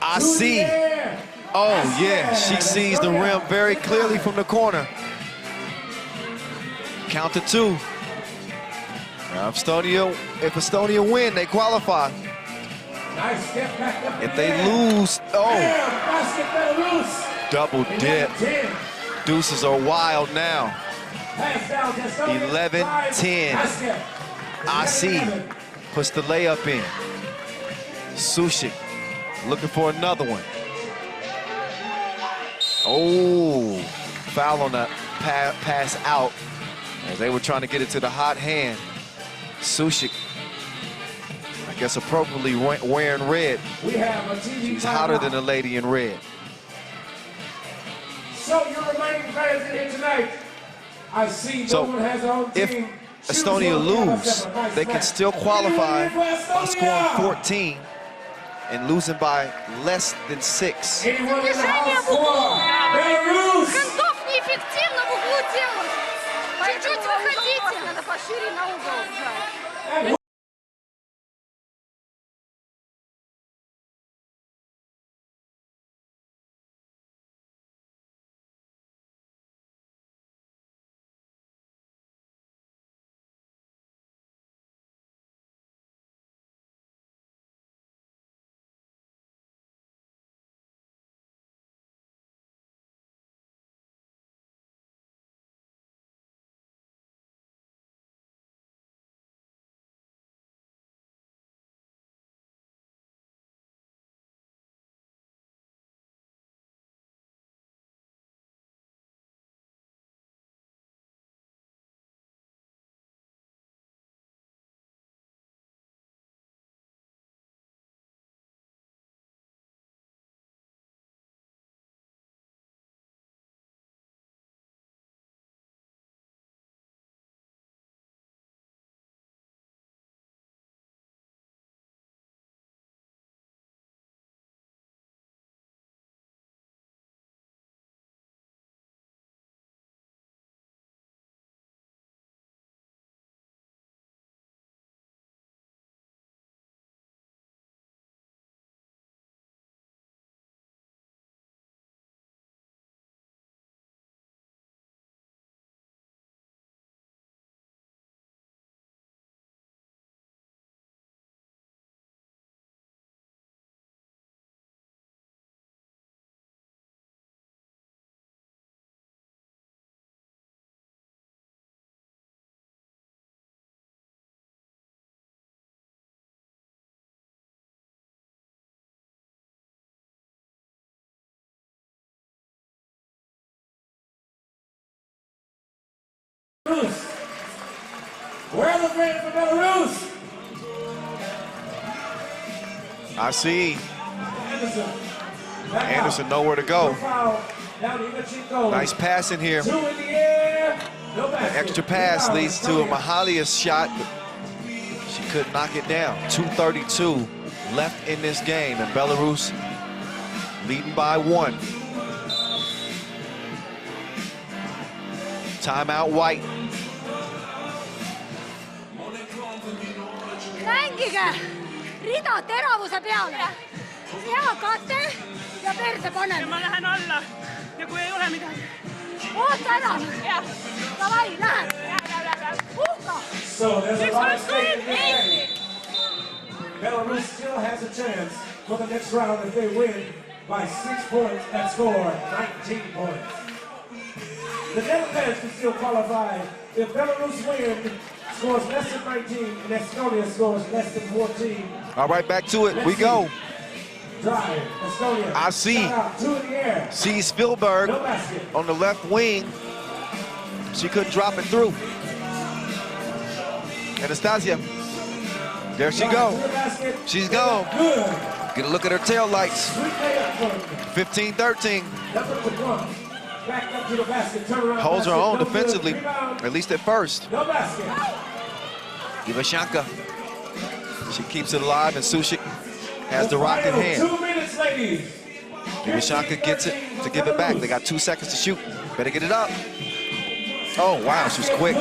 I see. Oh, yeah, she sees the rim very clearly from the corner. Count to 2. Now, if Estonia win, they qualify. Nice step back up. If they lose, Basket Belarus. double dip. Deuces are wild now. 11-10. I see. Puts the layup in. Sushik looking for another one. Oh, foul on that pass out as they were trying to get it to the hot hand. Sushik, I guess appropriately wearing red. We have a TV She's hotter than a lady in red. So your remaining players in here tonight. I see no one has their own if team. Estonia lose, they can still qualify by scoring 14 and losing by less than 6. Anyone in the house score? Belarus! Гандов неэффективно в углу делают. Чуть-чуть выходите. Надо пошире на угол. Where's the man for Belarus? I see. Anderson nowhere to go. Nice pass in here. The extra pass leads to a Mahalia's shot, but she couldn't knock it down. 2:32 left in this game, and Belarus leading by 1. Timeout White. Mängige rida teravuse peale. Hea kate ja perse paneme. Ma lähen alla ja kui ei ole midagi. Oota ära. Davai, lähed. Uhka. So there's a lot of stake in this game. Belarus still has a chance for the next round if they win by 6 points and score 19 points. The Netherlands can still qualify if Belarus wins, scores less than 19, and Estonia scores less than 14. All right, back to it. We go. Drive, Estonia. I see. Out, 2 in the air. See Spielberg on the left wing. She couldn't drop it through. Anastasia. There she go. She's gone. Get a look at her tail lights. 15-13. Back up to the basket. Turn around. Holds her own No defensively, good. Rebound. at least at first. No basket. Ivashenka. She keeps it alive, and Sushik has the rock in hand. 2 minutes, ladies. Ivashenka gets it to give it back. They got 2 seconds to shoot. Better get it up. Oh, wow, she was quick.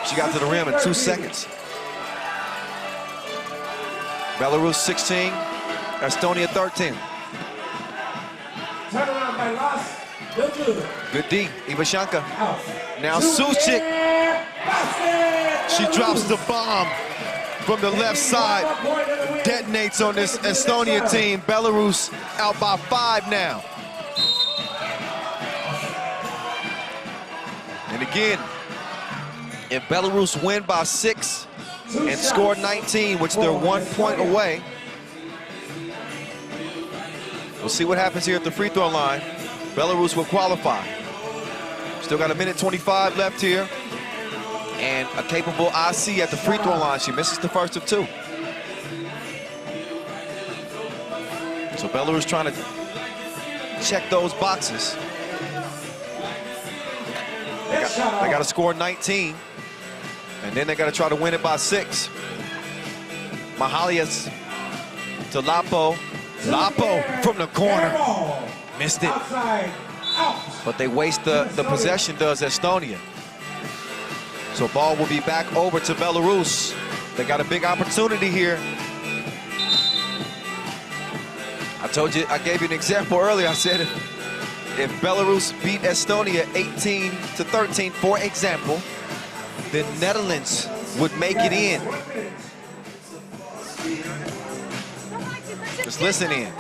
She got to the rim in 2 seconds. Belarus 16, Estonia 13. Turnaround by Las. Good D, Ivashenka. Now Suchik. She drops the bomb from the left side. Detonates on this Estonia team. Belarus out by 5 now. And again, if Belarus win by 6 and score 19, which they're 1 point away, we'll see what happens here at the free throw line. Belarus will qualify. Still got 1:25 left here. And a capable IC at the free throw line. She misses the first of 2. So Belarus trying to check those boxes. They got to score 19. And then they got to try to win it by 6. Mahalias to Lapo. Lapo from the corner. Missed it. But they waste the possession, does Estonia. So ball will be back over to Belarus. They got a big opportunity here. I told you, I gave you an example earlier. I said if Belarus beat Estonia 18-13, for example, the Netherlands would make it in. Just listen in.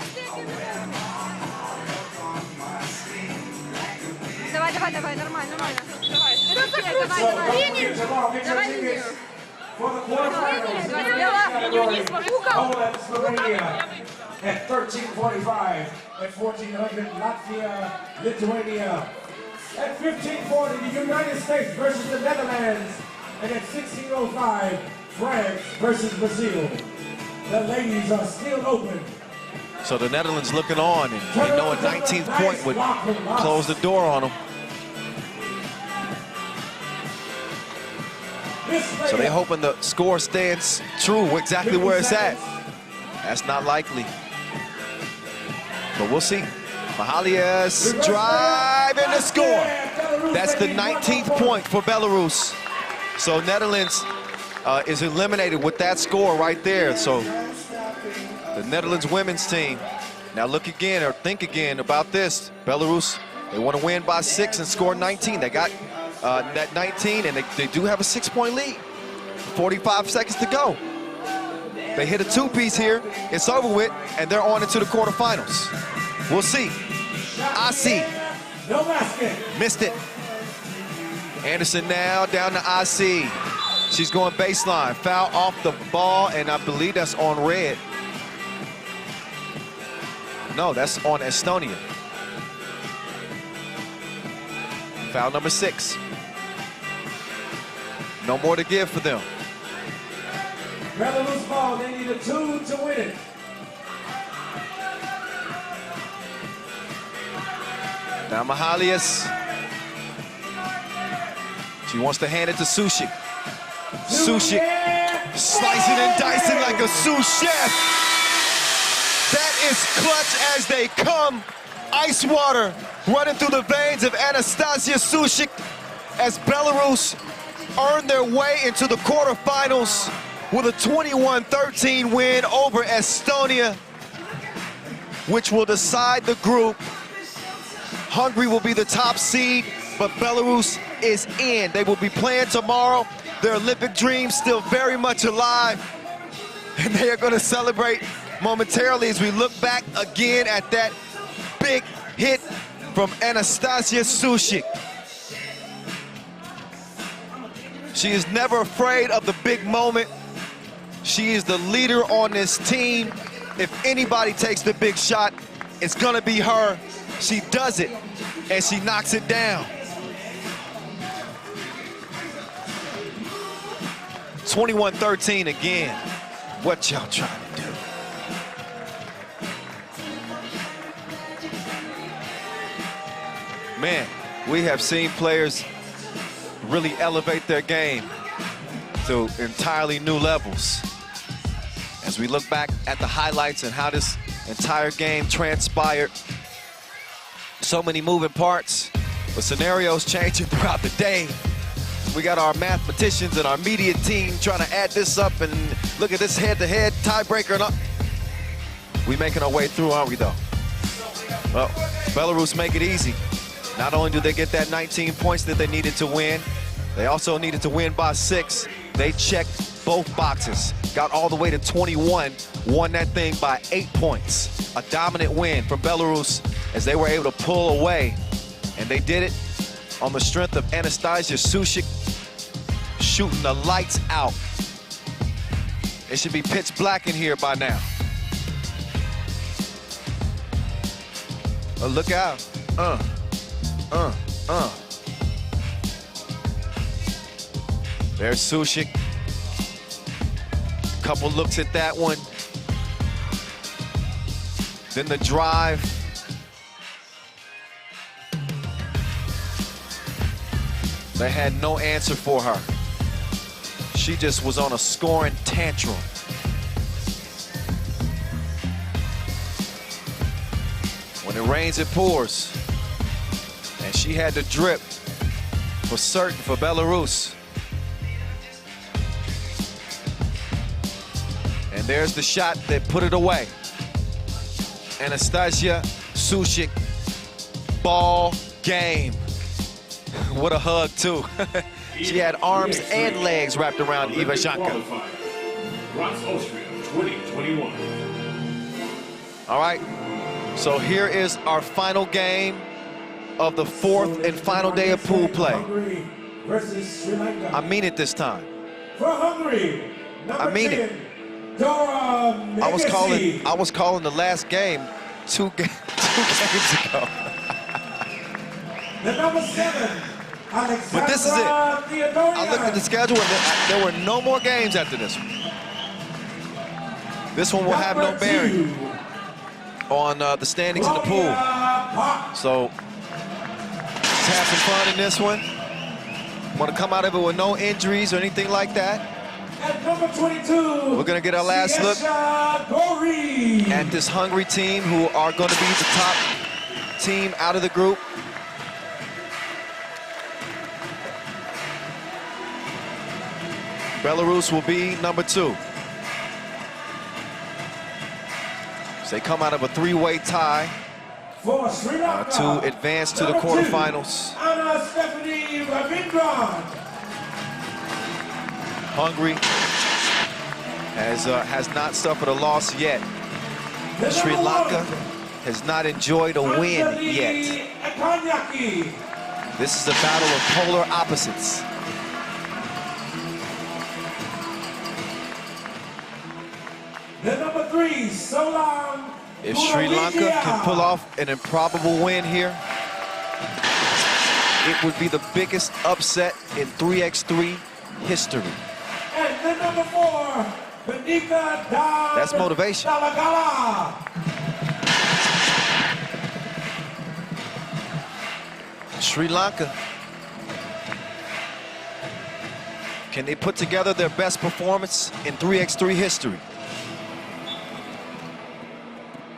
Давай, нормально. Давай линию. At 13:45, at 1400, Latvia, Lithuania. At 15:40, the United States versus the Netherlands. And at 16:05, France versus Brazil. The ladies are still open. So the Netherlands looking on, and they know a 19th point would close the door on them. So they're hoping the score stands true exactly where it's at. That's not likely. But we'll see. Mahalias drive and the score. That's the 19th point for Belarus. So Netherlands is eliminated with that score right there. So the Netherlands women's team. Now look again, or think again about this. Belarus, they want to win by 6 and score 19. They got that 19, and they do have a 6-point lead. 45 seconds to go. They hit a 2-piece here. It's over with, and they're on into the quarterfinals. We'll see. IC. No basket. Missed it. Anderson now down to IC. She's going baseline. Foul off the ball, and I believe that's on red. No, that's on Estonia. Foul number 6. No more to give for them. Belarus ball, they need a 2 to win it. Now Mahalias. She wants to hand it to Suchik. Suchik slicing and dicing like a sous chef. That is clutch as they come. Ice water running through the veins of Anastasia Suchik as Belarus earn their way into the quarterfinals with a 21-13 win over Estonia, which will decide the group. Hungary will be the top seed, but Belarus is in. They will be playing tomorrow. Their Olympic dreams still very much alive, and they are going to celebrate momentarily as we look back again at that big hit from Anastasia Suchik. She is never afraid of the big moment. She is the leader on this team. If anybody takes the big shot, it's gonna be her. She does it, and she knocks it down. 21-13 again. What y'all trying to do? Man, we have seen players really elevate their game to entirely new levels. As we look back at the highlights and how this entire game transpired, so many moving parts, but scenarios changing throughout the day. We got our mathematicians and our media team trying to add this up and look at this head-to-head tiebreaker. And we making our way through, aren't we, though? Well, Belarus make it easy. Not only do they get that 19 points that they needed to win, they also needed to win by 6. They checked both boxes, got all the way to 21, won that thing by 8 points. A dominant win from Belarus as they were able to pull away, and they did it on the strength of Anastasia Sushik shooting the lights out. It should be pitch black in here by now. Oh, look out. There's Sushik. Couple looks at that one. Then the drive. They had no answer for her. She just was on a scoring tantrum. When it rains, it pours. And she had to drip for certain for Belarus. And there's the shot that put it away. Anastasia Sushik, ball game. What a hug, too. She had arms and legs wrapped around Ivashanka. Graz, Austria, 2021. All right, so here is our final game of the 4th and final day of pool play. I mean it this time. For Hungary, I mean it. I was calling the last game two games ago. The number 7, But this is it. I looked at the schedule and there were no more games after this one. This one will have no bearing on the standings in the pool. So let's have some fun in this one. Want to come out of it with no injuries or anything like that. At number 22, we're going to get our last look at this Hungary team, who are going to be the top team out of the group. Belarus will be number 2. So they come out of a 3-way tie to advance to the quarterfinals. Hungary has not suffered a loss yet. Sri Lanka has not enjoyed a win yet. This is a battle of polar opposites. The number 3, so long. If Sri Lanka can pull off an improbable win here, it would be the biggest upset in 3x3 history. And the number 4, Benika That's motivation. Sri Lanka, can they put together their best performance in 3x3 history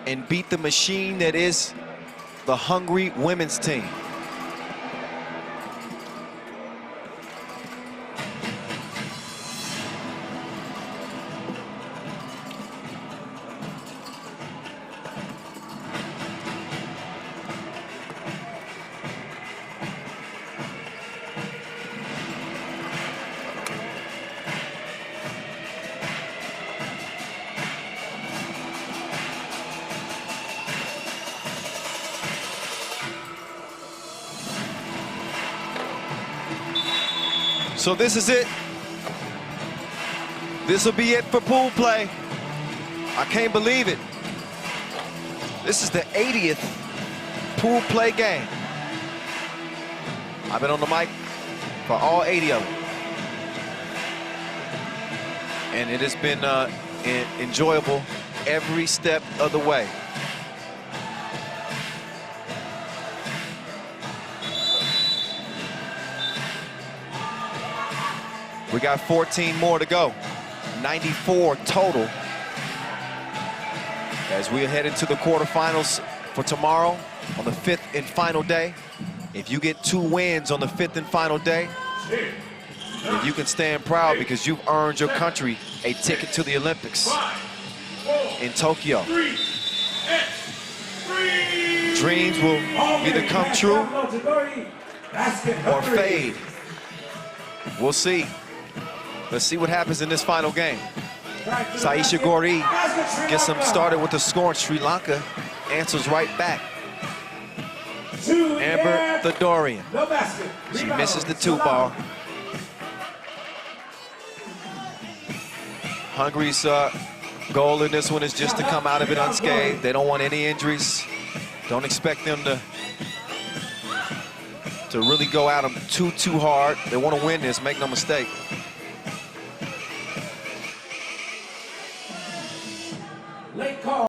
and beat the machine that is the Hungary women's team? So this is it. This will be it for pool play. I can't believe it. This is the 80th pool play game. I've been on the mic for all 80 of them. And it has been enjoyable every step of the way. We got 14 more to go, 94 total. As we head into the quarterfinals for tomorrow on the 5th and final day. If you get 2 wins on the 5th and final day, And you can stand proud because you've earned your country a ticket to the Olympics in Tokyo. Dreams will either come true or fade. We'll see. Let's see what happens in this final game. Saisha Gori gets them started with the score. Sri Lanka answers right back. Amber Thedorian. She misses the 2-ball. Hungary's goal in this one is just to come out of it unscathed. They don't want any injuries. Don't expect them to really go at them too hard. They want to win this, make no mistake. Late call.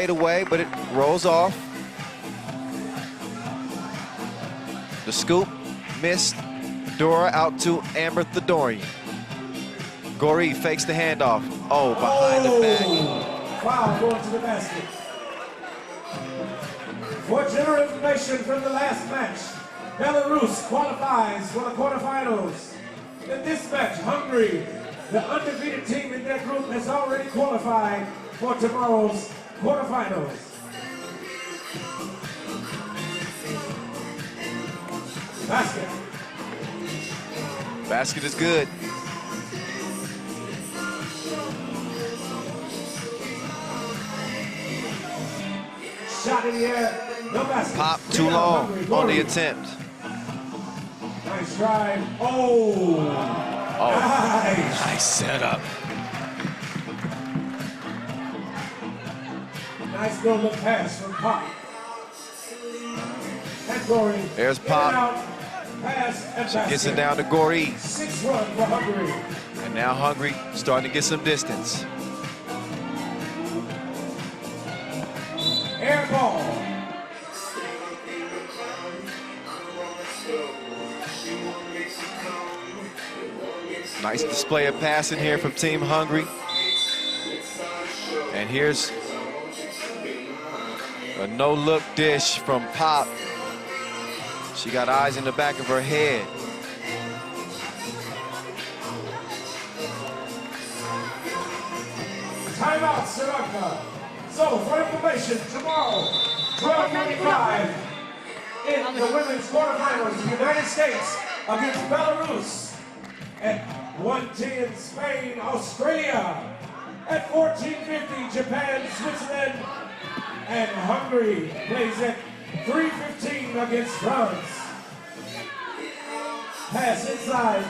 Away, but it rolls off. The scoop missed. Dora out to Amber Thedorian. Gori fakes the handoff. Oh, behind the back. Foul going to the basket. For general information from the last match, Belarus qualifies for the quarterfinals. In this match, Hungary, the undefeated team in their group, has already qualified for tomorrow's quarterfinals. Basket. Basket is good. Shot in the air, no basket. Pop too long on the attempt. Nice drive. Oh. Nice setup. Nice little look pass from Pop. And Gori. There's Pop. Pass and She gets it down to Gori. 6-1 for Hungary. And now Hungary starting to get some distance. Air ball. Nice display of passing here from Team Hungary. And here's a no-look dish from Pop. She got eyes in the back of her head. Timeout, Sri Lanka. So, for information, tomorrow, 12:45, in the women's quarterfinals, the United States against Belarus. At 110, Spain, Australia. At 1450, Japan, Switzerland. And Hungary plays at 315 against France. Pass inside.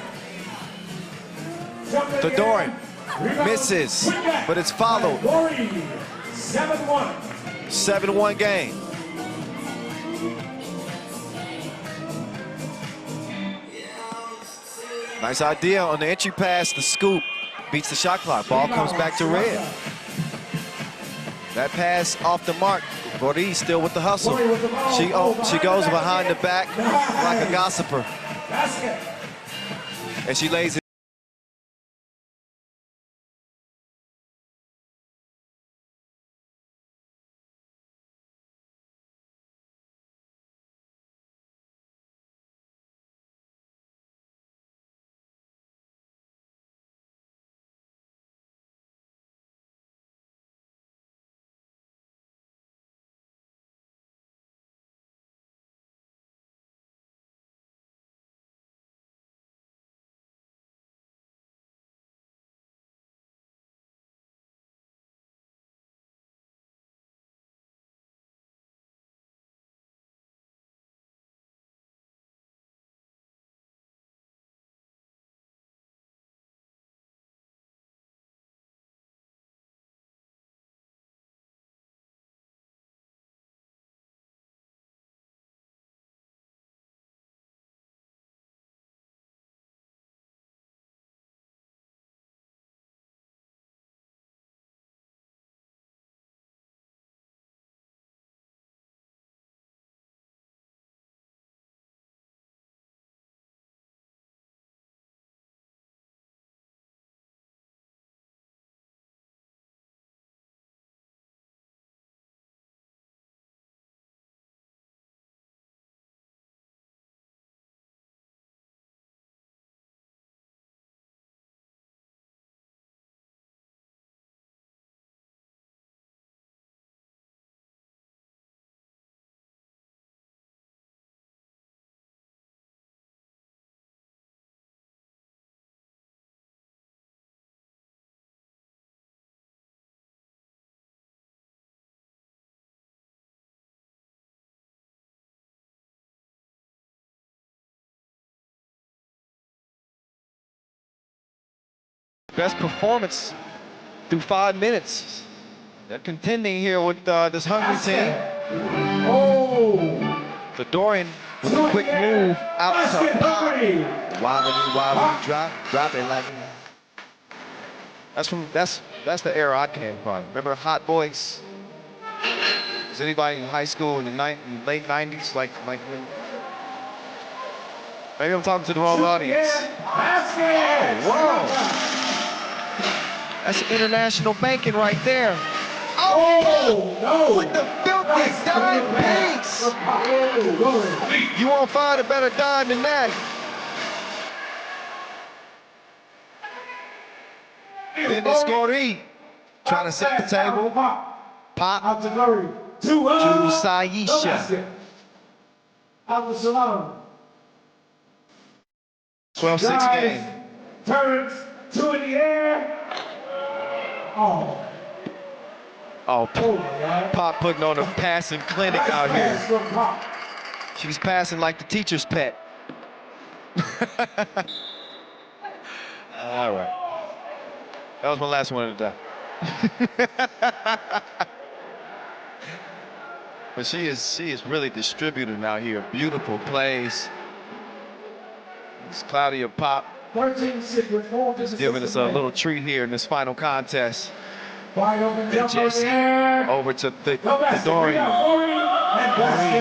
Theodorin misses, but it's followed. 7-1. 7-1 game. Nice idea on the entry pass, the scoop. Beats the shot clock. Ball comes back to red. That pass off the mark. Gordy still with the hustle. She goes behind the back like a gossiper. And she lays it. Best performance through 5 minutes. They're contending here with this Hungary team. Theodorin with a quick move out to pop. Wobbly, drop it like that's the era I came from. Remember Hot Boys? Is anybody in high school in the late 90s like me? Maybe I'm talking to the wrong audience. Oh, whoa! That's international banking right there. Oh, no! With the filthy dime piece! You won't find a better dime than that. Then it's Gordy trying to set the table. Pop to Saisha. 12-6 game. Turns, 2 in the air. Oh, Pop putting on a passing clinic out here. She's passing like the teacher's pet. All right. That was my last one of the day. But she is really distributing out here. Beautiful plays. It's Claudia Pop giving us a little treat here in this final contest. Just over to Theodorin.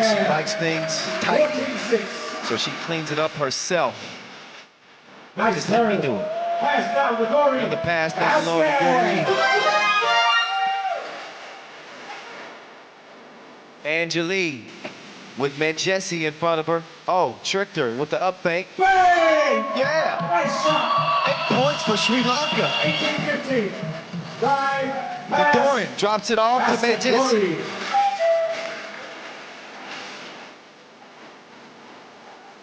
She likes things tight, so she cleans it up herself. Just let me do it. Another pass down low to Gordy. Angelique with Manchesi in front of her. Oh, tricked her with the up fake. Bang! Yeah! 8 points for Sri Lanka. 18-15. Theodorin drops it off to Manchesi.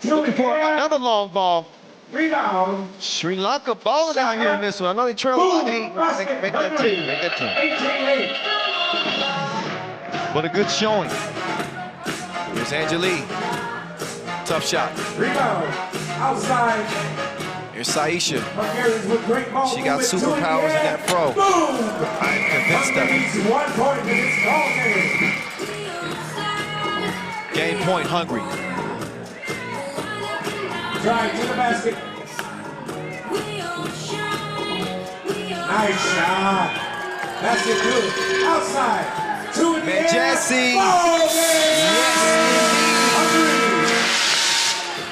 Looking for another long ball. Rebound. Sri Lanka balling out here in this one. I know they trail by 8. Make that 10. Make that 10. But a good showing. Here's Angeli. Tough shot. Rebound. Outside. Here's Saisha. Hungarians with great ball She got movement. superpowers in that pro. I'm convinced of it. 1 point in this ball game. Game point, Hungary. Drive to the basket. Nice shot. Basket good. Outside. 2 in the air. Jesse. Ball game. Yes.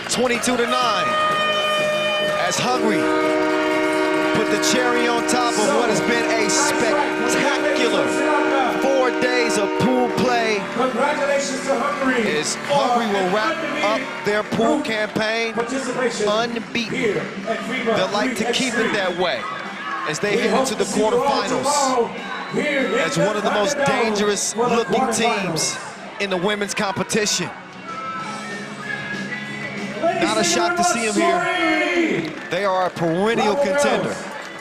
22-9. As Hungary put the cherry on top of what has been a spectacular 4 days of pool play. Congratulations to Hungary. As Hungary will wrap up their pool campaign unbeaten. They'll like to keep it that way as they head into the quarterfinals as one of the most dangerous looking teams in the women's competition. Not a shock to see them here. They are a perennial contender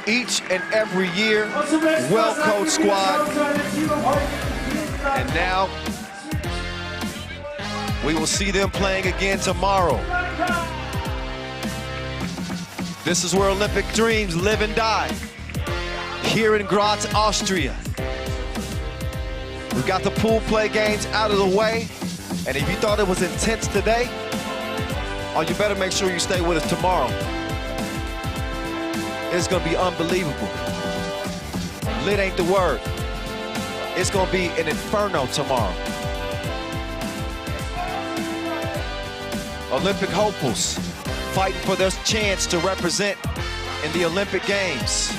each and every year. Well-coached squad. And now we will see them playing again tomorrow. This is where Olympic dreams live and die. Here in Graz, Austria. We've got the pool play games out of the way. And if you thought it was intense today, oh, you better make sure you stay with us tomorrow. It's gonna be unbelievable. Lit ain't the word. It's gonna be an inferno tomorrow. Olympic hopefuls fighting for their chance to represent in the Olympic Games.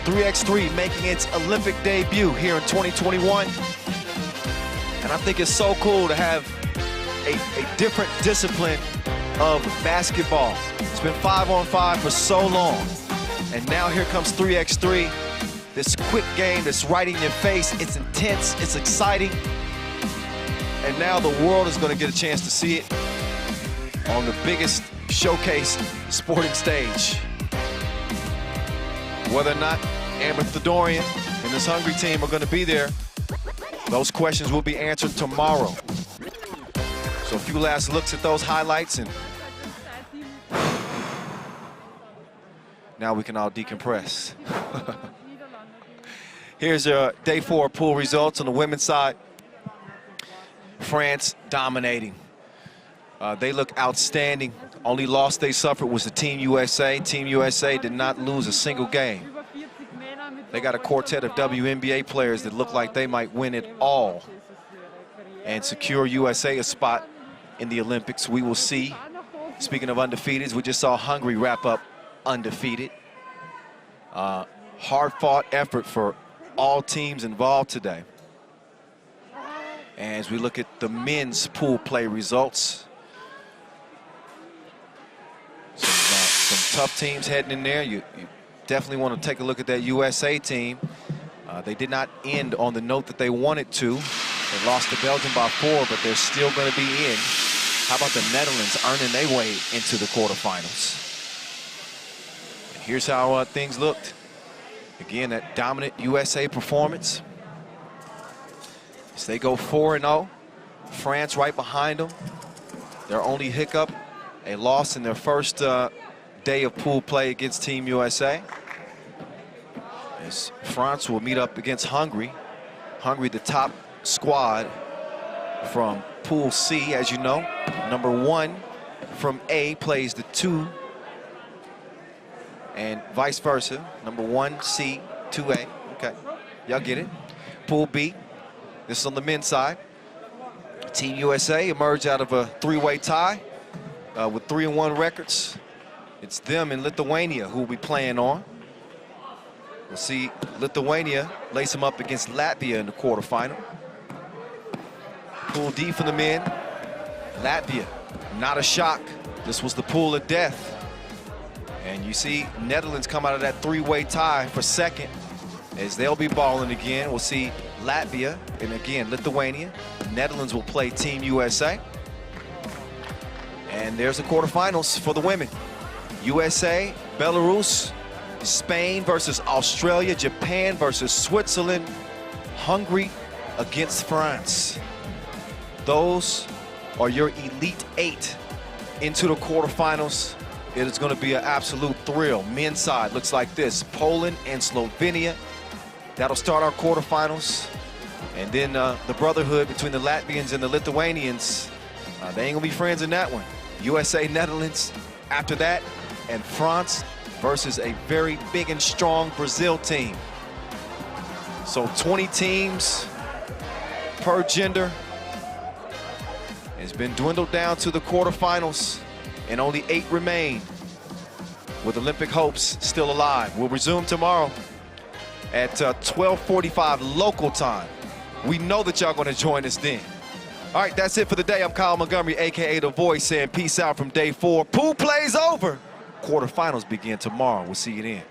3x3 making its Olympic debut here in 2021. And I think it's so cool to have a different discipline of basketball. It's been 5-on-5 for so long. And now here comes 3x3. This quick game that's right in your face. It's intense, it's exciting. And now the world is gonna get a chance to see it on the biggest showcase sporting stage. Whether or not Amber Thedorian and this Hungary team are gonna be there, those questions will be answered tomorrow. So a few last looks at those highlights, and now we can all decompress. Here's day 4 pool results on the women's side. France dominating. They look outstanding. Only loss they suffered was the Team USA. Team USA did not lose a single game. They got a quartet of WNBA players that look like they might win it all and secure USA a spot in the Olympics. We will see. Speaking of undefeateds, we just saw Hungary wrap up undefeated. Hard-fought effort for all teams involved today. And as we look at the men's pool play results, some tough teams heading in there. You definitely want to take a look at that USA team. They did not end on the note that they wanted to. They lost to Belgium by 4, but they're still going to be in. How about the Netherlands earning their way into the quarterfinals? And here's how things looked. Again, that dominant USA performance. As they go 4-0. France right behind them. Their only hiccup, a loss in their first day of pool play against Team USA. As France will meet up against Hungary. Hungary, the top squad from Pool C, as you know. Number 1 from A plays the 2. And vice versa. Number 1C, 2A. Okay, y'all get it. Pool B, this is on the men's side. Team USA emerged out of a 3-way tie with 3-1 records. It's them and Lithuania who will be playing on. We'll see Lithuania lace them up against Latvia in the quarterfinal. Pool D for the men. Latvia, not a shock. This was the pool of death. And you see Netherlands come out of that 3-way tie for second as they'll be balling again. We'll see Latvia and again Lithuania. Netherlands will play Team USA. And there's the quarterfinals for the women. USA, Belarus, Spain versus Australia, Japan versus Switzerland, Hungary against France. Those are your Elite 8 into the quarterfinals. It is going to be an absolute thrill. Men's side looks like this: Poland and Slovenia. That'll start our quarterfinals. And then the brotherhood between the Latvians and the Lithuanians, they ain't gonna be friends in that one. USA, Netherlands after that, and France versus a very big and strong Brazil team. So 20 teams per gender. It's been dwindled down to the quarterfinals, and only 8 remain, with Olympic hopes still alive. We'll resume tomorrow at 12:45 local time. We know that y'all gonna join us then. All right, that's it for the day. I'm Kyle Montgomery, AKA The Voice, saying peace out from day 4. Pool play's over. Quarterfinals begin tomorrow. We'll see you then.